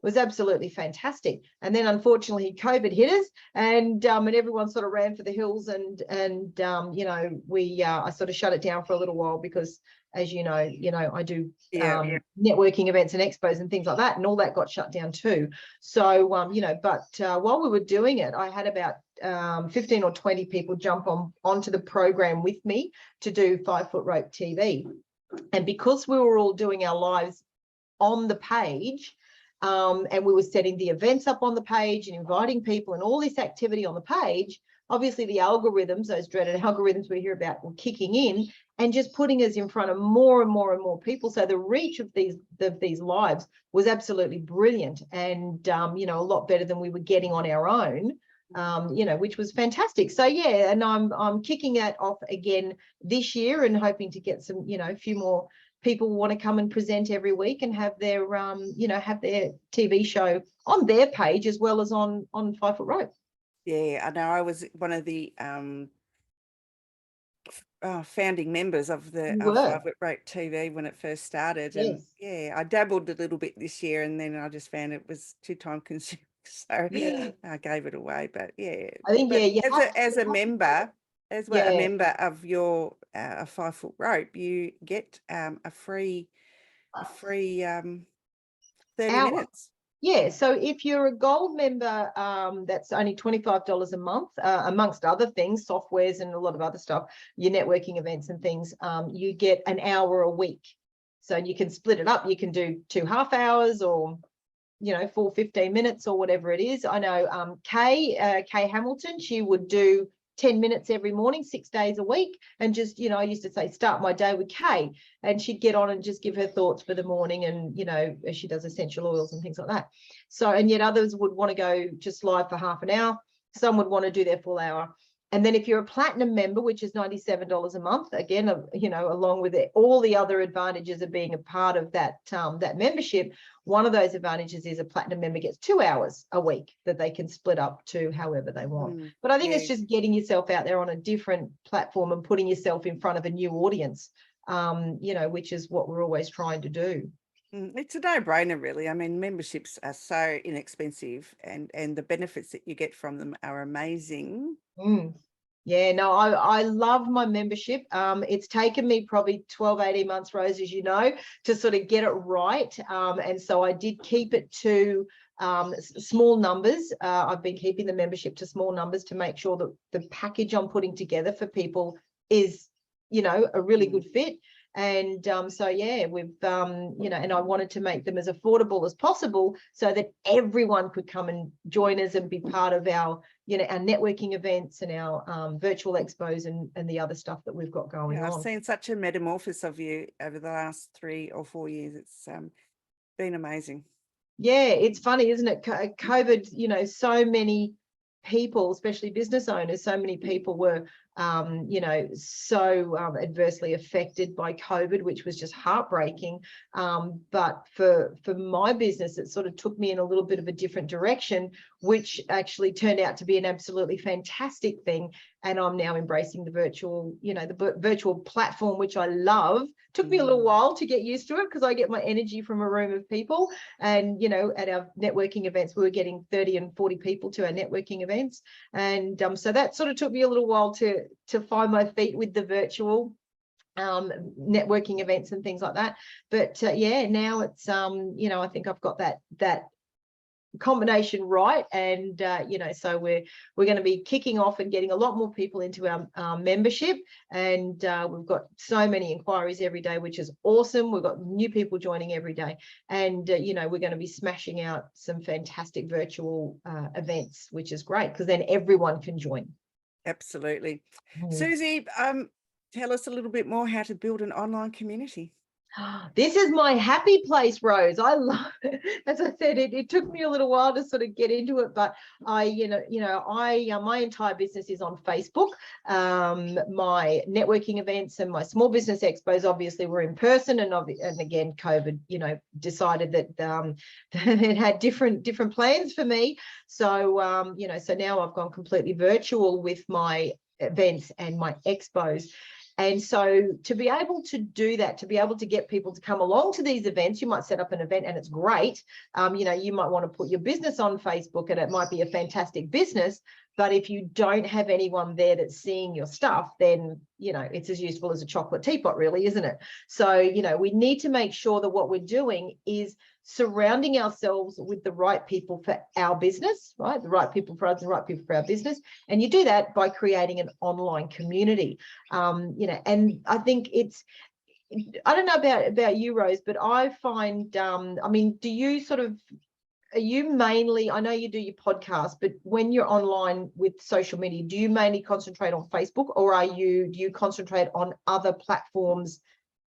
Speaker 8: Was absolutely fantastic. And then unfortunately COVID hit us, and everyone sort of ran for the hills, and I sort of shut it down for a little while because, as you know, I do networking events and expos and things like that, and all that got shut down too. So while we were doing it, I had about 15 or 20 people jump onto the program with me to do 5-Foot Rope TV. And because we were all doing our lives on the page, and we were setting the events up on the page and inviting people and all this activity on the page, obviously the algorithms, those dreaded algorithms we hear about, were kicking in and just putting us in front of more and more and more people. So the reach of these lives was absolutely brilliant, and a lot better than we were getting on our own, which was fantastic. So yeah, and I'm kicking that off again this year and hoping to get some, a few more people want to come and present every week and have their TV show on their page as well as on 5-Foot Rope.
Speaker 1: Yeah, I know. I was one of the founding members of the 5-Foot Rope TV when it first started.
Speaker 8: Yes.
Speaker 1: And yeah, I dabbled a little bit this year, and then I just found it was too time consuming, so I gave it away. But yeah,
Speaker 8: I think
Speaker 1: as a member of your 5-Foot Rope, you get a free 30 minutes.
Speaker 8: Yeah, so if you're a gold member, that's only $25 a month, amongst other things, softwares and a lot of other stuff, your networking events and things, you get an hour a week. So you can split it up. You can do 2 half hours, or 4 15 minutes, or whatever it is. I know Kay Hamilton, she would do 10 minutes every morning, 6 days a week, and just, you know, I used to say, start my day with Kay, and she'd get on and just give her thoughts for the morning, and, you know, as she does essential oils and things like that. So, and yet others would want to go just live for half an hour. Some would want to do their full hour. And then if you're a platinum member, which is $97 a month, again, you know, along with it, all the other advantages of being a part of that, that membership, one of those advantages is a platinum member gets 2 hours a week that they can split up to however they want. But I think it's just getting yourself out there on a different platform and putting yourself in front of a new audience, you know, which is what we're always trying to do.
Speaker 1: It's a no-brainer, really. I mean, memberships are so inexpensive, and the benefits that you get from them are amazing.
Speaker 8: Yeah, no, I love my membership. It's taken me probably 12, 18 months, Rose, as you know, to sort of get it right. And so I did keep it to small numbers. I've been keeping the membership to small numbers to make sure that the package I'm putting together for people is, you know, a really good fit. And so, yeah, we've, you know, and I wanted to make them as affordable as possible so that everyone could come and join us and be part of our, you know, our networking events and our virtual expos and the other stuff that we've got going on.
Speaker 1: I've seen such a metamorphosis of you over the last 3 or 4 years. It's been amazing. Yeah,
Speaker 8: it's funny, isn't it? COVID, you know, so many people, especially business owners, so many people were you know, so adversely affected by COVID, which was just heartbreaking. But for my business, it sort of took me in a little bit of a different direction, which actually turned out to be an absolutely fantastic thing. And I'm now embracing the virtual, you know, the virtual platform, which I love. Took me a little while to get used to it because I get my energy from a room of people. And, you know, at our networking events, we were getting 30 and 40 people to our networking events. And so that sort of took me a little while to find my feet with the virtual networking events and things like that. But yeah, now it's, you know, I think I've got that combination right, and you know, so we're going to be kicking off and getting a lot more people into our membership, and we've got so many inquiries every day, which is awesome. We've got new people joining every day, and you know, we're going to be smashing out some fantastic virtual events, which is great because then everyone can join.
Speaker 1: Absolutely. Susie, tell us a little bit more how to build an online community.
Speaker 8: This is my happy place, Rose. I love it. As I said, it took me a little while to sort of get into it, but I my entire business is on Facebook. My networking events and my small business expos obviously were in person, and again, COVID, you know, decided that it had different plans for me. So you know, so now I've gone completely virtual with my events and my expos. And so to be able to do that, to be able to get people to come along to these events, you might set up an event and it's great. You know, you might want to put your business on Facebook and it might be a fantastic business. But if you don't have anyone there that's seeing your stuff, then, you know, it's as useful as a chocolate teapot, really, isn't it? So, you know, we need to make sure that what we're doing is surrounding ourselves with the right people for our business, right? The right people for us, the right people for our business. And you do that by creating an online community. You know, and I think it's, I don't know about you, Rose, but I find, I mean, do you sort of, are you mainly, I know you do your podcast, but when you're online with social media, do you mainly concentrate on Facebook, or do you concentrate on other platforms,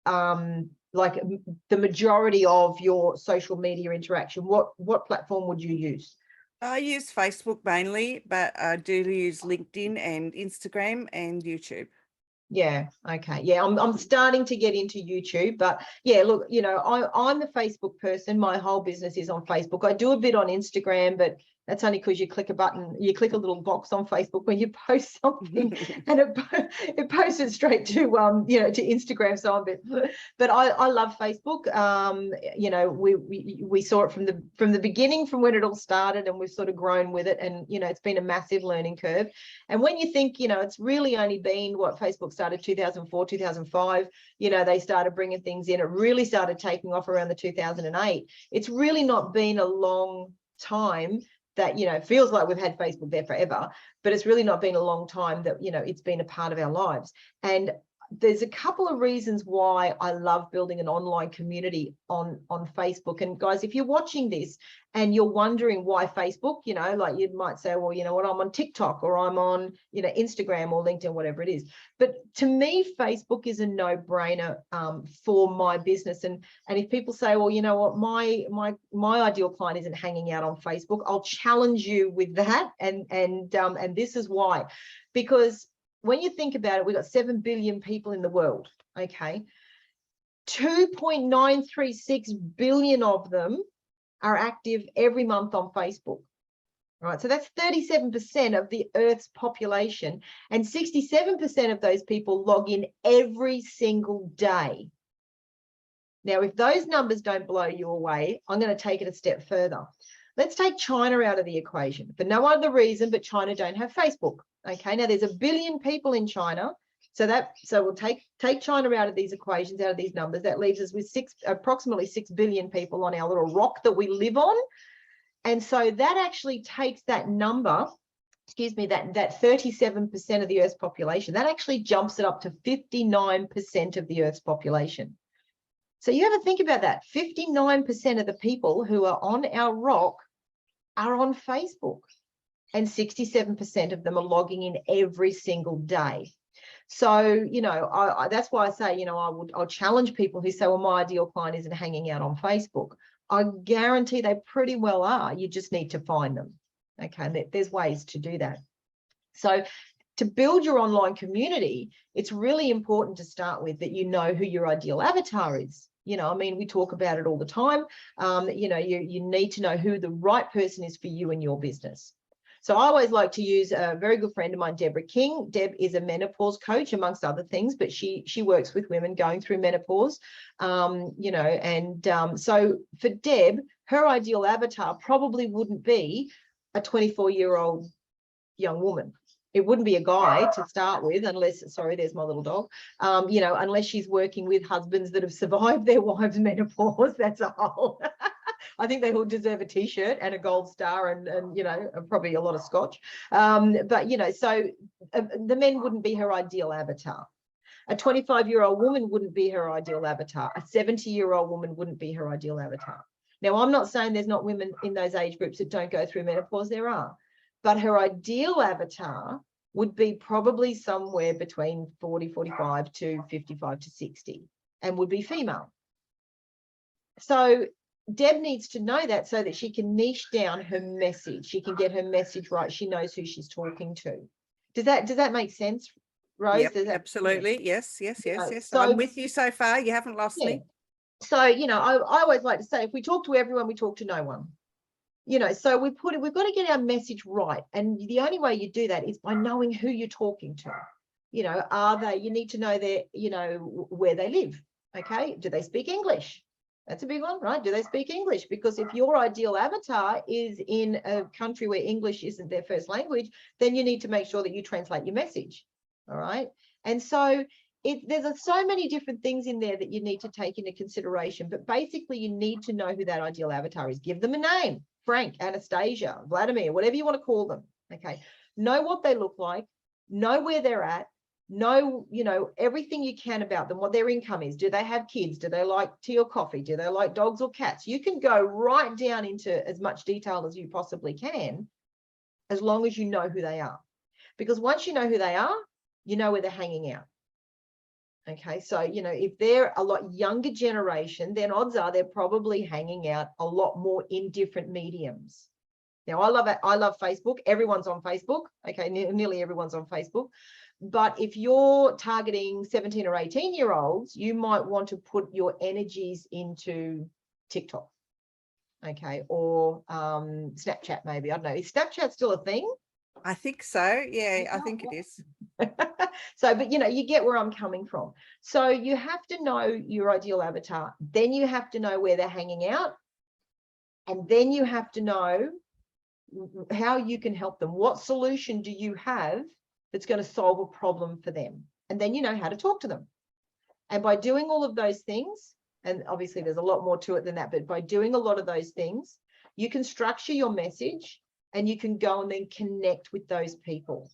Speaker 8: like the majority of your social media interaction? What platform would you use?
Speaker 1: I use Facebook mainly, but I do use LinkedIn and Instagram and YouTube.
Speaker 8: Yeah, okay. Yeah, I'm starting to get into YouTube, but yeah, look, you know, I'm the Facebook person. My whole business is on Facebook. I do a bit on Instagram, but that's only because you click a button, you click a little box on Facebook when you post something, and it posts it straight to you know, to Instagram. So I'm a bit, but I love Facebook. You know, we saw it from the beginning, from when it all started, and we've sort of grown with it. And you know, it's been a massive learning curve. And when you think, you know, it's really only been what Facebook started 2004, 2005. You know, they started bringing things in. It really started taking off around the 2008. It's really not been a long time that, you know, it feels like we've had Facebook there forever, but it's really not been a long time that, you know, it's been a part of our lives. And there's a couple of reasons why I love building an online community on Facebook. And guys, if you're watching this and you're wondering why Facebook, you know, like you might say, well, you know what, I'm on TikTok or I'm on, you know, Instagram or LinkedIn, whatever it is. But to me, Facebook is a no-brainer for my business. And if people say, well, you know what, my ideal client isn't hanging out on Facebook, I'll challenge you with that. And this is why. Because when you think about it, we've got 7 billion people in the world, okay? 2.936 billion of them are active every month on Facebook, right? So that's 37% of the Earth's population, and 67% of those people log in every single day. Now, if those numbers don't blow you away, I'm going to take it a step further. Let's take China out of the equation for no other reason, but China don't have Facebook. Okay, now there's 1 billion people in China. So we'll take China out of these equations, out of these numbers. That leaves us with approximately 6 billion people on our little rock that we live on. And so that actually takes that number, excuse me, that 37% of the Earth's population, that actually jumps it up to 59% of the Earth's population. So you have to think about that. 59% of the people who are on our rock are on Facebook, and 67% of them are logging in every single day. So, you know, that's why I say, you know, I'll challenge people who say, well, my ideal client isn't hanging out on Facebook. I guarantee they pretty well are. You just need to find them. Okay, there's ways to do that. So to build your online community, it's really important to start with that you know who your ideal avatar is. You know, I mean, we talk about it all the time. You know, you need to know who the right person is for you and your business. So I always like to use a very good friend of mine, Deborah King. Deb is a menopause coach, amongst other things, but she works with women going through menopause. You know, and so for Deb, her ideal avatar probably wouldn't be a 24-year-old young woman. It wouldn't be a guy to start with, unless, sorry, there's my little dog, you know, unless she's working with husbands that have survived their wives' menopause. That's a whole, I think they all deserve a t-shirt and a gold star and you know, probably a lot of scotch. But, you know, so the men wouldn't be her ideal avatar. A 25-year-old woman wouldn't be her ideal avatar. A 70-year-old woman wouldn't be her ideal avatar. Now, I'm not saying there's not women in those age groups that don't go through menopause. There are. But her ideal avatar would be probably somewhere between 40, 45 to 55 to 60 and would be female. So Deb needs to know that so that she can niche down her message. She can get her message right. She knows who she's talking to. Does that make sense, Rose?
Speaker 1: Yep, absolutely. Yes.
Speaker 8: So,
Speaker 1: I'm with you so far. You haven't lost me.
Speaker 8: So, you know, I always like to say, if we talk to everyone, we talk to no one. You know, so we've got to get our message right. And the only way you do that is by knowing who you're talking to. You know, you need to know you know, where they live. Okay. Do they speak English? That's a big one, right? Do they speak English? Because if your ideal avatar is in a country where English isn't their first language, then you need to make sure that you translate your message. All right. And so there's so many different things in there that you need to take into consideration. But basically, you need to know who that ideal avatar is. Give them a name. Frank, Anastasia, Vladimir, whatever you want to call them. Okay. Know what they look like, know where they're at, know, you know, everything you can about them, what their income is. Do they have kids? Do they like tea or coffee? Do they like dogs or cats? You can go right down into as much detail as you possibly can, as long as you know who they are. Because once you know who they are, you know where they're hanging out. Okay, so, you know, if they're a lot younger generation, then odds are they're probably hanging out a lot more in different mediums. Now, I love Facebook. Everyone's on Facebook. Okay, nearly everyone's on Facebook. But if you're targeting 17 or 18-year-olds, you might want to put your energies into TikTok. Okay, or Snapchat maybe. I don't know. Is Snapchat still a thing?
Speaker 1: I think so. Yeah, I think it is.
Speaker 8: So, but you know, you get where I'm coming from. So you have to know your ideal avatar. Then you have to know where they're hanging out. And then you have to know how you can help them. What solution do you have that's going to solve a problem for them? And then you know how to talk to them. And by doing all of those things, and obviously there's a lot more to it than that, but by doing a lot of those things, you can structure your message and you can go and then connect with those people.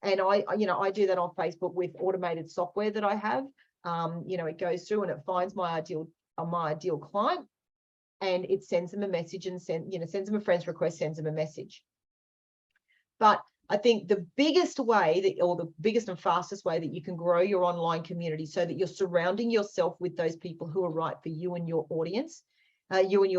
Speaker 8: And I do that on Facebook with automated software that I have. It goes through and it finds my ideal client, and it sends them a message and sends them a friend's request, sends them a message. But I think the biggest way or the biggest and fastest way that you can grow your online community so that you're surrounding yourself with those people who are right for you and your audience, you and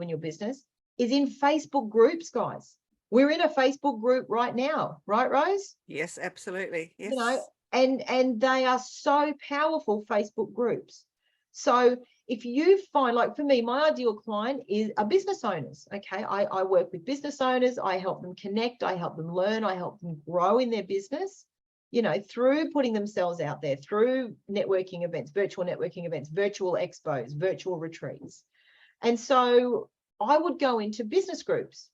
Speaker 8: your business, is in Facebook groups, guys. We're in a Facebook group right now, right, Rose?
Speaker 1: Yes, absolutely. Yes.
Speaker 8: And they are so powerful, Facebook groups. So if you find, like for me, my ideal client are business owners. Okay, I work with business owners. I help them connect. I help them learn. I help them grow in their business, through putting themselves out there, through networking events, virtual networking events, virtual expos, virtual retreats. And so I would go into business groups.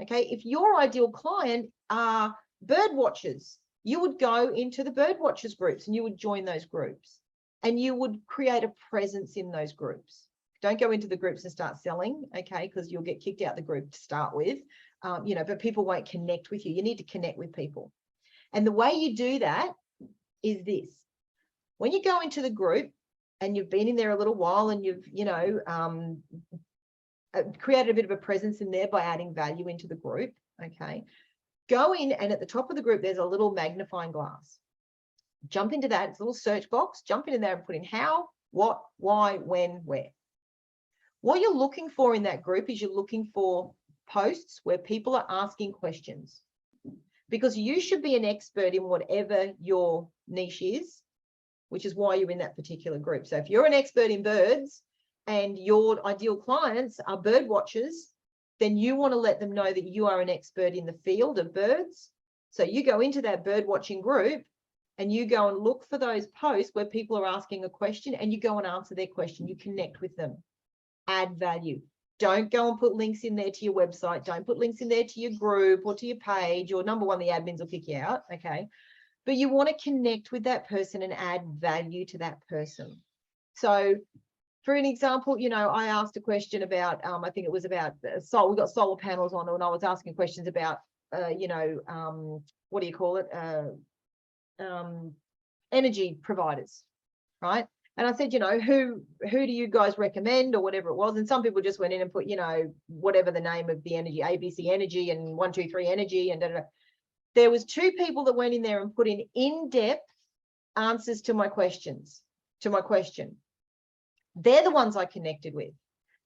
Speaker 8: Okay, if your ideal client are bird watchers, you would go into the bird watchers groups and you would join those groups. And you would create a presence in those groups. Don't go into the groups and start selling, okay, because you'll get kicked out the group to start with, but people won't connect with you. You need to connect with people. And the way you do that is this. When you go into the group and you've been in there a little while and you've, created a bit of a presence in there by adding value into the group, okay, go in, and at the top of the group, there's a little magnifying glass. Jump into that, it's a little search box, jump into there and put in how, what, why, when, where. What you're looking for in that group is you're looking for posts where people are asking questions, because you should be an expert in whatever your niche is, which is why you're in that particular group. So if you're an expert in birds and your ideal clients are bird watchers, then you want to let them know that you are an expert in the field of birds. So you go into that bird watching group and you go and look for those posts where people are asking a question, and you go and answer their question. You connect with them, add value. Don't go and put links in there to your website. Don't put links in there to your group or to your page, or number one, the admins will kick you out, okay? But you want to connect with that person and add value to that person. So for an example, I asked a question about, I think it was about solar. We've got solar panels on, and I was asking questions about, what do you call it? Energy providers, right? And I said, who do you guys recommend, or whatever it was? And some people just went in and put, whatever the name of the energy, ABC Energy and 123 Energy and da, da, da. There was 2 people that went in there and put in-depth answers to my questions, to my question. They're the ones I connected with.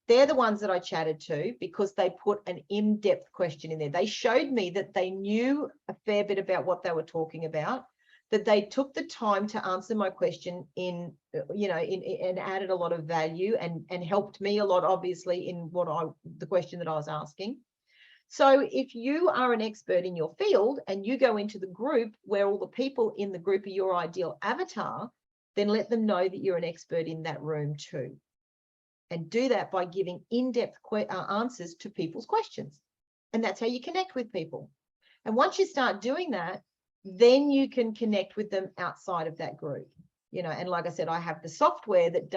Speaker 8: They're the ones that I chatted to, because they put an in-depth question in there. They showed me that they knew a fair bit about what they were talking about, that they took the time to answer my question and added a lot of value and helped me a lot, obviously, in the question that I was asking. So if you are an expert in your field and you go into the group where all the people in the group are your ideal avatar, then let them know that you're an expert in that room too. And do that by giving in-depth answers to people's questions. And that's how you connect with people. And once you start doing that, then you can connect with them outside of that group. And like I said, I have the software that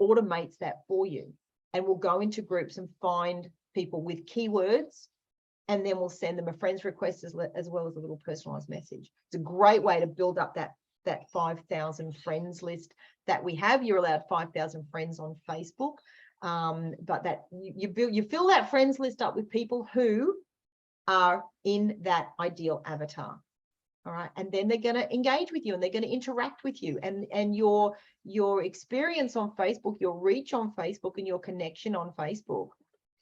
Speaker 8: automates that for you, and we'll go into groups and find people with keywords, and then we'll send them a friend's request as well as a little personalized message. It's a great way to build up that 5,000 friends list that we have. You're allowed 5,000 friends on Facebook, but that you fill that friends list up with people who are in that ideal avatar. All right, and then they're going to engage with you, and they're going to interact with you, and your experience on Facebook, your reach on Facebook, and your connection on Facebook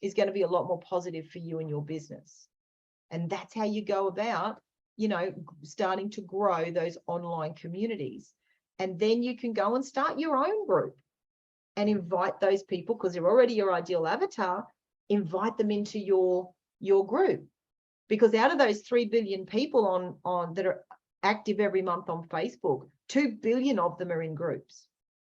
Speaker 8: is going to be a lot more positive for you and your business. And that's how you go about, starting to grow those online communities. And then you can go and start your own group and invite those people, because they're already your ideal avatar. Invite them into your group. Because out of those 3 billion people on that are active every month on Facebook, 2 billion of them are in groups.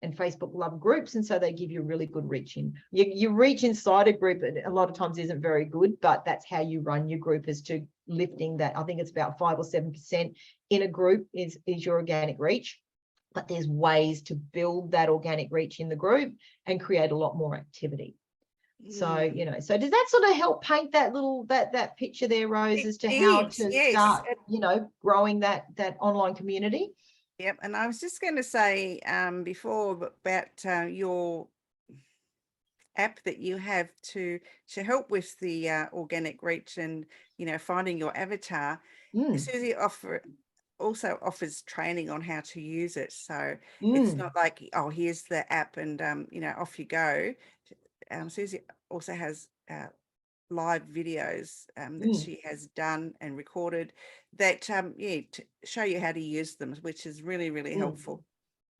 Speaker 8: And Facebook love groups, and so they give you really good reach in. You reach inside a group, and a lot of times isn't very good, but that's how you run your group, is to lifting that. I think it's about 5 or 7% in a group is your organic reach. But there's ways to build that organic reach in the group and create a lot more activity. So, you know, so does that sort of help paint that little that picture there, Rose, as to how to
Speaker 1: yes.
Speaker 8: start, you know, growing that online community?
Speaker 1: Yep. And I was just going to say before about your app that you have to help with the organic reach and, you know, finding your avatar. Susie also offers training on how to use it. So it's not like, oh, here's the app and, you know, off you go. Susie also has live videos that she has done and recorded that, yeah, to show you how to use them, which is really, really helpful.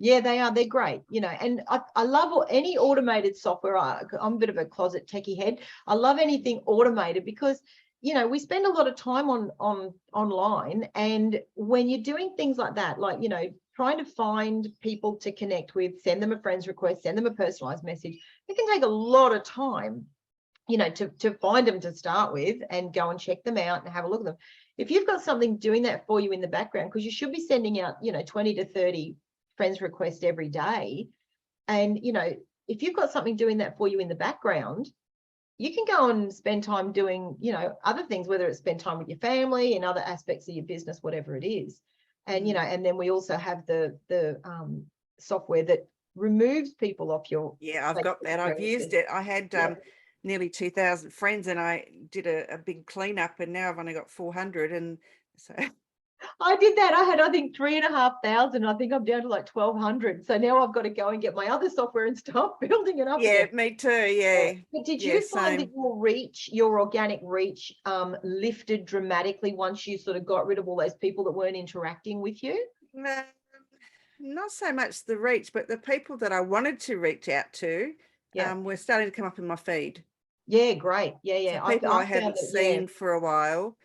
Speaker 8: Yeah, they are. They're great, you know, and I love any automated software. I'm a bit of a closet techie head. I love anything automated because, you know, we spend a lot of time online, and when you're doing things like that, like, you know, trying to find people to connect with, send them a friend's request, send them a personalized message, it can take a lot of time, you know, to find them to start with and go and check them out and have a look at them. If you've got something doing that for you in the background, because you should be sending out, you know, 20 to 30 friends request every day, and, you know, if you've got something doing that for you in the background, you can go and spend time doing, you know, other things, whether it's spend time with your family and other aspects of your business, whatever it is. And, you know, and then we also have the software that removes people off your.
Speaker 1: Yeah, I've got that. I've used it. I had nearly 2,000 friends, and I did a big cleanup, and now I've only got 400, and so
Speaker 8: I did that. I had, I think, 3,500. I think I'm down to like 1,200. So now I've got to go and get my other software and start building it up.
Speaker 1: Yeah,
Speaker 8: again.
Speaker 1: me too. Yeah.
Speaker 8: But did you find that your reach, your organic reach, lifted dramatically once you sort of got rid of all those people that weren't interacting with you?
Speaker 1: No, not so much the reach, but the people that I wanted to reach out to were starting to come up in my feed.
Speaker 8: Yeah, great. Yeah.
Speaker 1: So people I hadn't seen for a while.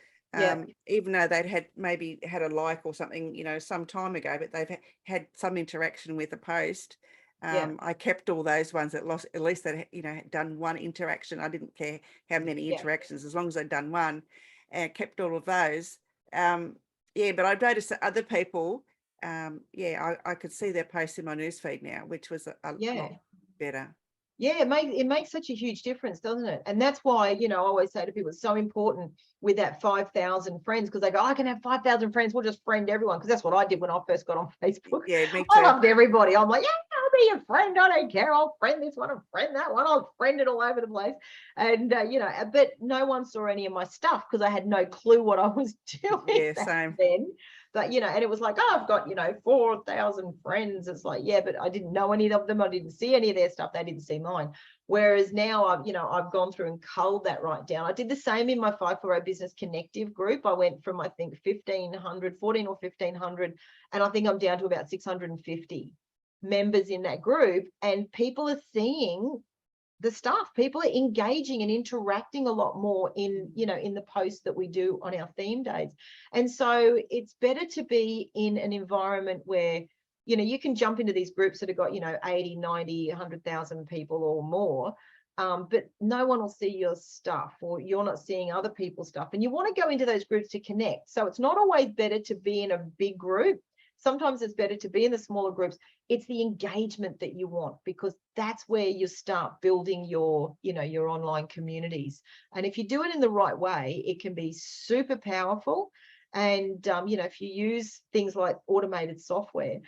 Speaker 1: Even though they'd maybe had a like or something, you know, some time ago, but they've had some interaction with a post. I kept all those ones that at least that, you know, had done one interaction. I didn't care how many interactions, as long as I'd done one, and kept all of those. But I noticed that other people, I could see their posts in my newsfeed now, which was a lot better.
Speaker 8: Yeah, it makes such a huge difference, doesn't it? And that's why, you know, I always say to people, it's so important with that 5,000 friends, because they go, I can have 5,000 friends, we'll just friend everyone, because that's what I did when I first got on Facebook.
Speaker 1: Yeah, me too.
Speaker 8: I loved everybody. I'm like, yeah, I'll be your friend. I don't care. I'll friend this one, I'll friend that one, I'll friend it all over the place. And, you know, but no one saw any of my stuff because I had no clue what I was doing.
Speaker 1: Yeah, same.
Speaker 8: Then. But, you know, and it was like, oh, I've got, you know, 4,000 friends. It's like, yeah, but I didn't know any of them. I didn't see any of their stuff. They didn't see mine. Whereas now I've gone through and culled that right down. I did the same in my 540 Business Connective group. I went from, I think, 14 or 1,500, and I think I'm down to about 650 members in that group. And people are seeing the stuff. People are engaging and interacting a lot more in, you know, in the posts that we do on our theme days. And so it's better to be in an environment where, you know, you can jump into these groups that have got, you know, 80, 90, 100,000 people or more, but no one will see your stuff, or you're not seeing other people's stuff. And you want to go into those groups to connect. So it's not always better to be in a big group. Sometimes it's better to be in the smaller groups. It's the engagement that you want, because that's where you start building your, you know, your online communities. And if you do it in the right way, it can be super powerful. And, you know, if you use things like automated software,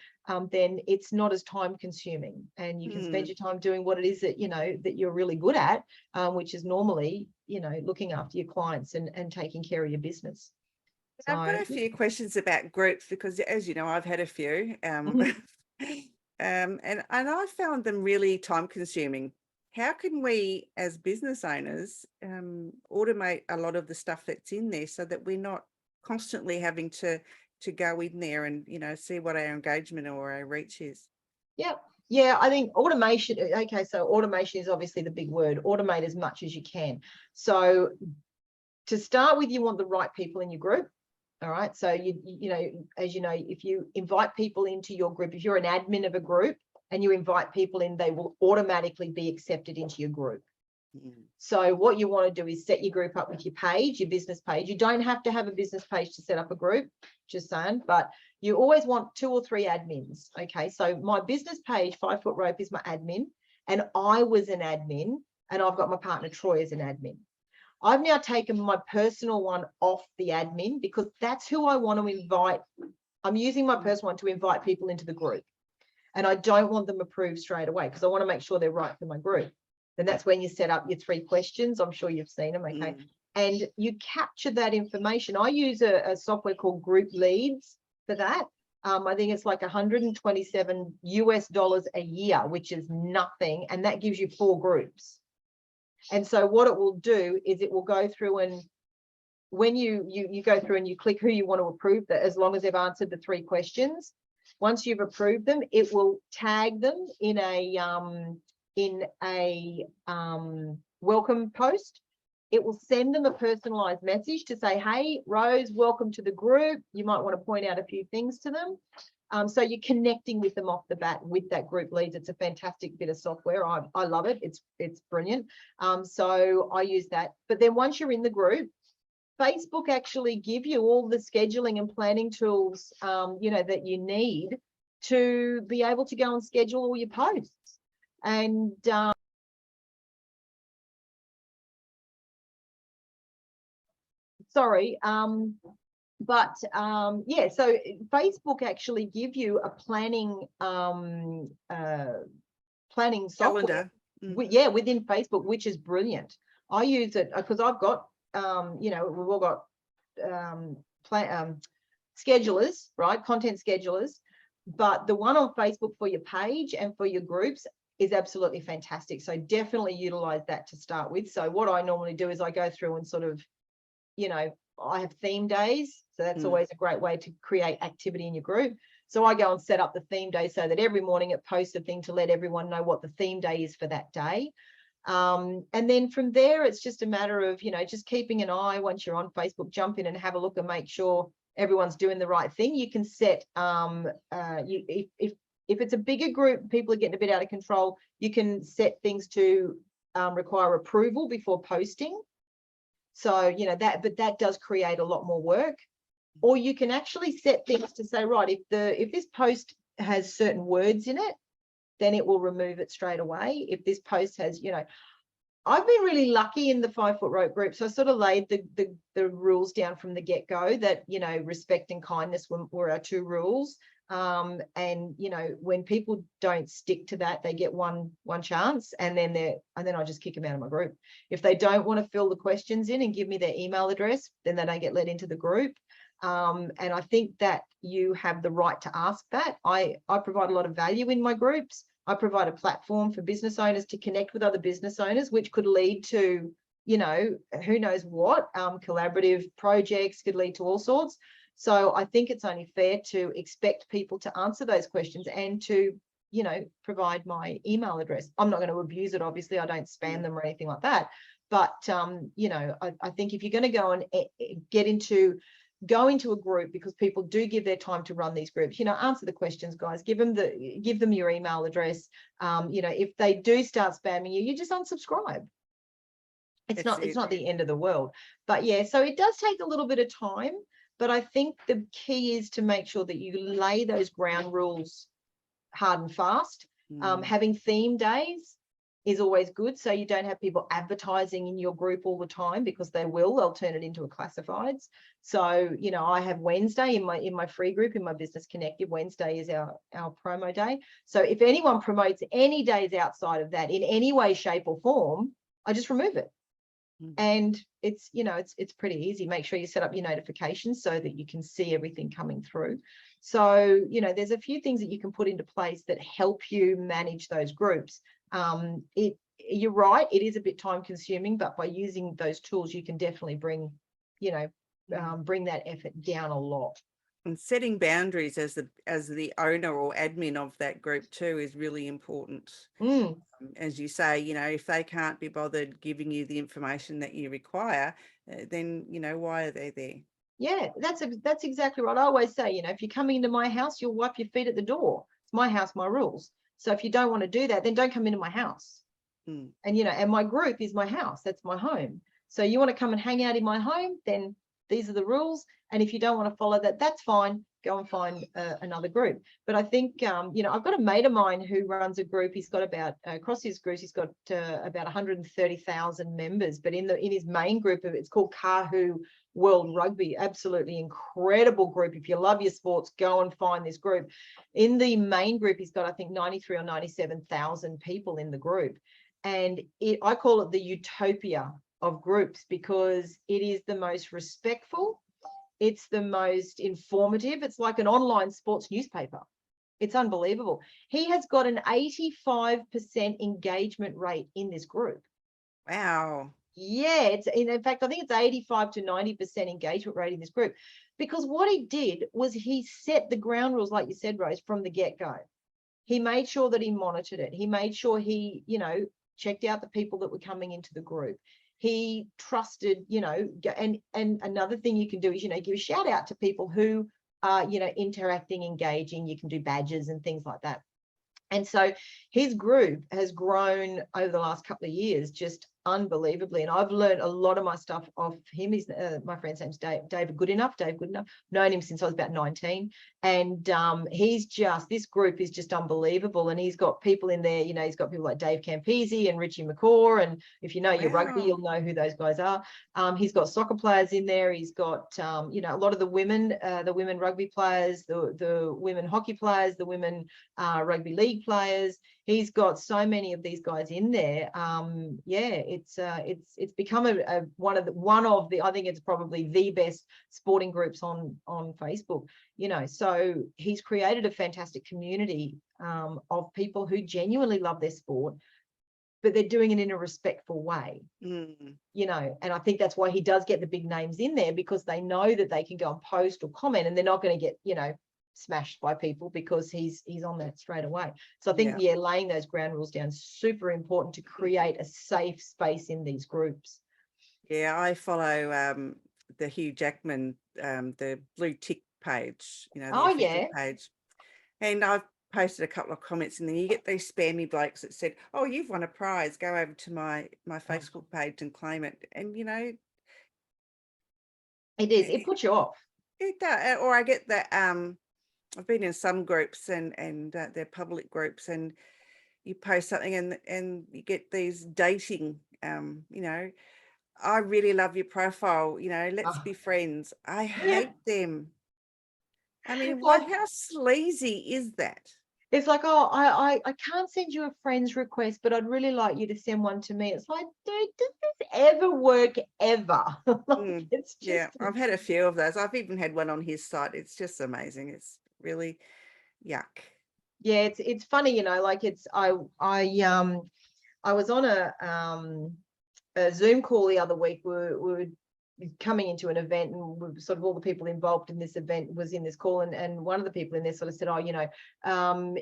Speaker 8: then it's not as time consuming, and you can spend your time doing what it is that, you know, that you're really good at, which is normally, you know, looking after your clients and taking care of your business. So,
Speaker 1: I've got a few questions about groups, because, as you know, I've had a few, and I found them really time consuming. How can we, as business owners, automate a lot of the stuff that's in there, so that we're not constantly having to go in there and, you know, see what our engagement or our reach is?
Speaker 8: Yeah, I think automation. Okay, so automation is obviously the big word. Automate as much as you can. So to start with, you want the right people in your group. All right. So, you know, as you know, if you invite people into your group, if you're an admin of a group and you invite people in, they will automatically be accepted into your group. So what you want to do is set your group up with your page, your business page. You don't have to have a business page to set up a group, just saying, but you always want 2 or 3 admins. Okay. So my business page, 5 Foot Rope, is my admin, and I was an admin and I've got my partner Troy as an admin. I've now taken my personal one off the admin because that's who I want to invite. I'm using my personal one to invite people into the group, and I don't want them approved straight away because I want to make sure they're right for my group. And that's when you set up your 3 questions. I'm sure you've seen them, okay? And you capture that information. I use a software called Group Leads for that. I think it's like $127 US a year, which is nothing. And that gives you 4 groups. And so what it will do is it will go through, and when you go through and you click who you want to approve, that as long as they've answered the 3 questions, once you've approved them, it will tag them in a welcome post. It will send them a personalized message to say, hey, Rose, welcome to the group. You might want to point out a few things to them. So you're connecting with them off the bat with that Group Leads. It's a fantastic bit of software. I love it. It's brilliant. So I use that. But then once you're in the group, Facebook actually give you all the scheduling and planning tools, that you need to be able to go and schedule all your posts. And yeah, so Facebook actually give you a planning software.
Speaker 1: Calendar.
Speaker 8: Within Facebook, which is brilliant. I use it because I've got we've all got schedulers, right? Content schedulers, but the one on Facebook for your page and for your groups is absolutely fantastic. So definitely utilize that to start with. So what I normally do is I go through and sort of, I have theme days. So that's always a great way to create activity in your group. So I go and set up the theme day so that every morning it posts a thing to let everyone know what the theme day is for that day. And then from there, it's just a matter of, just keeping an eye. Once you're on Facebook, jump in and have a look and make sure everyone's doing the right thing. You can set, if it's a bigger group, people are getting a bit out of control, you can set things to require approval before posting. So, but that does create a lot more work. Or you can actually set things to say, right, if this post has certain words in it, then it will remove it straight away. If this post has, I've been really lucky in the 5 Foot Rope group. So I sort of laid the rules down from the get-go that, respect and kindness were our 2 rules. And when people don't stick to that, they get one chance, and then I just kick them out of my group. If they don't want to fill the questions in and give me their email address, then they don't get let into the group. And I think that you have the right to ask that. I provide a lot of value in my groups. I provide a platform for business owners to connect with other business owners, which could lead to, who knows what, collaborative projects, could lead to all sorts. So I think it's only fair to expect people to answer those questions and to, provide my email address. I'm not going to abuse it. Obviously, I don't spam them or anything like that. But, I think if you're going to go and go into a group, because people do give their time to run these groups, answer the questions, guys, give them your email address. If they do start spamming you just unsubscribe. It's not the end of the world. But yeah, so it does take a little bit of time. But I think the key is to make sure that you lay those ground rules hard and fast. Having theme days is always good, so you don't have people advertising in your group all the time, because they'll turn it into a classifieds. So, I have Wednesday in my free group, in my Business Connective. Wednesday is our promo day. So if anyone promotes any days outside of that in any way, shape or form, I just remove it. And it's pretty easy. Make sure you set up your notifications so that you can see everything coming through. So, there's a few things that you can put into place that help you manage those groups. You're right, it is a bit time consuming, but by using those tools, you can definitely bring that effort down a lot.
Speaker 1: And setting boundaries as the owner or admin of that group too is really important. As you say, if they can't be bothered giving you the information that you require, then why are they there? Yeah,
Speaker 8: that's exactly right. I always say, if you're coming into my house, you'll wipe your feet at the door. It's my house, my rules. So if you don't want to do that, then don't come into my house. And and my group is my house. That's my home. So you want to come and hang out in my home, then these are the rules. And if you don't want to follow that, that's fine. go and find another group. But I think, you know, I've got a mate of mine who runs a group. He's got about, across his groups, he's got about 130,000 members. But in his main group, it's called Kahoo World Rugby. Absolutely incredible group. If you love your sports, go and find this group. In the main group, he's got, I think, 93 or 97,000 people in the group. And I call it the utopia of groups, because it is the most respectful. It's the most informative. It's like an online sports newspaper. It's unbelievable. He has got an 85% engagement rate in this group.
Speaker 1: Wow.
Speaker 8: Yeah, it's in fact, I think it's 85 to 90% engagement rate in this group, because what he did was he set the ground rules, like you said, Rose, from the get-go. He made sure that he monitored it. He made sure he, you know, checked out the people that were coming into the group. He trusted, you know, and another thing you can do is, you know, give a shout out to people who are, you know, interacting, engaging. You can do badges and things like that. And so his group has grown over the last couple of years, just unbelievably. And I've learned a lot of my stuff off him. He's my friend's name's David Goodenough. Known him since I was about 19. And he's just, this group is just unbelievable. And he's got people in there, you know, he's got people like Dave Campese and Richie McCaw. And if you know your rugby, you'll know who those guys are. He's got soccer players in there. He's got, you know, a lot of the women rugby players, the women hockey players, the women rugby league players. He's got so many of these guys in there. Yeah, it's become one of the I think it's probably the best sporting groups on Facebook. You know, so he's created a fantastic community of people who genuinely love their sport, but they're doing it in a respectful way. You know, and I think that's why he does get the big names in there, because they know that they can go and post or comment, and they're not going to get, you know, smashed by people, because he's on that straight away. So I think, yeah, laying those ground rules down is super important to create a safe space in these groups.
Speaker 1: Yeah, I follow the Hugh Jackman, the blue tick page, you know, the official page. And I've posted a couple of comments, and then you get these spammy blokes that said, oh, you've won a prize, go over to my Facebook page and claim it. And, you know,
Speaker 8: it puts you off.
Speaker 1: It does. Or I get that I've been in some groups and they're public groups, and you post something and you get these dating, you know, I really love your profile, you know, let's be friends. I hate them. I mean, how sleazy is that?
Speaker 8: It's like, oh, I can't send you a friend's request, but I'd really like you to send one to me. It's like, dude, does this ever work ever? It's just...
Speaker 1: Yeah, I've had a few of those. I've even had one on his site. It's just amazing. It's really yuck.
Speaker 8: Yeah, it's funny, you know, like I was on a Zoom call the other week. We were coming into an event, and sort of all the people involved in this event was in this call, and one of the people in there sort of said, oh, you know,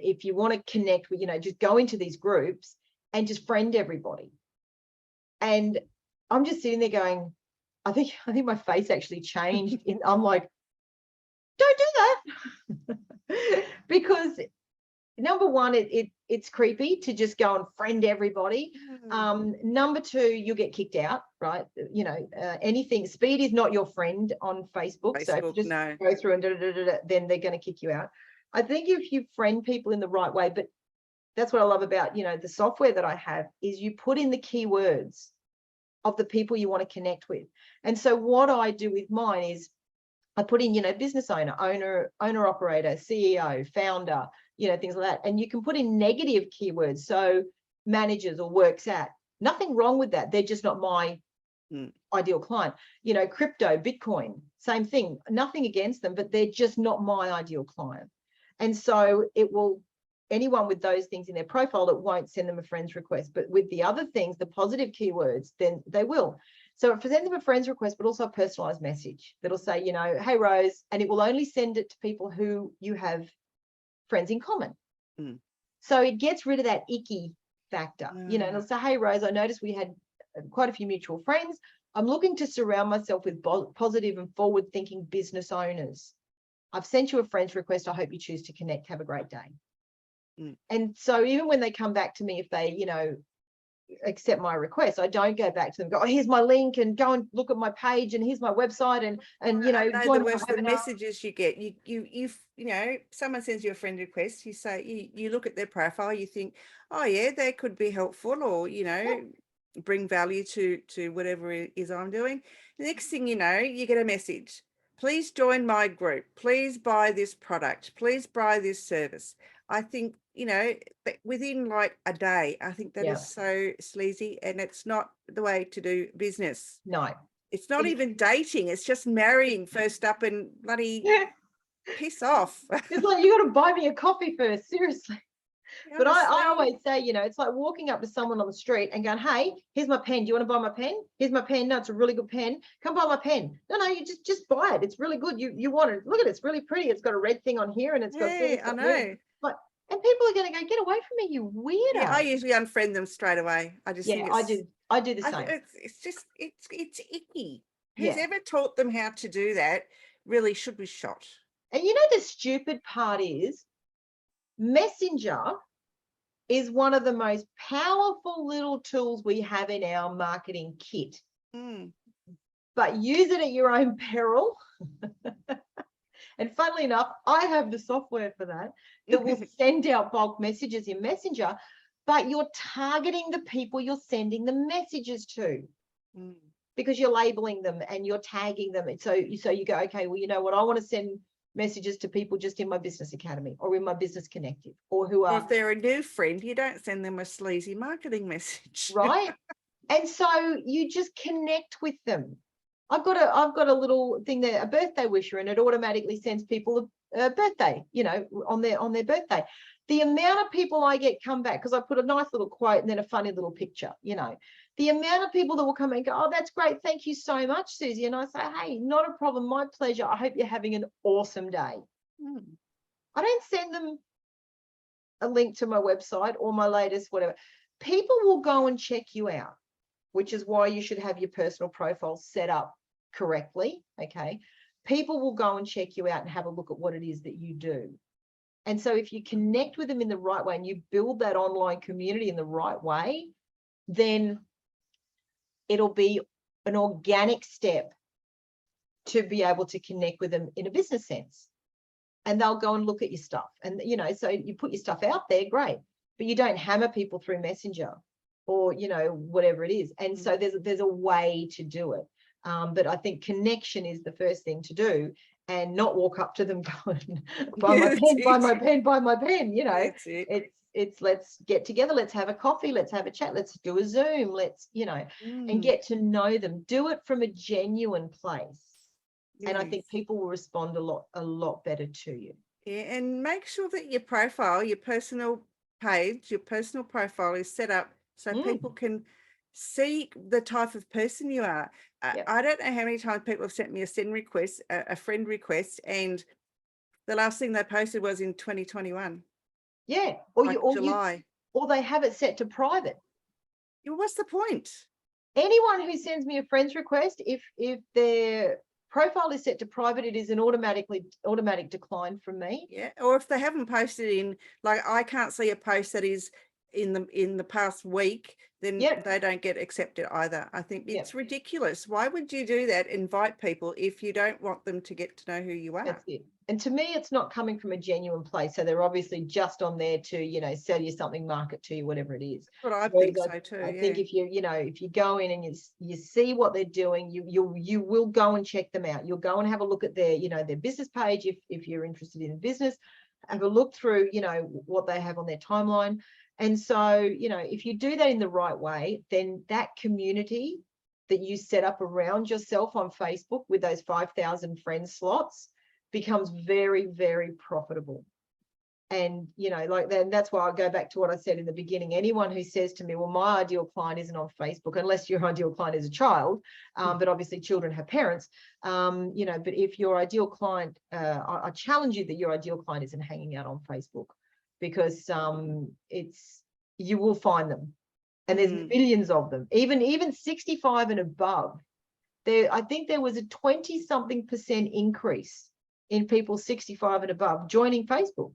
Speaker 8: if you want to connect with, you know, just go into these groups and just friend everybody. And I'm just sitting there going, I think my face actually changed. I'm like, don't do that. Because number one, it's creepy to just go and friend everybody. Number two, you'll get kicked out, right? You know, anything. Speed is not your friend on Facebook. So if you just go through and then they're going to kick you out. I think if you friend people in the right way, but that's what I love about, you know, the software that I have, is you put in the keywords of the people you want to connect with. And so what I do with mine is I put in, you know, business owner, operator, CEO, founder, you know, things like that. And you can put in negative keywords. So managers or works at. Nothing wrong with that. They're just not my ideal client. You know, crypto, Bitcoin, same thing. Nothing against them, but they're just not my ideal client. And so it will, anyone with those things in their profile, it won't send them a friend's request. But with the other things, the positive keywords, then they will. So it sends them a friend's request, but also a personalized message that'll say, you know, hey, Rose, and it will only send it to people who you have friends in common. So it gets rid of that icky factor, you know, and it'll say, hey, Rose, I noticed we had quite a few mutual friends. I'm looking to surround myself with positive and forward-thinking business owners. I've sent you a friend's request. I hope you choose to connect. Have a great day. And so even when they come back to me, if they, you know, accept my request. I don't go back to them, go, oh, here's my link and go and look at my page and here's my website and you know,
Speaker 1: I know
Speaker 8: join
Speaker 1: the
Speaker 8: my
Speaker 1: worst, the
Speaker 8: webinar.
Speaker 1: messages you get, you know, someone sends you a friend request, you say, you look at their profile, you think, oh yeah, they could be helpful, or, you know, bring value to whatever it is I'm doing. The next thing you know, you get a message, please join my group, please buy this product, please buy this service. I think, you know, within like a day, I think that
Speaker 8: Yeah.
Speaker 1: is so sleazy, and it's not the way to do business.
Speaker 8: No.
Speaker 1: It's not even dating, it's just marrying first up and bloody
Speaker 8: Yeah.
Speaker 1: piss off.
Speaker 8: It's like, you got to buy me a coffee first, seriously. But I
Speaker 1: Honestly.
Speaker 8: always say, you know, it's like walking up to someone on the street and going, hey, here's my pen. Do you want to buy my pen? Here's my pen. No, it's a really good pen. Come buy my pen. No, you just buy it. It's really good. You want it. Look at it. It's really pretty. It's got a red thing on here and it's got
Speaker 1: Yeah, I know.
Speaker 8: But and people are going to go, get away from me, you weirdo.
Speaker 1: Yeah, I usually unfriend them straight away. I just think
Speaker 8: I do the same.
Speaker 1: it's just it's icky.
Speaker 8: Yeah.
Speaker 1: Who's ever taught them how to do that really should be shot.
Speaker 8: And you know, the stupid part is Messenger is one of the most powerful little tools we have in our marketing kit. But use it at your own peril. And funnily enough, I have the software for that will send out bulk messages in Messenger, but you're targeting the people you're sending the messages to. Because you're labeling them and you're tagging them. And so you go, okay, well, you know what, I want to send messages to people just in my business academy or in my business connective, or who are,
Speaker 1: if they're a new friend, you don't send them a sleazy marketing message.
Speaker 8: right? And so you just connect with them. I've got a little thing there, a birthday wisher, and it automatically sends people a birthday, you know, on their birthday. The amount of people I get come back, because I put a nice little quote and then a funny little picture, you know, the amount of people that will come and go, oh, that's great, thank you so much, Susie. And I say, hey, not a problem, my pleasure. I hope you're having an awesome day. I don't send them a link to my website or my latest whatever. People will go and check you out, which is why you should have your personal profile set up correctly, okay? People will go and check you out and have a look at what it is that you do. And so if you connect with them in the right way and you build that online community in the right way, then it'll be an organic step to be able to connect with them in a business sense. And they'll go and look at your stuff. And, you know, so you put your stuff out there, great, but you don't hammer people through Messenger or, you know, whatever it is. And so there's a way to do it. But I think connection is the first thing to do, and not walk up to them going, buy my pen, buy my pen, buy my pen. You know, it's let's get together, let's have a coffee, let's have a chat, let's do a Zoom, let's, you know, and get to know them. Do it from a genuine place. Yes. And I think people will respond a lot better to you.
Speaker 1: Yeah, and make sure that your profile, your personal page, your personal profile is set up so people can see the type of person you are. I don't know how many times people have sent me a send request, a friend request, and the last thing they posted was in 2021.
Speaker 8: Yeah,
Speaker 1: or July.
Speaker 8: Or they have it set to private.
Speaker 1: What's the point?
Speaker 8: Anyone who sends me a friend's request, if their profile is set to private, it is an automatic decline from me.
Speaker 1: Yeah, or if they haven't posted in, like, I can't see a post that is in the past week, then they don't get accepted either. I think it's ridiculous. Why would you do that? Invite people if you don't want them to get to know who you are.
Speaker 8: That's it. And to me, it's not coming from a genuine place. So they're obviously just on there to, you know, sell you something, market to you, whatever it is.
Speaker 1: But I think so too.
Speaker 8: I think if you go in and you see what they're doing, you will go and check them out. You'll go and have a look at their, you know, their business page if you're interested in business. Have a look through, you know, what they have on their timeline. And so, you know, if you do that in the right way, then that community that you set up around yourself on Facebook with those 5,000 friend slots becomes very, very profitable. And, you know, like then that's why I go back to what I said in the beginning. Anyone who says to me, well, my ideal client isn't on Facebook, unless your ideal client is a child, but obviously children have parents, you know, but if your ideal client, I challenge you that your ideal client isn't hanging out on Facebook, because you will find them, and there's millions of them, even 65 and above. I think there was a 20-something% increase in people 65 and above joining Facebook.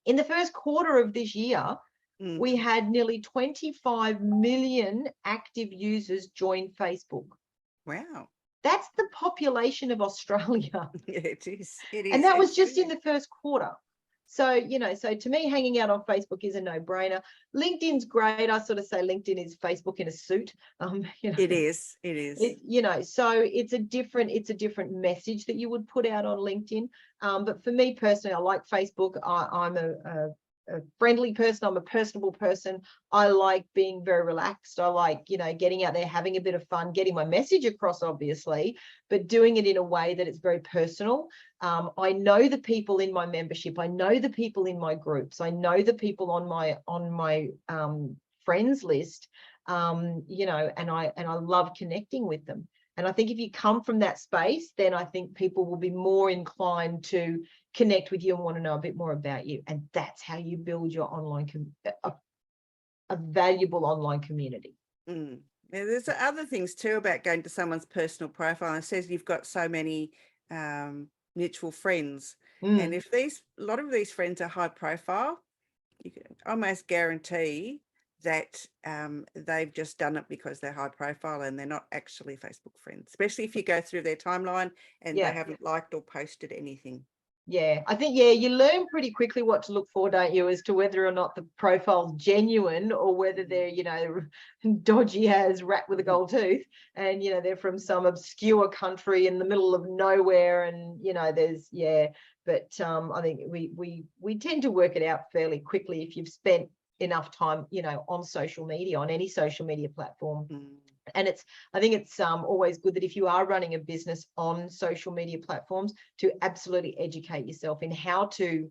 Speaker 8: In the first quarter of this year, we had nearly 25 million active users join Facebook.
Speaker 1: Wow.
Speaker 8: That's the population of Australia.
Speaker 1: Yeah, it is. It is.
Speaker 8: And that was
Speaker 1: It's
Speaker 8: just in
Speaker 1: really-
Speaker 8: the first quarter. So, you know, so to me, hanging out on Facebook is a no-brainer. LinkedIn's great. I sort of say LinkedIn is Facebook in a suit. You know,
Speaker 1: It is. It is.
Speaker 8: you know, so it's a different message that you would put out on LinkedIn. But for me personally, I like Facebook. I'm a friendly person. I'm a personable person. I like being very relaxed. I like, you know, getting out there, having a bit of fun, getting my message across, obviously, but doing it in a way that it's very personal. I know the people in my membership. I know the people in my groups. I know the people on my friends list. You know, and I love connecting with them. And I think if you come from that space, then I think people will be more inclined to connect with you and want to know a bit more about you. And that's how you build your online, a valuable online community.
Speaker 1: Yeah, there's other things too about going to someone's personal profile. And it says you've got so many mutual friends. And if a lot of these friends are high profile, you can almost guarantee that they've just done it because they're high profile and they're not actually Facebook friends, especially if you go through their timeline and they haven't liked or posted anything.
Speaker 8: Yeah, I think, yeah, you learn pretty quickly what to look for, don't you, as to whether or not the profile's genuine or whether they're, you know, dodgy as rat with a gold tooth, and, you know, they're from some obscure country in the middle of nowhere, and, you know, there's, but I think we tend to work it out fairly quickly if you've spent enough time, you know, on social media, on any social media platform. And I think it's always good that if you are running a business on social media platforms, to absolutely educate yourself in how to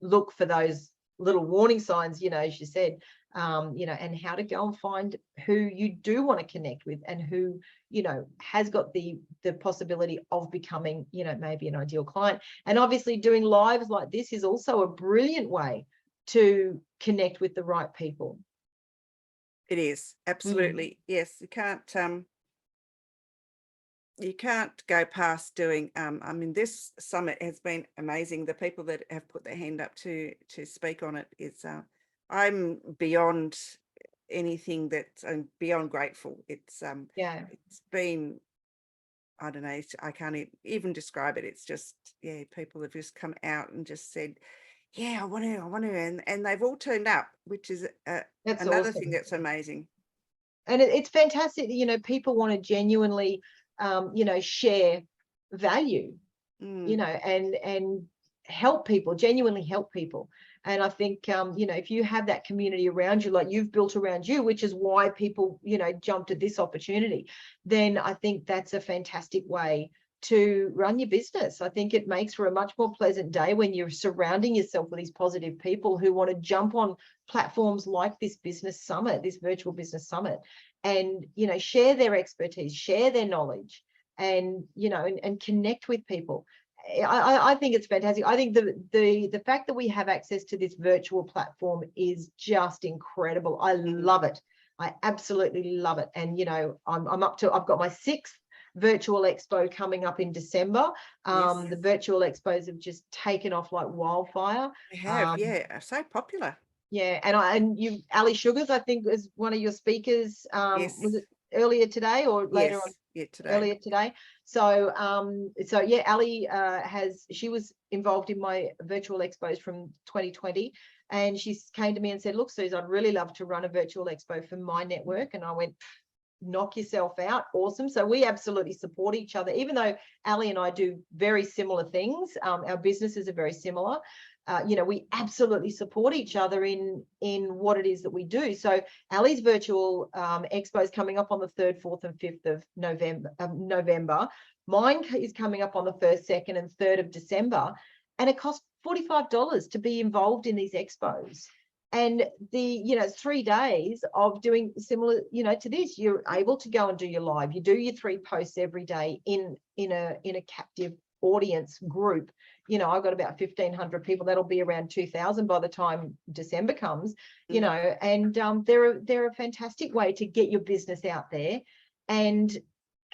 Speaker 8: look for those little warning signs, you know, as you said, you know, and how to go and find who you do want to connect with and who, you know, has got the possibility of becoming, you know, maybe an ideal client. And obviously doing lives like this is also a brilliant way to connect with the right people.
Speaker 1: It is, absolutely. Yes, you can't go past doing I mean, this summit has been amazing. The people that have put their hand up to speak on it is I'm beyond anything that's beyond grateful. It's been, I don't know, I can't even describe it. It's just, yeah, people have just come out and just said, yeah, I want to, and they've all turned up, which is another thing that's amazing.
Speaker 8: And it's fantastic that, you know, people want to genuinely, you know, share value, you know, and help people, genuinely help people. And I think, you know, if you have that community around you, like you've built around you, which is why people, you know, jumped at this opportunity, then I think that's a fantastic way to run your business. I think it makes for a much more pleasant day when you're surrounding yourself with these positive people who want to jump on platforms like this business summit, this virtual business summit, and, you know, share their expertise, share their knowledge, and, you know, and connect with people. I think it's fantastic. I think the fact that we have access to this virtual platform is just incredible. I love it. I absolutely love it. And, you know, I've got my 6th virtual expo coming up in December. The virtual expos have just taken off like wildfire.
Speaker 1: They have, yeah, so popular.
Speaker 8: Yeah, and you, Ali Sugars, I think, was one of your speakers. Was it earlier today or later on?
Speaker 1: Yeah, today.
Speaker 8: Earlier today. So so yeah, Ali she was involved in my virtual expos from 2020, and she came to me and said, look, Suze, I'd really love to run a virtual expo for my network. And I went, knock yourself out. Awesome. So we absolutely support each other, even though Ali and I do very similar things. Our businesses are very similar. You know, we absolutely support each other in what it is that we do. So Ali's virtual expo is coming up on the 3rd, 4th, and 5th of November. Mine is coming up on the 1st, 2nd, and 3rd of December, and it costs $45 to be involved in these expos. And you know, 3 days of doing similar, you know, to this. You're able to go and do your live. You do your 3 posts every day in a captive audience group. You know, I've got about 1,500 people. That'll be around 2,000 by the time December comes. You know, and they're a fantastic way to get your business out there. And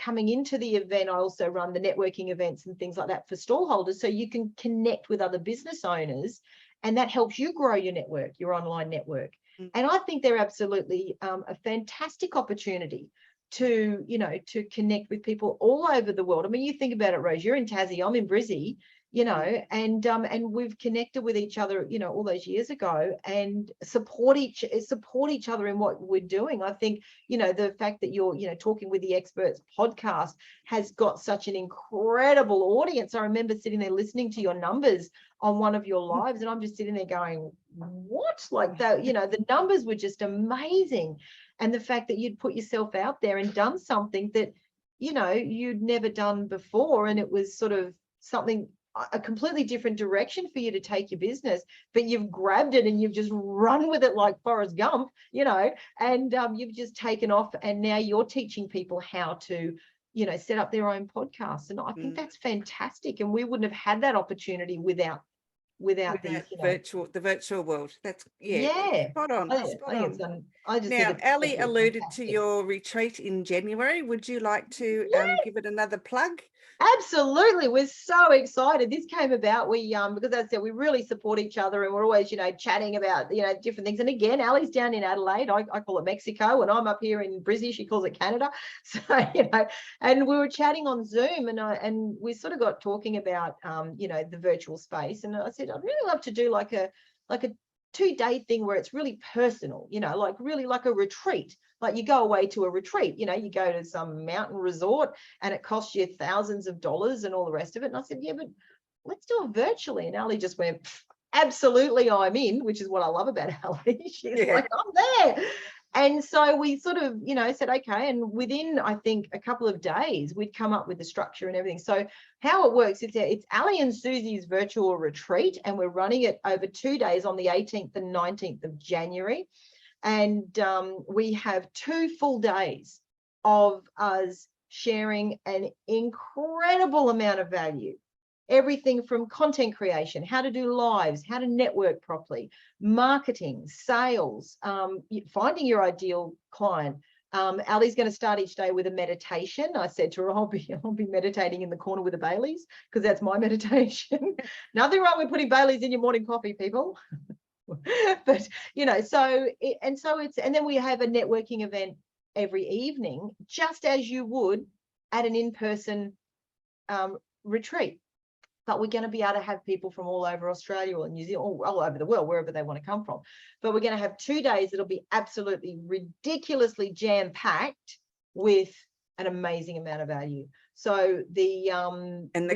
Speaker 8: coming into the event, I also run the networking events and things like that for stall holders, so you can connect with other business owners, and that helps you grow your network, your online network.
Speaker 1: Mm.
Speaker 8: And I think they're absolutely a fantastic opportunity to, you know, to connect with people all over the world. I mean, you think about it, Rose, you're in Tassie, I'm in Brizzy, you know, and we've connected with each other, you know, all those years ago, and support each other in what we're doing. I think, you know, the fact that you're, you know, Talking with the Experts podcast has got such an incredible audience. I remember sitting there listening to your numbers on one of your lives, and I'm just sitting there going, what? Like that, you know, the numbers were just amazing. And the fact that you'd put yourself out there and done something that, you know, you'd never done before, and it was sort of something, a completely different direction for you to take your business, but you've grabbed it and you've just run with it like Forrest Gump, you know, and you've just taken off, and now you're teaching people how to, you know, set up their own podcasts. And I think that's fantastic, and we wouldn't have had that opportunity without these, you know,
Speaker 1: the virtual world. That's
Speaker 8: yeah,
Speaker 1: spot on.
Speaker 8: I think it's I just think
Speaker 1: Now,
Speaker 8: it's
Speaker 1: Ali
Speaker 8: absolutely
Speaker 1: alluded to
Speaker 8: fantastic.
Speaker 1: your retreat in January. Would you like to give it another plug?
Speaker 8: Absolutely, we're so excited. This came about, we because as I said, we really support each other, and we're always, you know, chatting about, you know, different things. And again, Ali's down in Adelaide, I call it Mexico, and I'm up here in Brizzy, she calls it Canada. So, you know, and we were chatting on Zoom, and we sort of got talking about you know, the virtual space. And I said, I'd really love to do like a 2-day thing where it's really personal, you know, like really like a retreat. Like you go away to a retreat, you know, you go to some mountain resort and it costs you thousands of dollars and all the rest of it. And I said, yeah, but let's do it virtually. And Ali just went, absolutely, I'm in, which is what I love about Ali. She's like, I'm there. And so we sort of, you know, said, okay. And within, I think, a couple of days, we'd come up with the structure and everything. So how it works, it's Ali and Susie's virtual retreat, and we're running it over 2 days on the 18th and 19th of January. And we have 2 full days of us sharing an incredible amount of value. Everything from content creation, how to do lives, how to network properly, marketing, sales, finding your ideal client. Ali's going to start each day with a meditation. I said to her, I'll be meditating in the corner with the Baileys, because that's my meditation. Nothing wrong with putting Baileys in your morning coffee, people. But, you know, and then we have a networking event every evening, just as you would at an in-person retreat. But we're going to be able to have people from all over Australia or New Zealand, all over the world, wherever they want to come from. But we're going to have 2 days that'll be absolutely ridiculously jam-packed with an amazing amount of value. So the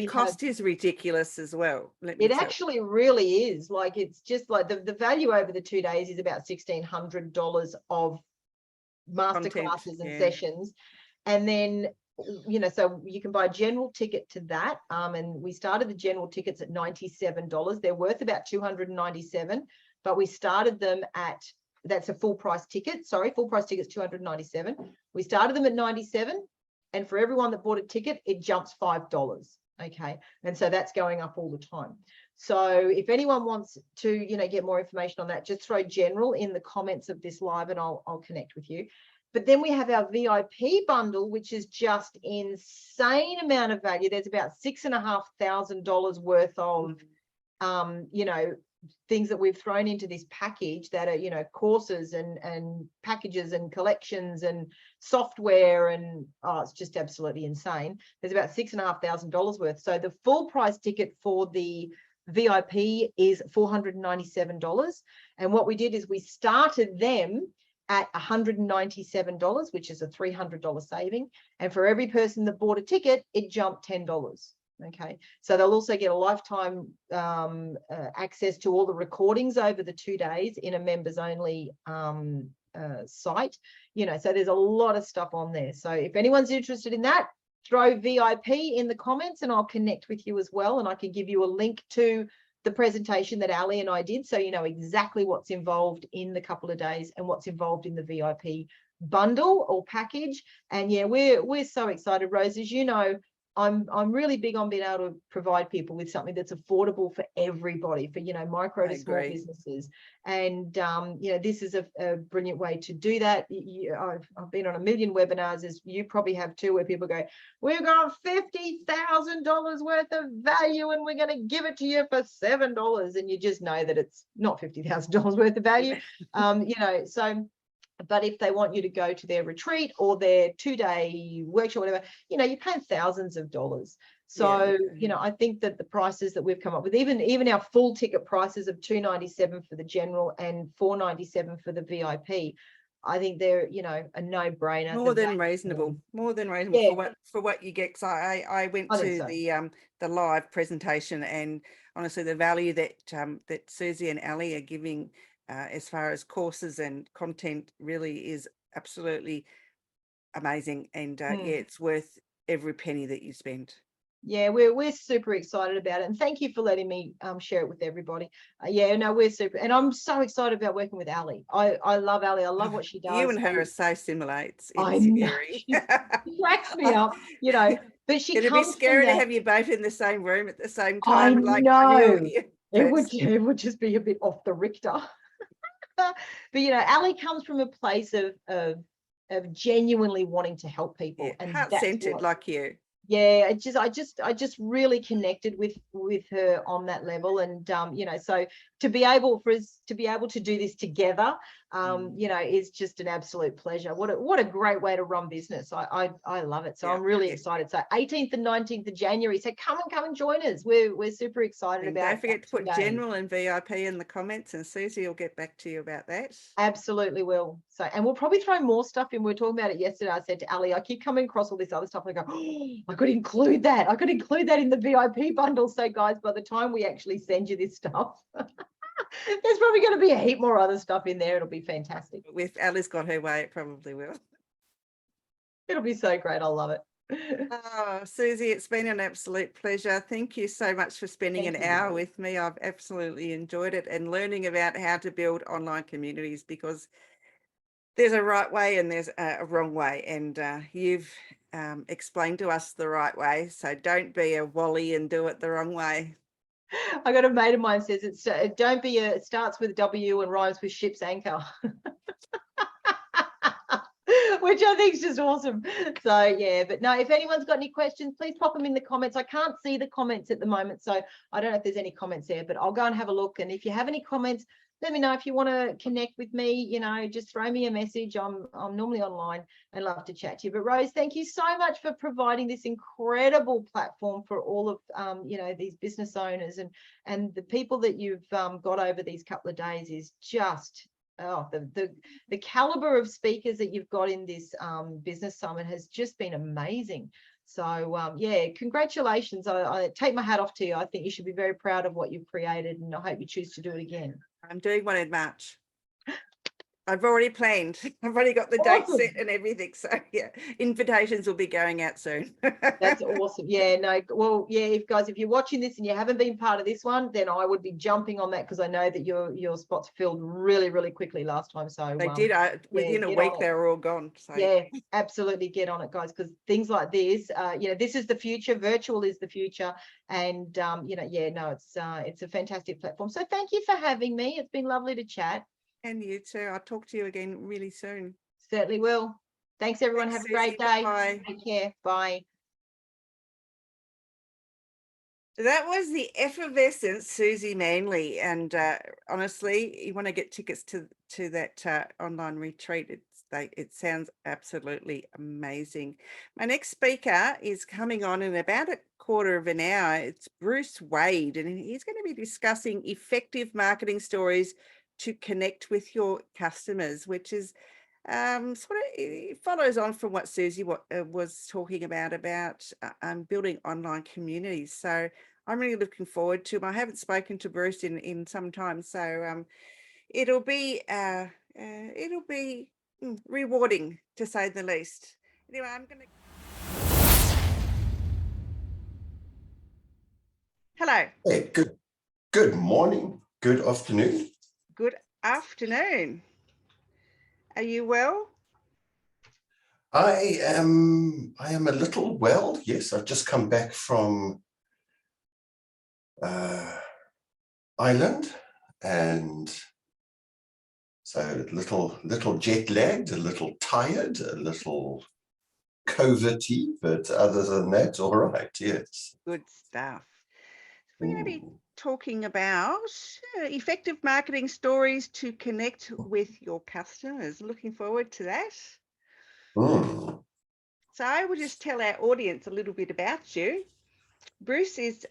Speaker 1: cost is ridiculous as well.
Speaker 8: It actually really is. Like, it's just like the value over the 2 days is about $1,600 of masterclasses and sessions. And then, you know, so you can buy a general ticket to that. And we started the general tickets at $97. They're worth about $297, but we started them at, that's a full price ticket. Sorry, full price ticket's $297. We started them at $97. And for everyone that bought a ticket, it jumps $5. Okay. And so that's going up all the time. So if anyone wants to, you know, get more information on that, just throw general in the comments of this live and I'll connect with you. But then we have our VIP bundle, which is just insane amount of value. There's about $6,500 worth of, you know, things that we've thrown into this package that are, you know, courses and packages and collections and software, and it's just absolutely insane. There's about $6,500 worth. So the full price ticket for the VIP is $497. And what we did is we started them at $197, which is a $300 saving. And for every person that bought a ticket, it jumped $10. Okay, so they'll also get a lifetime access to all the recordings over the 2 days in a members only site. You know, so there's a lot of stuff on there. So if anyone's interested in that, throw VIP in the comments and I'll connect with you as well. And I can give you a link to the presentation that Ali and I did, so you know exactly what's involved in the couple of days and what's involved in the VIP bundle or package. And yeah, we're so excited, Rose. As you know, I'm really big on being able to provide people with something that's affordable for everybody, for, you know, micro to small businesses. And, you know, this is a brilliant way to do that. I've been on a million webinars, as you probably have too, where people go, we've got $50,000 worth of value and we're going to give it to you for $7. And you just know that it's not $50,000 worth of value. You know, so, but if they want you to go to their retreat or their 2-day workshop, whatever, you know, you're paying thousands of dollars. So, you know, I think that the prices that we've come up with, even our full ticket prices of $297 for the general and $497 for the VIP, I think they're, you know, a no-brainer.
Speaker 1: More than reasonable for what you get. So I went to the live presentation, and honestly, the value that that Susie and Ali are giving as far as courses and content really is absolutely amazing. And yeah, it's worth every penny that you spend.
Speaker 8: Yeah, we're super excited about it, and thank you for letting me share it with everybody. Yeah, no, we're super, and I'm so excited about working with Ali. I love Ali. I love what she does.
Speaker 1: You and her are so similar. It's
Speaker 8: I know.
Speaker 1: scary.
Speaker 8: She cracks me up, you know. But she
Speaker 1: it'd be scary to have you both in the same room at the same time.
Speaker 8: I know. It would just be a bit off the Richter. But you know, Ali comes from a place of genuinely wanting to help people, and
Speaker 1: heart-centered like you.
Speaker 8: Yeah, I just really connected with her on that level. And you know, so to be able to do this together, you know, is just an absolute pleasure. What a great way to run business. I love it. So I'm really excited. So 18th and 19th of January. So come and join us. We're super excited about it.
Speaker 1: Don't forget to put general and VIP in the comments, and Susie will get back to you about that.
Speaker 8: Absolutely will. So, and we'll probably throw more stuff in. We were talking about it yesterday. I said to Ali, I keep coming across all this other stuff. I go, oh, I could include that. I could include that in the VIP bundle. So guys, by the time we actually send you this stuff, there's probably going to be a heap more other stuff in there. It'll be fantastic.
Speaker 1: If Ali's got her way, it probably will.
Speaker 8: It'll be so great. I love it.
Speaker 1: Oh, Susie, it's been an absolute pleasure. Thank you so much for spending an hour with me. I've absolutely enjoyed it, and learning about how to build online communities, because there's a right way and there's a wrong way, and you've explained to us the right way. So don't be a Wally and do it the wrong way.
Speaker 8: I got a mate of mine says it's don't be it starts with W and rhymes with ship's anchor. Which I think is just awesome. So yeah, but no, if anyone's got any questions, please pop them in the comments. I can't see the comments at the moment, so I don't know if there's any comments there, but I'll go and have a look. And if you have any comments, let me know. If you want to connect with me, you know, just throw me a message. I'm normally online and love to chat to you. But Rose, thank you so much for providing this incredible platform for all of you know, these business owners, and the people that you've got over these couple of days is just the caliber of speakers that you've got in this business summit has just been amazing. So yeah, congratulations. I take my hat off to you. I think you should be very proud of what you've created, and I hope you choose to do it again.
Speaker 1: I'm doing one in March. I've already planned. I've already got the date set and everything. So yeah, invitations will be going out soon.
Speaker 8: That's awesome. Yeah, no, well, yeah, if you're watching this and you haven't been part of this one, then I would be jumping on that, because I know that your spots filled really, really quickly last time. So
Speaker 1: they did. Within a week, they were all gone. So
Speaker 8: yeah, absolutely get on it, guys, because things like this, you know, this is the future. Virtual is the future. And you know, yeah, no, it's a fantastic platform. So thank you for having me. It's been lovely to chat.
Speaker 1: And you too. I'll talk to you again really soon.
Speaker 8: Certainly will. Thanks, everyone. Have a great day.
Speaker 1: Bye.
Speaker 8: Take care. Bye.
Speaker 1: That was the effervescent Susie Manley. And honestly, you want to get tickets to that online retreat. It sounds absolutely amazing. My next speaker is coming on in about a quarter of an hour. It's Bruce Wade, and he's going to be discussing effective marketing stories to connect with your customers, which is it follows on from what Susie was talking about building online communities. So I'm really looking forward to him. I haven't spoken to Bruce in some time, so it'll be rewarding, to say the least. Anyway, I'm going to. Hello.
Speaker 9: Hey, good morning. Good afternoon.
Speaker 1: Good afternoon. Are you well?
Speaker 9: I am a little well, yes. I've just come back from Ireland, and so a little jet lagged, a little tired, a little COVID-y, but other than that, all right, yes.
Speaker 1: Good stuff. We're going to be
Speaker 9: Ooh.
Speaker 1: talking about effective marketing stories to connect with your customers. Looking forward to that.
Speaker 9: Mm.
Speaker 1: So I will just tell our audience a little bit about you. Bruce is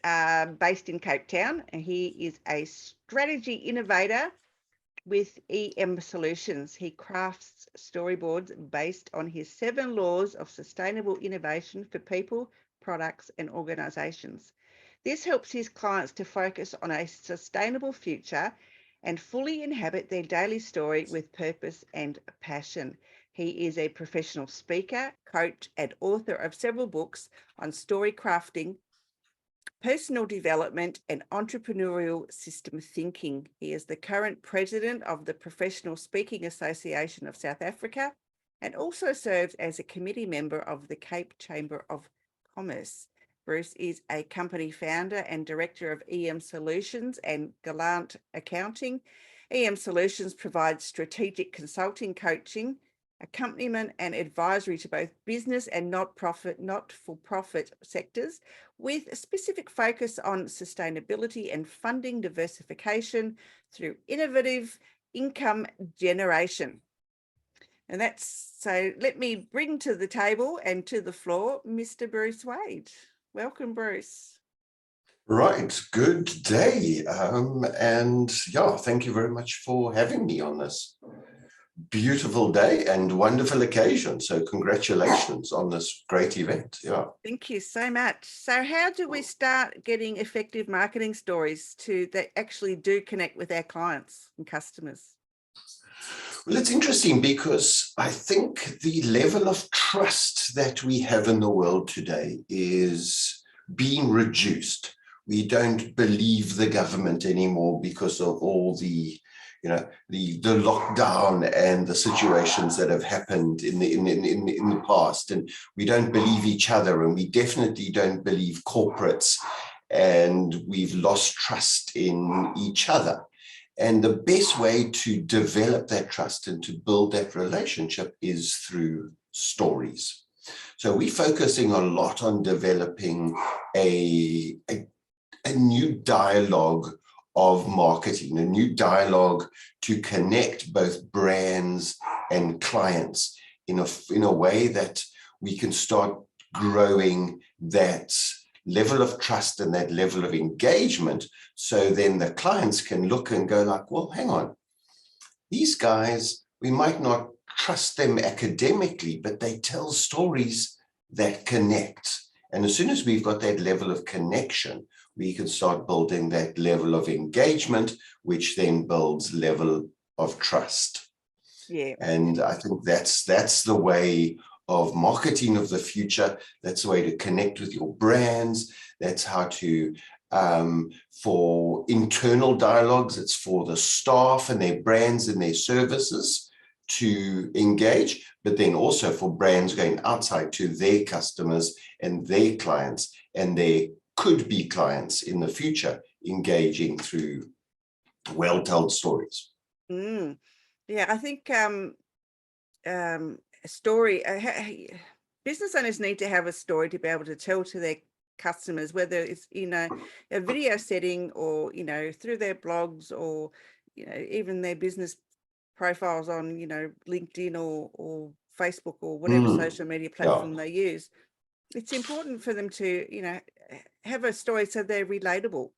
Speaker 1: based in Cape Town, and he is a strategy innovator with EM Solutions. He crafts storyboards based on his 7 laws of sustainable innovation for people, products, and organizations. This helps his clients to focus on a sustainable future and fully inhabit their daily story with purpose and passion. He is a professional speaker, coach, and author of several books on story crafting, personal development, and entrepreneurial system thinking. He is the current president of the Professional Speaking Association of South Africa and also serves as a committee member of the Cape Chamber of Commerce. Bruce is a company founder and director of EM Solutions and Gallant Accounting. EM Solutions provides strategic consulting, coaching, accompaniment, and advisory to both business and not-for-profit sectors, with a specific focus on sustainability and funding diversification through innovative income generation. And that's, so let me bring to the table and to the floor, Mr. Bruce Wade. Welcome, Bruce.
Speaker 9: Right, good day. And yeah, thank you very much for having me on this beautiful day and wonderful occasion. So congratulations on this great event. Yeah.
Speaker 1: Thank you so much. So how do we start getting effective marketing stories that actually do connect with our clients and customers?
Speaker 9: Well, it's interesting because I think the level of trust that we have in the world today is being reduced. We don't believe the government anymore because of all the lockdown and the situations that have happened in the past, and we don't believe each other, and we definitely don't believe corporates, and we've lost trust in each other. And the best way to develop that trust and to build that relationship is through stories. So we're focusing a lot on developing a new dialogue of marketing, a new dialogue to connect both brands and clients in a way that we can start growing that level of trust and that level of engagement. So then the clients can look and go like, well, hang on, these guys, we might not trust them academically, but they tell stories that connect. And as soon as we've got that level of connection, we can start building that level of engagement, which then builds level of trust.
Speaker 1: Yeah. And
Speaker 9: I think that's the way of marketing of the future. That's the way to connect with your brands. That's how to, for internal dialogues, it's for the staff and their brands and their services to engage, but then also for brands going outside to their customers and their clients and their could-be clients in the future, engaging through well-told stories.
Speaker 1: Yeah, I think a story, business owners need to have a story to be able to tell to their customers, whether it's a video setting or through their blogs or even their business profiles on LinkedIn or Facebook or whatever social media platform they use. It's important for them to have a story so they're relatable.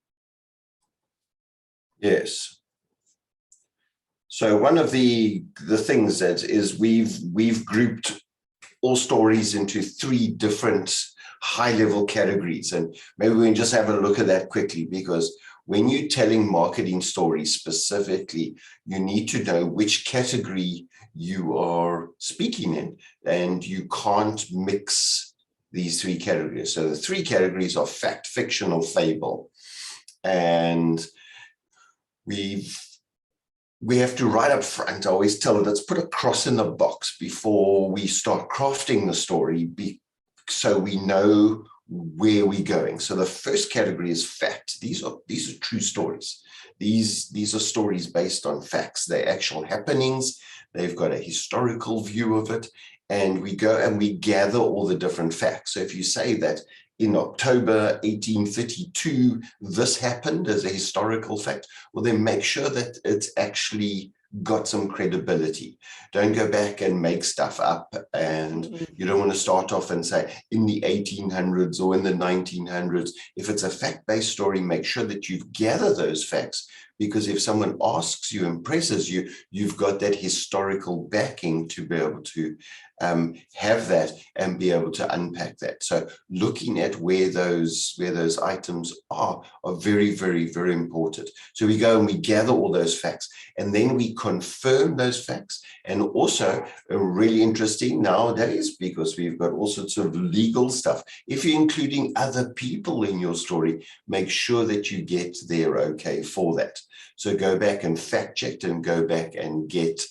Speaker 9: Yes. So one of the things that is we've grouped all stories into 3 different high-level categories, and maybe we can just have a look at that quickly, because when you're telling marketing stories specifically, you need to know which category you are speaking in, and you can't mix these 3 categories. So the 3 categories are fact, fiction, or fable, and we've we have to right up front, I always tell it, let's put a cross in the box before we start crafting the story, so we know where we're going. So the first category is fact. These are true stories. These are stories based on facts. They're actual happenings. They've got a historical view of it. And we go and we gather all the different facts. So if you say that in October 1832, this happened as a historical fact, well, then make sure that it's actually got some credibility. Don't go back and make stuff up, and you don't want to start off and say in the 1800s or in the 1900s. If it's a fact-based story, make sure that you've gathered those facts, because if someone asks you and presses you, you've got that historical backing to be able to have that and be able to unpack that. So looking at where those items are very, very, very important. So we go and we gather all those facts, and then we confirm those facts. And also really interesting nowadays, because we've got all sorts of legal stuff, if you're including other people in your story, make sure that you get their okay for that. So go back and fact check and go back and get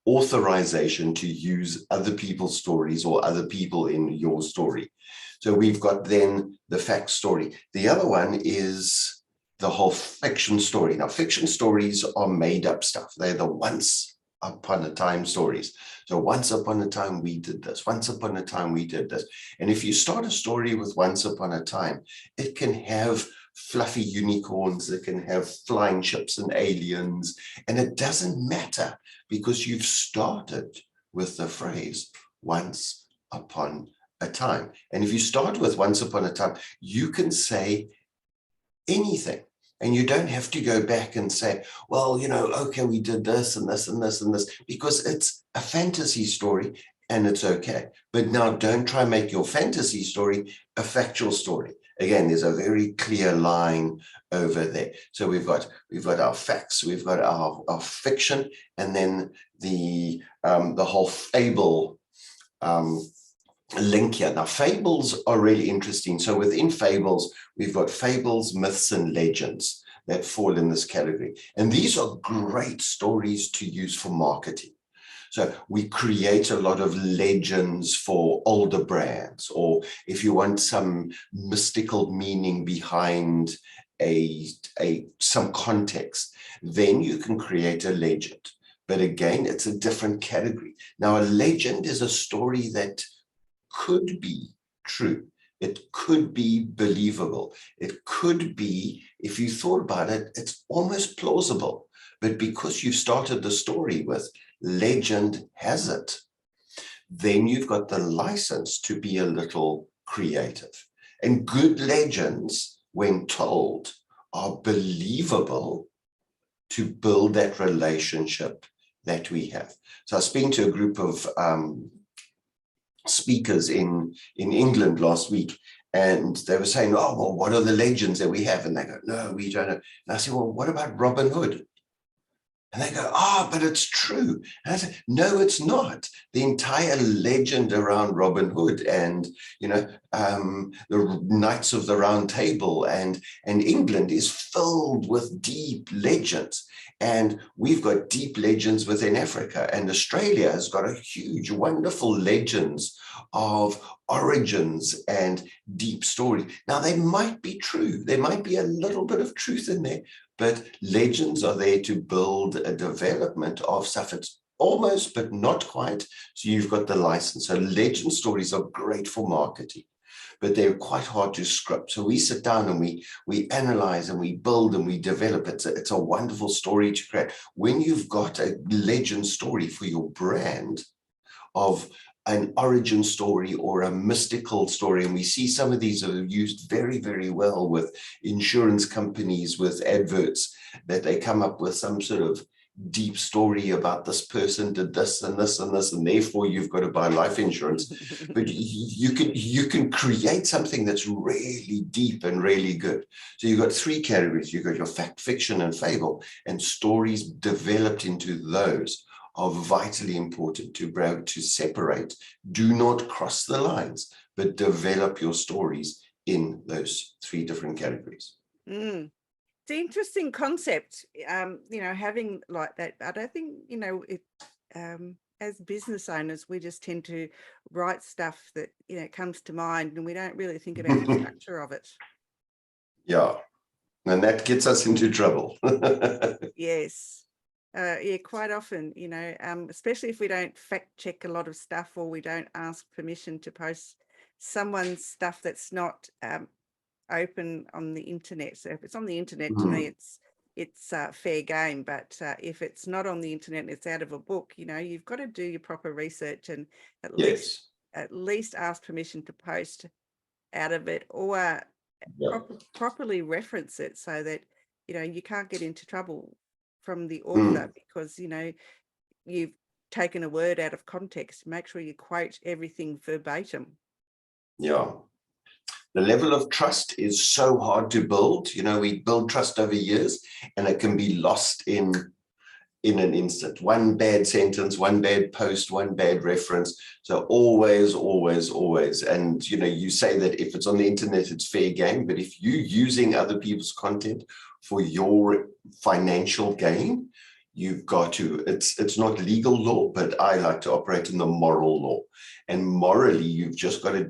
Speaker 9: authorization to use other people's stories or other people in your story. So we've got then the fact story. The other one is the whole fiction story. Now, fiction stories are made up stuff. They're the once upon a time stories. So once upon a time we did this, once upon a time we did this. And if you start a story with once upon a time, it can have fluffy unicorns, it can have flying ships and aliens, and it doesn't matter, because you've started with the phrase once upon a time. And if you start with once upon a time, you can say anything. And you don't have to go back and say, well, you know, okay, we did this and this and this and this, because it's a fantasy story and it's okay. But now don't try and make your fantasy story a factual story. Again, there's a very clear line over there. So we've got our facts, we've got our fiction, and then the whole fable link here. Now, fables are really interesting. So within fables, we've got fables, myths, and legends that fall in this category. And these are great stories to use for marketing. So we create a lot of legends for older brands, or if you want some mystical meaning behind some context, then you can create a legend. But again, it's a different category. Now, a legend is a story that could be true. It could be believable. It could be, if you thought about it, it's almost plausible. But because you've started the story with legend has it, then you've got the license to be a little creative. And good legends, when told, are believable to build that relationship that we have. So I was speaking to a group of speakers in England last week, and they were saying, oh, well, what are the legends that we have? And they go, no, we don't know. And I said, well, what about Robin Hood? And they go, but it's true. And I said, no, it's not. The entire legend around Robin Hood and, you know, the Knights of the Round Table and England is filled with deep legends. And we've got deep legends within Africa. And Australia has got a huge, wonderful legends of origins and deep story. Now, they might be true. There might be a little bit of truth in there, but legends are there to build a development of stuff. It's almost, but not quite. So you've got the license. So legend stories are great for marketing, but they're quite hard to script. So we sit down and we analyze and we build and we develop. It's a wonderful story to create. When you've got a legend story for your brand of an origin story or a mystical story, and we see some of these are used very, very well with insurance companies, with adverts, that they come up with some sort of deep story about this person did this and this and this, and therefore you've got to buy life insurance. But you can create something that's really deep and really good. So you've got three categories. You've got your fact, fiction, and fable, and stories developed into those are vitally important to be able to separate. Do not cross the lines, but develop your stories in those three different categories.
Speaker 1: It's an interesting concept, having like that. I don't think, as business owners, we just tend to write stuff that, comes to mind, and we don't really think about the structure of it.
Speaker 9: Yeah. And that gets us into trouble.
Speaker 1: Yes. Quite often, especially if we don't fact check a lot of stuff, or we don't ask permission to post someone's stuff that's not open on the internet. So if it's on the internet, to me, it's fair game. But if it's not on the internet, it's out of a book. You've got to do your proper research and at least ask permission to post out of it, or properly reference it, so that you can't get into trouble from the author because you've taken a word out of context. Make sure you quote everything verbatim.
Speaker 9: Yeah. The level of trust is so hard to build. We build trust over years, and it can be lost in an instant. One bad sentence, one bad post, one bad reference. So always, always, always. And, you say that if it's on the internet, it's fair game. But if you're using other people's content for your financial gain, you've got to, it's not legal law, but I like to operate in the moral law. And morally, you've just got to,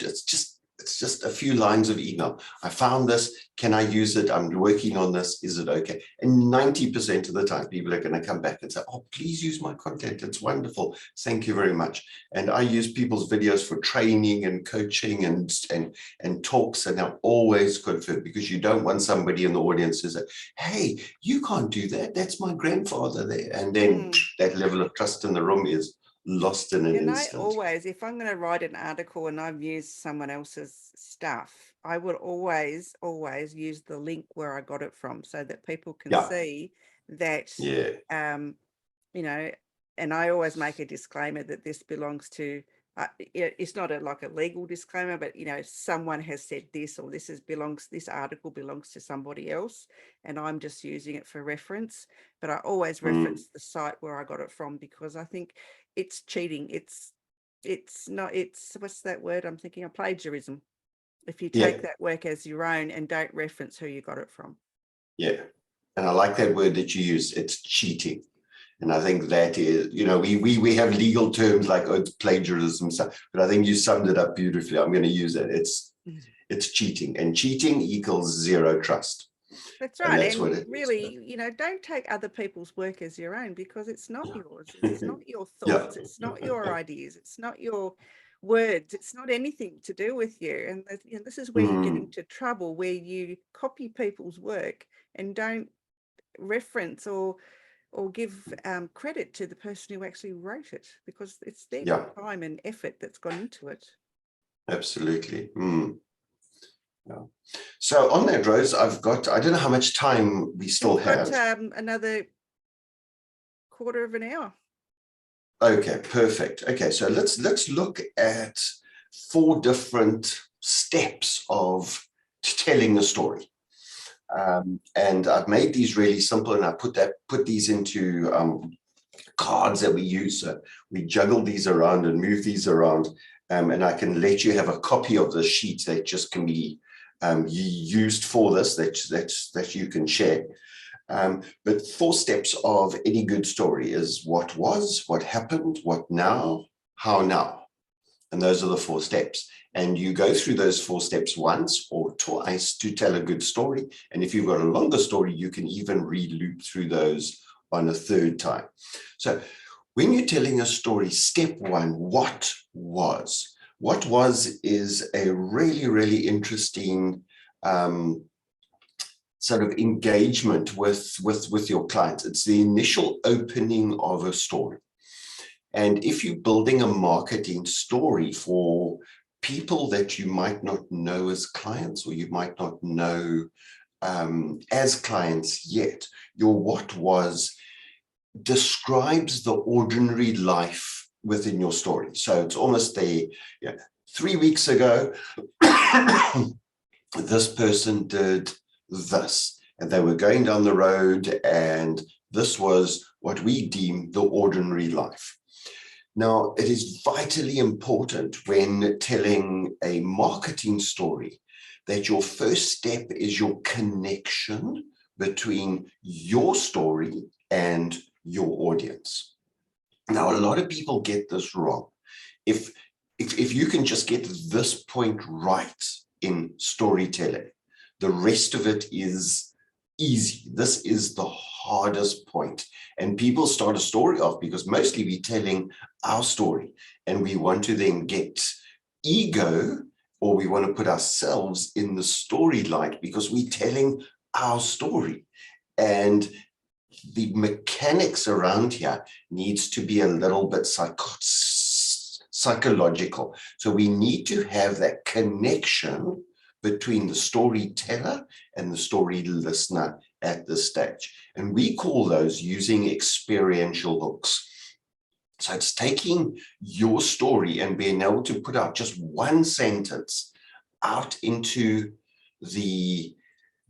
Speaker 9: it's just a few lines of email. I found this. Can I use it? I'm working on this. Is it okay? And 90% of the time, people are going to come back and say, oh, please use my content. It's wonderful. Thank you very much. And I use people's videos for training and coaching and talks. And I'm always confirmed, because you don't want somebody in the audience to say, hey, you can't do that. That's my grandfather there. And then that level of trust in the room is lost in an instant.
Speaker 1: Always, if I'm going to write an article and I've used someone else's stuff, I would always use the link where I got it from, so that people can see that, and I always make a disclaimer that this belongs to, it's not like a legal disclaimer, but, someone has said this, or this article belongs to somebody else, and I'm just using it for reference. But I always reference the site where I got it from, because I think it's cheating. It's what's that word I'm thinking of? Plagiarism. If you take that work as your own and don't reference who you got it from. Yeah.
Speaker 9: And I like that word that you use. It's cheating. And I think that is, we have legal terms like, it's plagiarism, but I think you summed it up beautifully. I'm going to use it. It's cheating, and cheating equals zero trust.
Speaker 1: That's right. And that's what it really, don't take other people's work as your own, because it's not yours. It's not your thoughts. It's not your ideas. It's not your words. It's not anything to do with you. And this is where you get into trouble, where you copy people's work and don't reference or give credit to the person who actually wrote it, because it's their time and effort that's gone into it.
Speaker 9: Absolutely. Yeah. So on that, Rose, I don't know how much time we still have.
Speaker 1: Another quarter of an hour.
Speaker 9: Okay, perfect. Okay, so let's look at 4 different steps of telling a story. And I've made these really simple, and I put these into cards that we use. So we juggle these around and move these around, and I can let you have a copy of the sheet that just can be used for this, that you can share. But 4 steps of any good story is what was, what happened, what now, how now. And those are the 4 steps. And you go through those 4 steps once or twice to tell a good story. And if you've got a longer story, you can even re-loop through those on a 3rd time. So when you're telling a story, step 1, what was? What was is a really, really interesting sort of engagement with your clients. It's the initial opening of a story. And if you're building a marketing story for people that you might not know as clients, or you might not know as clients yet, your what was describes the ordinary life within your story. So it's almost 3 weeks ago, this person did this, and they were going down the road, and this was what we deem the ordinary life. Now, it is vitally important when telling a marketing story that your first step is your connection between your story and your audience. Now, a lot of people get this wrong. If you can just get this point right in storytelling, the rest of it is easy. This is the hardest point. And people start a story off because mostly we're telling our story, and we want to then get ego, or we want to put ourselves in the storyline because we're telling our story. And the mechanics around here needs to be a little bit psychological. So we need to have that connection between the storyteller and the story listener at this stage. And we call those using experiential hooks. So it's taking your story and being able to put out just one sentence out into the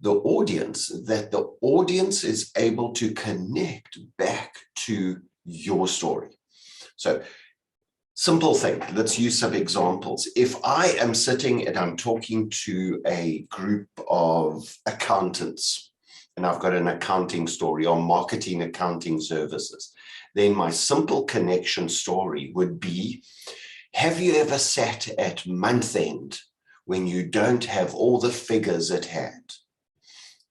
Speaker 9: audience, that the audience is able to connect back to your story. So simple thing, let's use some examples. If I am sitting and I'm talking to a group of accountants, and I've got an accounting story on marketing accounting services, then my simple connection story would be, have you ever sat at month end when you don't have all the figures at hand?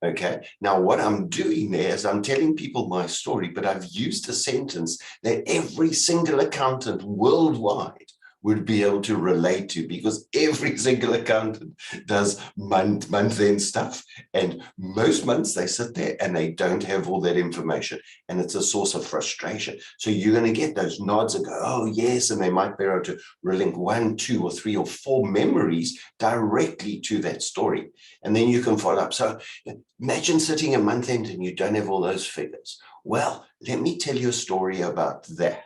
Speaker 9: Okay, now what I'm doing there is I'm telling people my story, but I've used a sentence that every single accountant worldwide would be able to relate to, because every single accountant does month-end stuff, and most months they sit there and they don't have all that information, and it's a source of frustration. So you're going to get those nods and go, oh yes, and they might be able to relink 1, 2, or 3 or 4 memories directly to that story, and then you can follow up. So imagine sitting a month end and you don't have all those figures. Well, let me tell you a story about that.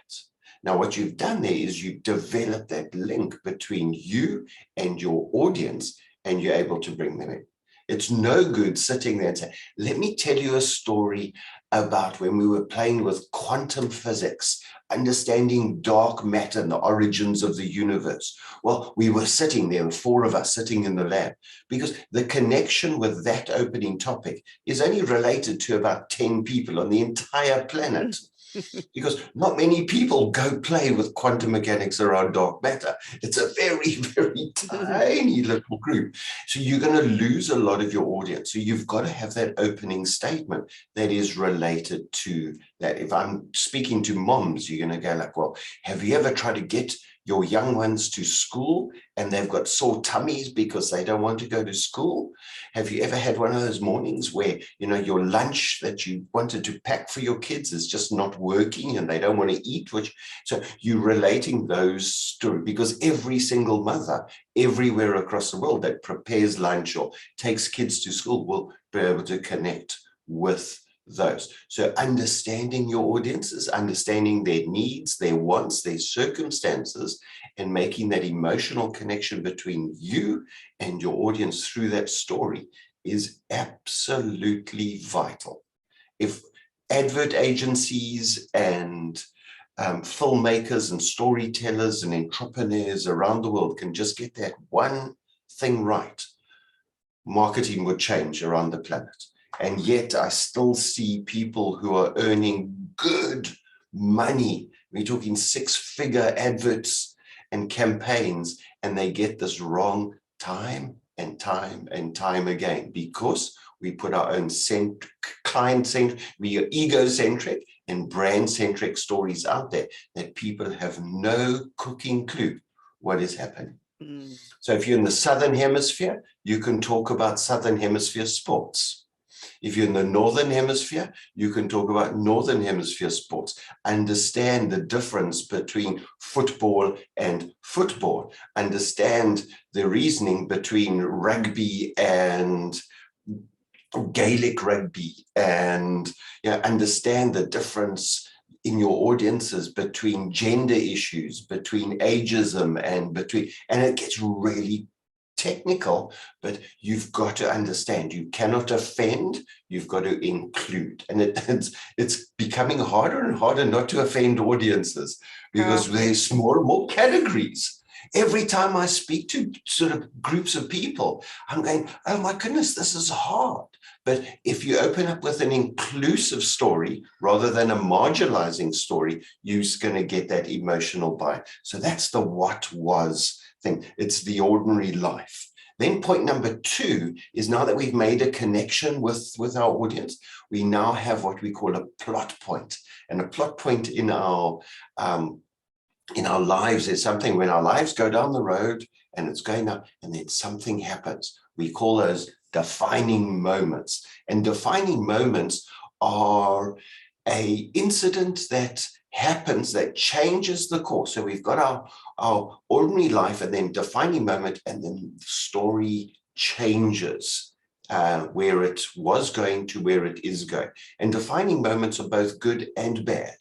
Speaker 9: Now, what you've done there is you've developed that link between you and your audience, and you're able to bring them in. It's no good sitting there and saying, let me tell you a story about when we were playing with quantum physics, understanding dark matter and the origins of the universe. Well, we were sitting there, 4 of us sitting in the lab, because the connection with that opening topic is only related to about 10 people on the entire planet. Because not many people go play with quantum mechanics around dark matter. It's a very, very tiny little group. So you're going to lose a lot of your audience. So you've got to have that opening statement that is related to that. If I'm speaking to moms, you're going to go like, well, have you ever tried to get your young ones to school and they've got sore tummies because they don't want to go to school? Have you ever had one of those mornings where, you know, your lunch that you wanted to pack for your kids is just not working and they don't want to eat? So you're relating those stories, because every single mother everywhere across the world that prepares lunch or takes kids to school will be able to connect with those. So understanding your audiences, understanding their needs, their wants, their circumstances, and making that emotional connection between you and your audience through that story is absolutely vital. If advert agencies and filmmakers and storytellers and entrepreneurs around the world can just get that one thing right, marketing would change around the planet. And yet I still see people who are earning good money. We're talking 6-figure adverts and campaigns, and they get this wrong time and time and time again, because we put our own client-centric, we are egocentric and brand-centric stories out there that people have no cooking clue what is happening. So if you're in the Southern Hemisphere, you can talk about Southern Hemisphere sports. If you're in the Northern Hemisphere, you can talk about Northern Hemisphere sports. Understand the difference between football and football. Understand the reasoning between rugby and Gaelic rugby, and understand the difference in your audiences between gender issues, between ageism, and it gets really technical, but you've got to understand. You cannot offend, you've got to include. And it's becoming harder and harder not to offend audiences, because there's more and more categories. Every time I speak to sort of groups of people, I'm going, oh my goodness, this is hard. But if you open up with an inclusive story rather than a marginalizing story, you're going to get that emotional buy. So that's the what was thing. It's the ordinary life. Then point number 2 is, now that we've made a connection with our audience, we now have what we call a plot point. And a plot point in our lives is something when our lives go down the road and it's going up and then something happens. We call those defining moments. And defining moments are an incident that happens that changes the course. So we've got our ordinary life and then defining moment, and then the story changes where it was going to where it is going. And defining moments are both good and bad.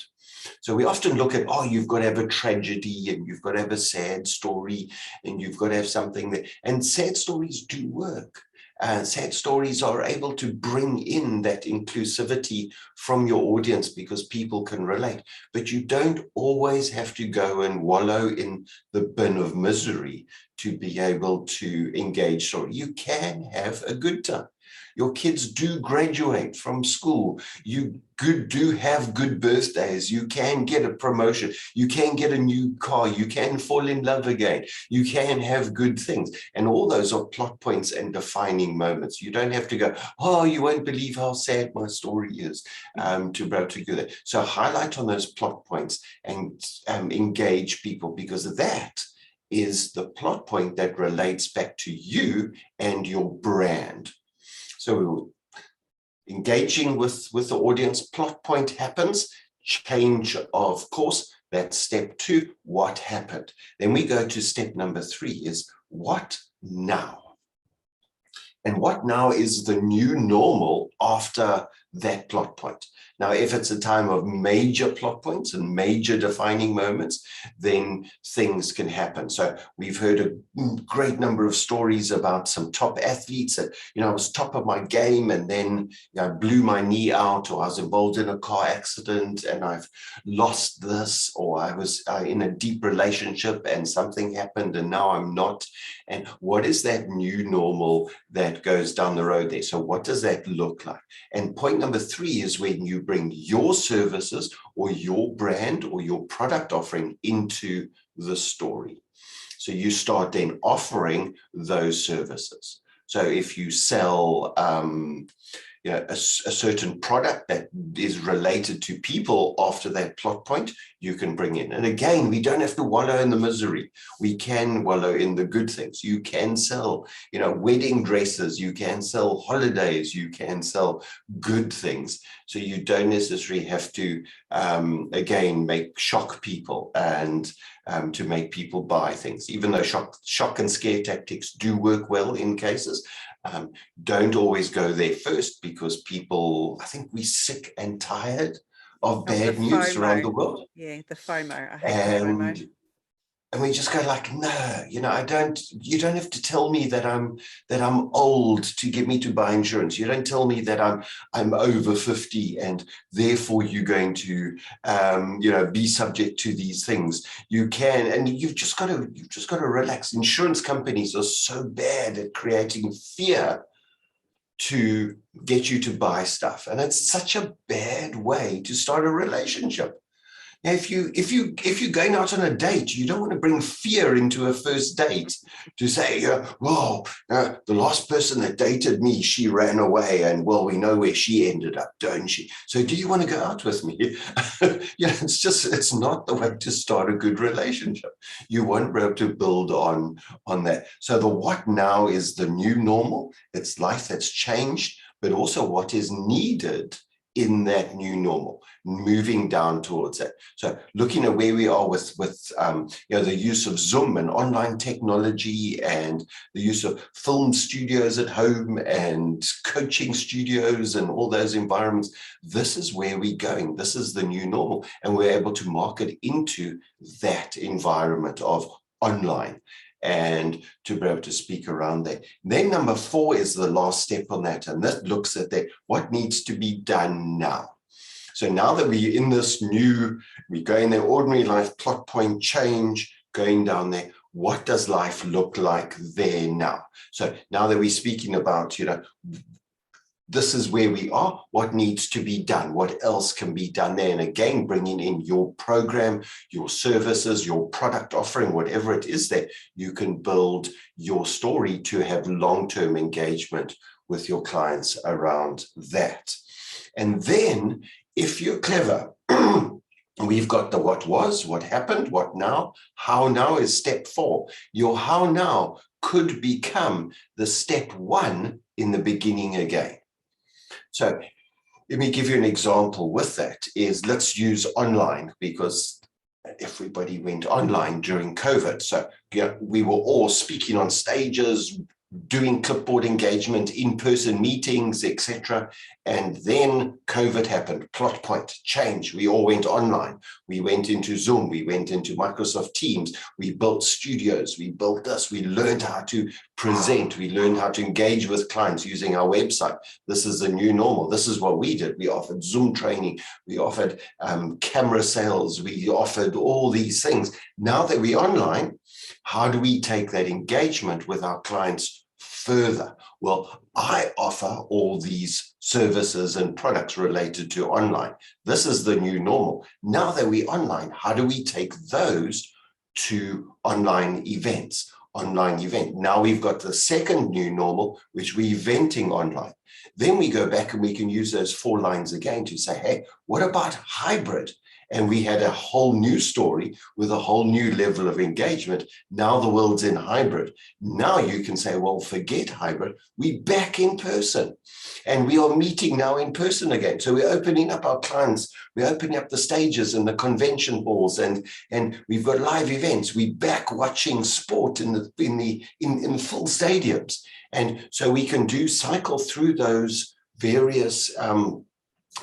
Speaker 9: So we often look at, oh, you've got to have a tragedy and you've got to have a sad story and you've got to have something that, and sad stories do work. Sad stories are able to bring in that inclusivity from your audience because people can relate. But you don't always have to go and wallow in the bin of misery to be able to engage story. You can have a good time. Your kids do graduate from school. You do have good birthdays. You can get a promotion. You can get a new car. You can fall in love again. You can have good things. And all those are plot points and defining moments. You don't have to go, oh, you won't believe how sad my story is, to be able to do that. So highlight on those plot points and engage people, because that is the plot point that relates back to you and your brand. So engaging with the audience, plot point happens, change of course, that's step 2, what happened. Then we go to step number 3 is what now? And what now is the new normal after that plot point. Now, if it's a time of major plot points and major defining moments, then things can happen. So we've heard a great number of stories about some top athletes that, I was top of my game and then I blew my knee out, or I was involved in a car accident and I've lost this, or I was in a deep relationship and something happened and now I'm not. And what is that new normal that goes down the road there? So what does that look like? And point number 3 is when you bring your services or your brand or your product offering into the story. So you start then offering those services. So if you sell a certain product that is related to people after that plot point, you can bring in. And again, we don't have to wallow in the misery. We can wallow in the good things. You can sell, wedding dresses. You can sell holidays. You can sell good things. So you don't necessarily have to, again, shock people and to make people buy things, even though shock and scare tactics do work well in cases. Don't always go there first, because people, I think we're sick and tired of bad news around the world.
Speaker 1: Yeah, the FOMO. I hate the FOMO.
Speaker 9: And we just go like, no, you don't have to tell me that I'm old to get me to buy insurance. You don't tell me that I'm over 50 and therefore you're going to, be subject to these things. You can, and you've just got to relax. Insurance companies are so bad at creating fear to get you to buy stuff. And it's such a bad way to start a relationship. Now, if you're going out on a date, you don't want to bring fear into a first date to say, the last person that dated me, she ran away, and well, we know where she ended up, don't she? So do you want to go out with me? It's not the way to start a good relationship. You won't be able to build on that. So the what now is the new normal. It's life that's changed, but also what is needed in that new normal, moving down towards it. So looking at where we are with the use of Zoom and online technology and the use of film studios at home and coaching studios and all those environments, this is where we're going. This is the new normal. And we're able to market into that environment of online and to be able to speak around that. Then number 4 is the last step on that. And that looks at that, what needs to be done now. So now that we're in this we're going there, ordinary life, plot point change, going down there, what does life look like there now? So now that we're speaking about, this is where we are, what needs to be done, what else can be done there. And again, bringing in your program, your services, your product offering, whatever it is that you can build your story to have long-term engagement with your clients around that. And then if you're clever, we've got the what was, what happened, what now, how now is step 4. Your how now could become the step 1 in the beginning again. So let me give you an example with that is let's use online because everybody went online during COVID. So we were all speaking on stages, doing clipboard engagement, in-person meetings, etc. And then COVID happened, plot point, change. We all went online. We went into Zoom, we went into Microsoft Teams, we built studios, we built this, we learned how to present, we learned how to engage with clients using our website. This is the new normal. This is what we did. We offered Zoom training, we offered camera sales, we offered all these things. Now that we're online, how do we take that engagement with our clients further? Well, I offer all these services and products related to online. This is the new normal. Now that we're online, how do we take those to online events? Online event. Now we've got the second new normal, which we're eventing online. Then we go back and we can use those 4 lines again to say, hey, what about hybrid? And we had a whole new story with a whole new level of engagement. Now the world's in hybrid. Now you can say, well, forget hybrid. We're back in person. And we are meeting now in person again. So we're opening up our clients. We're opening up the stages and the convention halls. And we've got live events. We're back watching sport in full stadiums. And so we can cycle through those various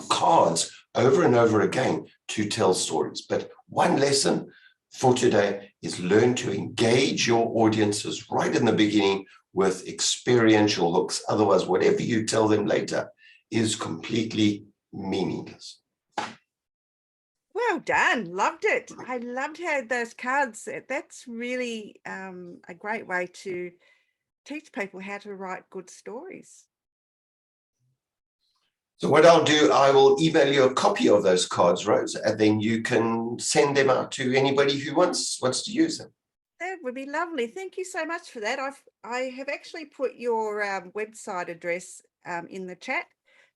Speaker 9: cards over and over again to tell stories. But one lesson for today is learn to engage your audiences right in the beginning with experiential hooks. Otherwise, whatever you tell them later is completely meaningless.
Speaker 1: Well done. Loved it. I loved how those cards, that's really a great way to teach people how to write good stories.
Speaker 9: So what I'll do, I will email you a copy of those cards, Rose, and then you can send them out to anybody who wants to use them.
Speaker 1: That would be lovely. Thank you so much for that. I have actually put your website address in the chat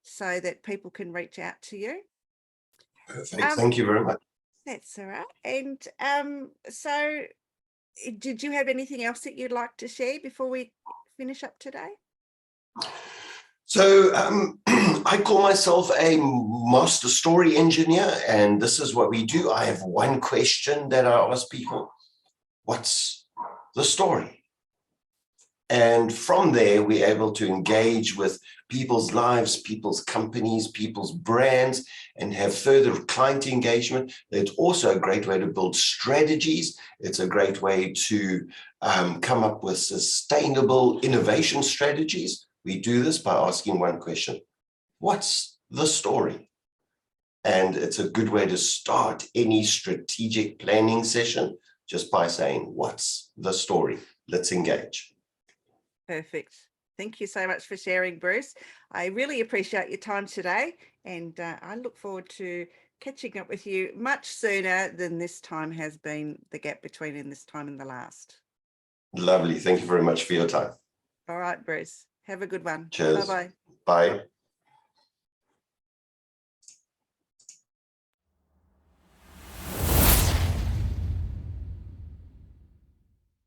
Speaker 1: so that people can reach out to you.
Speaker 9: Perfect. Thank you very much.
Speaker 1: That's all right. And so did you have anything else that you'd like to share before we finish up today?
Speaker 9: So I call myself a master story engineer, and this is what we do. I have one question that I ask people: what's the story? And from there, we're able to engage with people's lives, people's companies, people's brands, and have further client engagement. It's also a great way to build strategies. It's a great way to come up with sustainable innovation strategies. We do this by asking one question: what's the story? And it's a good way to start any strategic planning session just by saying, what's the story? Let's engage.
Speaker 1: Perfect. Thank you so much for sharing, Bruce. I really appreciate your time today, and I look forward to catching up with you much sooner than this time has been, the gap between in this time and the last.
Speaker 9: Lovely. Thank you very much for your time.
Speaker 1: All right, Bruce. Have a good one.
Speaker 9: Cheers.
Speaker 1: Bye-bye.
Speaker 9: Bye.